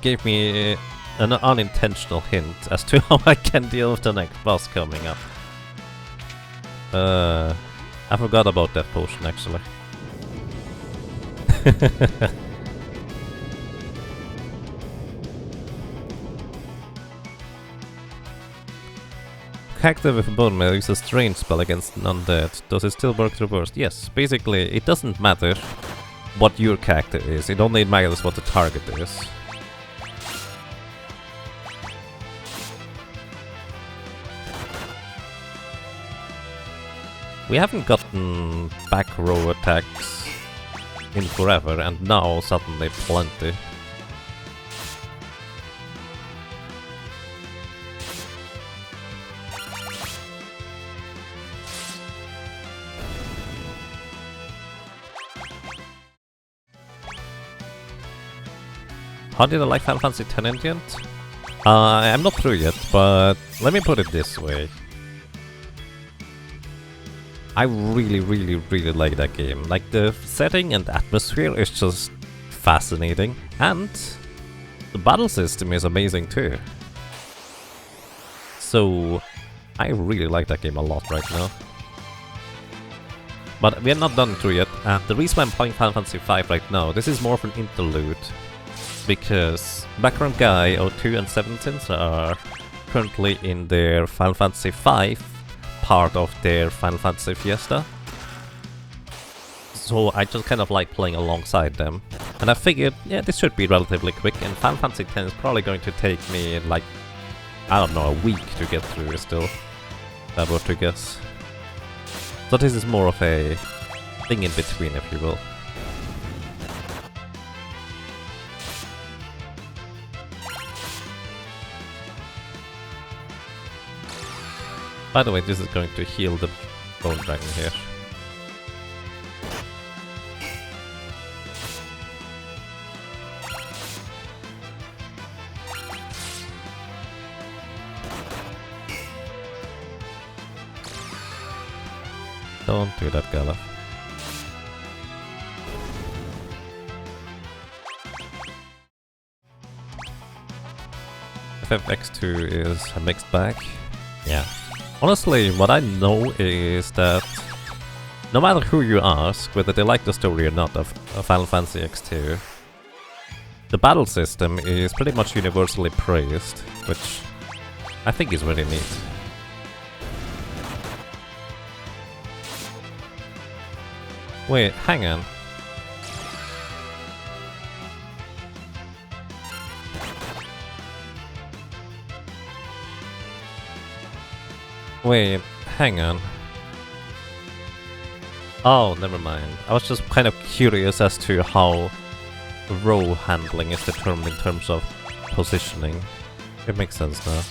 gave me an unintentional hint as to how I can deal with the next boss coming up. I forgot about Death Potion actually. Character with Bone Mail uses Strange spell against an undead. Does it still work reversed? Yes. Basically, it doesn't matter what your character is, it only matters what the target is. We haven't gotten back row attacks in forever, and now suddenly plenty. How did I like Final Fantasy X in the end? I'm not through yet, but let me put it this way. I really like that game. Like, the setting and atmosphere is just fascinating, and the battle system is amazing too. So, I really like that game a lot right now. But we are not done through yet. The reason I'm playing Final Fantasy V right now, this is more of an interlude. Because background guy, 02 and 17 are currently in their Final Fantasy V part of their Final Fantasy Fiesta. So I just kind of like playing alongside them. And I figured, yeah, this should be relatively quick, and Final Fantasy X is probably going to take me like, I don't know, a week to get through still. If I were to guess. So this is more of a thing in between, if you will. By the way, this is going to heal the Bone Dragon here. Don't do that, Galaf. FFX2 is a mixed bag. Yeah. Honestly, what I know is that no matter who you ask, whether they like the story or not of Final Fantasy X2, The battle system is pretty much universally praised, which I think is very neat. Wait, hang on. Wait, hang on. Oh, never mind. I was just kind of curious as to how row handling is determined in terms of positioning. It makes sense now.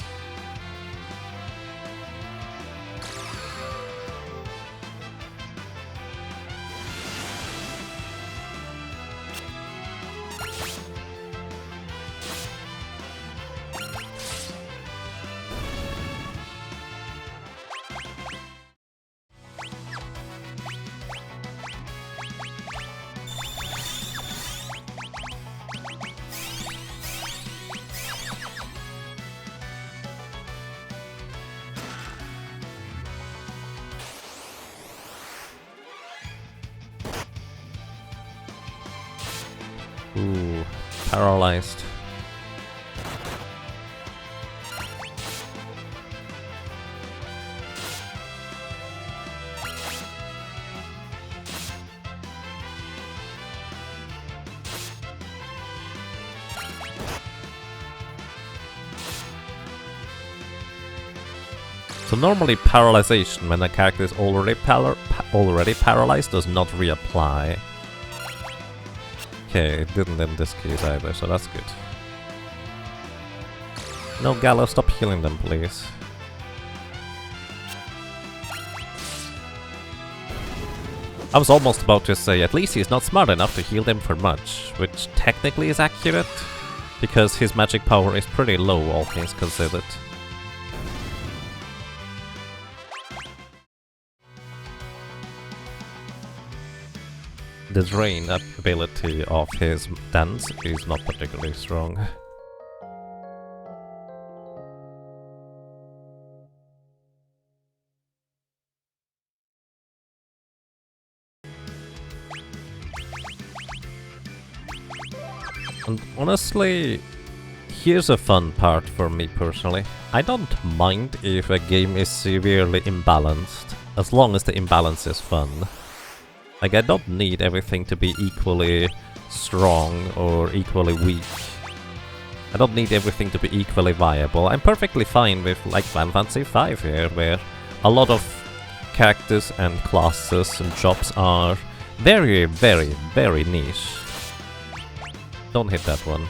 Ooh, paralyzed. So normally paralyzation when a character is already paralyzed does not reapply. Okay, it didn't in this case either, so that's good. No, Gallo, stop healing them, please. I was almost about to say, at least he's not smart enough to heal them for much, which technically is accurate, because his magic power is pretty low, all things considered. The drain ability of his dance is not particularly strong. And honestly, here's a fun part for me personally. I don't mind if a game is severely imbalanced, as long as the imbalance is fun. Like, I don't need everything to be equally strong or equally weak. I don't need everything to be equally viable. I'm perfectly fine with, like, Final Fantasy V here, where a lot of characters and classes and jobs are very, very, very niche. Don't hit that one.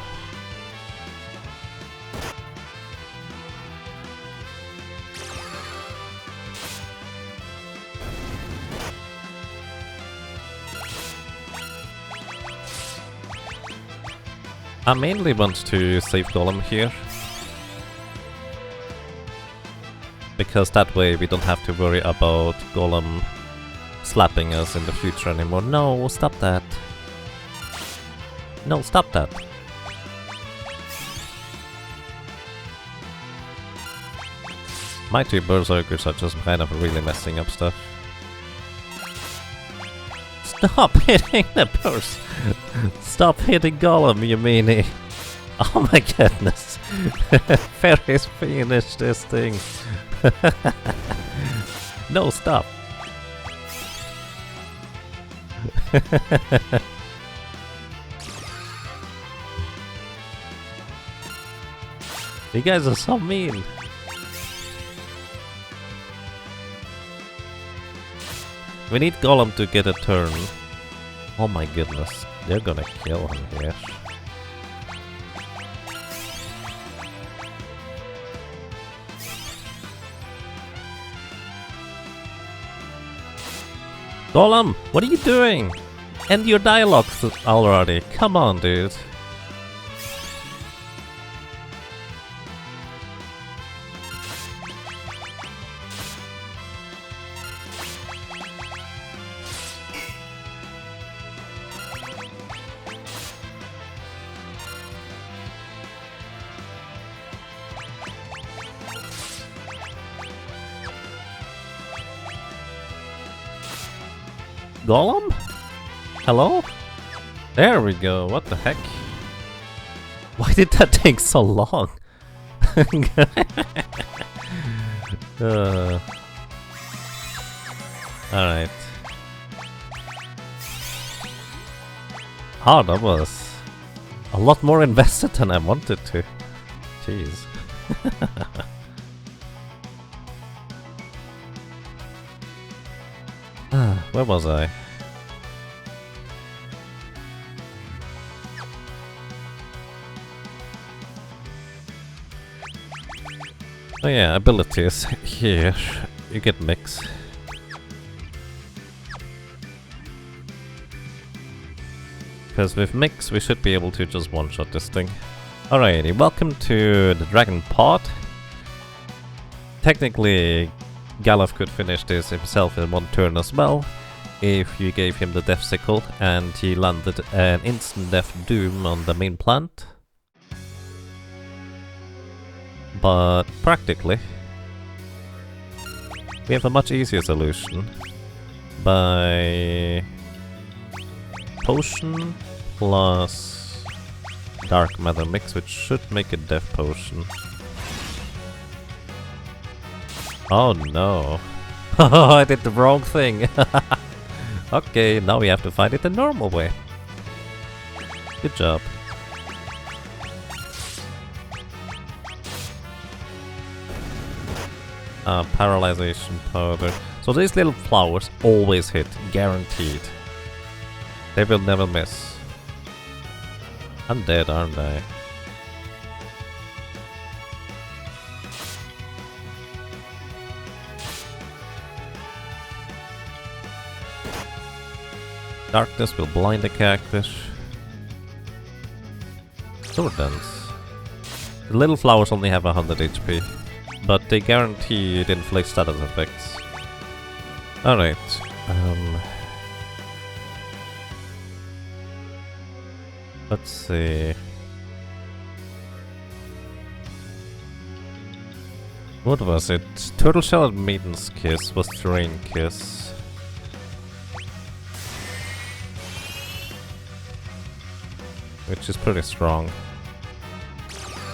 I mainly want to save Golem here, because that way we don't have to worry about Golem slapping us in the future anymore. No, stop that. No, stop that. My two berserkers are just kind of really messing up stuff. Stop hitting the purse! Stop hitting Golem, you meanie! Oh my goodness! Ferris finished this thing! No, stop! You guys are so mean! We need Golem to get a turn. Oh my goodness, they're gonna kill him here. Golem, what are you doing? End your dialogues already. Come on, dude. Golem? Hello? There we go, what the heck? Why did that take so long? Alright. Oh, that was a lot more invested than I wanted to. Jeez. Where was I? Oh yeah, abilities. Here, you get mix. Because with mix, we should be able to just one-shot this thing. Alrighty, welcome to the Dragon Pod. Technically, Galuf could finish this himself in one turn as well, if you gave him the Death Sickle and he landed an instant death doom on the main plant. But practically, we have a much easier solution by potion plus dark matter mix, which should make a death potion. Oh no. I did the wrong thing. Okay, now we have to find it the normal way. Good job. Paralyzation powder. So these little flowers always hit, guaranteed. They will never miss. I'm dead, aren't I? Darkness will blind the cactus. Sword dance. The little flowers only have 100 HP, but they guarantee it inflicts status effects. Alright. Let's see. What was it? Turtle Shell and Maiden's Kiss was Terrain Kiss. Which is pretty strong.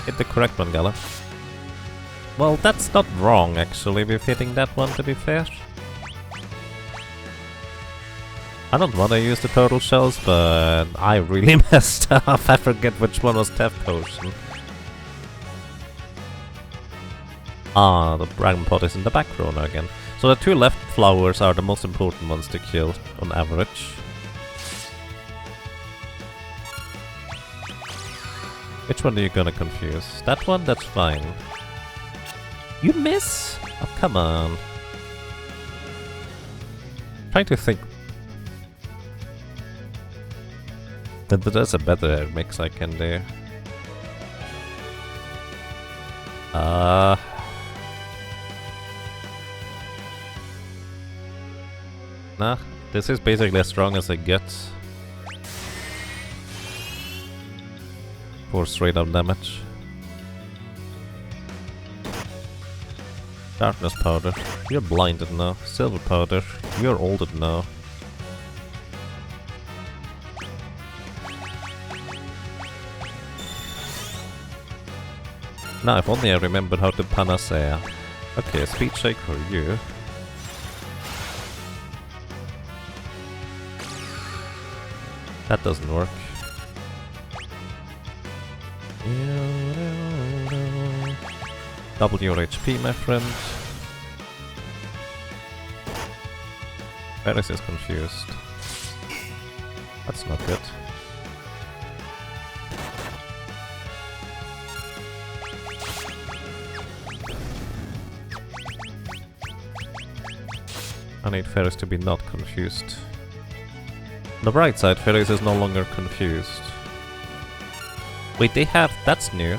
Hit the correct one, Gala. Well, that's not wrong, actually, with hitting that one, to be fair. I don't want to use the turtle shells, but I really messed up. I forget which one was Death Potion. Ah, the Dragon Pot is in the back row now again. So the two left flowers are the most important ones to kill, on average. Which one are you gonna confuse? That one? That's fine. You miss? Oh, come on. Trying to think. There's a better mix I can do. Nah, this is basically as strong as it gets. For straight up damage. Darkness powder, you're blinded now. Silver powder, you're altered now. Now, if only I remembered how to panacea. Okay, speed shake for you. That doesn't work. Double your HP, my friend. Ferris is confused. That's not good. I need Ferris to be not confused. On the bright side, Ferris is no longer confused. Wait, they have... that's new.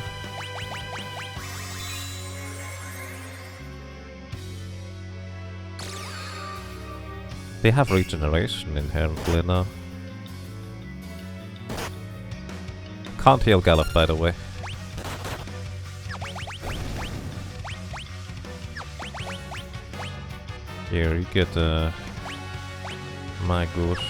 They have regeneration inherently now. Can't heal Gallop, by the way. Here, you get my gosh.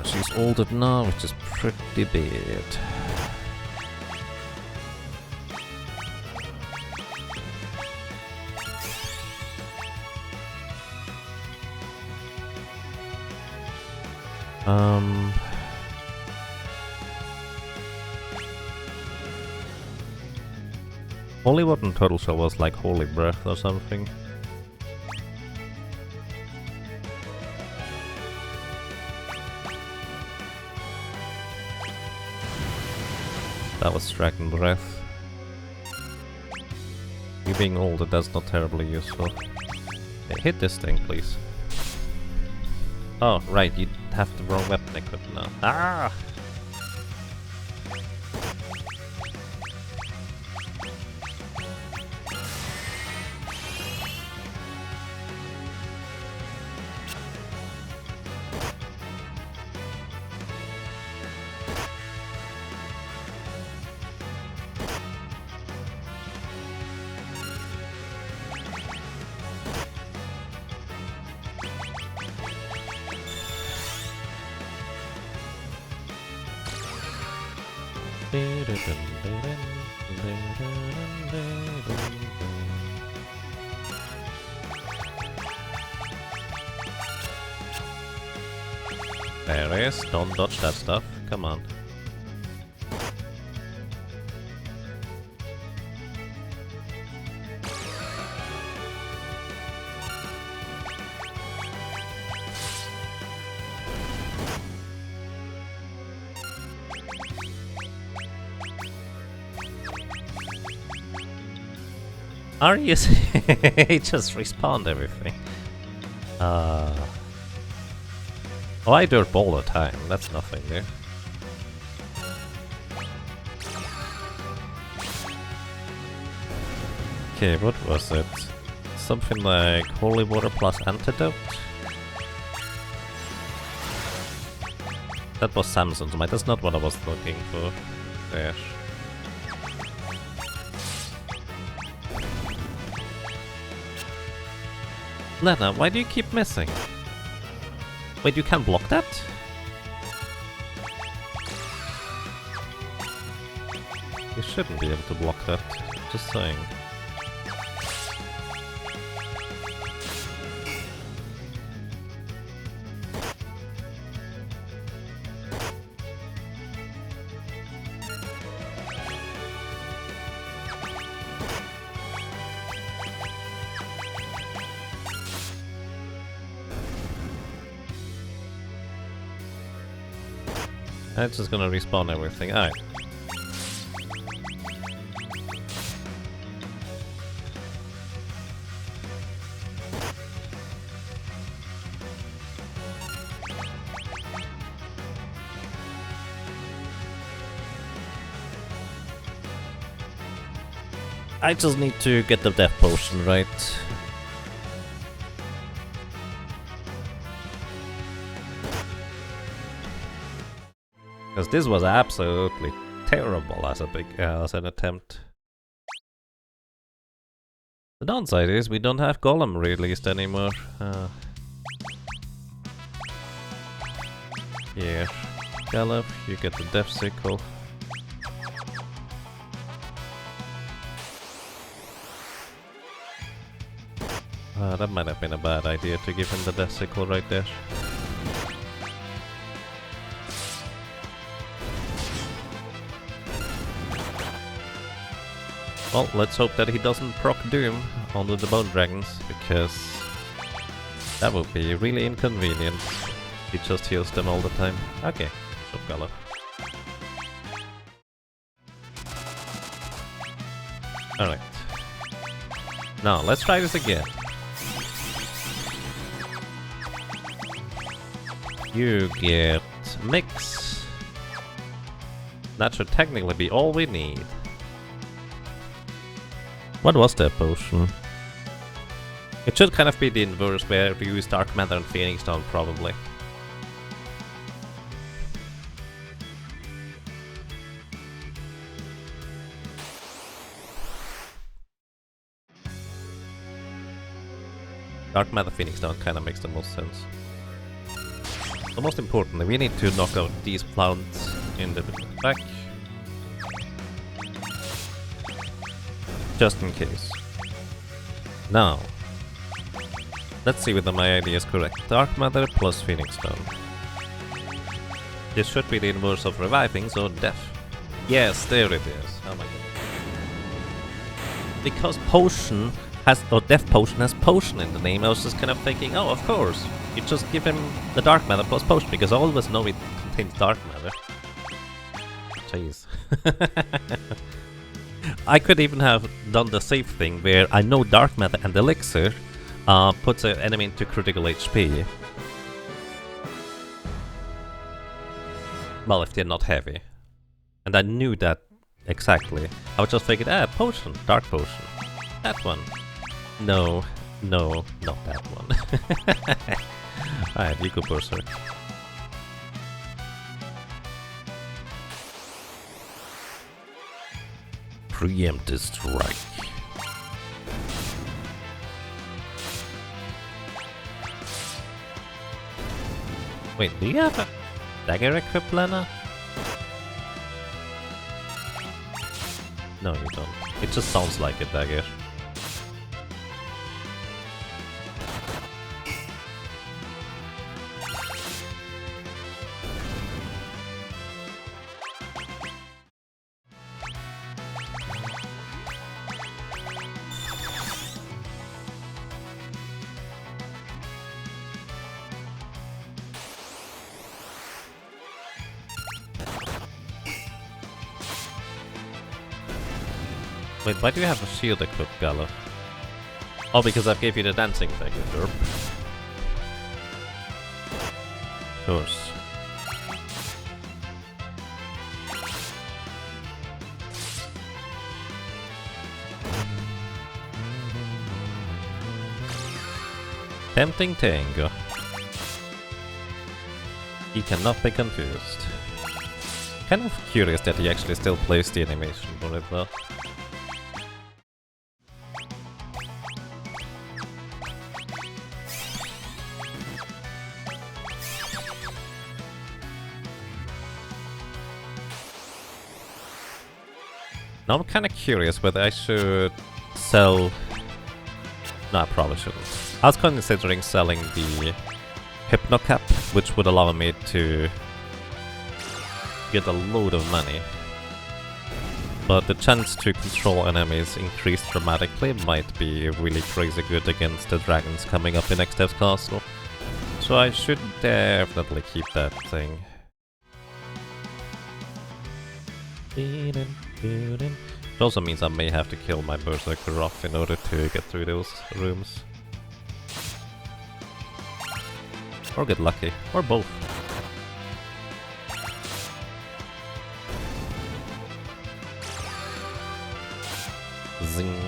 She's older now, which is pretty bad. Holy Water and Turtle Shell was like Holy Breath or something. That was Dragon Breath. You being older, that's not terribly useful. Okay, hit this thing, please. Oh, right, you have the wrong weapon equipped now. Ah! There it is. Don't dodge that stuff. Come on. Are you? He just respawned everything. Oh, I derp all the time. That's nothing new. Okay, what was it? Something like Holy Water plus Antidote? That was Samson's might. That's not what I was looking for. There. Lena, why do you keep missing? Wait, you can block that? You shouldn't be able to block that. Just saying. It's just gonna respawn everything. Alright. I just need to get the death potion right. Because this was absolutely terrible as an attempt. The downside is we don't have Golem released anymore. Here, Gallop, you get the Death Sickle. That might have been a bad idea to give him the Death Sickle right there. Well, let's hope that he doesn't proc Doom onto the Bone Dragons, because that would be really inconvenient. He just heals them all the time. Okay, Shop Gallop. Alright. Now, let's try this again. You get Mix. That should technically be all we need. What was that potion? It should kind of be the inverse, where we use Dark Matter and Phoenix Stone, probably. Dark Matter Phoenix Stone kind of makes the most sense. The most important, we need to knock out these plants in the back. Just in case. Now, let's see whether my idea is correct. Dark Matter plus Phoenix Stone. This should be the inverse of reviving, so death. Yes, there it is. Oh my god. Because potion has, or death potion has potion in the name, I was just kind of thinking, oh, of course. You just give him the dark matter plus potion, because I always know it contains dark matter. Jeez. I could even have done the safe thing where I know dark matter and elixir puts an enemy into critical HP. Well, if they're not heavy. And I knew that exactly. I was just thinking, potion, dark potion. That one. No, no, not that one. Alright, you go berserk. Preemptive strike. Wait, do you have a dagger equipped, Lena? No, you don't. It just sounds like a dagger. Wait, why do you have a shield equipped, Gala? Oh, because I gave you the dancing thing, derp. Of course. Tempting Tango. He cannot be confused. Kind of curious that he actually still plays the animation for it though. Now I'm kind of curious whether I should sell... No, I probably shouldn't. I was considering selling the Hypno Cap, which would allow me to get a load of money. But the chance to control enemies increased dramatically might be really crazy good against the dragons coming up in next Dev's Castle. So I should definitely keep that thing. It also means I may have to kill my berserker off in order to get through those rooms. Or get lucky, or both. Zing.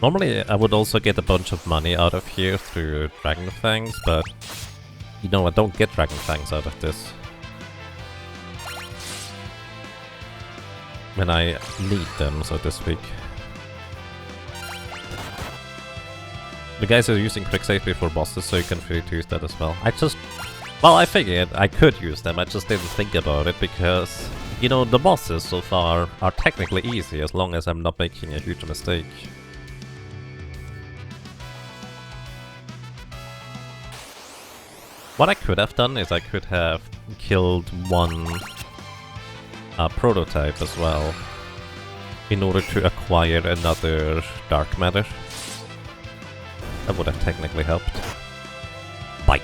Normally I would also get a bunch of money out of here through Dragon Fangs, but you know I don't get Dragon Fangs out of this. When I need them, so to speak. The guys are using quick save before bosses, so you can free to use that as well. Well, I figured I could use them, I just didn't think about it because, you know, the bosses so far are technically easy as long as I'm not making a huge mistake. What I could have done is I could have killed one prototype as well in order to acquire another dark matter. That would have technically helped. Bite.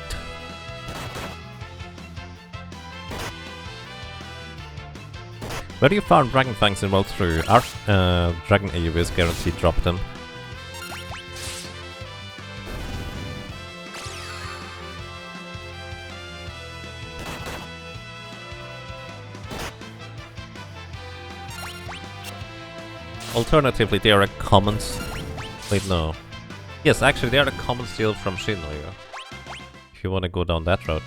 Where do you farm Dragon Fangs in World 3? Our Dragon AoE is guaranteed drop them. Alternatively, they are a common... Wait, no. Yes, actually, they are a common steal from Shinryu. If you want to go down that route.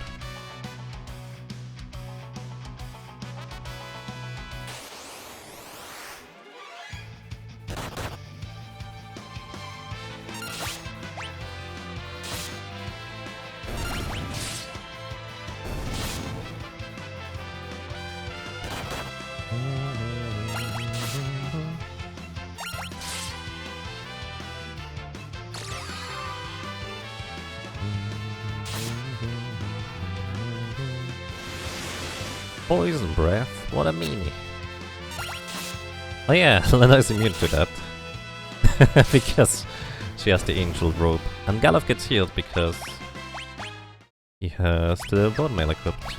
Poison breath? What a meanie. Oh yeah, Lena is immune to that. Because she has the angel robe. And Galuf gets healed because he has the bone mail equipped.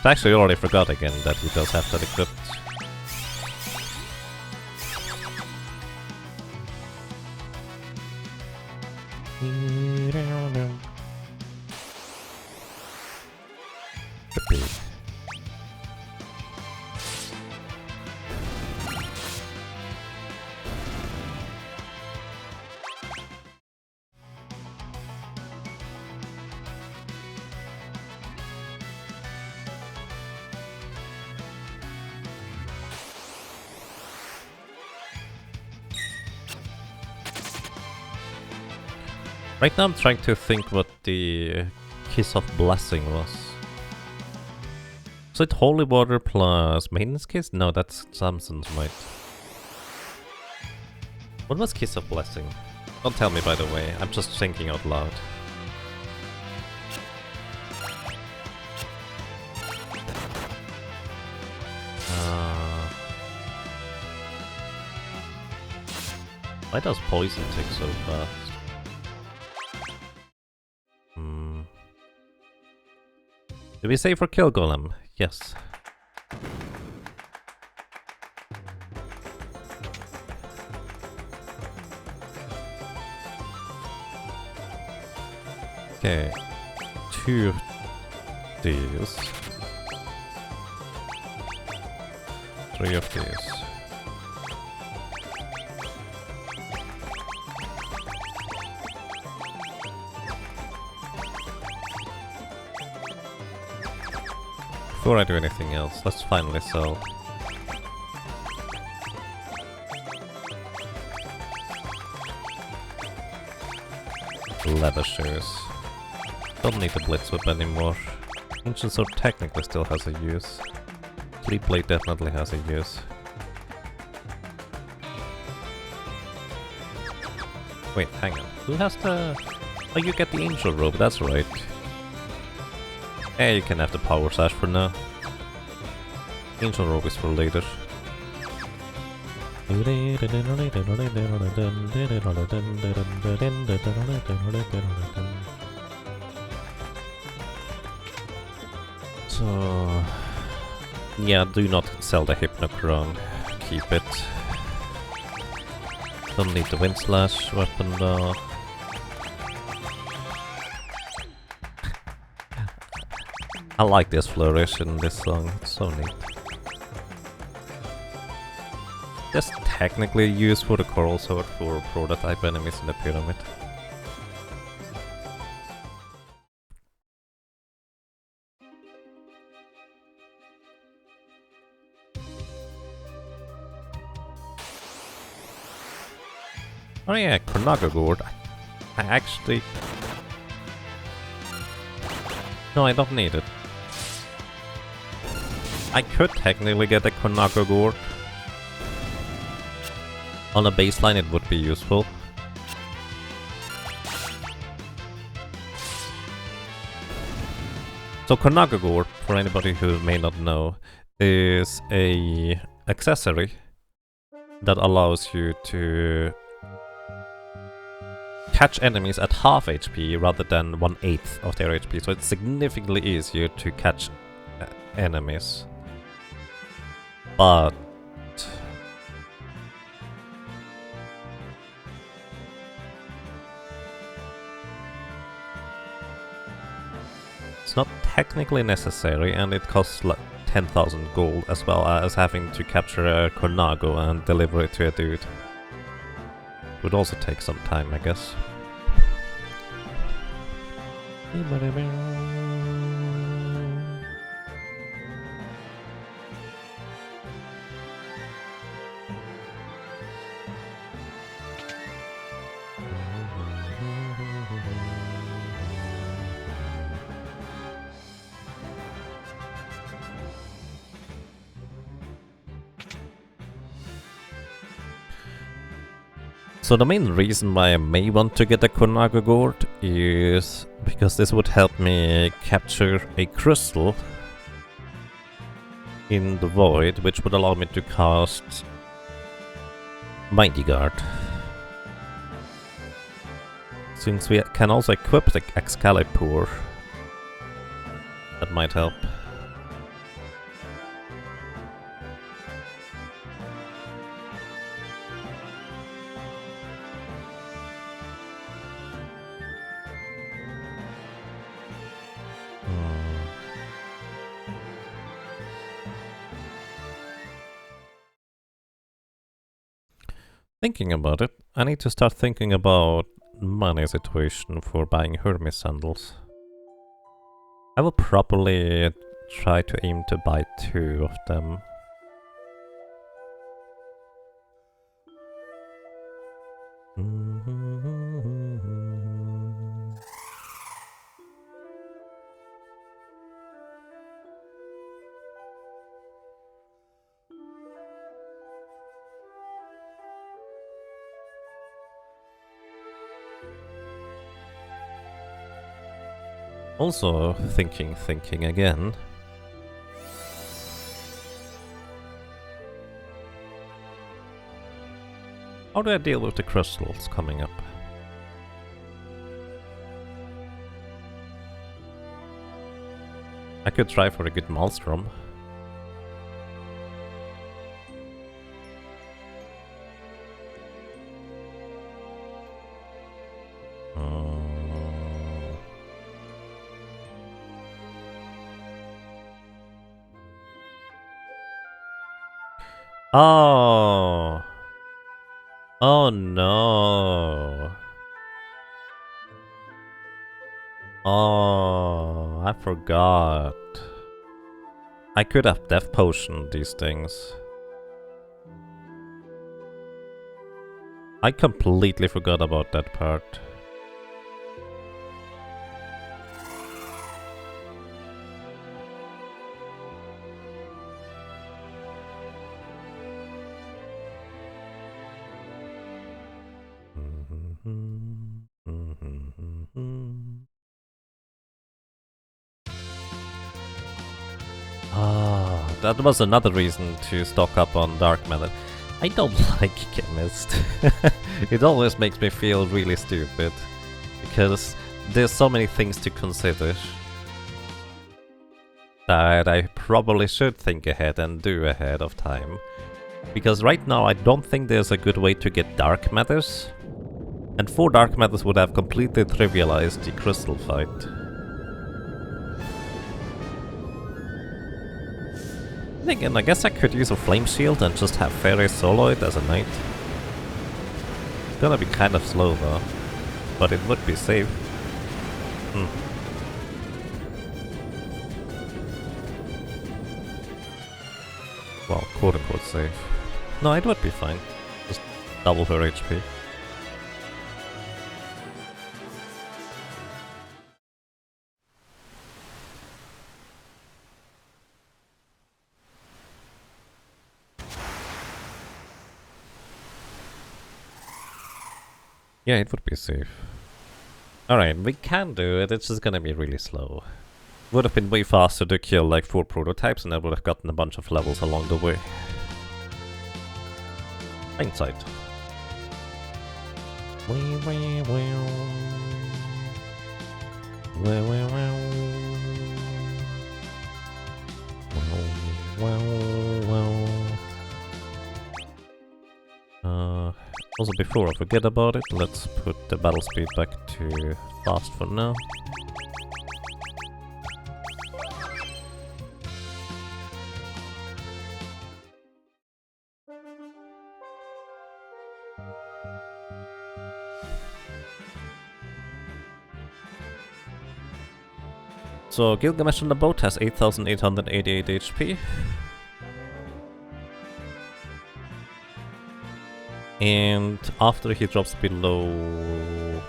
I actually already forgot again that he does have that equipped. Right now I'm trying to think what the Kiss of Blessing was. So it Holy Water plus Maintenance Kiss? No, that's Samson's might. What was Kiss of Blessing? Don't tell me by the way, I'm just thinking out loud. Why does poison take so fast? Do we save for Kill Golem? Yes. Okay. 2 of these. 3 of these. Before I do anything else, let's finally sell. Leather shoes. Don't need the Blitz Whip anymore. Ancient Sword technically still has a use. Fleet Blade definitely has a use. Wait, hang on. Who has the... Oh, you get the Angel Robe, that's right. Yeah, you can have the Power Sash for now. Angel Robe is for later. So... yeah, do not sell the Hypnochrome. Keep it. Don't need the Wind Slash weapon though. I like this flourish in this song, it's so neat. Just technically used for the Coral Sword for prototype enemies in the pyramid. Oh yeah, Chronaga Gourd. I actually... No, I don't need it. I could technically get a Chronaga Gourd. On a baseline it would be useful. So Chronaga Gourd, for anybody who may not know, is a accessory that allows you to catch enemies at half HP rather than 1/8 of their HP, so it's significantly easier to catch enemies. But it's not technically necessary, and it costs like 10,000 gold as well as having to capture a Chronago and deliver it to a dude. Would also take some time, I guess. So the main reason why I may want to get a Konaga Gourd is because this would help me capture a crystal in the void, which would allow me to cast Mighty Guard. Since we can also equip the Excalibur, that might help. Thinking about it, I need to start thinking about money situation for buying Hermes sandals. I will probably try to aim to buy 2 of them. Also thinking again. How do I deal with the crystals coming up? I could try for a good Maelstrom. Oh. Oh no. Oh, I forgot. I could have death potioned these things. I completely forgot about that part. Ah, that was another reason to stock up on dark matter. I don't like Chemist. It always makes me feel really stupid, because there's so many things to consider that I probably should think ahead and do ahead of time. Because right now I don't think there's a good way to get dark matters, and 4 dark matters would have completely trivialized the crystal fight. Again, I guess I could use a flame shield and just have Fairy soloed as a knight. It's gonna be kind of slow though, but it would be safe. Well, quote unquote safe. No, it would be fine. Just double her HP. Yeah, it would be safe. Alright, we can do it, it's just gonna be really slow. Would have been way faster to kill like 4 prototypes and I would have gotten a bunch of levels along the way. Hindsight. Also, before I forget about it, let's put the battle speed back to fast for now. So Gilgamesh on the boat has 8,888 HP. And after he drops below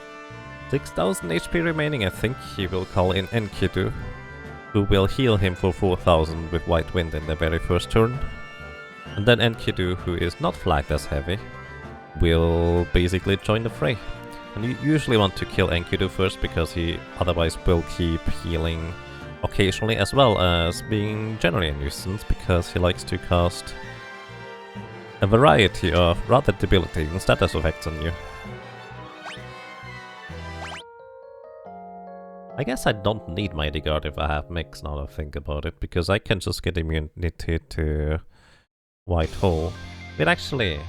6,000 HP remaining, I think he will call in Enkidu, who will heal him for 4,000 with White Wind in the very first turn. And then Enkidu, who is not flagged as heavy, will basically join the fray. And you usually want to kill Enkidu first because he otherwise will keep healing occasionally, as well as being generally a nuisance because he likes to cast a variety of rather debilitating status effects on you. I guess I don't need Mighty Guard if I have Mix now that I think about it, because I can just get immunity to White Hole. But actually,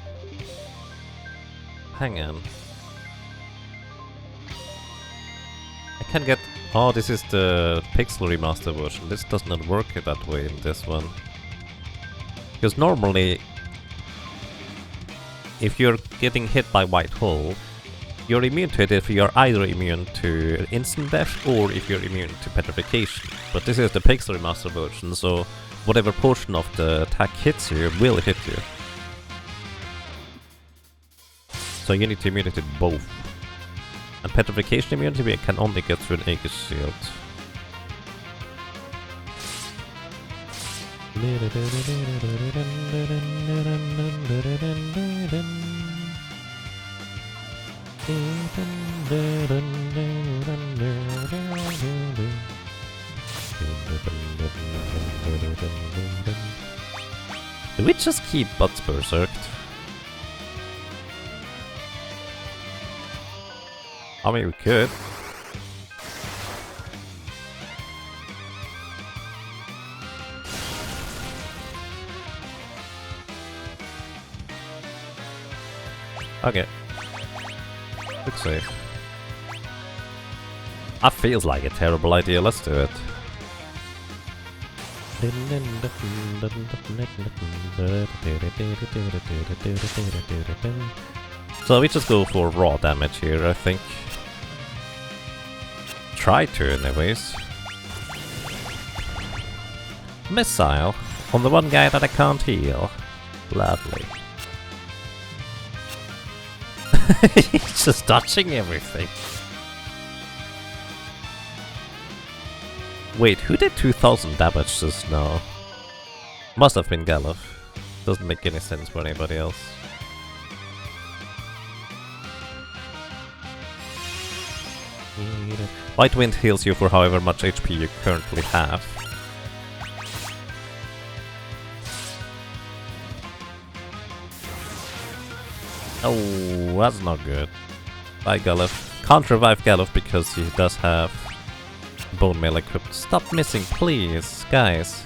hang on. I can get... Oh, this is the Pixel Remaster version. This does not work that way in this one. Because normally, if you're getting hit by White Hole, you're immune to it if you're either immune to instant death or if you're immune to petrification. But this is the Pixel Remaster version, so whatever portion of the attack hits you will hit you. So you need to immunity to both. And petrification immunity we can only get through an Aegis shield. Do we just keep butts berserked? I mean, we could. Okay. Looks safe. That feels like a terrible idea, let's do it. So we just go for raw damage here, I think. Try to, anyways. Missile on the one guy that I can't heal. Lovely. He's just dodging everything. Wait, who did 2000 damage just now? Must have been Galuf. Doesn't make any sense for anybody else. White Wind heals you for however much HP you currently have. Oh, that's not good. Bye, Galuf. Can't revive Galuf because he does have Bone Mail equipped. Stop missing, please, guys.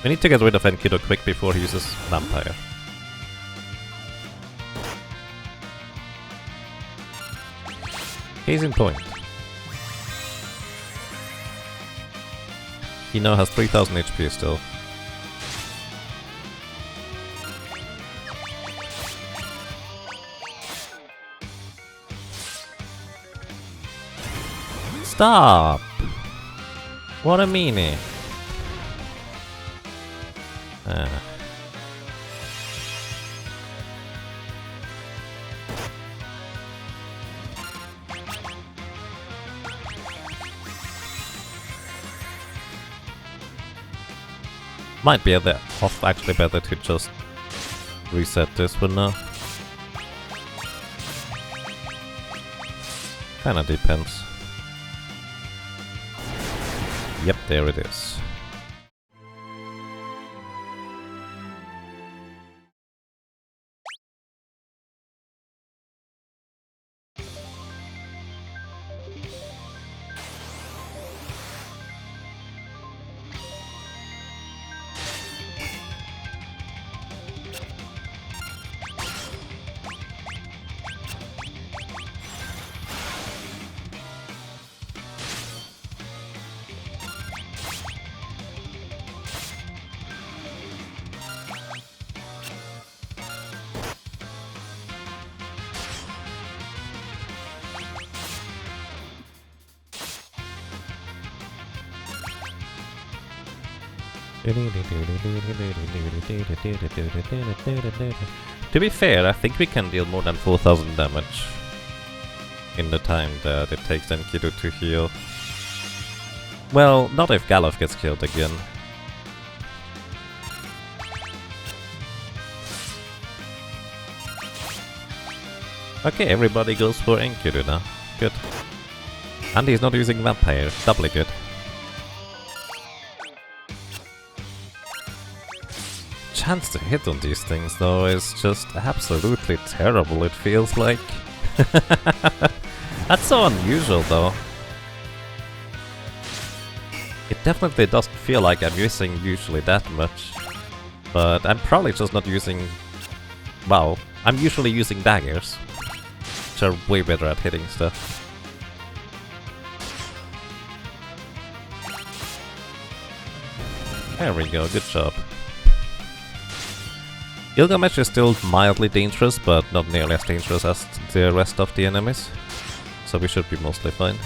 We need to get rid of Enkidu quick before he uses Vampire. Case in point. He now has 3000 HP still. Stop! What a meanie. Might be actually better to just reset this one now. Kinda depends. Yep, there it is. To be fair, I think we can deal more than 4000 damage in the time that it takes Enkidu to heal. Well, not if Galuf gets killed again. Okay, everybody goes for Enkidu now. Good. And he's not using Vampire. Doubly good. Chance to hit on these things, though, is just absolutely terrible, it feels like. That's so unusual, though. It definitely doesn't feel like I'm using usually that much. But I'm probably just not using... Well, I'm usually using daggers, which are way better at hitting stuff. There we go, good job. Gilgamesh is still mildly dangerous, but not nearly as dangerous as the rest of the enemies. So we should be mostly fine.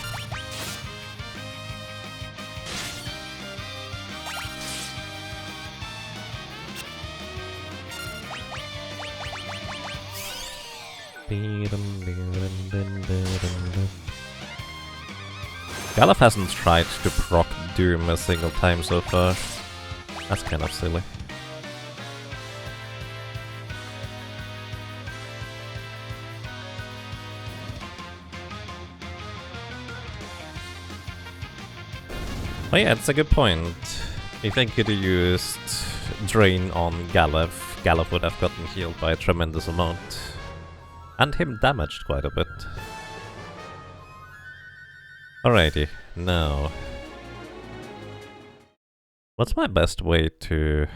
Galuf hasn't tried to proc Doom a single time so far. That's kind of silly. Oh yeah, it's a good point. If I could have used Drain on Galuf, Galuf would have gotten healed by a tremendous amount. And him damaged quite a bit. Alrighty, now... What's my best way to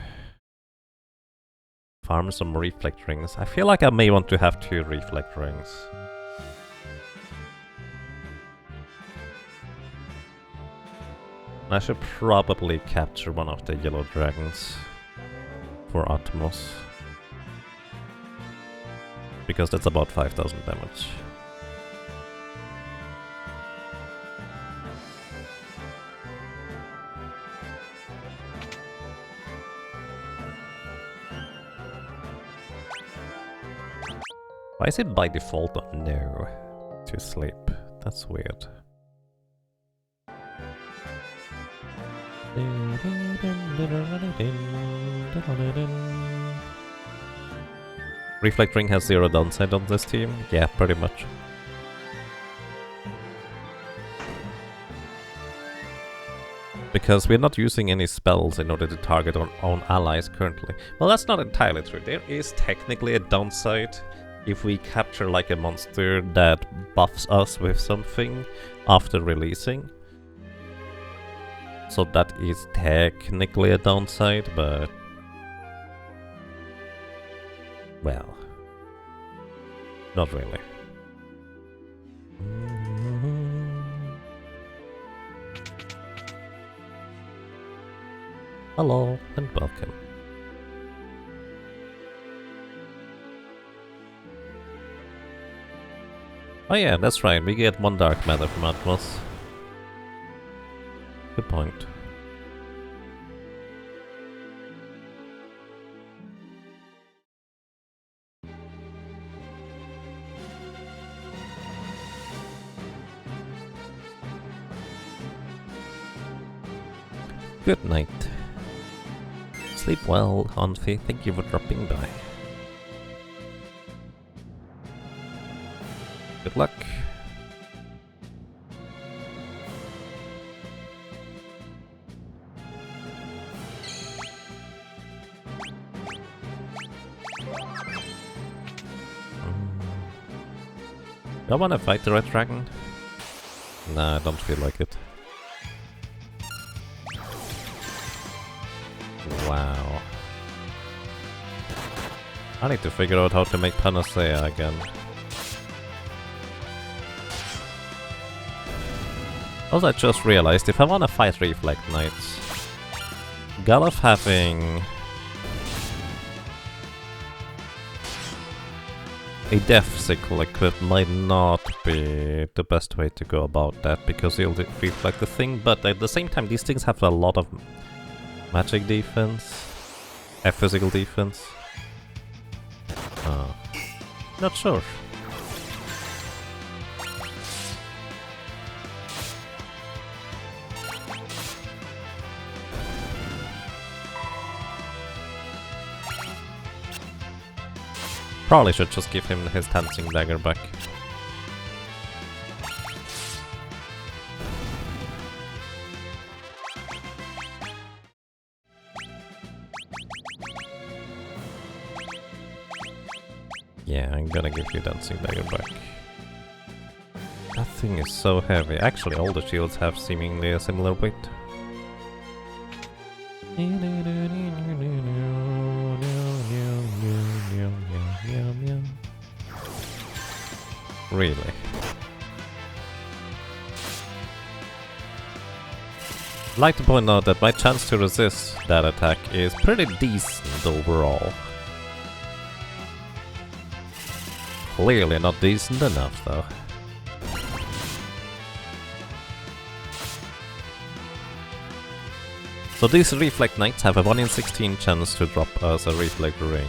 farm some reflect rings? I feel like I may want to have 2 reflect rings. I should probably capture one of the yellow dragons for Atmos. Because that's about 5,000 damage. Why is it by default no to sleep? That's weird. Reflect Ring has 0 downside on this team? Yeah, pretty much. Because we're not using any spells in order to target our own allies currently. Well, that's not entirely true. There is technically a downside if we capture like a monster that buffs us with something after releasing. So that is technically a downside, but... well... not really. Hello and welcome. Oh yeah, that's right, we get 1 dark matter from Atmos. Good point. Good night. Sleep well, Hanfi. Thank you for dropping by. Good luck. Do I want to fight the red dragon? Nah, I don't feel like it. Wow. I need to figure out how to make Panacea again. Also, I just realized if I want to fight Reflect Knights, Galuf having a Death Sickle equipped might not be the best way to go about that, because he'll reflect the thing, but at the same time these things have a lot of magic defense, physical defense. Not sure. Probably should just give him his dancing dagger back. Yeah, I'm gonna give you dancing dagger back. That thing is so heavy. Actually, all the shields have seemingly a similar weight. Really? I'd like to point out that my chance to resist that attack is pretty decent overall. Clearly not decent enough though. So these Reflect Knights have a 1 in 16 chance to drop us a Reflect Ring.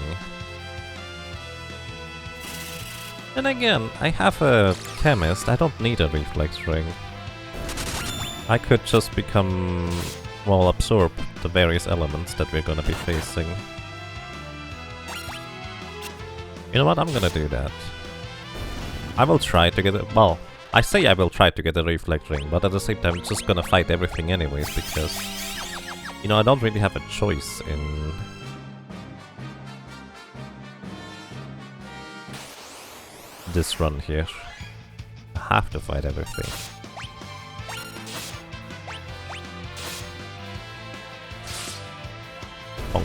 And again, I have a Chemist, I don't need a Reflect Ring. I could just become, well, absorb the various elements that we're gonna be facing. You know what, I'm gonna do that. I will try to get it, well, I say I will try to get a Reflect Ring, but at the same time I'm just gonna fight everything anyways, because, you know, I don't really have a choice in... this run here. I have to fight everything. Oh.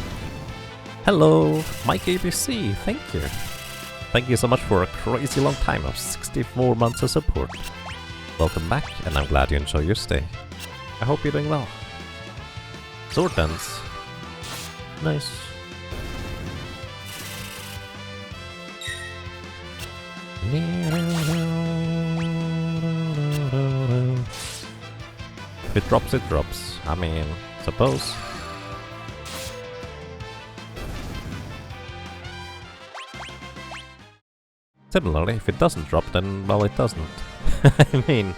Hello, Mike ABC, thank you. Thank you so much for a crazy long time of 64 months of support. Welcome back, and I'm glad you enjoy your stay. I hope you're doing well. Sword dance. Nice. If it drops, it drops. I mean, suppose. Similarly, if it doesn't drop, then, well, it doesn't. I mean,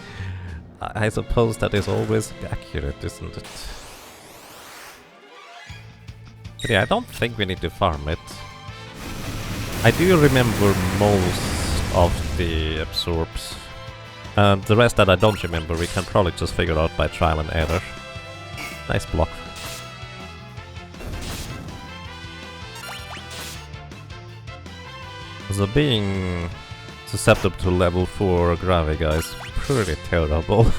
I suppose that is always accurate, isn't it? But yeah, I don't think we need to farm it. I do remember most of the absorbs. The rest that I don't remember, we can probably just figure out by trial and error. Nice block. So being susceptible to level 4 Graviga is pretty terrible.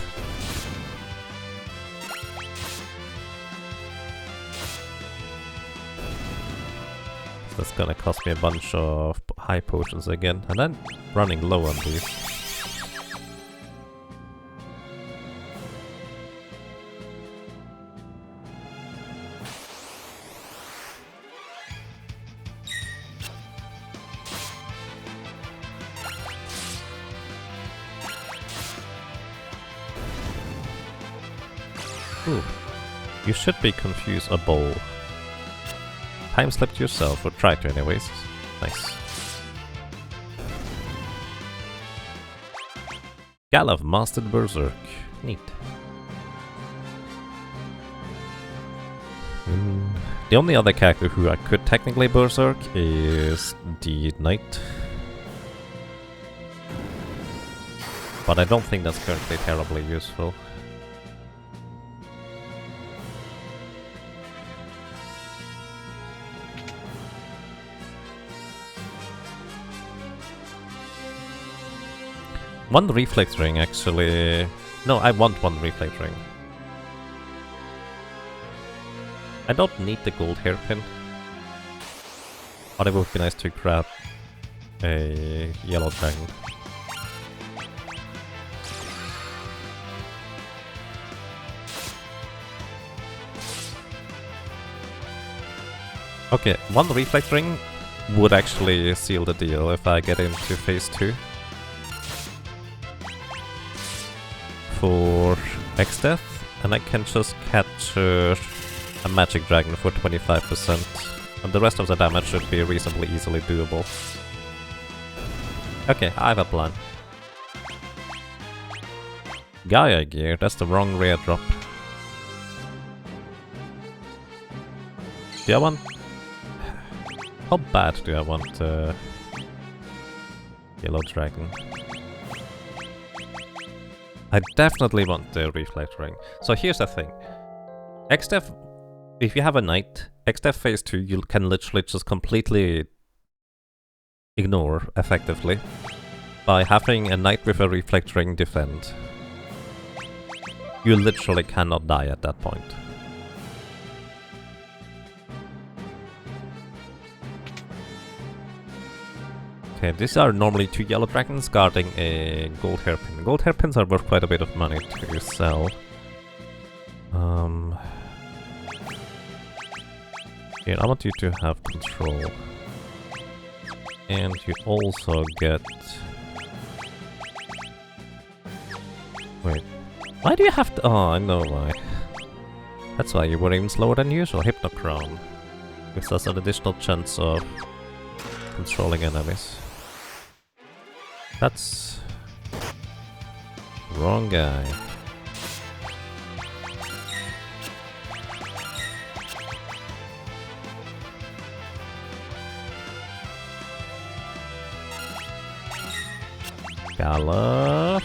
That's gonna cost me a bunch of high potions again, and I'm running low on these. Ooh, you should be confused a bowl. Time slipped yourself, or try to anyways. Nice. Galov mastered Berserk. Neat. The only other character who I could technically Berserk is the Knight. But I don't think that's currently terribly useful. One reflex ring, actually. No, I want one reflex ring. I don't need the gold hairpin. But it would be nice to grab a yellow dragon. Okay, one reflex ring would actually seal the deal if I get into phase 2. For X-Death, and I can just capture a magic dragon for 25%, and the rest of the damage should be reasonably easily doable. Okay, I have a plan. Gaia gear, that's the wrong rare drop. Do I want... How bad do I want Yellow dragon. I definitely want the reflect ring. So here's the thing. XDev, if you have a knight, XDev phase 2 you can literally just completely ignore effectively by having a knight with a reflect ring defend. You literally cannot die at that point. Okay, these are normally 2 yellow dragons guarding a gold hairpin. Gold hairpins are worth quite a bit of money to sell. Here, I want you to have control. And you also get... Wait. Why do you have to... Oh, I know why. That's why you were even slower than usual. Hypnochrome. Gives us an additional chance of controlling enemies. That's... wrong guy. Gala.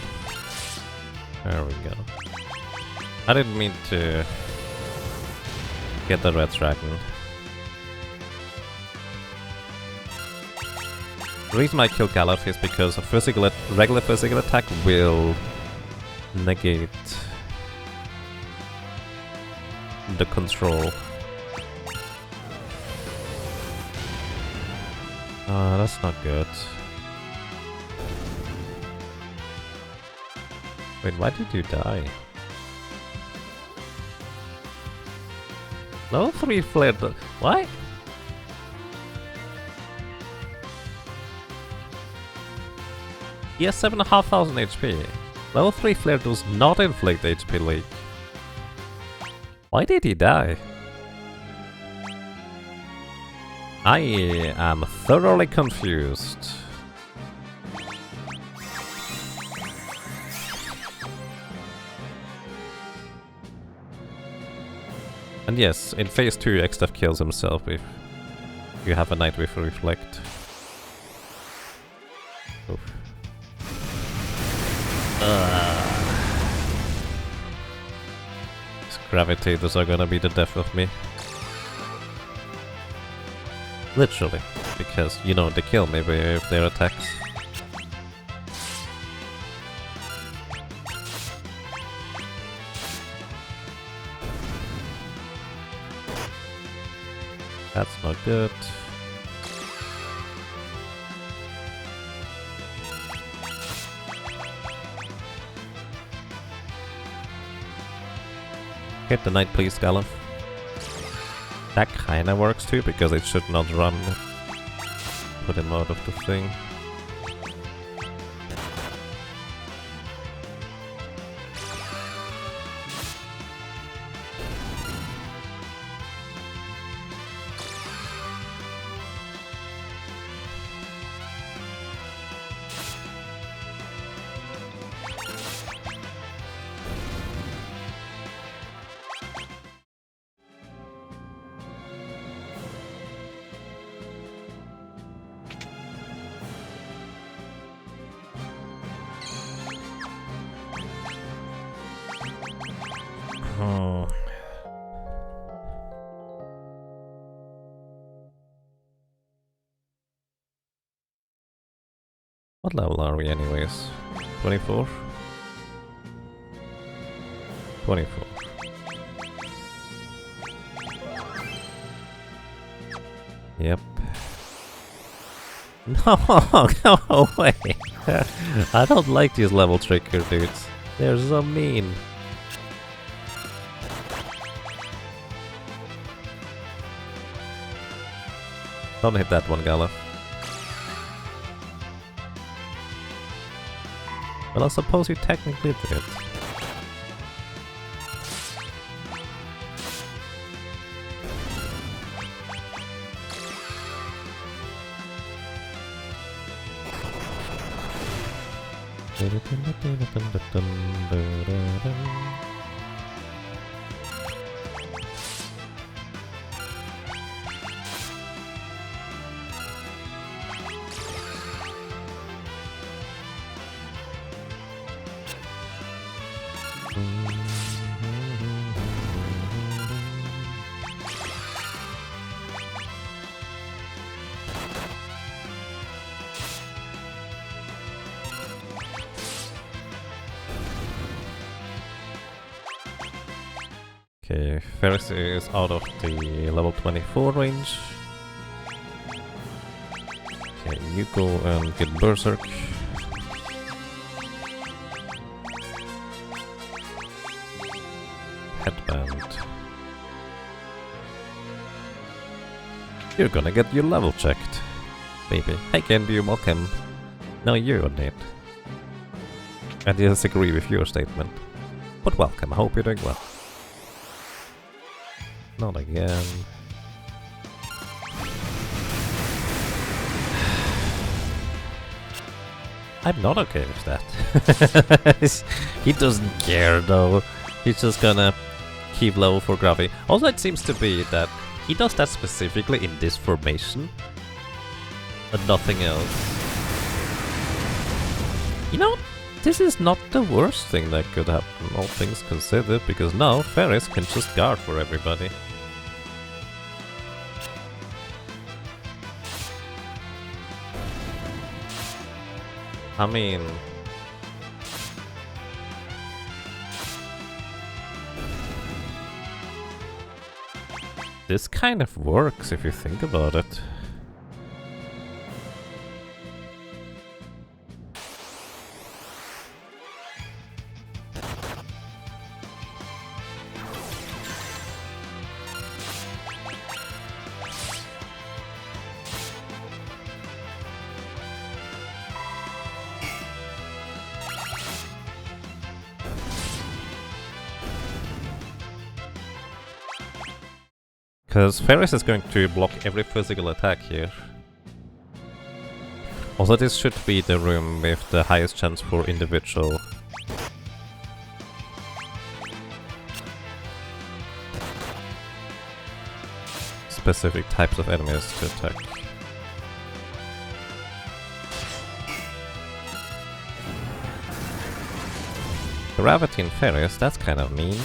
There we go. I didn't mean to get the red dragon. The reason I kill Galuf is because a regular physical attack will negate the control. That's not good. Wait, why did you die? Level 3 flare. Why? He has 7,500 HP. Level 3 flare does not inflict HP leak. Why did he die? I am thoroughly confused. And yes, in phase 2 XDev kills himself if you have a knight with reflect. Oof. These gravitators are gonna be the death of me. Literally. Because, you know, they kill me with their attacks. That's not good. Hit the knight, please, Galuf. That kinda works too, because it should not run. Put him out of the thing. Oh. What level are we anyways? 24? 24. Yep. No, go away! I don't like these level trigger dudes. They're so mean. Don't hit that one, Galuf. Well, I suppose you technically did. Okay, Ferris is out of the level 24 range. Okay, you go and get Berserk. Headband. You're gonna get your level checked, baby. Hey Candy, you're welcome. No, you're on it. I disagree with your statement. But welcome, I hope you're doing well. Not again. I'm not okay with that. He doesn't care though. He's just gonna keep low for gravity. Also, it seems to be that he does that specifically in this formation, but nothing else. You know, this is not the worst thing that could happen, all things considered, because now Ferris can just guard for everybody. I mean... this kind of works if you think about it. Because Ferris is going to block every physical attack here. Also, this should be the room with the highest chance for individual specific types of enemies to attack. Gravity in Ferris, that's kind of mean.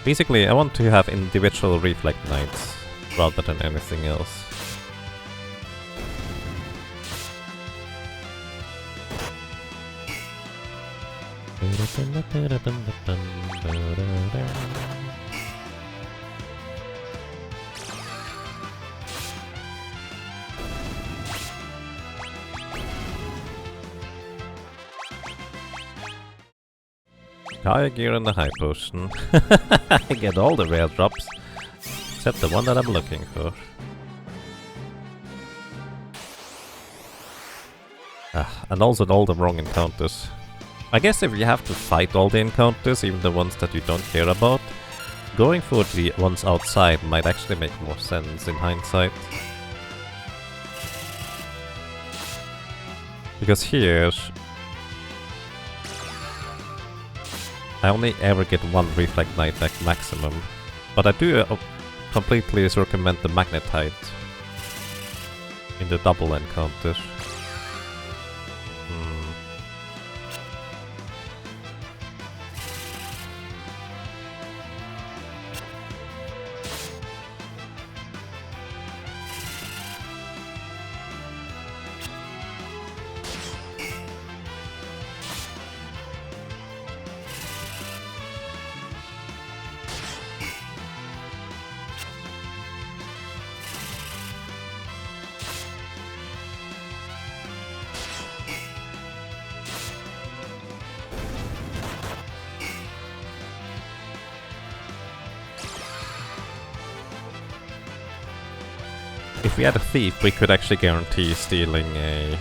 Basically, I want to have individual Reflect Knights rather than anything else. High gear and the high potion. I get all the rare drops, except the one that I'm looking for. And also all the wrong encounters. I guess if you have to fight all the encounters, even the ones that you don't care about, going for the ones outside might actually make more sense in hindsight. Because here, I only ever get one Reflect Knight at maximum, but I do completely recommend the Magnetite in the double encounter. If we had a thief, we could actually guarantee stealing a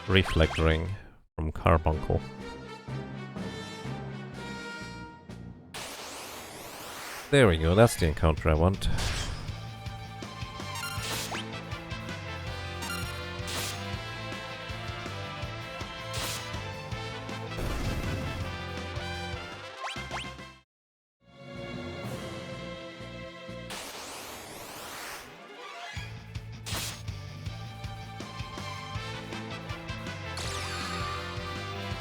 Reflect Ring from Carbuncle. There we go, that's the encounter I want.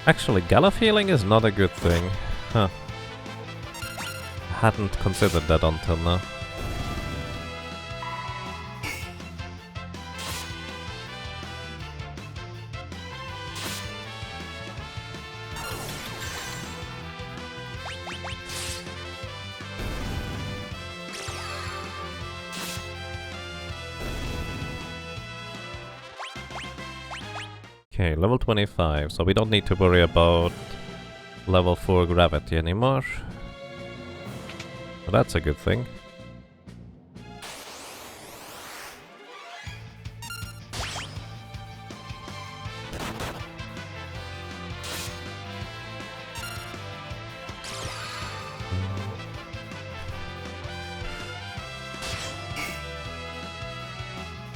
Actually, Gallop healing is not a good thing. Huh. I hadn't considered that until now. Okay, level 25, so we don't need to worry about level 4 gravity anymore. So that's a good thing.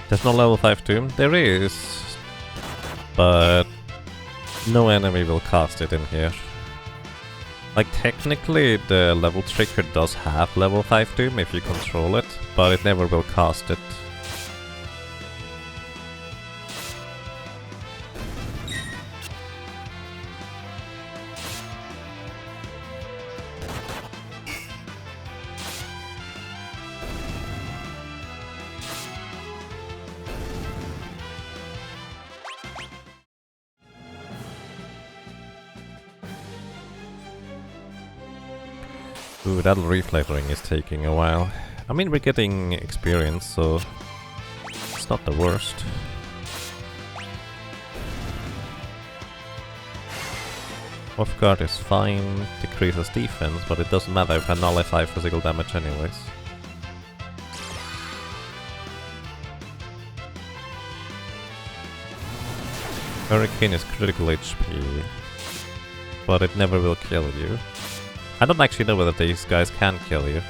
There's no level 5 tomb? There is, but no enemy will cast it in here. Like, technically the level trigger does have level 5 tomb if you control it, but it never will cast it. Ooh, that reflavoring is taking a while. I mean, we're getting experience, so it's not the worst. Off guard is fine, decreases defense, but it doesn't matter if I nullify physical damage anyways. Hurricane is critical HP, but it never will kill you. I don't actually know whether these guys can kill you.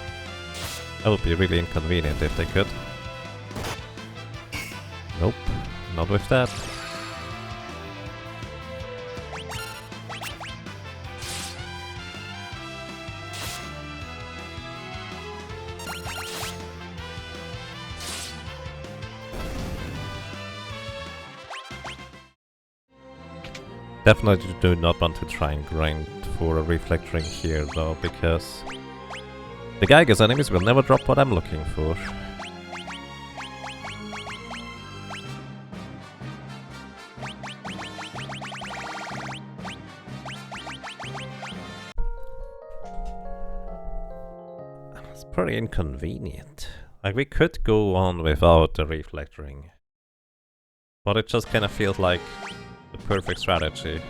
That would be really inconvenient if they could. Nope, not with that. Definitely do not want to try and grind for a reflect ring here though, because the Geiger's enemies will never drop what I'm looking for. It's pretty inconvenient. Like, we could go on without the reflect ring, but it just kind of feels like the perfect strategy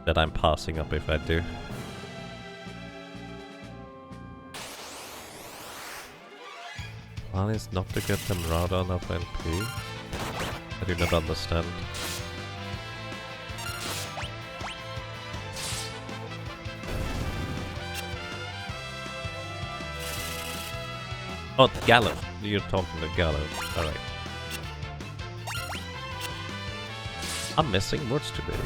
that I'm passing up if I do. Plan is not to get them Rada on up LP. I do not understand. Oh, Gallo. You're talking to Gallo. Alright. I'm missing words today.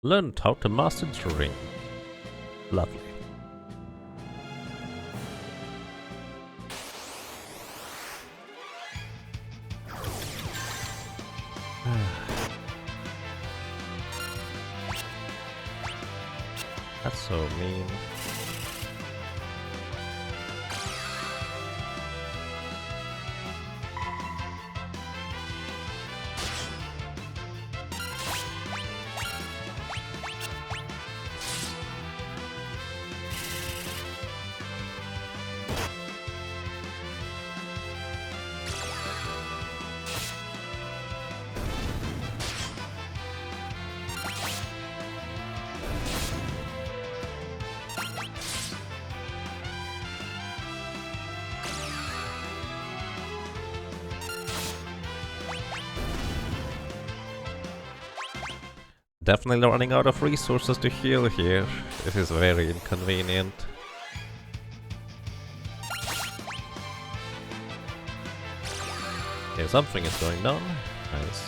Learned how to master the ring. Lovely. That's so mean. Definitely running out of resources to heal here. This is very inconvenient. Okay, something is going on. Nice.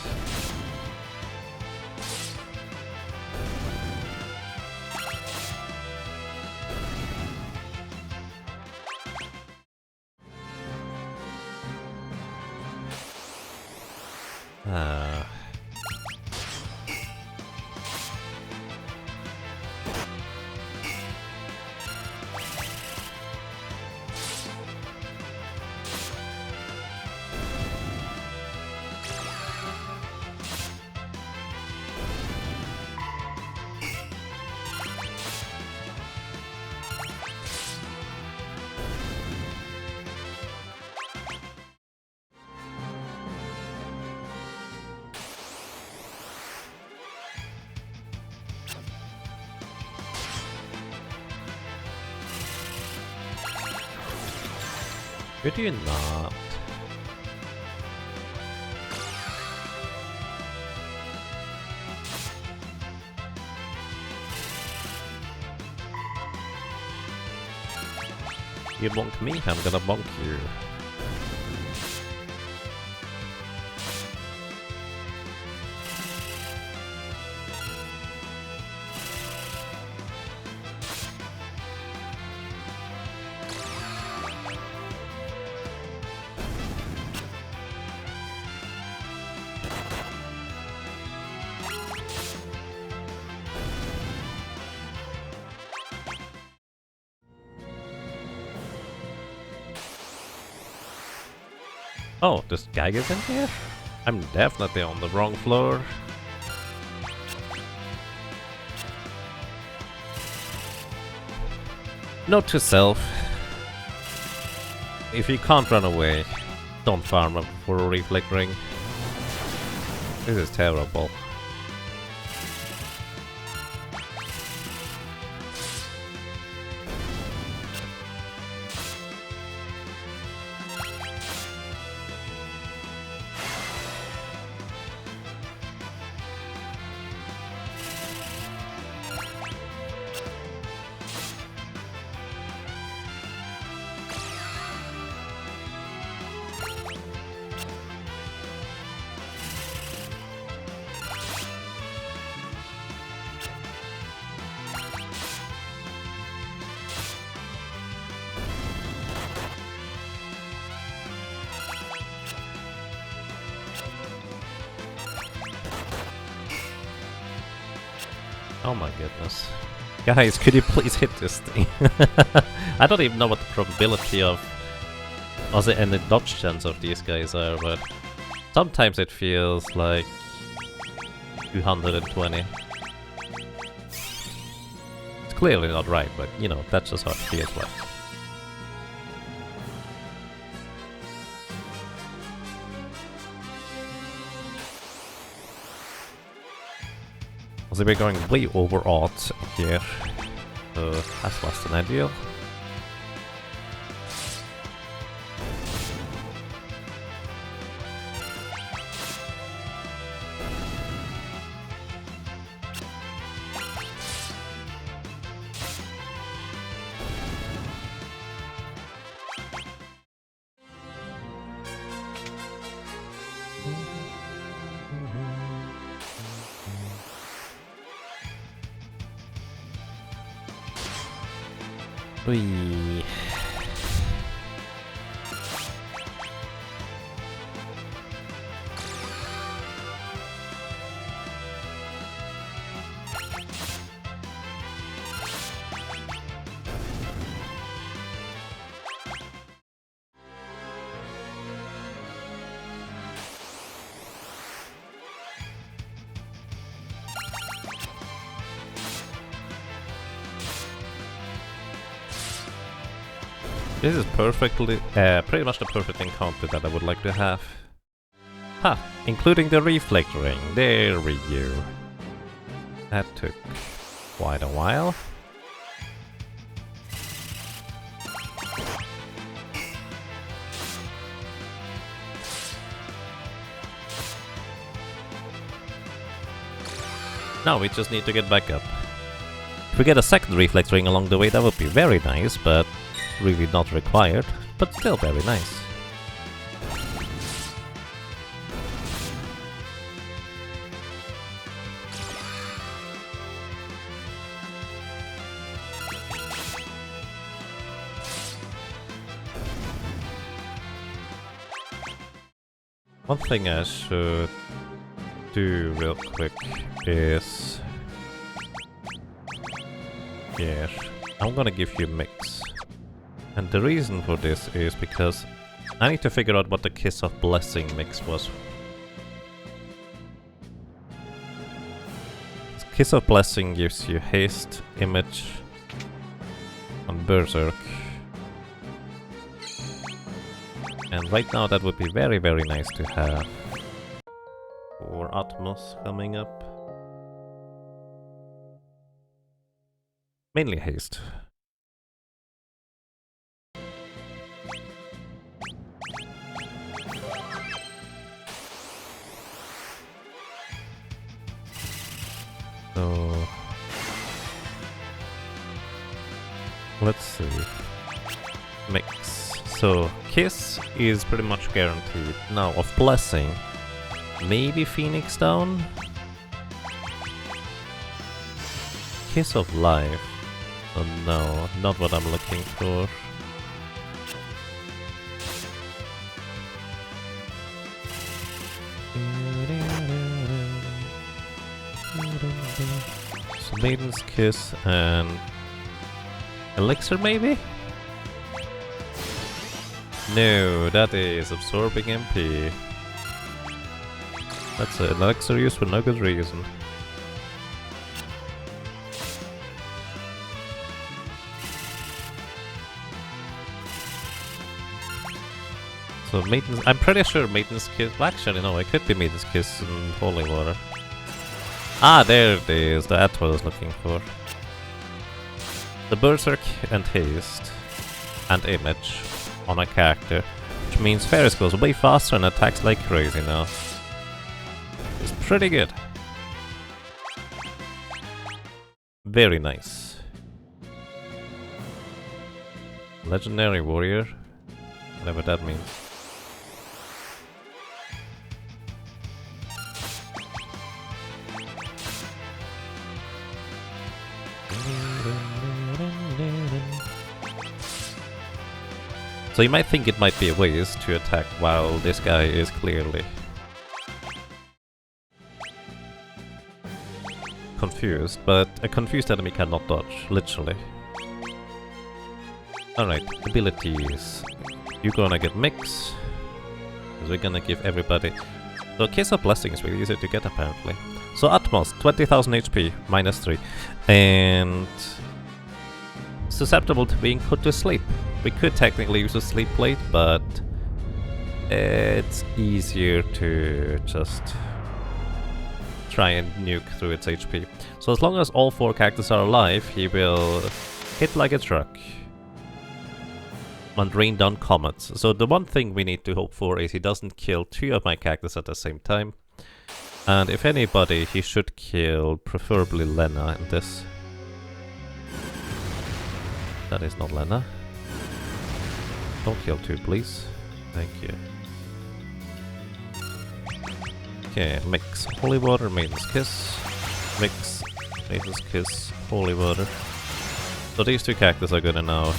Could you not? You bonk me, I'm gonna bonk you. Oh, this guy is in here? I'm definitely on the wrong floor. Note to self. If you can't run away, don't farm up for a reflect ring. This is terrible. Oh my goodness. Guys, could you please hit this thing? I don't even know what the probability of... or the any dodge chance of these guys are, but... sometimes it feels like... 220. It's clearly not right, but you know, that's just how it feels like. So we're going way over odds here, so that's less than ideal. Whee. This is perfectly, pretty much the perfect encounter that I would like to have. Ha! Including the reflect ring. There we go. That took quite a while. Now we just need to get back up. If we get a second reflect ring along the way, that would be very nice, but really not required, but still very nice. One thing I should do real quick is... yes, I'm gonna give you a mix. And the reason for this is because I need to figure out what the Kiss of Blessing mix was. Kiss of Blessing gives you haste, image, and berserk. And right now that would be very, very nice to have. For Atmos coming up. Mainly haste. So let's see. Mix. So Kiss is pretty much guaranteed. Now of Blessing. Maybe Phoenix down? Kiss of Life. Oh no, not what I'm looking for. So Maiden's Kiss and Elixir maybe? No, that is absorbing MP. That's an elixir used for no good reason. So Maiden's, I'm pretty sure Maiden's Kiss, well, actually no, it could be Maiden's Kiss and Holy Water. Ah, there it is, that's what I was looking for. The Berserk and Haste and Image on a character, which means Ferris goes way faster and attacks like crazy now. It's pretty good. Very nice. Legendary Warrior, whatever that means. So you might think it might be a waste to attack while this guy is clearly confused, but a confused enemy cannot dodge, literally. Alright, abilities. You're gonna get Mix, because we're gonna give everybody... So Kiss of Blessing is really easy to get apparently. So Atmos, 20,000 HP, -3, and susceptible to being put to sleep. We could technically use a sleep plate, but it's easier to just try and nuke through its HP. So as long as all 4 characters are alive, he will hit like a truck and rain down comets. So the one thing we need to hope for is he doesn't kill 2 of my characters at the same time. And if anybody, he should kill preferably Lena in this. That is not Lena. Don't kill 2, please. Thank you. Okay, Mix. Holy Water, Maiden's Kiss. Mix. Maiden's Kiss. Holy Water. So these 2 characters are gonna now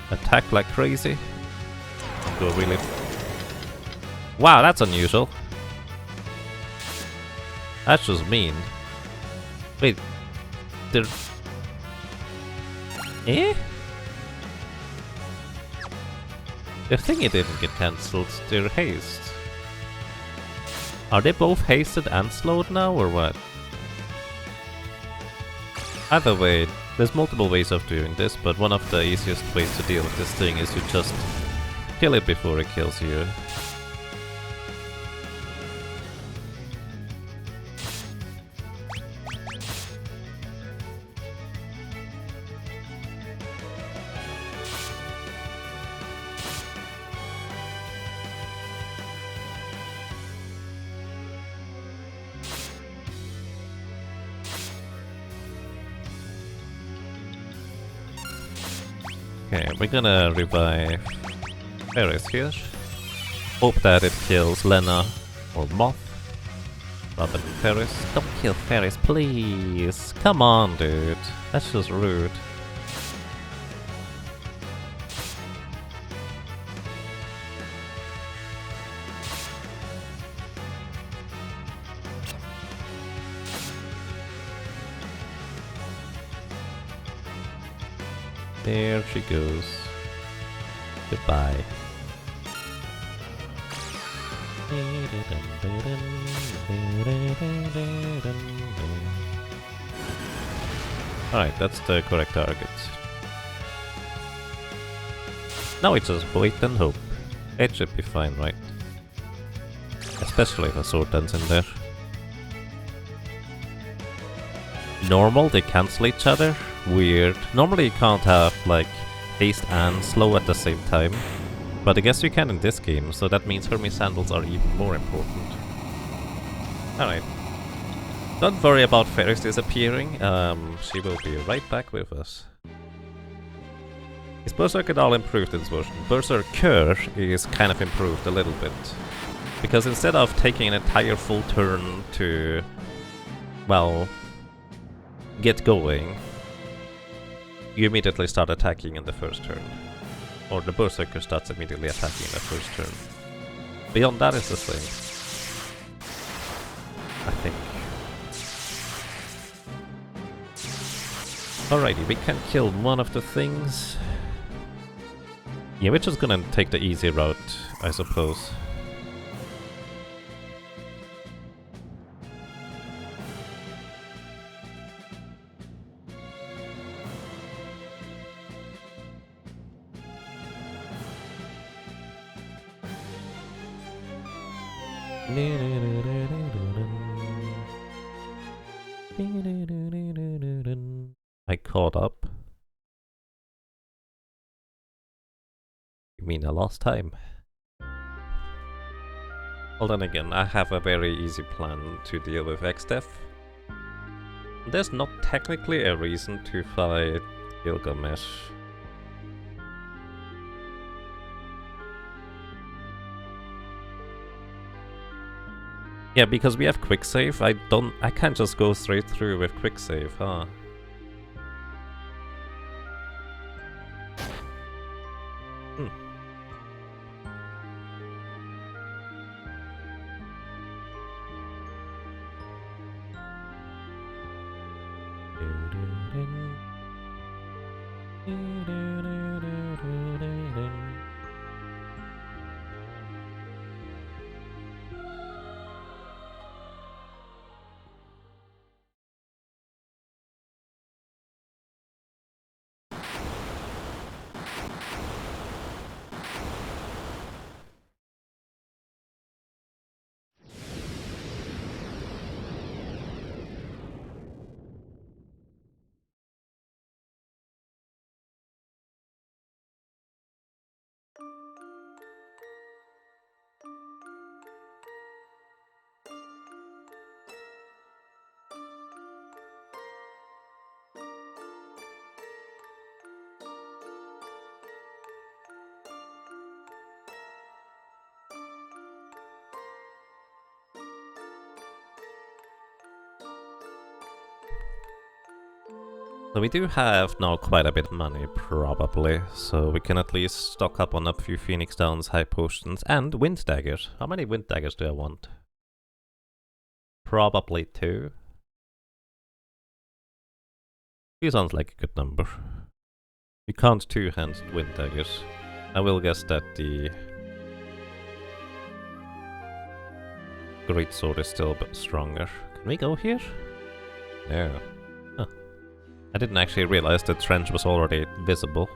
attack like crazy. Go really... Wow, that's unusual. That's just mean. Wait. They're... Eh? The thingy didn't get cancelled, they're haste. Are they both hasted and slowed now, or what? Either way, there's multiple ways of doing this, but one of the easiest ways to deal with this thing is to just kill it before it kills you. Okay, we're gonna revive Ferris here. Hope that it kills Lena or Moth rather than Ferris. Don't kill Ferris, please! Come on, dude. That's just rude. There she goes. Goodbye. Alright, that's the correct target. Now we just wait and hope. It should be fine, right? Especially if a sword ends in there. Normal, they cancel each other? Weird. Normally you can't have, like, haste and slow at the same time. But I guess you can in this game, so that means Hermes Sandals are even more important. Alright. Don't worry about Ferris disappearing, she will be right back with us. Is Berserk at all improved in this version? Berserker is kind of improved a little bit. Because instead of taking an entire full turn to, well, get going, you immediately start attacking in the first turn. Or the Berserker starts immediately attacking in the first turn. Beyond that is the same. I think. Alrighty, we can kill one of the things. Yeah, we're just gonna take the easy route, I suppose. I caught up. You mean I lost time? Well then again, I have a very easy plan to deal with X-Death. There's not technically a reason to fight Gilgamesh. Yeah, because we have quick save, I can't just go straight through with quick save, huh? So we do have now quite a bit of money, probably, so we can at least stock up on a few Phoenix Downs, High Potions, and Wind Daggers. How many Wind Daggers do I want? Probably 2. 2 sounds like a good number. You can't two-hand Wind Daggers. I will guess that the Great Sword is still a bit stronger. Can we go here? No. Huh. I didn't actually realize the trench was already visible.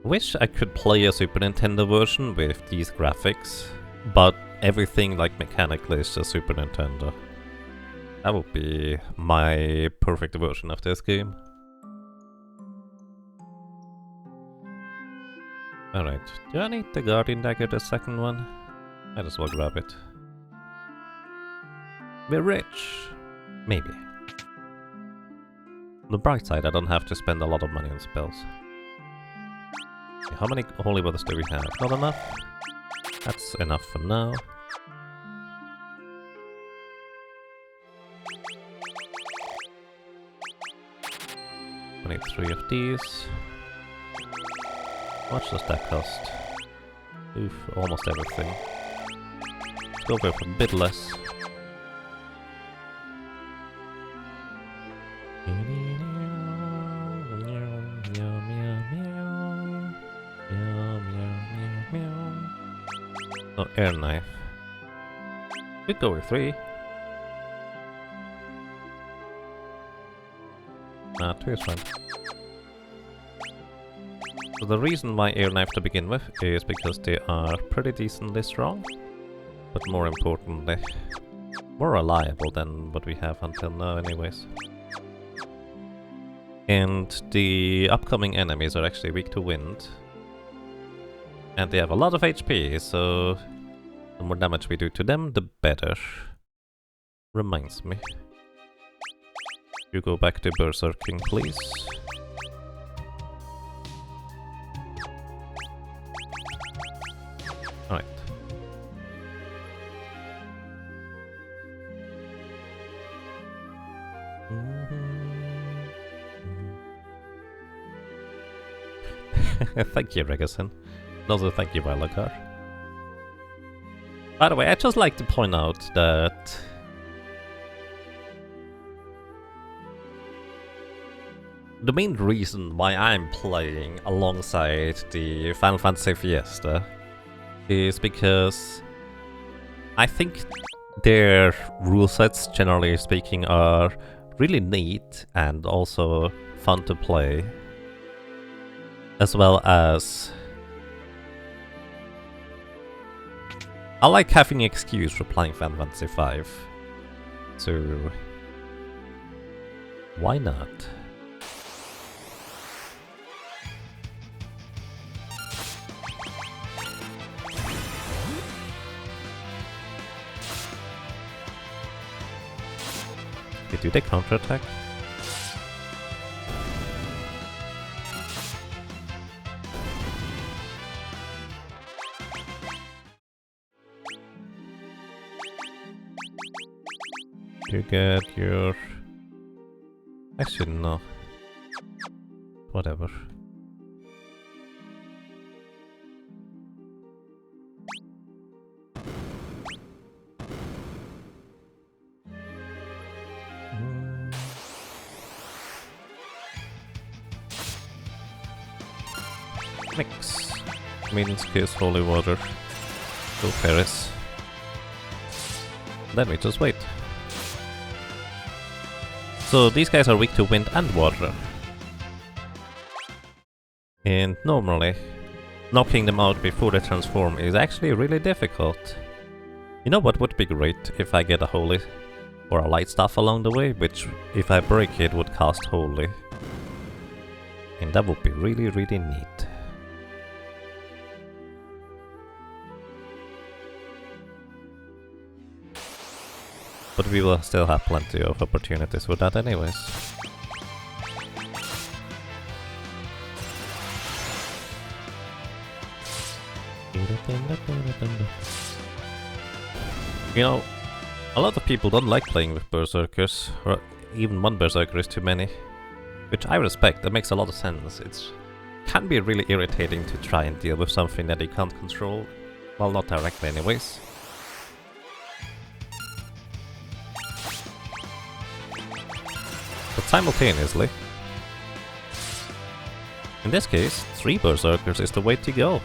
Wish I could play a Super Nintendo version with these graphics, but everything like mechanically is just Super Nintendo. That would be my perfect version of this game. Alright, do I need the Guardian Dagger, the second one? Might as well grab it. We're rich! Maybe. On the bright side, I don't have to spend a lot of money on spells. Okay, how many holy waters do we have? Not enough? That's enough for now. I need 3 of these. How much does that cost? Oof, almost everything. Let's go for a bit less. Oh, air knife. Could go with 3. Nah, 2 is fine. So the reason why air knife to begin with is because they are pretty decently strong, but more importantly, more reliable than what we have until now anyways. And the upcoming enemies are actually weak to wind, And they have a lot of HP, so the more damage we do to them, the better. Reminds me. You go back to Berserking, please. Alright. Thank you, Regason. Also, thank you, Vilagar. By the way, I'd just like to point out that the main reason why I'm playing alongside the Final Fantasy Fiesta is because I think their rule sets, generally speaking, are really neat and also fun to play. As well as I like having an excuse for playing Final Fantasy V. So why not? Did you take counterattack? You get your... Actually, no. Whatever. Mix. Maiden's Kiss, Holy Water. Go Paris. Then we just wait. So these guys are weak to wind and water. And normally, knocking them out before they transform is actually really difficult. You know what would be great if I get a holy or a light staff along the way, which if I break it would cast holy. And that would be really, really neat. But we will still have plenty of opportunities for that anyways. You know, a lot of people don't like playing with Berserkers, or even one Berserker is too many. Which I respect, that makes a lot of sense. It can be really irritating to try and deal with something that you can't control. Well, not directly anyways. But simultaneously, in this case, 3 Berserkers is the way to go.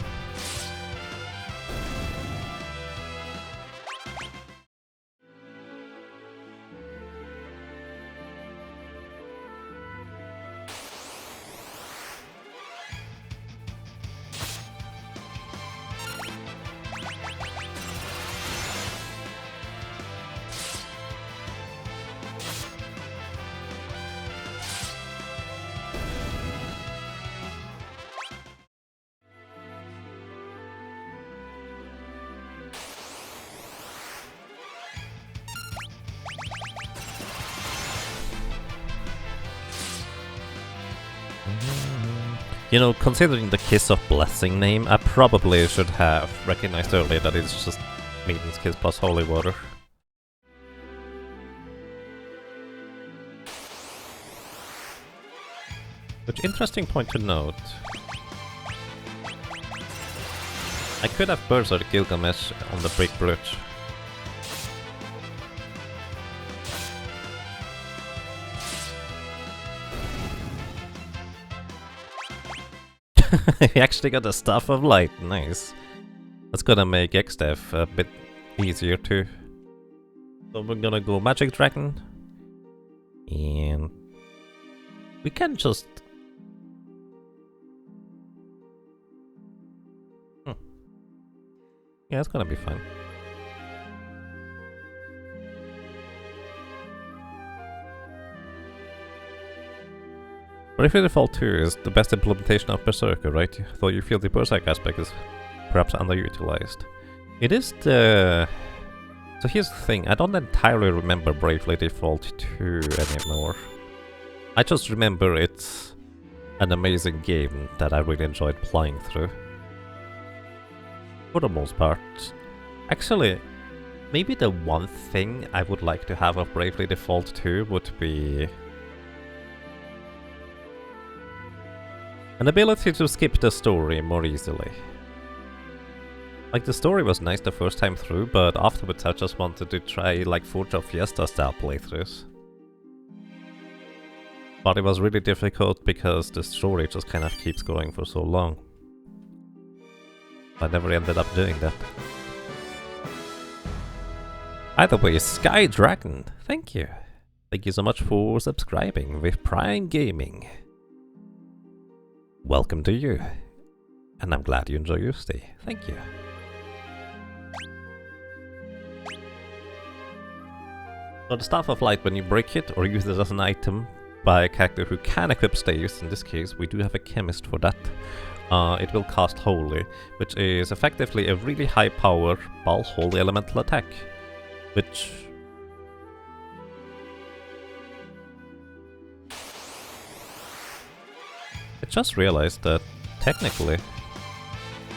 You know, considering the Kiss of Blessing name, I probably should have recognized earlier that it's just Maiden's Kiss plus Holy Water. Which, interesting point to note. I could have Berserk Gilgamesh on the Brick Bridge. He actually got the Staff of Light, nice. That's gonna make Xdev a bit easier too. So we're gonna go Magic Dragon. And we can just... Yeah, it's gonna be fine. But if default 2 is the best implementation of Berserker, right? Though you feel the Berserk aspect is perhaps underutilized. It is the... So here's the thing, I don't entirely remember Bravely Default 2 anymore. I just remember it's an amazing game that I really enjoyed playing through. For the most part. Actually, maybe the one thing I would like to have of Bravely Default 2 would be an ability to skip the story more easily. Like, the story was nice the first time through, but afterwards I just wanted to try, like, Forge of Fiesta style playthroughs. But it was really difficult because the story just kind of keeps going for so long. I never ended up doing that. Either way, Sky Dragon, thank you. Thank you so much for subscribing with Prime Gaming. Welcome to you. And I'm glad you enjoy your stay. Thank you. So the Staff of Light, when you break it or use it as an item by a character who can equip staves, in this case we do have a chemist for that, it will cast Holy, which is effectively a really high power Ball Holy Elemental attack. Which... I just realized that technically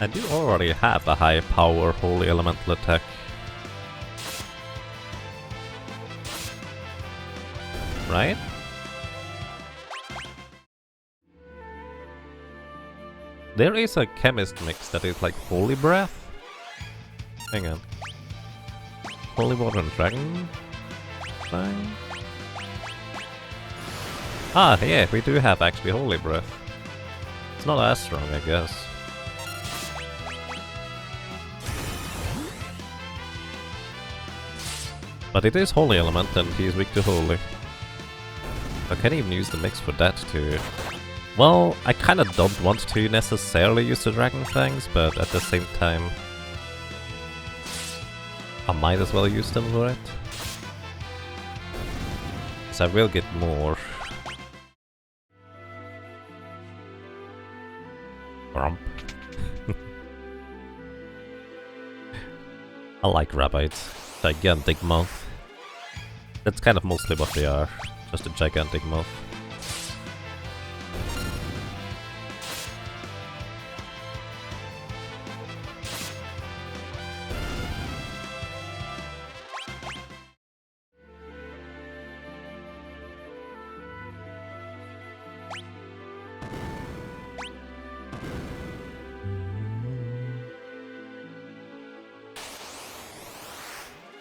I do already have a high power Holy Elemental attack. Right? There is a chemist mix that is like Holy Breath. Hang on. Holy Water and Dragon? Fine. Ah, yeah, we do have actually Holy Breath. It's not as strong, I guess. But it is Holy Element and he is weak to Holy. I can even use the mix for that too. Well, I kinda don't want to necessarily use the Dragon Fangs, but at the same time I might as well use them for it. So I will get more. Grump. I like rabbits. Gigantic mouth. That's kind of mostly what they are. Just a gigantic mouth.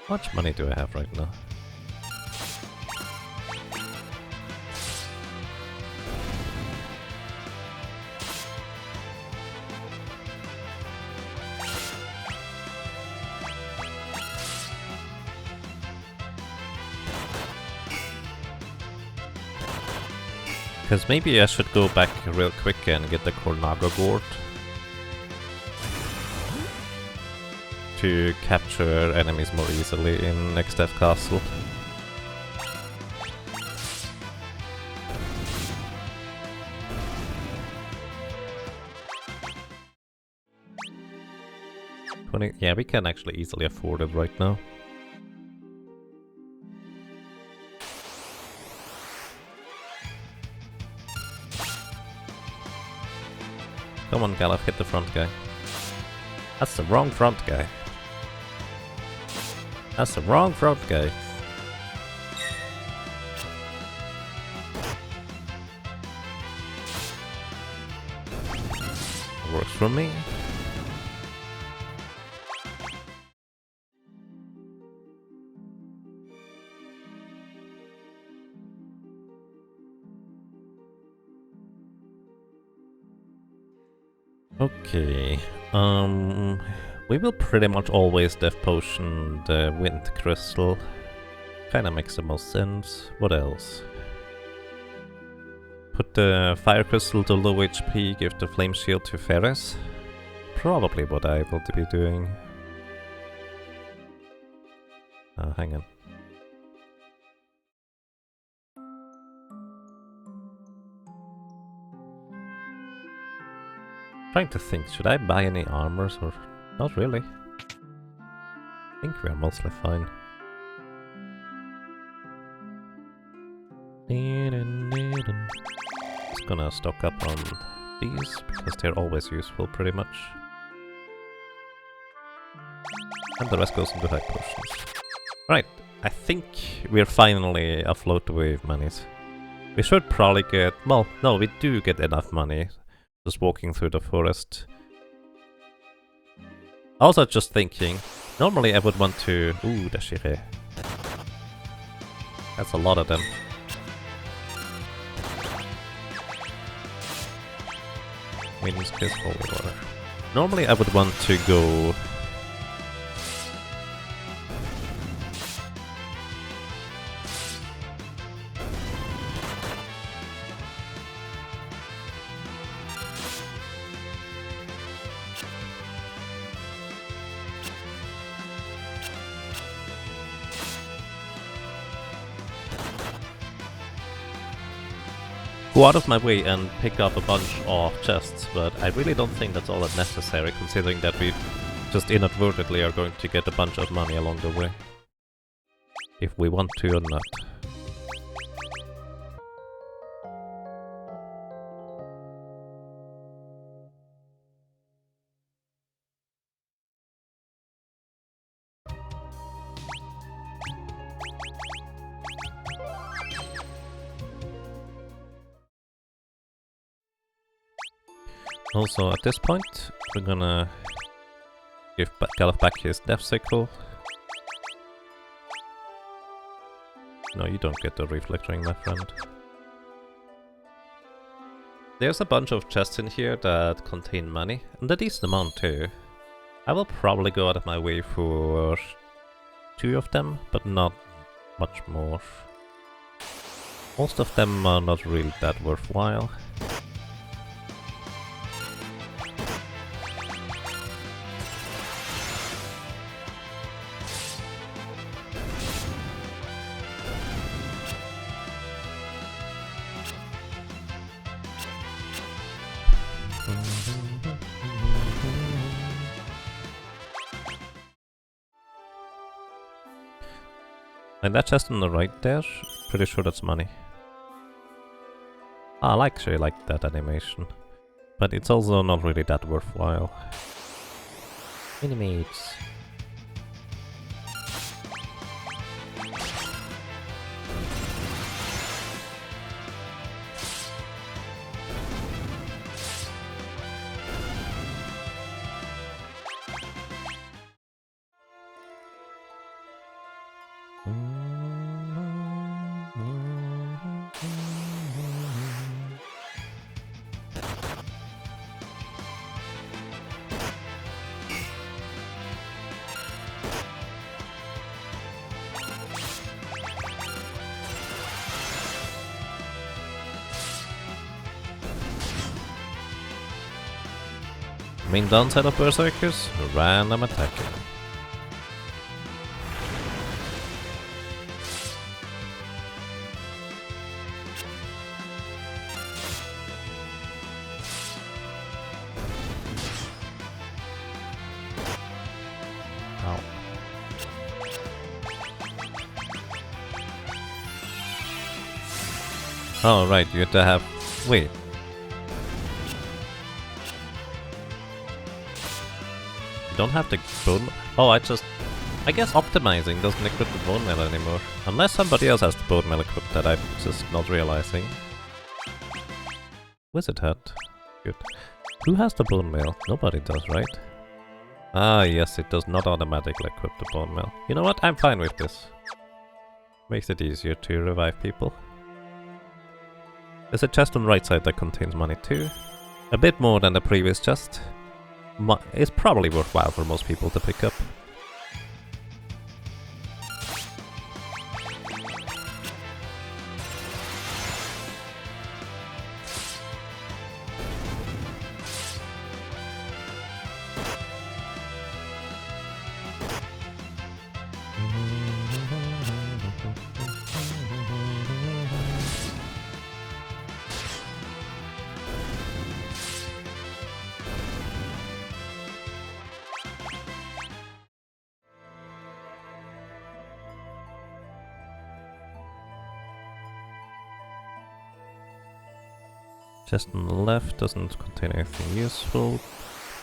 How much money do I have right now? Because maybe I should go back real quick and get the Cornago Gourd to capture enemies more easily in Next Death Castle. Yeah, we can actually easily afford it right now. Come on, Galaf, hit the front guy. That's the wrong front guy. That's the wrong front guy. Works for me. Okay, we will pretty much always Death Potion the Wind Crystal. Kinda makes the most sense. What else? Put the Fire Crystal to low HP, give the Flame Shield to Ferris. Probably what I will be doing. Hang on. Trying to think, should I buy any armors or not really? I think we are mostly fine. Just gonna stock up on these because they're always useful pretty much. And the rest goes into high potions. Right, I think we're finally afloat with monies. We should probably get... well, no, we do get enough money just walking through the forest. Also just thinking, normally I would want to... ooh, the shire. That's a lot of them. Wind kiss holy water. Normally I would want to go... go out of my way and pick up a bunch of chests, but I really don't think that's all that necessary, considering that we just inadvertently are going to get a bunch of money along the way. If we want to or not. Also, at this point, we're gonna give Galuf back his death sickle. No, you don't get the reflecting, my friend. There's a bunch of chests in here that contain money, and a decent amount too. I will probably go out of my way for 2 of them, but not much more. Most of them are not really that worthwhile. And that chest on the right there, pretty sure that's money. I actually like that animation, but it's also not really that worthwhile. Mini-mates. Main downside of Berserkers, random attacking. Ow. Oh right, you have to have... wait. Don't have the bone... oh, I guess optimizing doesn't equip the bone mail anymore. Unless somebody else has the bone mail equipped that I'm just not realizing. Wizard hat. Good. Who has the bone mail? Nobody does, right? Ah, yes, it does not automatically equip the bone mail. You know what? I'm fine with this. Makes it easier to revive people. There's a chest on the right side that contains money too. A bit more than the previous chest. It's probably worthwhile for most people to pick up. Chest on the left doesn't contain anything useful.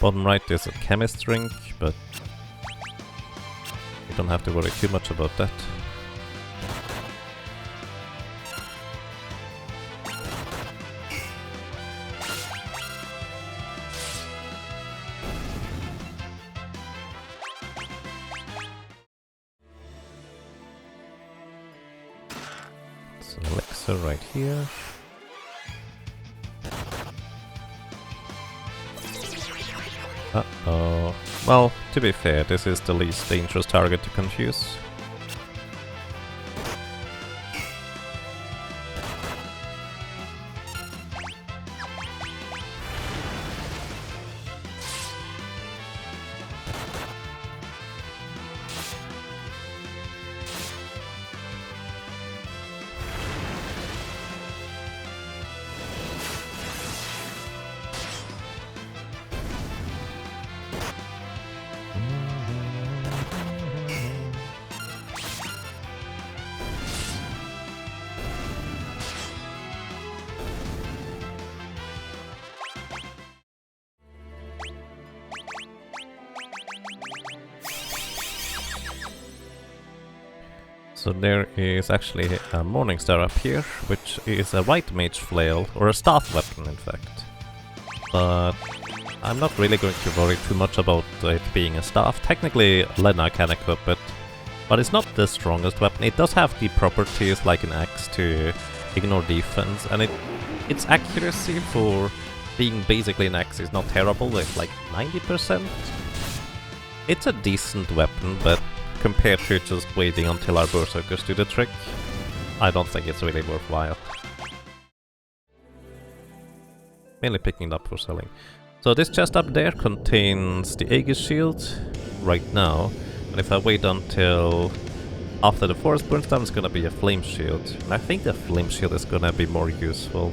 Bottom right is a chemist drink, but you don't have to worry too much about that. It's an elixir right here. Uh-oh. Well, to be fair, this is the least dangerous target to confuse. So there is actually a Morning Star up here, which is a white mage flail, or a staff weapon in fact. But I'm not really going to worry too much about it being a staff. Technically Lena can equip it, but it's not the strongest weapon. It does have the properties like an axe to ignore defense, and its accuracy for being basically an axe is not terrible, it's like 90%. It's a decent weapon, but compared to just waiting until our berserkers do the trick, I don't think it's really worthwhile. Mainly picking it up for selling. So this chest up there contains the Aegis shield right now, and if I wait until after the forest burns down, it's gonna be a flame shield. And I think the flame shield is gonna be more useful,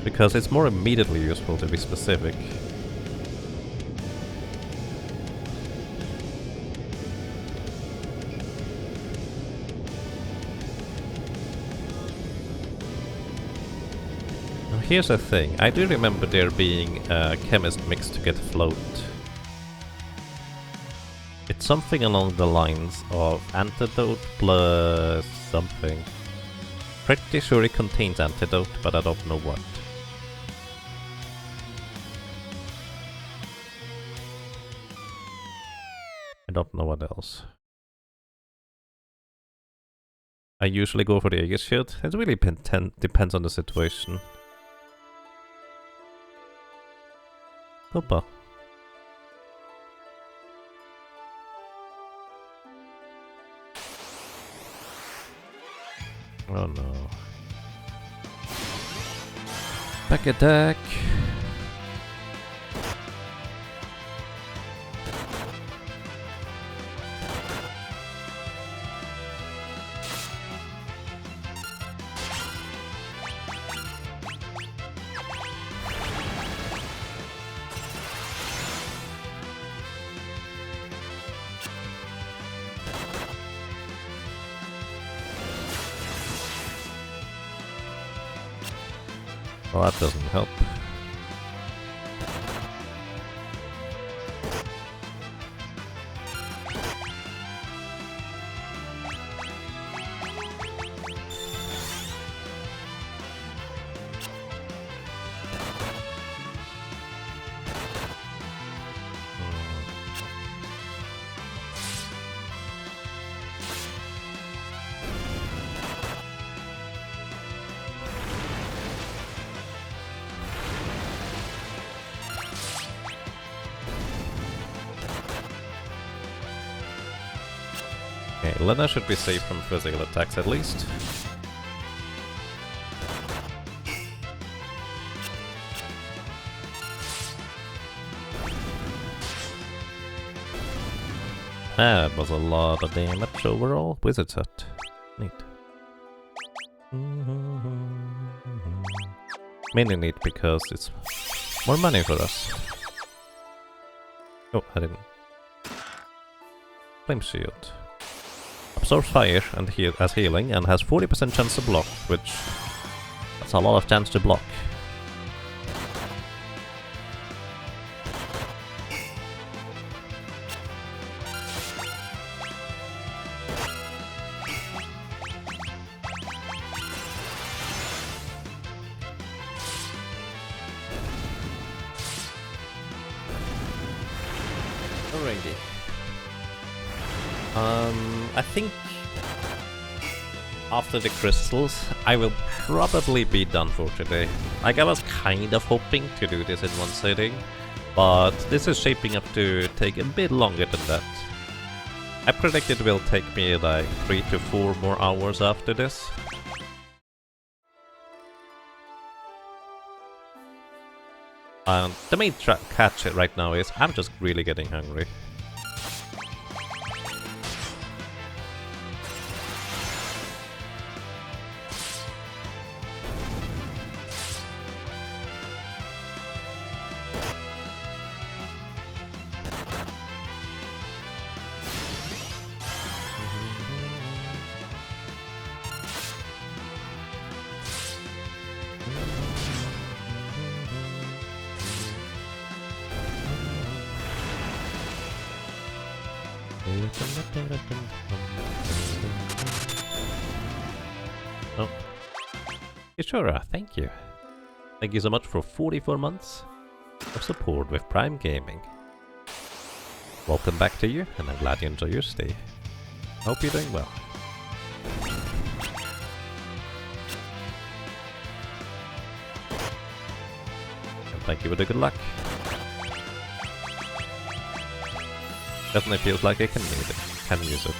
because it's more immediately useful to be specific. Here's the thing, I do remember there being a chemist mix to get float. It's something along the lines of antidote plus something. Pretty sure it contains antidote, but I don't know what. I don't know what else. I usually go for the Aegis shield. It really depends on the situation. Hoppa. Oh no. Back attack. Well, that doesn't help. Okay, Lena should be safe from physical attacks at least. That was a lot of damage overall. Wizard's Hut. Neat. Mainly neat because it's more money for us. Oh, I didn't. Flame Shield. Absorbs fire and as healing and has 40% chance to block, which That's a lot of chance to block. Alrighty. I think after the crystals, I will probably be done for today. Like, I was kind of hoping to do this in one sitting, but this is shaping up to take a bit longer than that. I predict it will take me like 3 to 4 more hours after this. And the main catch right now is I'm just really getting hungry. Oh. Ishura, thank you. Thank you so much for 44 months of support with Prime Gaming. Welcome back to you, and I'm glad you enjoy your stay. Hope you're doing well. And thank you for the good luck. Definitely feels like I can need it. Can use it.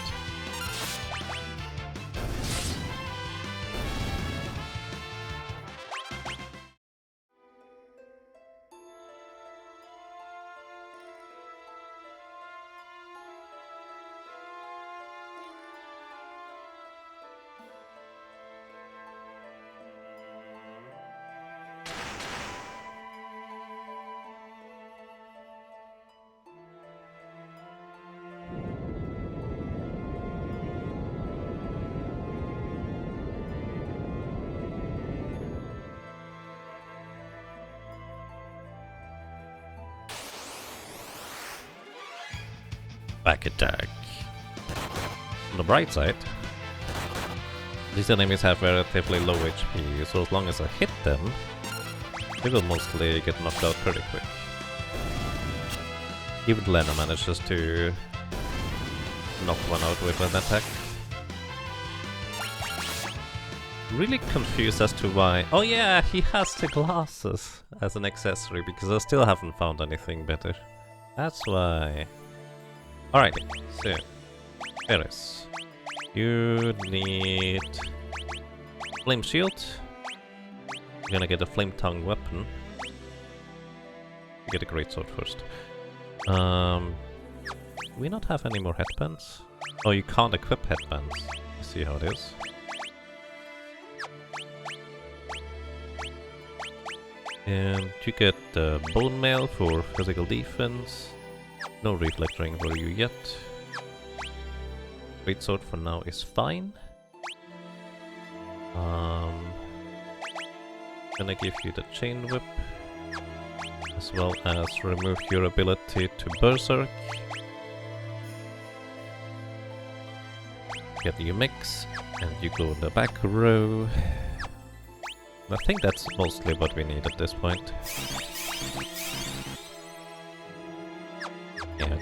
Back attack. On the bright side, these enemies have relatively low HP, so as long as I hit them, they will mostly get knocked out pretty quick. Even Lena manages to knock one out with an attack. Really confused as to why... Oh yeah, he has the glasses as an accessory, because I still haven't found anything better. That's why... Alrighty, so... Eris, you need... Flame Shield. You're gonna get a Flame Tongue weapon. You get a Greatsword first. Do we not have any more headbands? Oh, you can't equip headbands. You see how it is. And you get Bone Mail for physical defense. No Reflect Ring for you yet. Greatsword for now is fine. Gonna give you the Chain Whip, as well as remove your ability to Berserk. Get your mix, and you go in the back row. I think that's mostly what we need at this point. Yeah.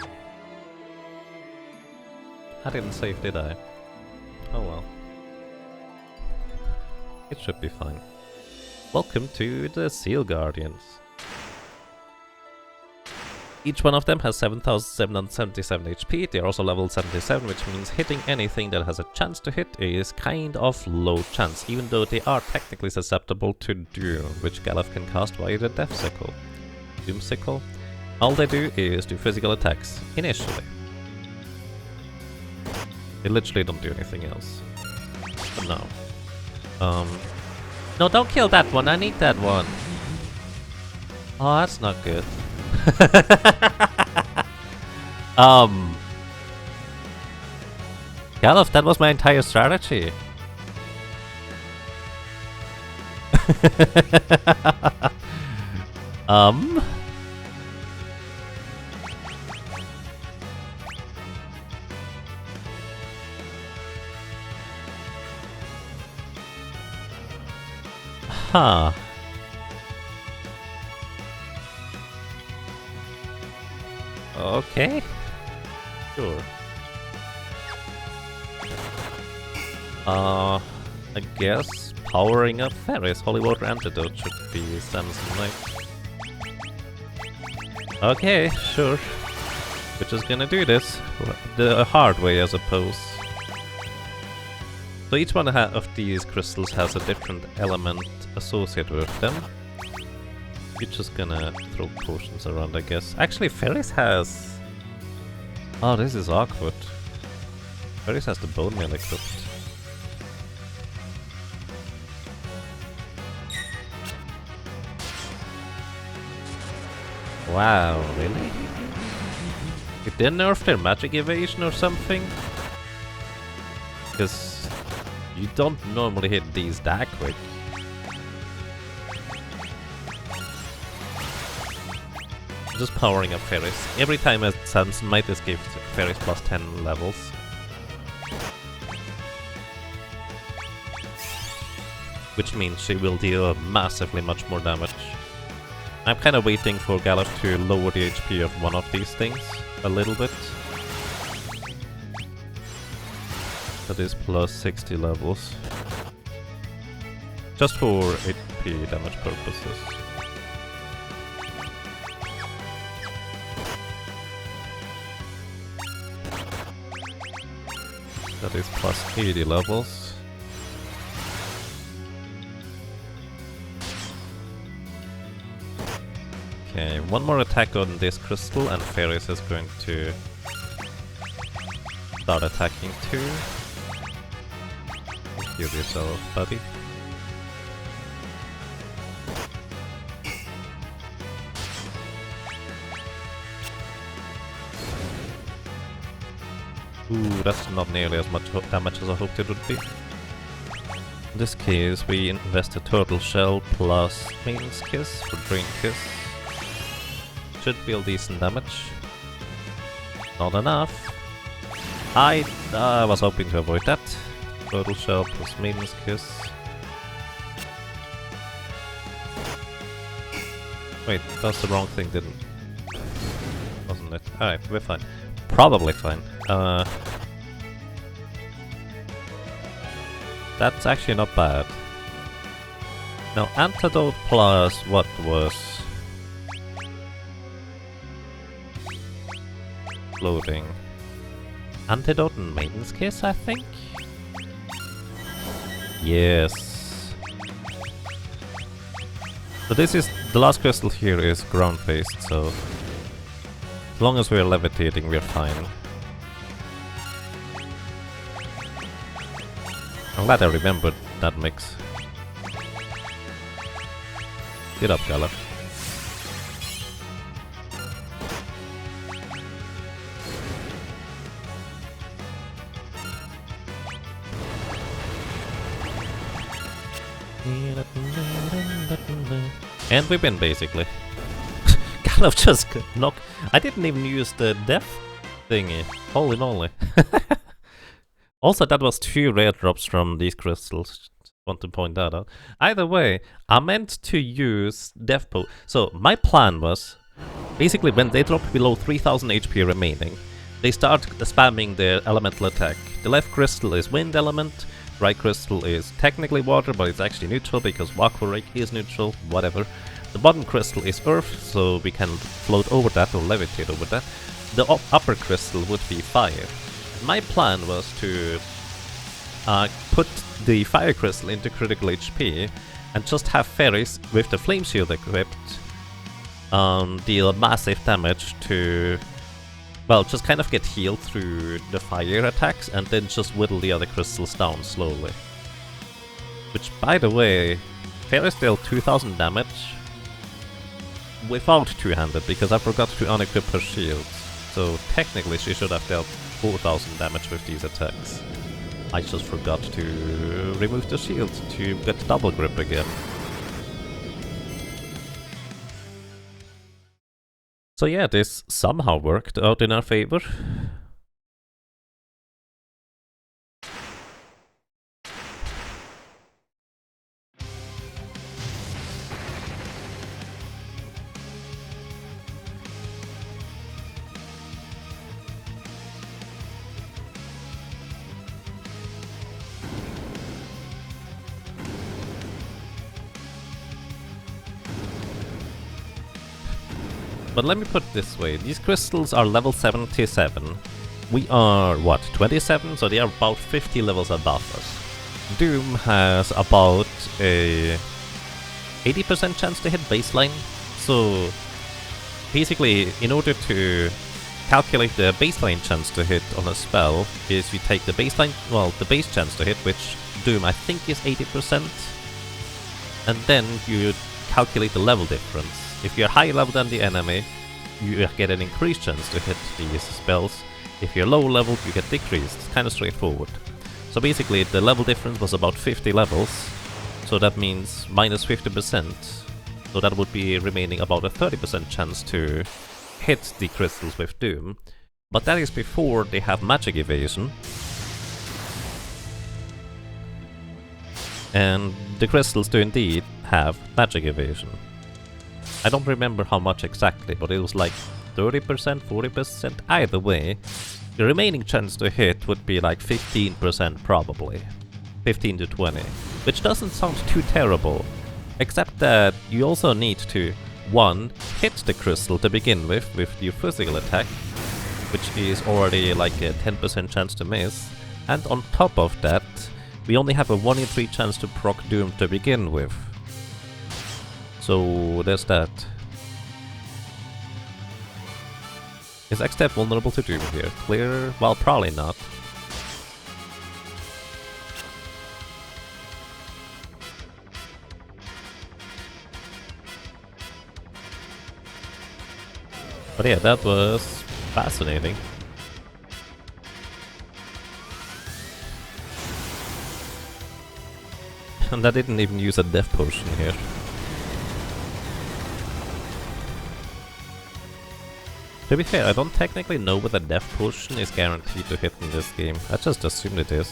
I didn't save, did I? Oh well. It should be fine. Welcome to the Seal Guardians. Each one of them has 7,777 HP. They are also level 77, which means hitting anything that has a chance to hit is kind of low chance, even though they are technically susceptible to Doom, which Galef can cast via the Death Sickle. Doom Sickle. All they do is do physical attacks, initially. They literally don't do anything else. But no. No, don't kill that one, I need that one. Oh, that's not good. Galef, that was my entire strategy. um... Huh. Okay. Sure. I guess powering up Ferris Holy Water Antidote should be Samsonite. Okay, sure. We're just gonna do this the hard way, I suppose. So each one of these crystals has a different element associated with them. We're just gonna throw potions around, I guess. Actually, Ferris has... Oh, this is awkward. Ferris has the bone meal equipped. Wow, really? Did they nerf their magic evasion or something? Because you don't normally hit these that quick. Just powering up Ferris. Every time a Samsonite is gives Ferris plus 10 levels. Which means she will deal massively much more damage. I'm kind of waiting for Galuf to lower the HP of one of these things a little bit. That is plus 60 levels. Just for HP damage purposes. That is plus 80 levels. Okay, one more attack on this crystal and Ferris is going to start attacking too. Heal yourself, buddy. Ooh, that's not nearly as much damage as I hoped it would be. In this case, we invest a Turtle Shell plus Maiden's Kiss for Drain Kiss. Should deal decent damage. Not enough. I was hoping to avoid that. Turtle Shell plus Maiden's Kiss. Wait, that's the wrong thing, didn't... Wasn't it? Alright, we're fine. Probably fine. That's actually not bad. Now, Antidote plus what was... Loading. Antidote and Maiden's Kiss, I think? Yes. So this is... The last crystal here is ground-based, so... As long as we're levitating, we're fine. I'm glad I remembered that mix. Get up, Galuf. And we win, basically. Galuf just knocked... I didn't even use the death thingy. Holy moly. Also, that was 2 rare drops from these crystals. Want to point that out. Either way, I meant to use Death Po. So, my plan was... Basically, when they drop below 3000 HP remaining, they start spamming their elemental attack. The left crystal is Wind Element. Right crystal is technically water, but it's actually neutral because Waku Rake is neutral, whatever. The bottom crystal is earth, so we can float over that or levitate over that. The upper crystal would be fire. My plan was to put the fire crystal into critical HP and just have Ferris with the flame shield equipped deal massive damage to... Well, just kind of get healed through the fire attacks and then just whittle the other crystals down slowly. Which, by the way, Ferris dealt 2000 damage without two-handed because I forgot to unequip her shields. So technically she should have dealt 4000 damage with these attacks. I just forgot to remove the shield to get double grip again. So yeah, this somehow worked out in our favor. But let me put it this way, these crystals are level 77. We are, what, 27? So they are about 50 levels above us. Doom has about a 80% chance to hit baseline. So basically, in order to calculate the baseline chance to hit on a spell, is you take the baseline, well, the base chance to hit, which Doom I think is 80%, and then you calculate the level difference. If you're higher level than the enemy, you get an increased chance to hit these spells. If you're low level, you get decreased. It's kind of straightforward. So basically, the level difference was about 50 levels, so that means minus 50%. So that would be remaining about a 30% chance to hit the crystals with Doom. But that is before they have magic evasion. And the crystals do indeed have magic evasion. I don't remember how much exactly, but it was like 30%, 40%, either way. The remaining chance to hit would be like 15% probably. 15 to 20. Which doesn't sound too terrible. Except that you also need to, 1, hit the crystal to begin with your physical attack, which is already like a 10% chance to miss. And on top of that, we only have a 1 in 3 chance to proc Doom to begin with. So there's that. Is X-Step vulnerable to Doom here? Clear? Well, probably not. But yeah, that was fascinating. And I didn't even use a death potion here. To be fair, I don't technically know whether death potion is guaranteed to hit in this game. I just assumed it is.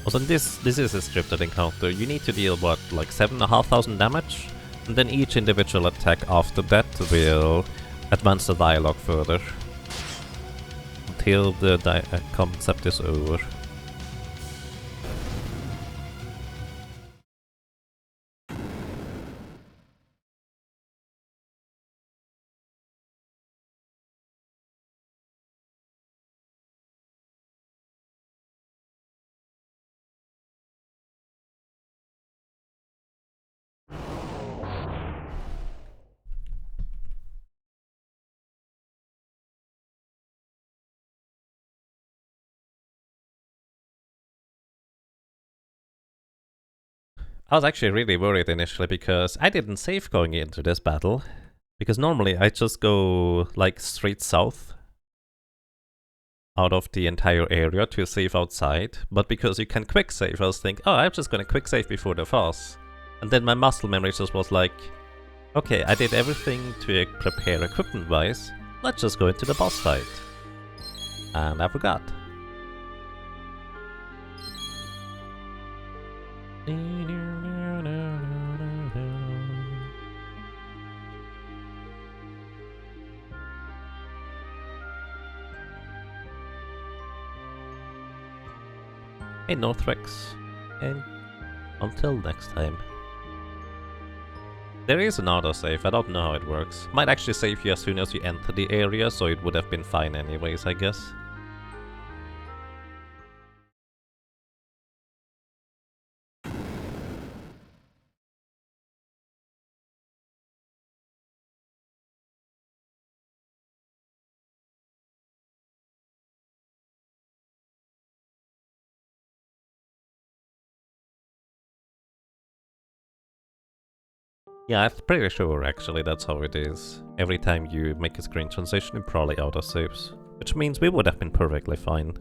Also, this is a scripted encounter. You need to deal, what, like 7,500 damage? And then each individual attack after that will advance the dialogue further. Until the concept is over. I was actually really worried initially because I didn't save going into this battle. Because normally I just go like straight south out of the entire area to save outside. But because you can quick save, I was thinking, oh, I'm just gonna quick save before the boss. And then my muscle memory just was like, okay, I did everything to prepare equipment-wise. Let's just go into the boss fight. And I forgot. Hey, Northrex. And until next time. There is an autosave, I don't know how it works. Might actually save you as soon as you enter the area, so it would have been fine anyways, I guess. Yeah, I'm pretty sure actually that's how it is. Every time you make a screen transition, it probably auto-saves. Which means we would have been perfectly fine.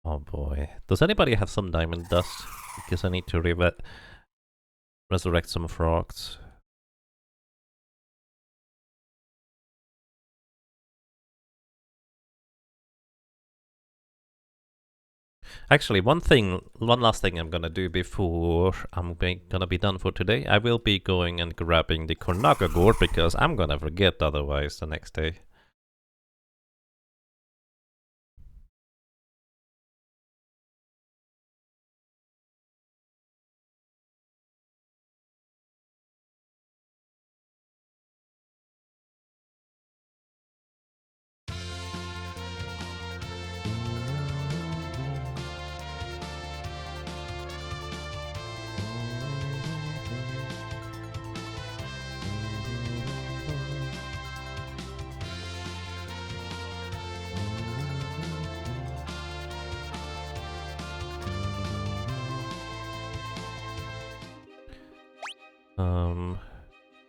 Oh boy. Does anybody have some diamond dust? Because I need to resurrect some frogs. Actually, one last thing I'm gonna do before I'm gonna be done for today, I will be going and grabbing the Cornaga gourd because I'm gonna forget otherwise the next day.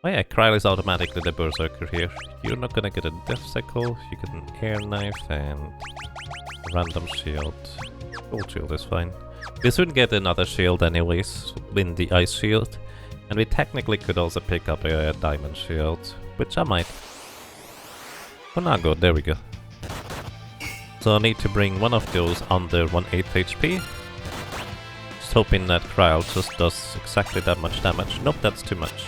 Oh yeah, Kryl is automatically the Berserker here. You're not gonna get a Death Sickle, you get an Air Knife and a random shield. Gold shield is fine. We soon get another shield anyways, in the Ice Shield. And we technically could also pick up a Diamond Shield, which I might. Oh, now good, there we go. So I need to bring one of those under 1/8 HP. Just hoping that Kryl just does exactly that much damage. Nope, that's too much.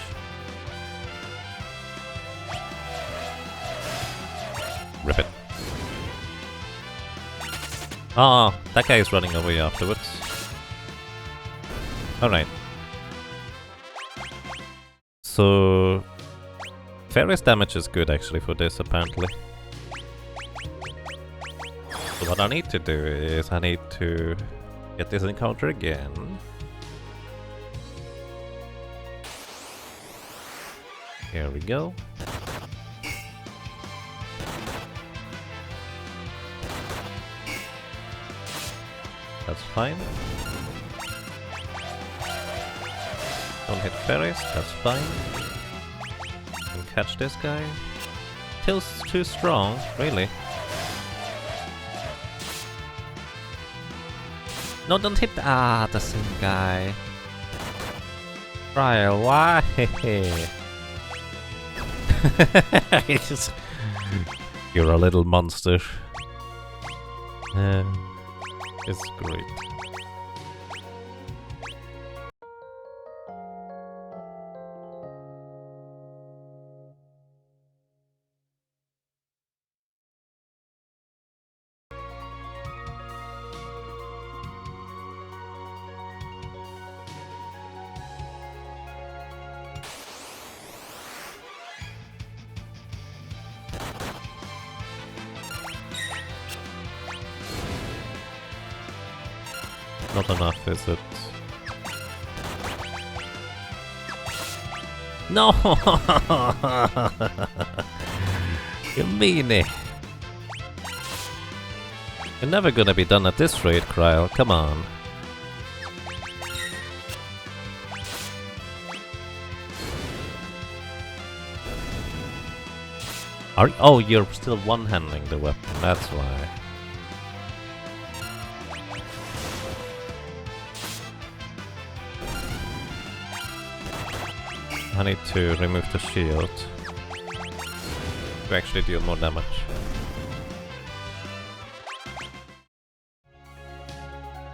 Rip it. Ah, that guy is running away afterwards. Alright. So... Fairy's damage is good actually for this, apparently. So what I need to do is I need to get this encounter again. Here we go. That's fine. Don't hit fairies, that's fine. Can catch this guy. Till's too strong, really. No, don't hit the same guy. Ryle, why? You're a little monster. It's great. Not enough, is it? No! You meanie! You're never gonna be done at this rate, Kryl. Come on. Oh, you're still one-handing the weapon, that's why. I need to remove the shield to actually deal more damage.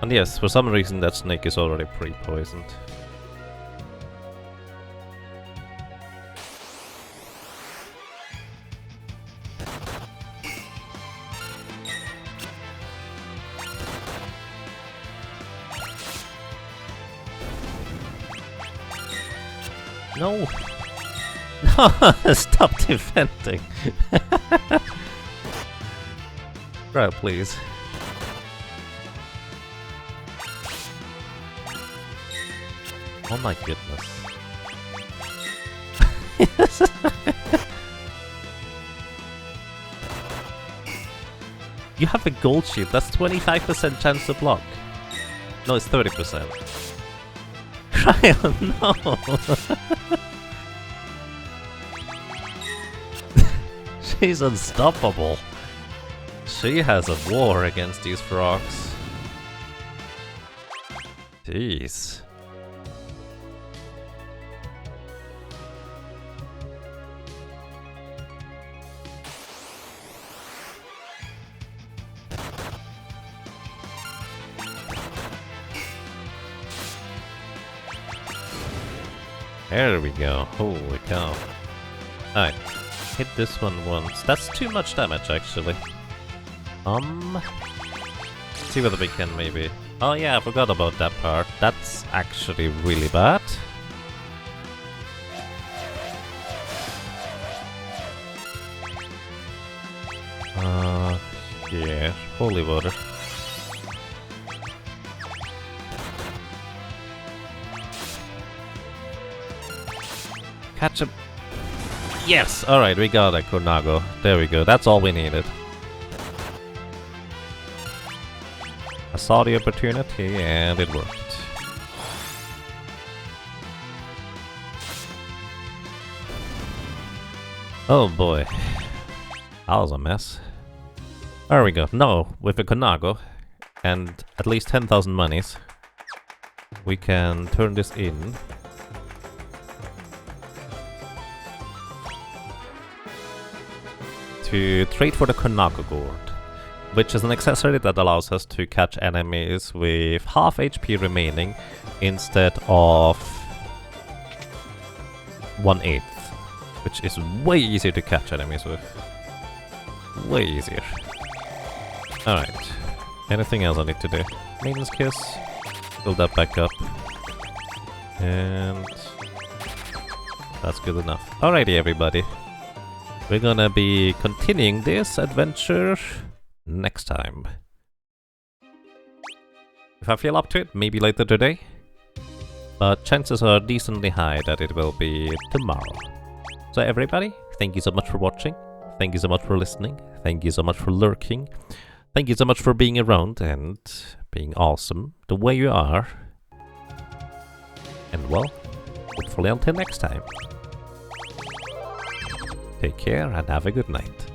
And yes, for some reason that snake is already pre-poisoned. No! No! Stop defending! Right, please. Oh my goodness. You have a gold shield, that's 25% chance to block. No, it's 30%. Trial, no! She's unstoppable. She has a war against these frogs. Jeez. There we go. Holy cow. Alright. Hit this one once. That's too much damage, actually. See whether we can maybe... Oh yeah, I forgot about that part. That's actually really bad. Yeah. Holy water. Catch him. Yes! Alright, we got a Konago. There we go. That's all we needed. I saw the opportunity and it worked. Oh boy. That was a mess. There we go. Now, with a Konago and at least 10,000 monies, we can turn this in. To trade for the Konago Gourd, which is an accessory that allows us to catch enemies with half HP remaining instead of 1/8, which is way easier to catch enemies with. Way easier. Alright. Anything else I need to do? Maiden's Kiss. Build that back up. And that's good enough. Alrighty, everybody. We're gonna be continuing this adventure next time. If I feel up to it, maybe later today. But chances are decently high that it will be tomorrow. So everybody, thank you so much for watching. Thank you so much for listening. Thank you so much for lurking. Thank you so much for being around and being awesome the way you are. And well, hopefully until next time. Take care and have a good night.